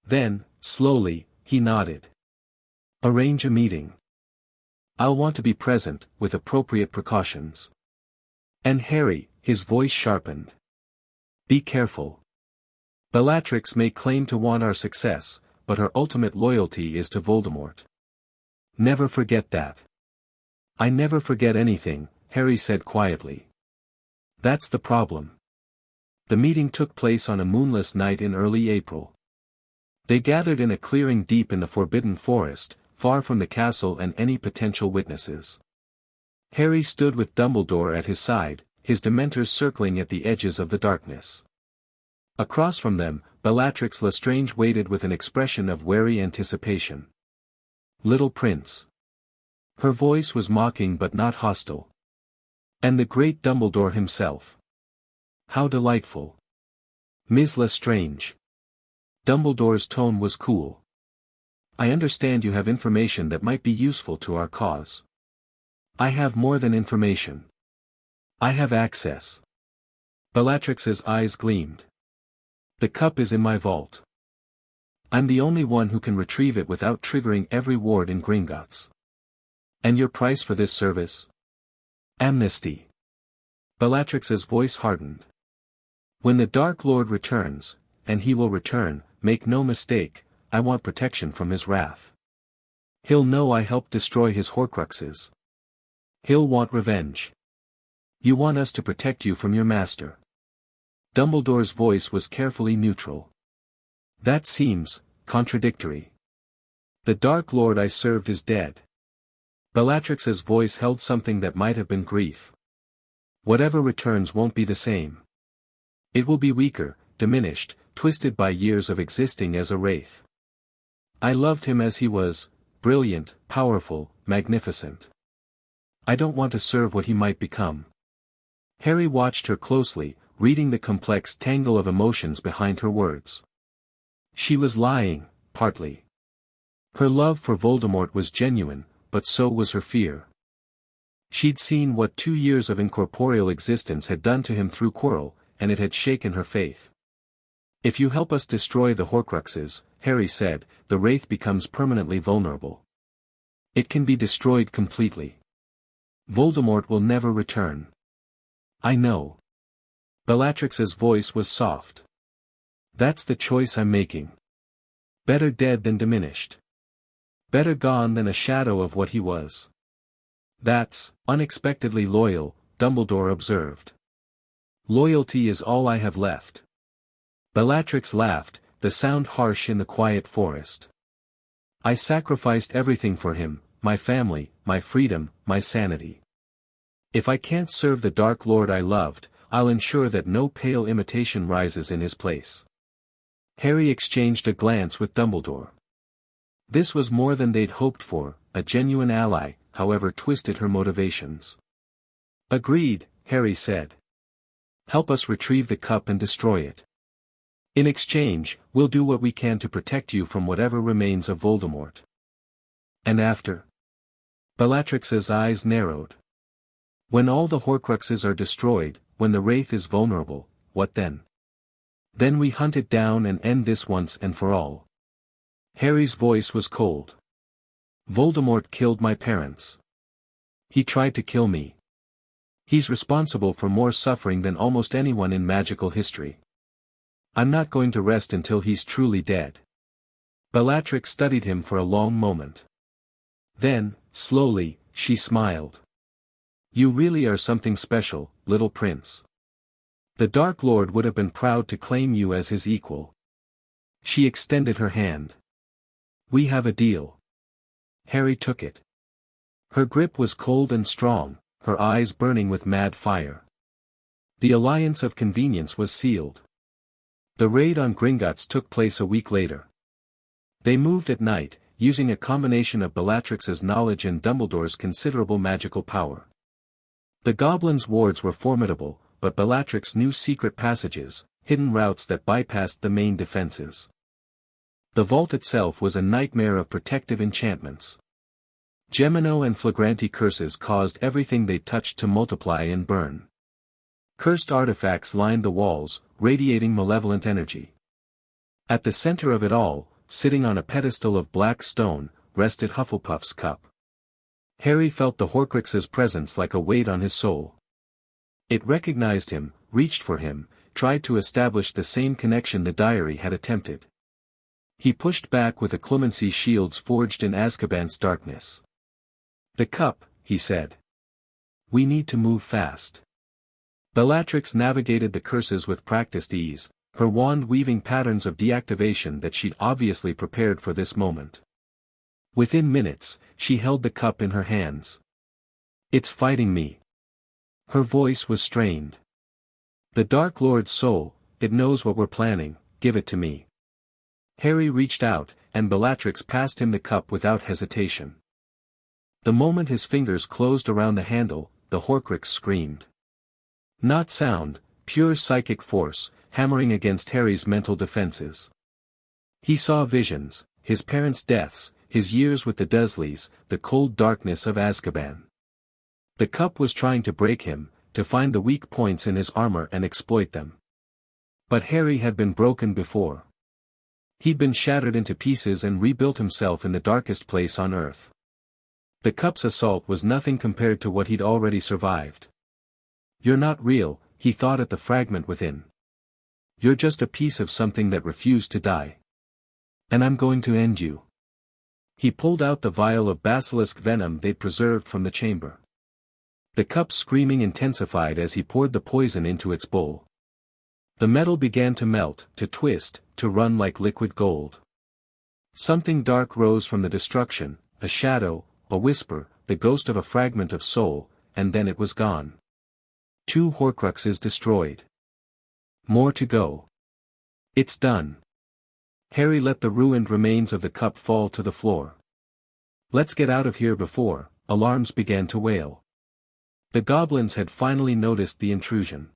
Then, slowly, he nodded. Arrange a meeting. I'll want to be present, with appropriate precautions. And Harry, his voice sharpened. Be careful. Bellatrix may claim to want our success, but her ultimate loyalty is to Voldemort. Never forget that. I never forget anything, Harry said quietly. That's the problem. The meeting took place on a moonless night in early April. They gathered in a clearing deep in the Forbidden Forest, far from the castle and any potential witnesses. Harry stood with Dumbledore at his side, his Dementors circling at the edges of the darkness. Across from them, Bellatrix Lestrange waited with an expression of wary anticipation. Little Prince. Her voice was mocking but not hostile. And the great Dumbledore himself. How delightful. Ms. Lestrange. Dumbledore's tone was cool. I understand you have information that might be useful to our cause. I have more than information. I have access. Bellatrix's eyes gleamed. The cup is in my vault. I'm the only one who can retrieve it without triggering every ward in Gringotts. And your price for this service? Amnesty. Bellatrix's voice hardened. When the Dark Lord returns, and he will return, make no mistake, I want protection from his wrath. He'll know I helped destroy his Horcruxes. He'll want revenge. You want us to protect you from your master. Dumbledore's voice was carefully neutral. That seems contradictory. The Dark Lord I served is dead. Bellatrix's voice held something that might have been grief. Whatever returns won't be the same. It will be weaker, diminished, twisted by years of existing as a wraith. I loved him as he was, brilliant, powerful, magnificent. I don't want to serve what he might become. Harry watched her closely, reading the complex tangle of emotions behind her words. She was lying, partly. Her love for Voldemort was genuine, but so was her fear. She'd seen what 2 years of incorporeal existence had done to him through Quirrell, and it had shaken her faith. If you help us destroy the Horcruxes, Harry said, the Wraith becomes permanently vulnerable. It can be destroyed completely. Voldemort will never return. I know. Bellatrix's voice was soft. That's the choice I'm making. Better dead than diminished. Better gone than a shadow of what he was. That's unexpectedly loyal, Dumbledore observed. Loyalty is all I have left. Bellatrix laughed, the sound harsh in the quiet forest. I sacrificed everything for him, my family, my freedom, my sanity. If I can't serve the Dark Lord I loved, I'll ensure that no pale imitation rises in his place. Harry exchanged a glance with Dumbledore. This was more than they'd hoped for, a genuine ally, however twisted her motivations. Agreed, Harry said. Help us retrieve the cup and destroy it. In exchange, we'll do what we can to protect you from whatever remains of Voldemort. And after? Bellatrix's eyes narrowed. When all the Horcruxes are destroyed, when the Wraith is vulnerable, what then? Then we hunt it down and end this once and for all. Harry's voice was cold. Voldemort killed my parents. He tried to kill me. He's responsible for more suffering than almost anyone in magical history. I'm not going to rest until he's truly dead. Bellatrix studied him for a long moment. Then, slowly, she smiled. You really are something special, little prince. The Dark Lord would have been proud to claim you as his equal. She extended her hand. We have a deal. Harry took it. Her grip was cold and strong, her eyes burning with mad fire. The alliance of convenience was sealed. The raid on Gringotts took place a week later. They moved at night, using a combination of Bellatrix's knowledge and Dumbledore's considerable magical power. The goblins' wards were formidable, but Bellatrix knew secret passages, hidden routes that bypassed the main defenses. The vault itself was a nightmare of protective enchantments. Gemino and Flagranti curses caused everything they touched to multiply and burn. Cursed artifacts lined the walls, radiating malevolent energy. At the center of it all, sitting on a pedestal of black stone, rested Hufflepuff's cup. Harry felt the Horcrux's presence like a weight on his soul. It recognized him, reached for him, tried to establish the same connection the diary had attempted. He pushed back with the clemency shields forged in Azkaban's darkness. The cup, he said. We need to move fast. Bellatrix navigated the curses with practiced ease, her wand weaving patterns of deactivation that she'd obviously prepared for this moment. Within minutes, she held the cup in her hands. It's fighting me. Her voice was strained. The Dark Lord's soul, it knows what we're planning, give it to me. Harry reached out, and Bellatrix passed him the cup without hesitation. The moment his fingers closed around the handle, the Horcrux screamed. Not sound, pure psychic force, hammering against Harry's mental defenses. He saw visions, his parents' deaths, his years with the Dursleys, the cold darkness of Azkaban. The cup was trying to break him, to find the weak points in his armor and exploit them. But Harry had been broken before. He'd been shattered into pieces and rebuilt himself in the darkest place on Earth. The cup's assault was nothing compared to what he'd already survived. You're not real, he thought at the fragment within. You're just a piece of something that refused to die. And I'm going to end you. He pulled out the vial of basilisk venom they'd preserved from the chamber. The cup's screaming intensified as he poured the poison into its bowl. The metal began to melt, to twist, to run like liquid gold. Something dark rose from the destruction, a shadow, a whisper, the ghost of a fragment of soul, and then it was gone. 2 Horcruxes destroyed. More to go. It's done. Harry let the ruined remains of the cup fall to the floor. Let's get out of here before, alarms began to wail. The goblins had finally noticed the intrusion.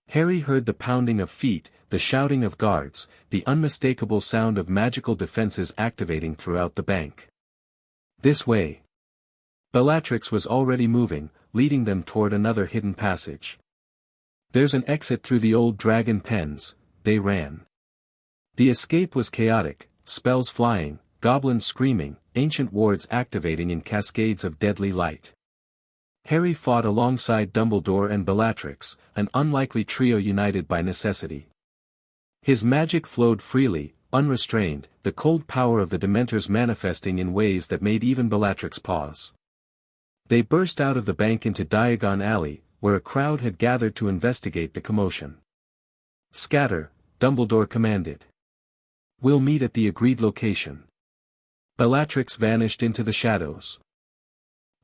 Harry heard the pounding of feet, the shouting of guards, the unmistakable sound of magical defenses activating throughout the bank. This way. Bellatrix was already moving, leading them toward another hidden passage. There's an exit through the old dragon pens, they ran. The escape was chaotic, spells flying, goblins screaming, ancient wards activating in cascades of deadly light. Harry fought alongside Dumbledore and Bellatrix, an unlikely trio united by necessity. His magic flowed freely, unrestrained, the cold power of the Dementors manifesting in ways that made even Bellatrix pause. They burst out of the bank into Diagon Alley, where a crowd had gathered to investigate the commotion. Scatter, Dumbledore commanded. We'll meet at the agreed location. Bellatrix vanished into the shadows.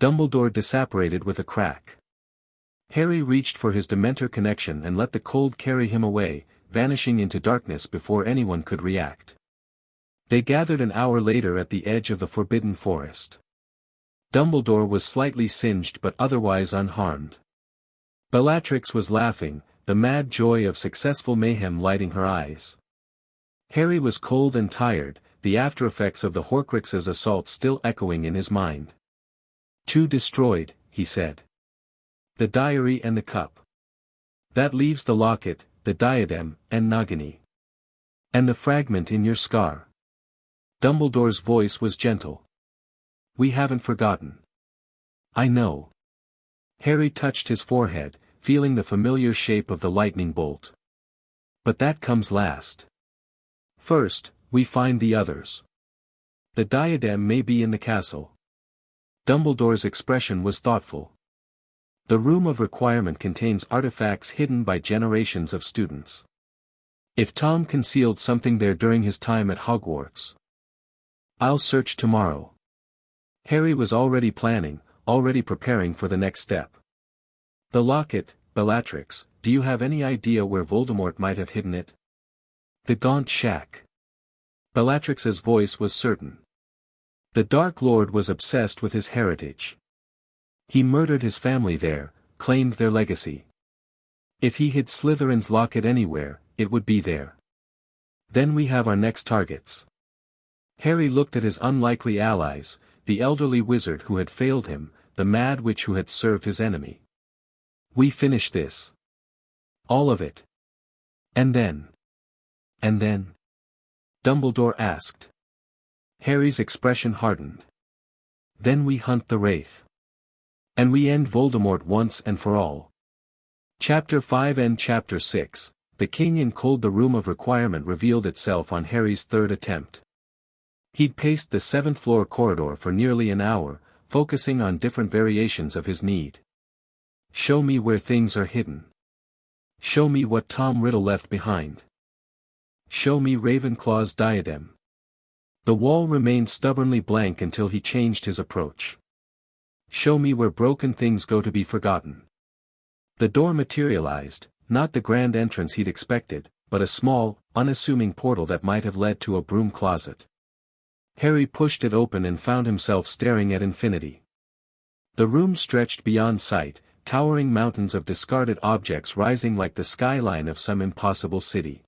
Dumbledore disapparated with a crack. Harry reached for his Dementor connection and let the cold carry him away, vanishing into darkness before anyone could react. They gathered an hour later at the edge of the Forbidden Forest. Dumbledore was slightly singed but otherwise unharmed. Bellatrix was laughing, the mad joy of successful mayhem lighting her eyes. Harry was cold and tired, the aftereffects of the Horcrux's assault still echoing in his mind. 2 destroyed, he said. The diary and the cup. That leaves the locket, the diadem, and Nagini. And the fragment in your scar. Dumbledore's voice was gentle. We haven't forgotten. I know. Harry touched his forehead, feeling the familiar shape of the lightning bolt. But that comes last. First, we find the others. The diadem may be in the castle. Dumbledore's expression was thoughtful. The room of requirement contains artifacts hidden by generations of students. If Tom concealed something there during his time at Hogwarts, I'll search tomorrow. Harry was already planning, already preparing for the next step. The locket, Bellatrix, do you have any idea where Voldemort might have hidden it? The Gaunt Shack. Bellatrix's voice was certain. The Dark Lord was obsessed with his heritage. He murdered his family there, claimed their legacy. If he hid Slytherin's locket anywhere, it would be there. Then we have our next targets. Harry looked at his unlikely allies, the elderly wizard who had failed him, the mad witch who had served his enemy. We finish this. All of it. And then? And then? Dumbledore asked. Harry's expression hardened. Then we hunt the Wraith. And we end Voldemort once and for all. Chapter 5 and Chapter 6, The King in Cold. The room of requirement revealed itself on Harry's third attempt. He'd paced the 7th-floor corridor for nearly an hour, focusing on different variations of his need. Show me where things are hidden. Show me what Tom Riddle left behind. Show me Ravenclaw's diadem. The wall remained stubbornly blank until he changed his approach. Show me where broken things go to be forgotten. The door materialized, not the grand entrance he'd expected, but a small, unassuming portal that might have led to a broom closet. Harry pushed it open and found himself staring at infinity. The room stretched beyond sight, towering mountains of discarded objects rising like the skyline of some impossible city.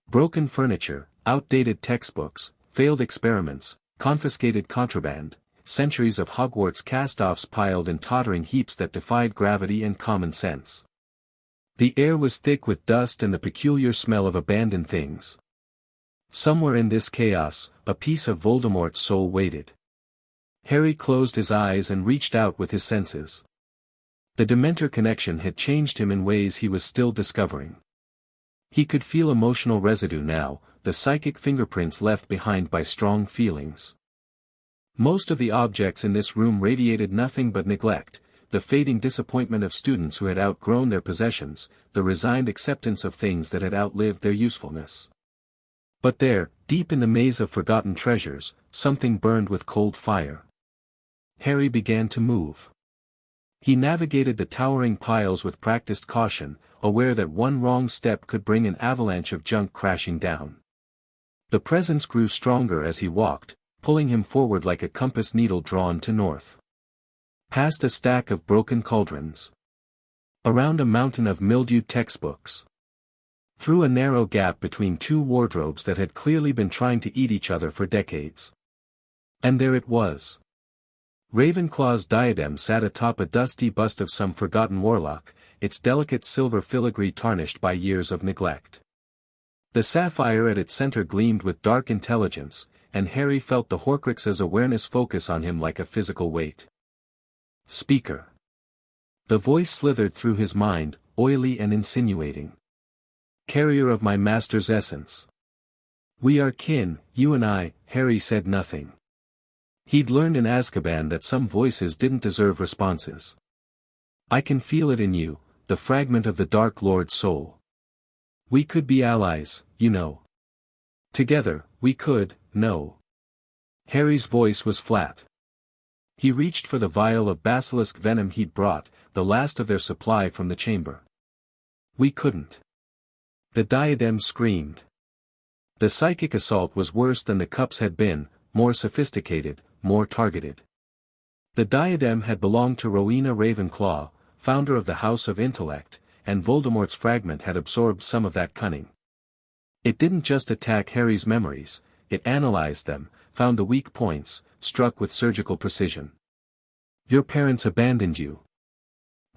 Broken furniture, outdated textbooks, failed experiments, confiscated contraband, centuries of Hogwarts cast-offs piled in tottering heaps that defied gravity and common sense. The air was thick with dust and the peculiar smell of abandoned things. Somewhere in this chaos, a piece of Voldemort's soul waited. Harry closed his eyes and reached out with his senses. The Dementor connection had changed him in ways he was still discovering. He could feel emotional residue now, the psychic fingerprints left behind by strong feelings. Most of the objects in this room radiated nothing but neglect, the fading disappointment of students who had outgrown their possessions, the resigned acceptance of things that had outlived their usefulness. But there, deep in the maze of forgotten treasures, something burned with cold fire. Harry began to move. He navigated the towering piles with practiced caution, aware that one wrong step could bring an avalanche of junk crashing down. The presence grew stronger as he walked, pulling him forward like a compass needle drawn to north. Past a stack of broken cauldrons. Around a mountain of mildewed textbooks. Through a narrow gap between two wardrobes that had clearly been trying to eat each other for decades. And there it was. Ravenclaw's diadem sat atop a dusty bust of some forgotten warlock, its delicate silver filigree tarnished by years of neglect. The sapphire at its center gleamed with dark intelligence, and Harry felt the Horcrux's awareness focus on him like a physical weight. Speaker. The voice slithered through his mind, oily and insinuating. Carrier of my master's essence. We are kin, you and I. Harry said nothing. He'd learned in Azkaban that some voices didn't deserve responses. I can feel it in you, the fragment of the Dark Lord's soul. We could be allies, you know. Together, we could, no. Harry's voice was flat. He reached for the vial of basilisk venom he'd brought, the last of their supply from the chamber. We couldn't. The diadem screamed. The psychic assault was worse than the cups had been, more sophisticated, more targeted. The diadem had belonged to Rowena Ravenclaw, founder of the House of Intellect, and Voldemort's fragment had absorbed some of that cunning. It didn't just attack Harry's memories, it analyzed them, found the weak points, struck with surgical precision. Your parents abandoned you.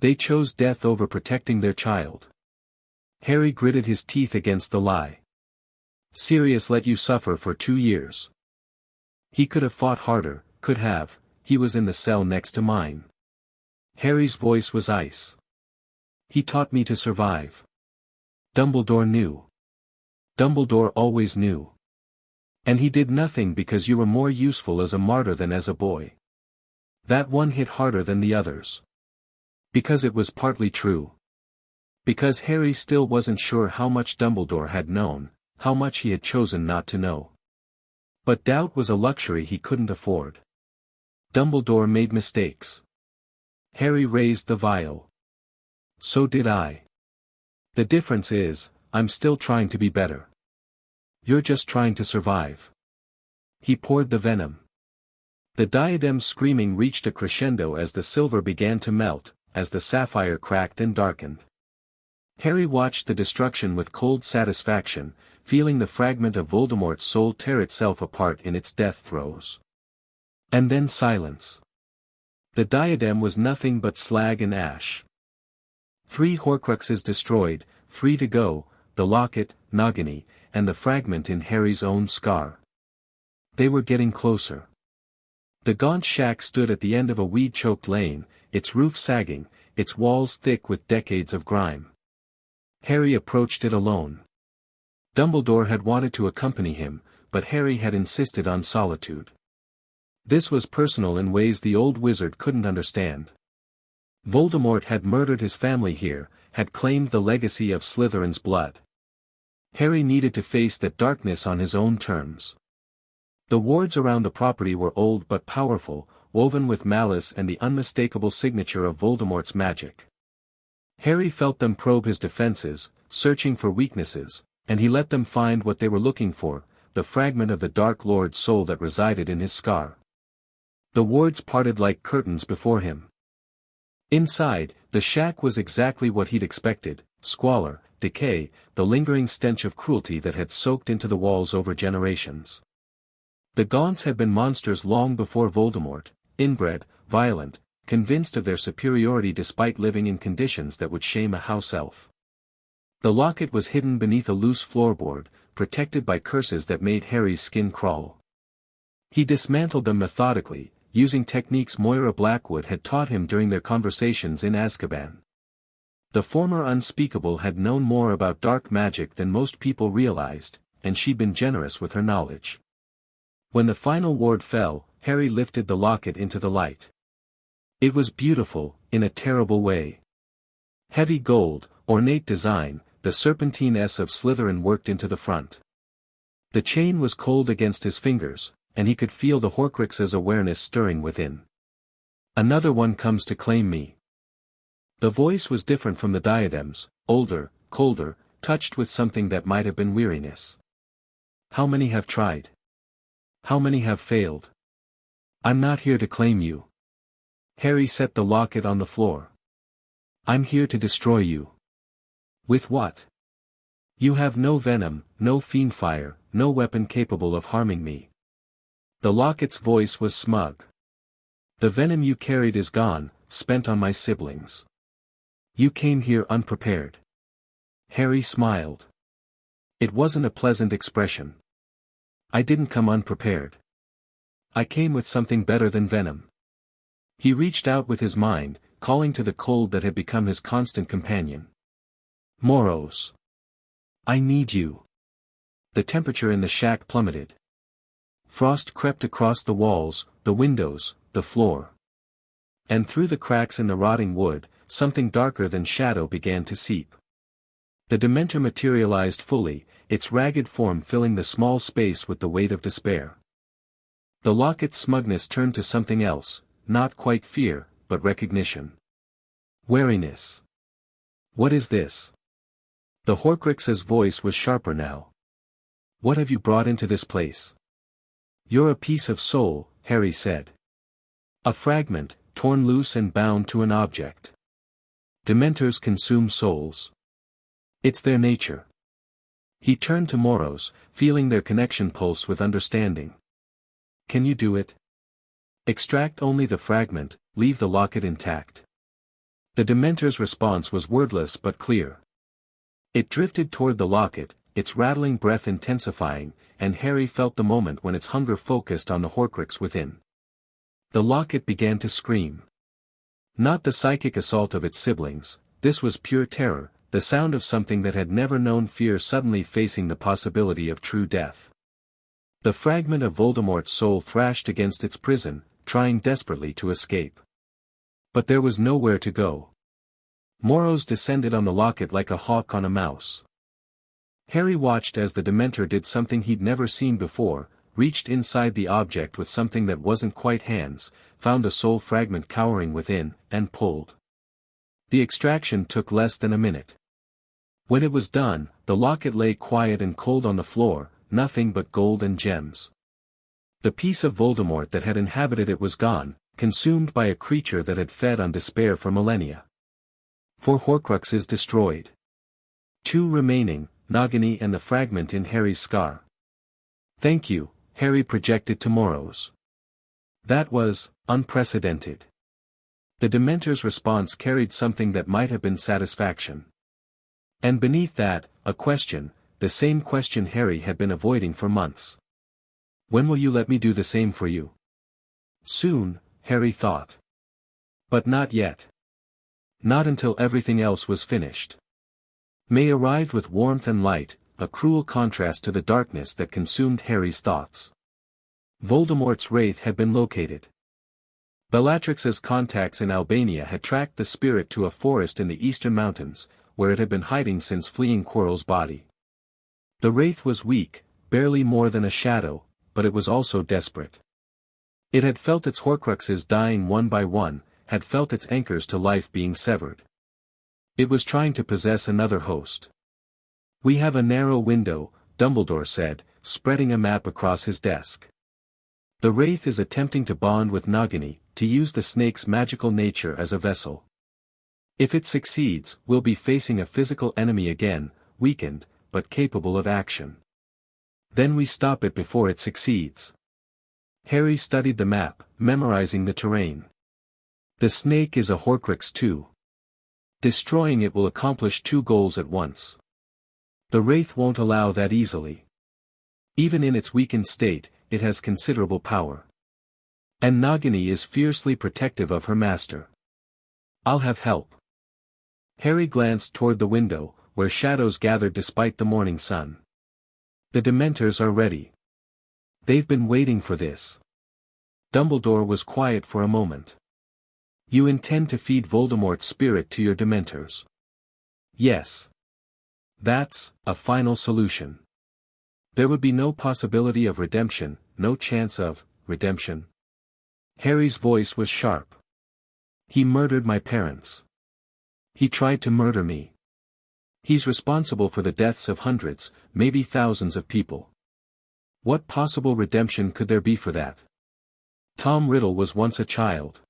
They chose death over protecting their child. Harry gritted his teeth against the lie. Sirius let you suffer for 2 years. He could have fought harder, could have, he was in the cell next to mine. Harry's voice was ice. He taught me to survive. Dumbledore knew. Dumbledore always knew. And he did nothing because you were more useful as a martyr than as a boy. That one hit harder than the others. Because it was partly true. Because Harry still wasn't sure how much Dumbledore had known, how much he had chosen not to know. But doubt was a luxury he couldn't afford. Dumbledore made mistakes. Harry raised the vial. So did I. The difference is, I'm still trying to be better. You're just trying to survive. He poured the venom. The diadem's screaming reached a crescendo as the silver began to melt, as the sapphire cracked and darkened. Harry watched the destruction with cold satisfaction, feeling the fragment of Voldemort's soul tear itself apart in its death throes. And then silence. The diadem was nothing but slag and ash. 3 Horcruxes destroyed, 3 to go, the locket, Nagini, and the fragment in Harry's own scar. They were getting closer. The gaunt shack stood at the end of a weed-choked lane, its roof sagging, its walls thick with decades of grime. Harry approached it alone. Dumbledore had wanted to accompany him, but Harry had insisted on solitude. This was personal in ways the old wizard couldn't understand. Voldemort had murdered his family here, had claimed the legacy of Slytherin's blood. Harry needed to face that darkness on his own terms. The wards around the property were old but powerful, woven with malice and the unmistakable signature of Voldemort's magic. Harry felt them probe his defenses, searching for weaknesses, and he let them find what they were looking for, the fragment of the Dark Lord's soul that resided in his scar. The wards parted like curtains before him. Inside, the shack was exactly what he'd expected: squalor, decay, the lingering stench of cruelty that had soaked into the walls over generations. The Gaunts had been monsters long before Voldemort, inbred, violent, convinced of their superiority despite living in conditions that would shame a house elf. The locket was hidden beneath a loose floorboard, protected by curses that made Harry's skin crawl. He dismantled them methodically, using techniques Moira Blackwood had taught him during their conversations in Azkaban. The former unspeakable had known more about dark magic than most people realized, and she'd been generous with her knowledge. When the final ward fell, Harry lifted the locket into the light. It was beautiful, in a terrible way. Heavy gold, ornate design, the serpentine S of Slytherin worked into the front. The chain was cold against his fingers, and he could feel the Horcrux's awareness stirring within. Another one comes to claim me. The voice was different from the diadem's, older, colder, touched with something that might have been weariness. How many have tried? How many have failed? I'm not here to claim you. Harry set the locket on the floor. I'm here to destroy you. With what? You have no venom, no fiend fire, no weapon capable of harming me. The locket's voice was smug. The venom you carried is gone, spent on my siblings. You came here unprepared. Harry smiled. It wasn't a pleasant expression. I didn't come unprepared. I came with something better than venom. He reached out with his mind, calling to the cold that had become his constant companion. Moros. I need you. The temperature in the shack plummeted. Frost crept across the walls, the windows, the floor. And through the cracks in the rotting wood, something darker than shadow began to seep. The Dementor materialized fully, its ragged form filling the small space with the weight of despair. The locket's smugness turned to something else, not quite fear, but recognition. Wariness. What is this? The Horcrux's voice was sharper now. What have you brought into this place? You're a piece of soul, Harry said. A fragment, torn loose and bound to an object. Dementors consume souls. It's their nature. He turned to Moros, feeling their connection pulse with understanding. Can you do it? Extract only the fragment, leave the locket intact. The Dementor's response was wordless but clear. It drifted toward the locket, its rattling breath intensifying, and Harry felt the moment when its hunger focused on the Horcrux within. The locket began to scream. Not the psychic assault of its siblings, this was pure terror, the sound of something that had never known fear suddenly facing the possibility of true death. The fragment of Voldemort's soul thrashed against its prison, trying desperately to escape. But there was nowhere to go. Moros descended on the locket like a hawk on a mouse. Harry watched as the Dementor did something he'd never seen before, reached inside the object with something that wasn't quite hands, found a soul fragment cowering within, and pulled. The extraction took less than a minute. When it was done, the locket lay quiet and cold on the floor, nothing but gold and gems. The piece of Voldemort that had inhabited it was gone, consumed by a creature that had fed on despair for millennia. 4 Horcruxes destroyed. 2 remaining, Nagini and the fragment in Harry's scar. Thank you, Harry projected to Moros. That was unprecedented. The Dementor's response carried something that might have been satisfaction. And beneath that, a question, the same question Harry had been avoiding for months. When will you let me do the same for you? Soon, Harry thought. But not yet. Not until everything else was finished. May arrived with warmth and light, a cruel contrast to the darkness that consumed Harry's thoughts. Voldemort's wraith had been located. Bellatrix's contacts in Albania had tracked the spirit to a forest in the eastern mountains, where it had been hiding since fleeing Quirrell's body. The wraith was weak, barely more than a shadow, but it was also desperate. It had felt its Horcruxes dying one by one, had felt its anchors to life being severed. It was trying to possess another host. We have a narrow window, Dumbledore said, spreading a map across his desk. The wraith is attempting to bond with Nagini, to use the snake's magical nature as a vessel. If it succeeds, we'll be facing a physical enemy again, weakened, but capable of action. Then we stop it before it succeeds. Harry studied the map, memorizing the terrain. The snake is a Horcrux too. Destroying it will accomplish 2 goals at once. The wraith won't allow that easily. Even in its weakened state, it has considerable power. And Nagini is fiercely protective of her master. I'll have help. Harry glanced toward the window, where shadows gathered despite the morning sun. The Dementors are ready. They've been waiting for this. Dumbledore was quiet for a moment. You intend to feed Voldemort's spirit to your Dementors? Yes. That's a final solution. There would be no possibility of redemption, no chance of redemption. Harry's voice was sharp. He murdered my parents. He tried to murder me. He's responsible for the deaths of hundreds, maybe thousands of people. What possible redemption could there be for that? Tom Riddle was once a child.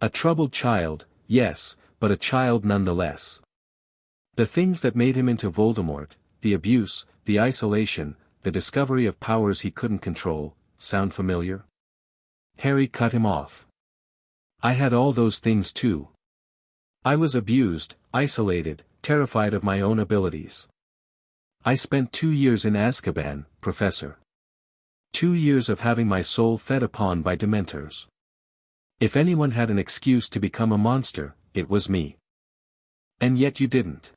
A troubled child, yes, but a child nonetheless. The things that made him into Voldemort, the abuse, the isolation, the discovery of powers he couldn't control, sound familiar? Harry cut him off. I had all those things too. I was abused, isolated, terrified of my own abilities. I spent 2 years in Azkaban, Professor. 2 years of having my soul fed upon by Dementors. If anyone had an excuse to become a monster, it was me. And yet you didn't.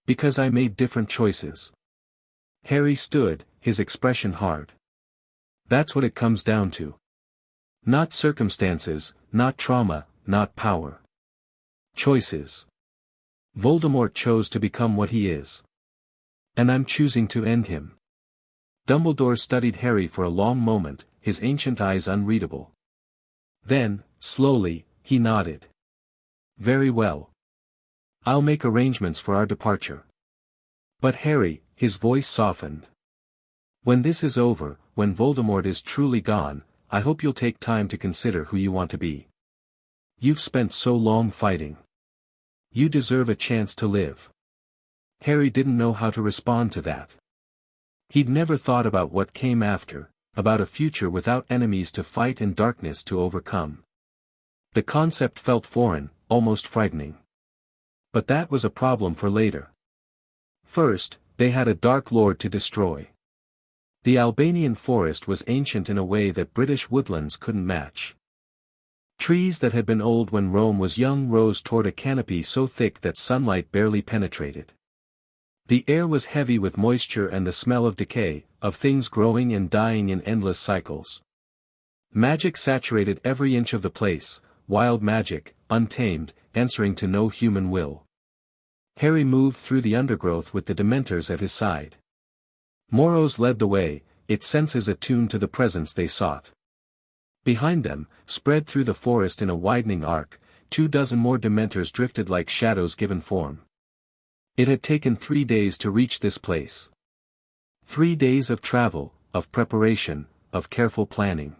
Because I made different choices. Harry stood, his expression hard. That's what it comes down to. Not circumstances, not trauma, not power. Choices. Voldemort chose to become what he is. And I'm choosing to end him. Dumbledore studied Harry for a long moment, his ancient eyes unreadable. Then, slowly, he nodded. Very well. I'll make arrangements for our departure. But Harry, his voice softened. When this is over, when Voldemort is truly gone, I hope you'll take time to consider who you want to be. You've spent so long fighting. You deserve a chance to live. Harry didn't know how to respond to that. He'd never thought about what came after, about a future without enemies to fight and darkness to overcome. The concept felt foreign, almost frightening. But that was a problem for later. First, they had a Dark Lord to destroy. The Albanian forest was ancient in a way that British woodlands couldn't match. Trees that had been old when Rome was young rose toward a canopy so thick that sunlight barely penetrated. The air was heavy with moisture and the smell of decay, of things growing and dying in endless cycles. Magic saturated every inch of the place, wild magic, untamed, answering to no human will. Harry moved through the undergrowth with the Dementors at his side. Moros led the way, its senses attuned to the presence they sought. Behind them, spread through the forest in a widening arc, 24 more Dementors drifted like shadows given form. It had taken 3 days to reach this place. 3 days of travel, of preparation, of careful planning.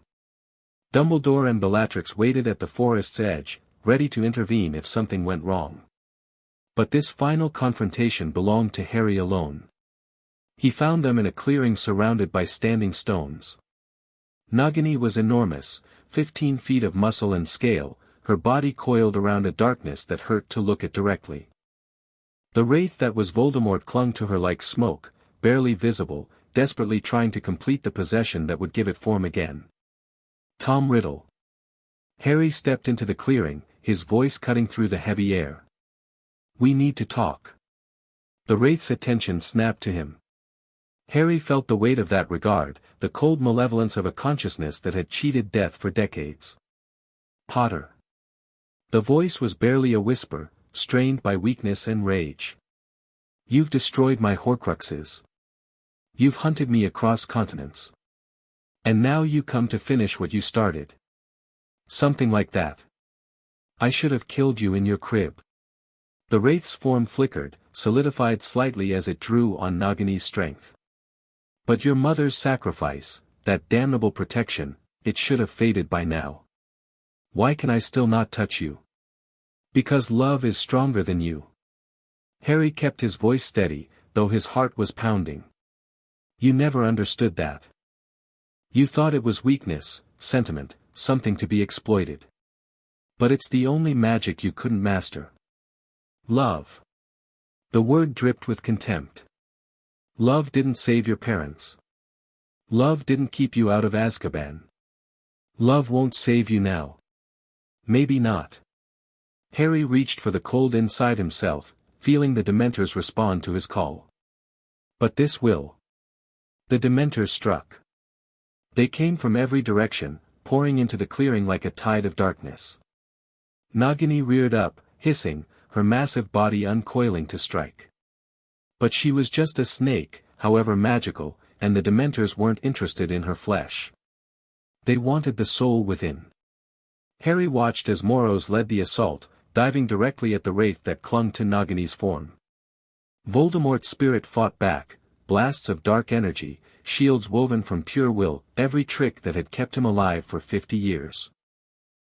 Dumbledore and Bellatrix waited at the forest's edge, ready to intervene if something went wrong. But this final confrontation belonged to Harry alone. He found them in a clearing surrounded by standing stones. Nagini was enormous, 15 feet of muscle and scale, her body coiled around a darkness that hurt to look at directly. The wraith that was Voldemort clung to her like smoke, barely visible, desperately trying to complete the possession that would give it form again. Tom Riddle. Harry stepped into the clearing, his voice cutting through the heavy air. We need to talk. The wraith's attention snapped to him. Harry felt the weight of that regard, the cold malevolence of a consciousness that had cheated death for decades. Potter. The voice was barely a whisper, strained by weakness and rage. You've destroyed my Horcruxes. You've hunted me across continents. And now you come to finish what you started. Something like that. I should have killed you in your crib. The wraith's form flickered, solidified slightly as it drew on Nagini's strength. But your mother's sacrifice, that damnable protection, it should have faded by now. Why can I still not touch you? Because love is stronger than you. Harry kept his voice steady, though his heart was pounding. You never understood that. You thought it was weakness, sentiment, something to be exploited. But it's the only magic you couldn't master. Love. The word dripped with contempt. Love didn't save your parents. Love didn't keep you out of Azkaban. Love won't save you now. Maybe not. Harry reached for the cold inside himself, feeling the Dementors respond to his call. But this will. The Dementors struck. They came from every direction, pouring into the clearing like a tide of darkness. Nagini reared up, hissing, her massive body uncoiling to strike. But she was just a snake, however magical, and the Dementors weren't interested in her flesh. They wanted the soul within. Harry watched as Moros led the assault, diving directly at the wraith that clung to Nagini's form. Voldemort's spirit fought back, blasts of dark energy, shields woven from pure will, every trick that had kept him alive for 50 years.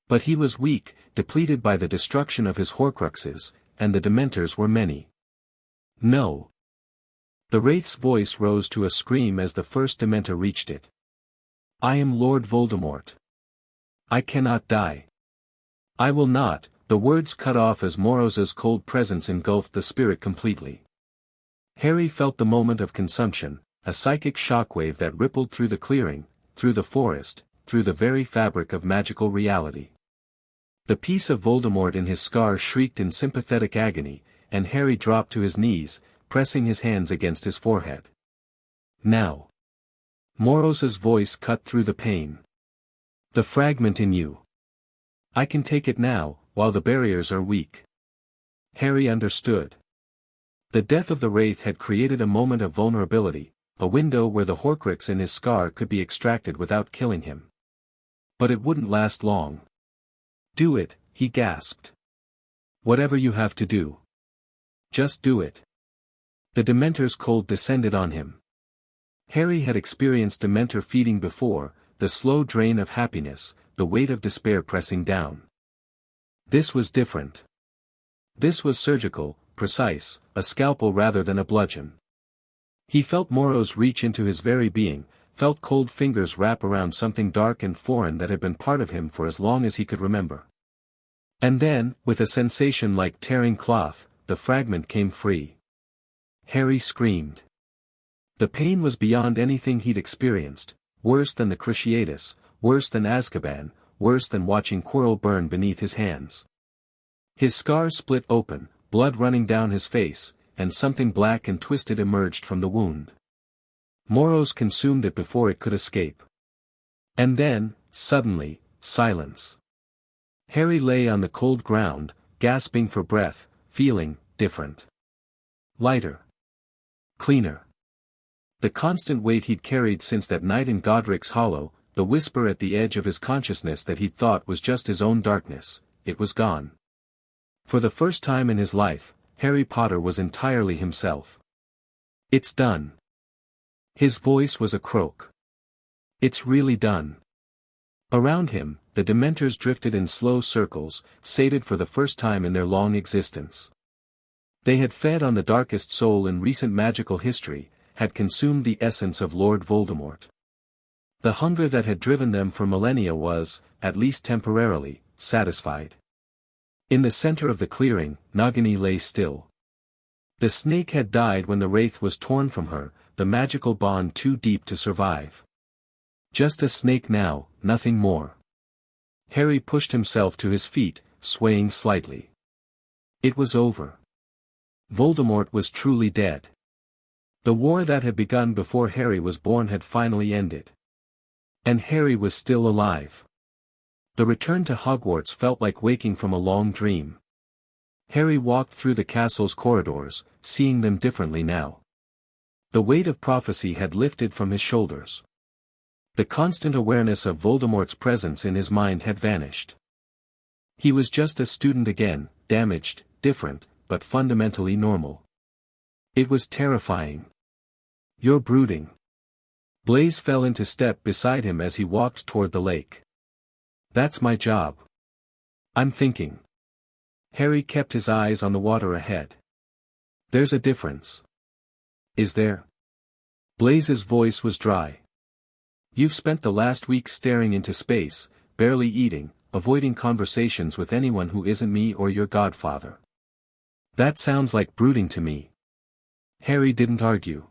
But he was weak, depleted by the destruction of his Horcruxes, and the Dementors were many. No. The wraith's voice rose to a scream as the first Dementor reached it. I am Lord Voldemort. I cannot die. I will not. The words cut off as Moros's cold presence engulfed the spirit completely. Harry felt the moment of consumption, a psychic shockwave that rippled through the clearing, through the forest, through the very fabric of magical reality. The piece of Voldemort in his scar shrieked in sympathetic agony, and Harry dropped to his knees, pressing his hands against his forehead. Now. Moros's voice cut through the pain. The fragment in you. I can take it now, while the barriers are weak. Harry understood. The death of the wraith had created a moment of vulnerability, a window where the Horcrux in his scar could be extracted without killing him. But it wouldn't last long. Do it, he gasped. Whatever you have to do. Just do it. The Dementor's cold descended on him. Harry had experienced Dementor feeding before, the slow drain of happiness, the weight of despair pressing down. This was different. This was surgical, precise, a scalpel rather than a bludgeon. He felt Moros reach into his very being, felt cold fingers wrap around something dark and foreign that had been part of him for as long as he could remember. And then, with a sensation like tearing cloth, the fragment came free. Harry screamed. The pain was beyond anything he'd experienced, worse than the Cruciatus, worse than Azkaban, worse than watching Quirrell burn beneath his hands. His scar split open, blood running down his face, and something black and twisted emerged from the wound. Moros consumed it before it could escape. And then, suddenly, silence. Harry lay on the cold ground, gasping for breath, feeling different. Lighter. Cleaner. The constant weight he'd carried since that night in Godric's Hollow, the whisper at the edge of his consciousness that he'd thought was just his own darkness, it was gone. For the first time in his life, Harry Potter was entirely himself. It's done. His voice was a croak. It's really done. Around him, the Dementors drifted in slow circles, sated for the first time in their long existence. They had fed on the darkest soul in recent magical history, had consumed the essence of Lord Voldemort. The hunger that had driven them for millennia was, at least temporarily, satisfied. In the center of the clearing, Nagini lay still. The snake had died when the wraith was torn from her, the magical bond too deep to survive. Just a snake now, nothing more. Harry pushed himself to his feet, swaying slightly. It was over. Voldemort was truly dead. The war that had begun before Harry was born had finally ended. And Harry was still alive. The return to Hogwarts felt like waking from a long dream. Harry walked through the castle's corridors, seeing them differently now. The weight of prophecy had lifted from his shoulders. The constant awareness of Voldemort's presence in his mind had vanished. He was just a student again, damaged, different, but fundamentally normal. It was terrifying. You're brooding. Blaise fell into step beside him as he walked toward the lake. That's my job. I'm thinking. Harry kept his eyes on the water ahead. There's a difference. Is there? Blaise's voice was dry. You've spent the last week staring into space, barely eating, avoiding conversations with anyone who isn't me or your godfather. That sounds like brooding to me. Harry didn't argue.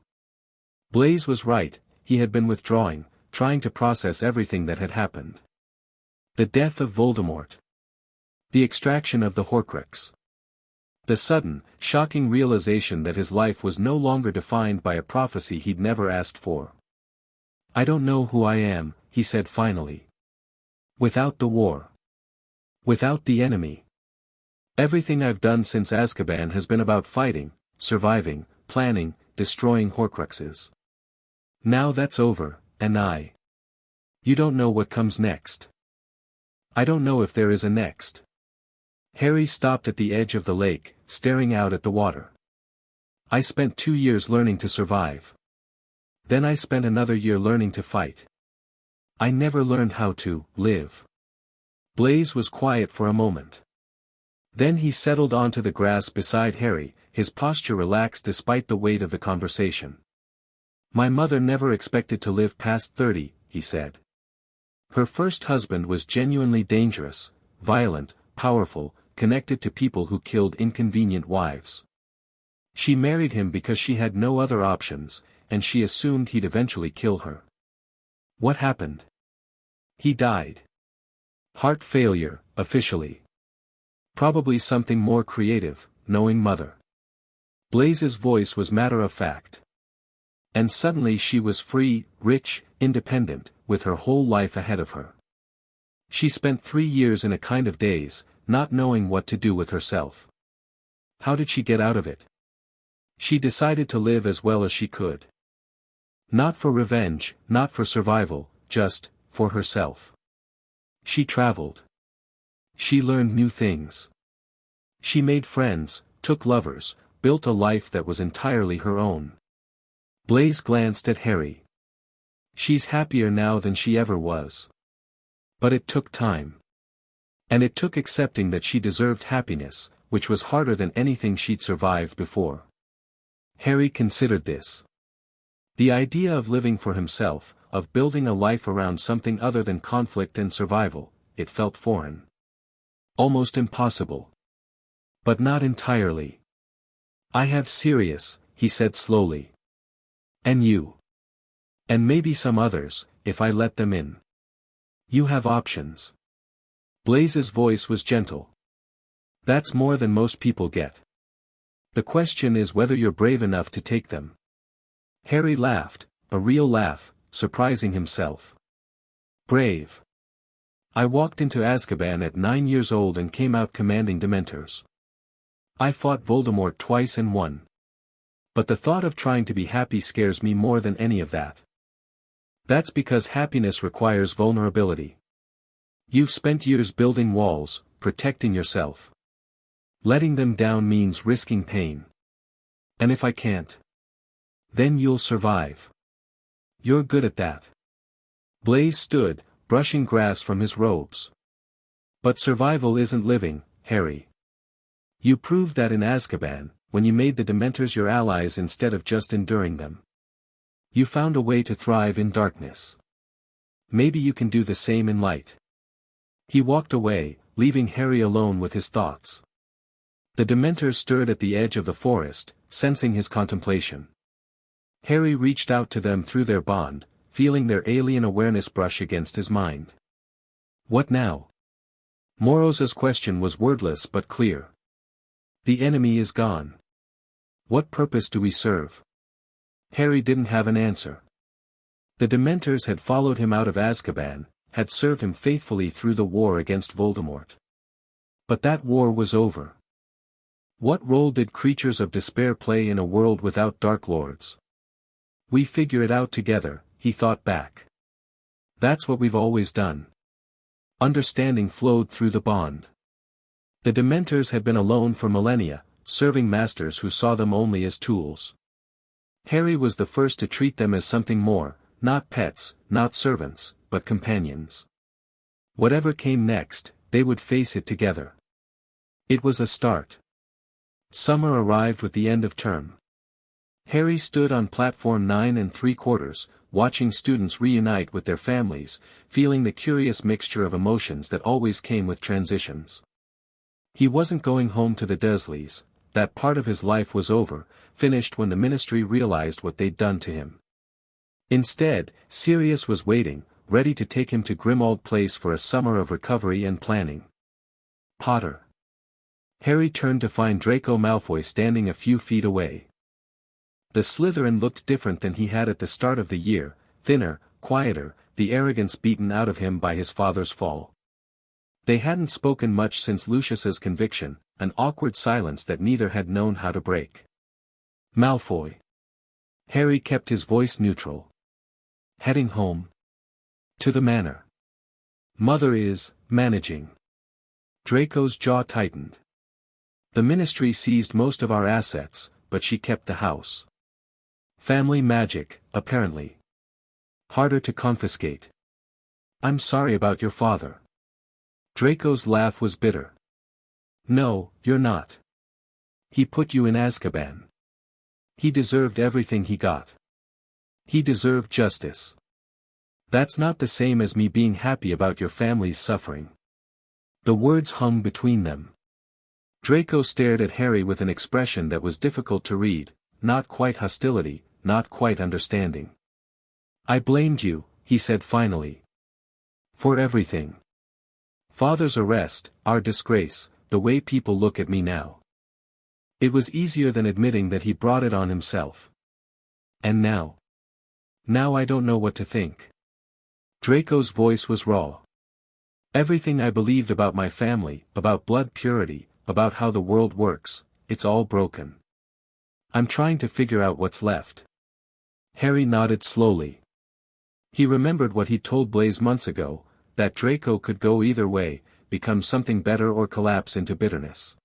Blaise was right, he had been withdrawing, trying to process everything that had happened. The death of Voldemort. The extraction of the Horcrux. The sudden, shocking realization that his life was no longer defined by a prophecy he'd never asked for. I don't know who I am, he said finally. Without the war. Without the enemy. Everything I've done since Azkaban has been about fighting, surviving, planning, destroying Horcruxes. Now that's over, and You don't know what comes next. I don't know if there is a next. Harry stopped at the edge of the lake, staring out at the water. I spent 2 years learning to survive. Then I spent another year learning to fight. I never learned how to live. Blaise was quiet for a moment. Then he settled onto the grass beside Harry, his posture relaxed despite the weight of the conversation. My mother never expected to live past 30, he said. Her first husband was genuinely dangerous, violent, powerful, connected to people who killed inconvenient wives. She married him because she had no other options, and she assumed he'd eventually kill her. What happened? He died. Heart failure, officially. Probably something more creative, knowing mother. Blaise's voice was matter-of-fact. And suddenly she was free, rich, independent, with her whole life ahead of her. She spent 3 years in a kind of daze, not knowing what to do with herself. How did she get out of it? She decided to live as well as she could. Not for revenge, not for survival, just, for herself. She traveled. She learned new things. She made friends, took lovers, built a life that was entirely her own. Blaise glanced at Harry. She's happier now than she ever was. But it took time. And it took accepting that she deserved happiness, which was harder than anything she'd survived before. Harry considered this. The idea of living for himself, of building a life around something other than conflict and survival, it felt foreign. Almost impossible. But not entirely. I have Sirius, he said slowly. And you. And maybe some others, if I let them in. You have options. Blaise's voice was gentle. That's more than most people get. The question is whether you're brave enough to take them. Harry laughed, a real laugh, surprising himself. Brave. I walked into Azkaban at 9 years old and came out commanding Dementors. I fought Voldemort twice and won. But the thought of trying to be happy scares me more than any of that. That's because happiness requires vulnerability. You've spent years building walls, protecting yourself. Letting them down means risking pain. And if I can't, then you'll survive. You're good at that. Blaise stood, brushing grass from his robes. But survival isn't living, Harry. You proved that in Azkaban, when you made the Dementors your allies instead of just enduring them. You found a way to thrive in darkness. Maybe you can do the same in light. He walked away, leaving Harry alone with his thoughts. The Dementors stood at the edge of the forest, sensing his contemplation. Harry reached out to them through their bond, feeling their alien awareness brush against his mind. What now? Moroz's question was wordless but clear. The enemy is gone. What purpose do we serve? Harry didn't have an answer. The Dementors had followed him out of Azkaban, had served him faithfully through the war against Voldemort. But that war was over. What role did creatures of despair play in a world without Dark Lords? We figure it out together, he thought back. That's what we've always done. Understanding flowed through the bond. The Dementors had been alone for millennia, serving masters who saw them only as tools. Harry was the first to treat them as something more, not pets, not servants, but companions. Whatever came next, they would face it together. It was a start. Summer arrived with the end of term. Harry stood on platform 9 3/4, watching students reunite with their families, feeling the curious mixture of emotions that always came with transitions. He wasn't going home to the Dursleys, that part of his life was over, finished when the Ministry realized what they'd done to him. Instead, Sirius was waiting, ready to take him to Grimmauld Place for a summer of recovery and planning. Potter. Harry turned to find Draco Malfoy standing a few feet away. The Slytherin looked different than he had at the start of the year, thinner, quieter, the arrogance beaten out of him by his father's fall. They hadn't spoken much since Lucius's conviction, an awkward silence that neither had known how to break. Malfoy. Harry kept his voice neutral. Heading home. To the manor. Mother is managing. Draco's jaw tightened. The Ministry seized most of our assets, but she kept the house. Family magic, apparently. Harder to confiscate. I'm sorry about your father. Draco's laugh was bitter. No, you're not. He put you in Azkaban. He deserved everything he got. He deserved justice. That's not the same as me being happy about your family's suffering. The words hung between them. Draco stared at Harry with an expression that was difficult to read, not quite hostility, not quite understanding. I blamed you, he said finally. For everything. Father's arrest, our disgrace, the way people look at me now. It was easier than admitting that he brought it on himself. And now? Now I don't know what to think. Draco's voice was raw. Everything I believed about my family, about blood purity, about how the world works, it's all broken. I'm trying to figure out what's left. Harry nodded slowly. He remembered what he'd told Blaise months ago, that Draco could go either way, become something better or collapse into bitterness.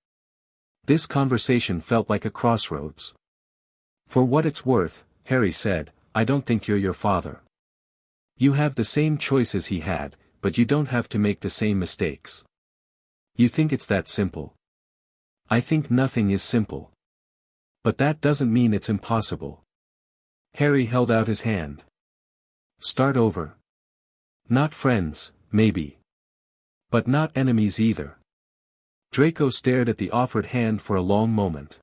This conversation felt like a crossroads. For what it's worth, Harry said, I don't think you're your father. You have the same choices he had, but you don't have to make the same mistakes. You think it's that simple. I think nothing is simple. But that doesn't mean it's impossible. Harry held out his hand. Start over. Not friends, maybe. But not enemies either. Draco stared at the offered hand for a long moment.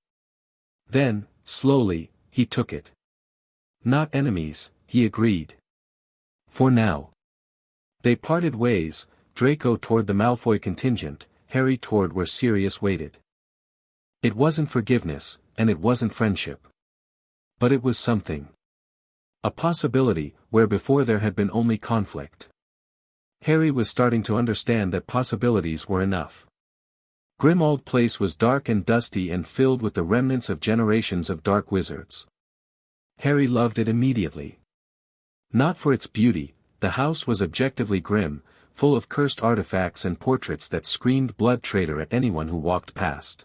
Then, slowly, he took it. Not enemies, he agreed. For now. They parted ways, Draco toward the Malfoy contingent, Harry toward where Sirius waited. It wasn't forgiveness, and it wasn't friendship. But it was something. A possibility, where before there had been only conflict. Harry was starting to understand that possibilities were enough. Grimmauld Place was dark and dusty and filled with the remnants of generations of dark wizards. Harry loved it immediately. Not for its beauty, the house was objectively grim, full of cursed artifacts and portraits that screamed blood traitor at anyone who walked past.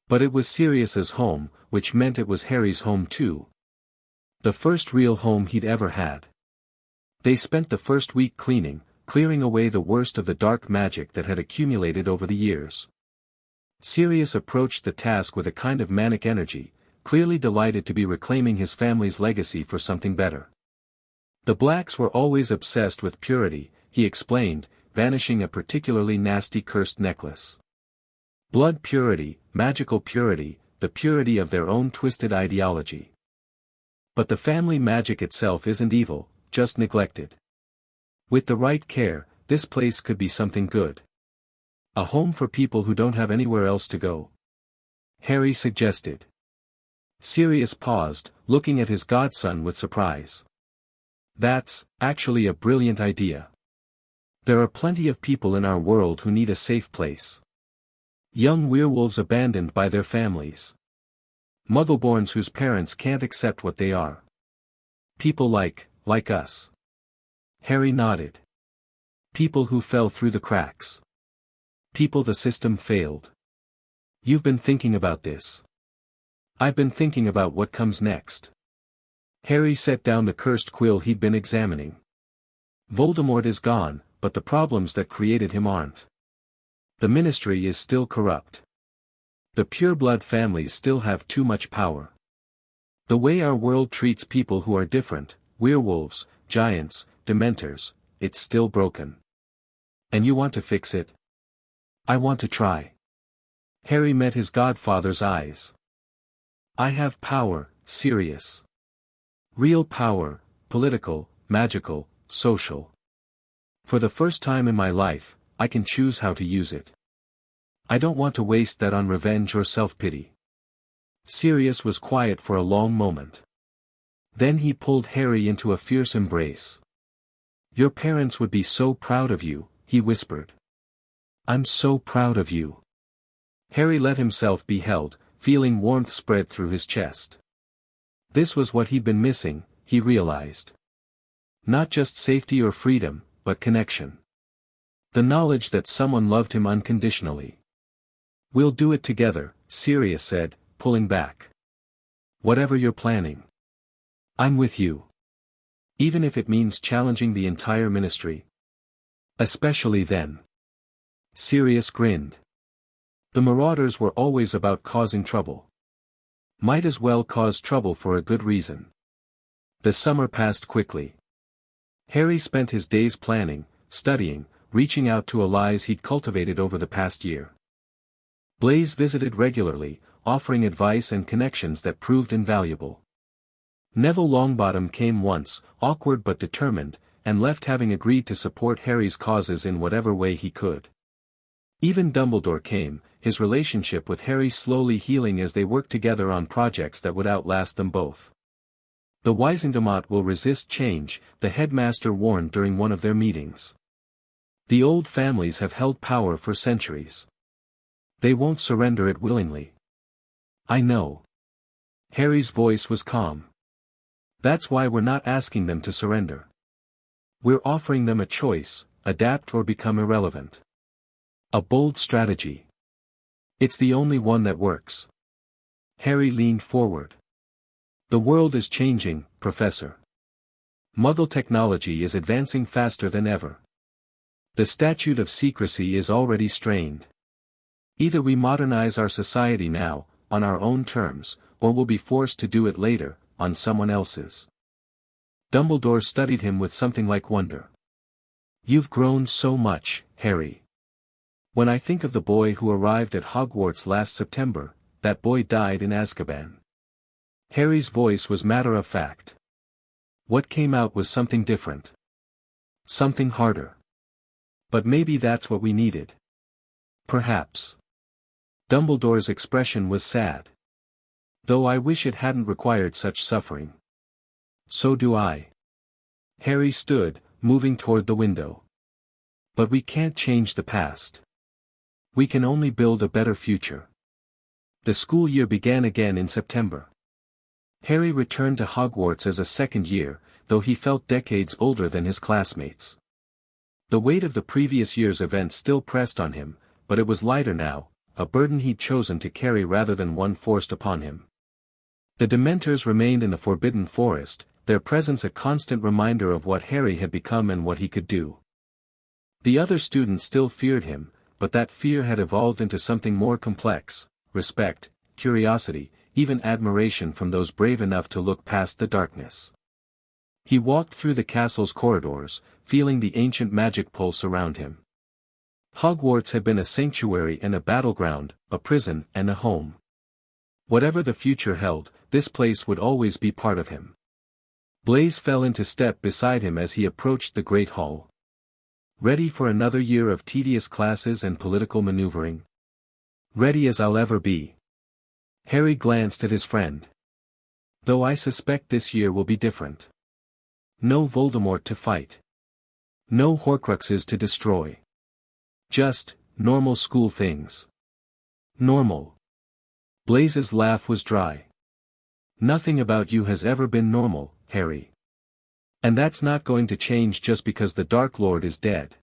But it was Sirius's home, which meant it was Harry's home too. The first real home he'd ever had. They spent the first week clearing away the worst of the dark magic that had accumulated over the years. Sirius approached the task with a kind of manic energy, clearly delighted to be reclaiming his family's legacy for something better. The Blacks were always obsessed with purity, he explained, vanishing a particularly nasty cursed necklace. Blood purity, magical purity, the purity of their own twisted ideology. But the family magic itself isn't evil, just neglected. With the right care, this place could be something good. A home for people who don't have anywhere else to go. Harry suggested. Sirius paused, looking at his godson with surprise. That's, actually a brilliant idea. There are plenty of people in our world who need a safe place. Young werewolves abandoned by their families. Muggleborns whose parents can't accept what they are. People like us. Harry nodded. People who fell through the cracks. People the system failed. You've been thinking about this. I've been thinking about what comes next. Harry set down the cursed quill he'd been examining. Voldemort is gone, but the problems that created him aren't. The Ministry is still corrupt. The pureblood families still have too much power. The way our world treats people who are different, werewolves, giants, Dementors, it's still broken. And you want to fix it? I want to try. Harry met his godfather's eyes. I have power, Sirius. Real power, political, magical, social. For the first time in my life, I can choose how to use it. I don't want to waste that on revenge or self-pity. Sirius was quiet for a long moment. Then he pulled Harry into a fierce embrace. Your parents would be so proud of you, he whispered. I'm so proud of you. Harry let himself be held, feeling warmth spread through his chest. This was what he'd been missing, he realized. Not just safety or freedom, but connection. The knowledge that someone loved him unconditionally. We'll do it together, Sirius said, pulling back. Whatever you're planning. I'm with you. Even if it means challenging the entire Ministry. Especially then. Sirius grinned. The Marauders were always about causing trouble. Might as well cause trouble for a good reason. The summer passed quickly. Harry spent his days planning, studying, reaching out to allies he'd cultivated over the past year. Blaise visited regularly, offering advice and connections that proved invaluable. Neville Longbottom came once, awkward but determined, and left having agreed to support Harry's causes in whatever way he could. Even Dumbledore came, his relationship with Harry slowly healing as they worked together on projects that would outlast them both. The Wizengamot will resist change, the headmaster warned during one of their meetings. The old families have held power for centuries. They won't surrender it willingly. I know. Harry's voice was calm. That's why we're not asking them to surrender. We're offering them a choice, adapt or become irrelevant. A bold strategy. It's the only one that works. Harry leaned forward. The world is changing, Professor. Muggle technology is advancing faster than ever. The statute of secrecy is already strained. Either we modernize our society now, on our own terms, or we'll be forced to do it later, on someone else's. Dumbledore studied him with something like wonder. You've grown so much, Harry. When I think of the boy who arrived at Hogwarts last September, that boy died in Azkaban. Harry's voice was matter-of-fact. What came out was something different. Something harder. But maybe that's what we needed. Perhaps. Dumbledore's expression was sad. Though I wish it hadn't required such suffering. So do I. Harry stood, moving toward the window. But we can't change the past. We can only build a better future. The school year began again in September. Harry returned to Hogwarts as a second year, though he felt decades older than his classmates. The weight of the previous year's events still pressed on him, but it was lighter now, a burden he'd chosen to carry rather than one forced upon him. The Dementors remained in the Forbidden Forest, their presence a constant reminder of what Harry had become and what he could do. The other students still feared him, but that fear had evolved into something more complex: respect, curiosity, even admiration from those brave enough to look past the darkness. He walked through the castle's corridors, feeling the ancient magic pulse around him. Hogwarts had been a sanctuary and a battleground, a prison and a home. Whatever the future held, this place would always be part of him. Blaise fell into step beside him as he approached the Great Hall. Ready for another year of tedious classes and political maneuvering? Ready as I'll ever be. Harry glanced at his friend. Though I suspect this year will be different. No Voldemort to fight. No Horcruxes to destroy. Just, normal school things. Normal. Blaise's laugh was dry. Nothing about you has ever been normal, Harry. And that's not going to change just because the Dark Lord is dead.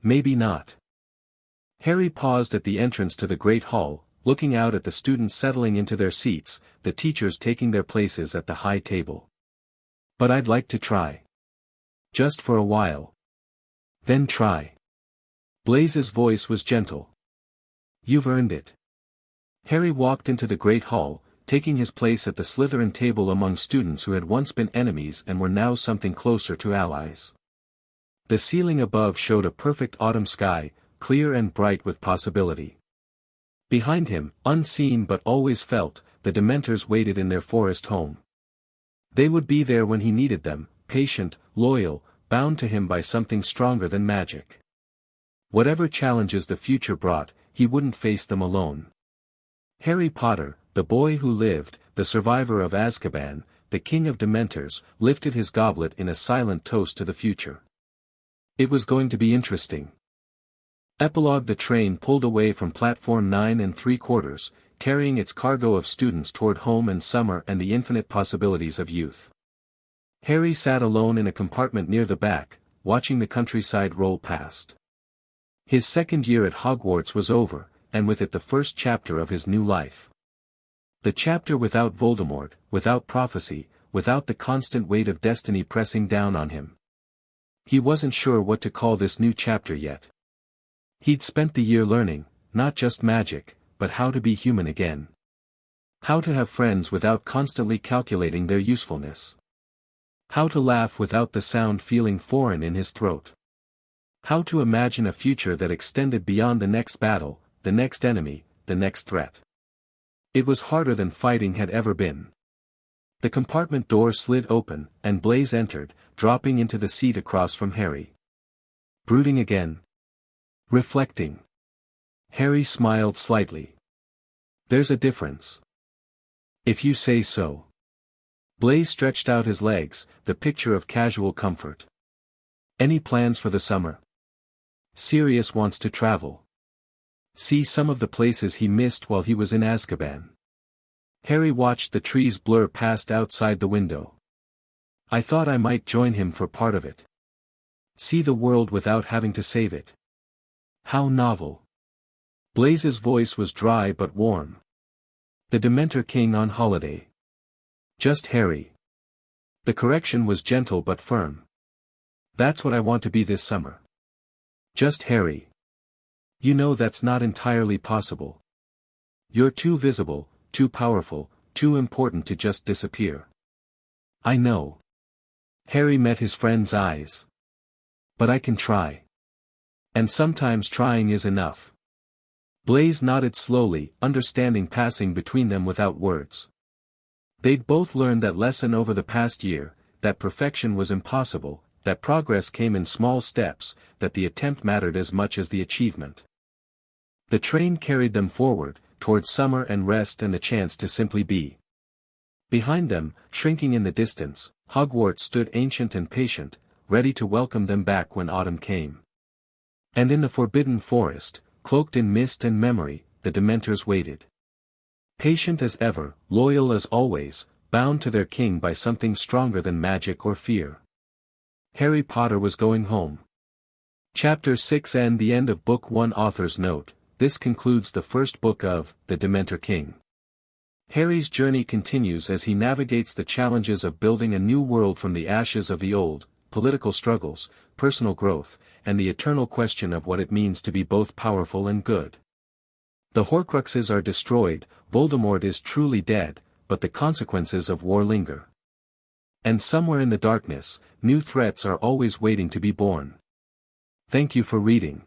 Maybe not. Harry paused at the entrance to the Great Hall, looking out at the students settling into their seats, the teachers taking their places at the high table. But I'd like to try. Just for a while. Then try. Blaise's voice was gentle. You've earned it. Harry walked into the Great Hall, taking his place at the Slytherin table among students who had once been enemies and were now something closer to allies. The ceiling above showed a perfect autumn sky, clear and bright with possibility. Behind him, unseen but always felt, the Dementors waited in their forest home. They would be there when he needed them, patient, loyal, bound to him by something stronger than magic. Whatever challenges the future brought, he wouldn't face them alone. Harry Potter, the boy who lived, the survivor of Azkaban, the king of Dementors, lifted his goblet in a silent toast to the future. It was going to be interesting. Epilogue: the train pulled away from platform 9 3/4, carrying its cargo of students toward home and summer and the infinite possibilities of youth. Harry sat alone in a compartment near the back, watching the countryside roll past. His second year at Hogwarts was over, and with it the first chapter of his new life. The chapter without Voldemort, without prophecy, without the constant weight of destiny pressing down on him. He wasn't sure what to call this new chapter yet. He'd spent the year learning, not just magic, but how to be human again. How to have friends without constantly calculating their usefulness. How to laugh without the sound feeling foreign in his throat. How to imagine a future that extended beyond the next battle, the next enemy, the next threat. It was harder than fighting had ever been. The compartment door slid open, and Blaise entered, dropping into the seat across from Harry. Brooding again? Reflecting. Harry smiled slightly. There's a difference. If you say so. Blaise stretched out his legs, the picture of casual comfort. Any plans for the summer? Sirius wants to travel. See some of the places he missed while he was in Azkaban. Harry watched the trees blur past outside the window. I thought I might join him for part of it. See the world without having to save it. How novel. Blaise's voice was dry but warm. The Dementor King on holiday. Just Harry. The correction was gentle but firm. That's what I want to be this summer. Just Harry. You know that's not entirely possible. You're too visible, too powerful, too important to just disappear. I know. Harry met his friend's eyes. But I can try. And sometimes trying is enough. Blaise nodded slowly, understanding passing between them without words. They'd both learned that lesson over the past year, that perfection was impossible, that progress came in small steps, that the attempt mattered as much as the achievement. The train carried them forward, towards summer and rest and the chance to simply be. Behind them, shrinking in the distance, Hogwarts stood ancient and patient, ready to welcome them back when autumn came. And in the forbidden forest, cloaked in mist and memory, the Dementors waited. Patient as ever, loyal as always, bound to their king by something stronger than magic or fear. Harry Potter was going home. Chapter 6 and the end of Book 1. Author's note: this concludes the first book of The Dementor King. Harry's journey continues as he navigates the challenges of building a new world from the ashes of the old, political struggles, personal growth, and the eternal question of what it means to be both powerful and good. The Horcruxes are destroyed, Voldemort is truly dead, but the consequences of war linger. And somewhere in the darkness, new threats are always waiting to be born. Thank you for reading.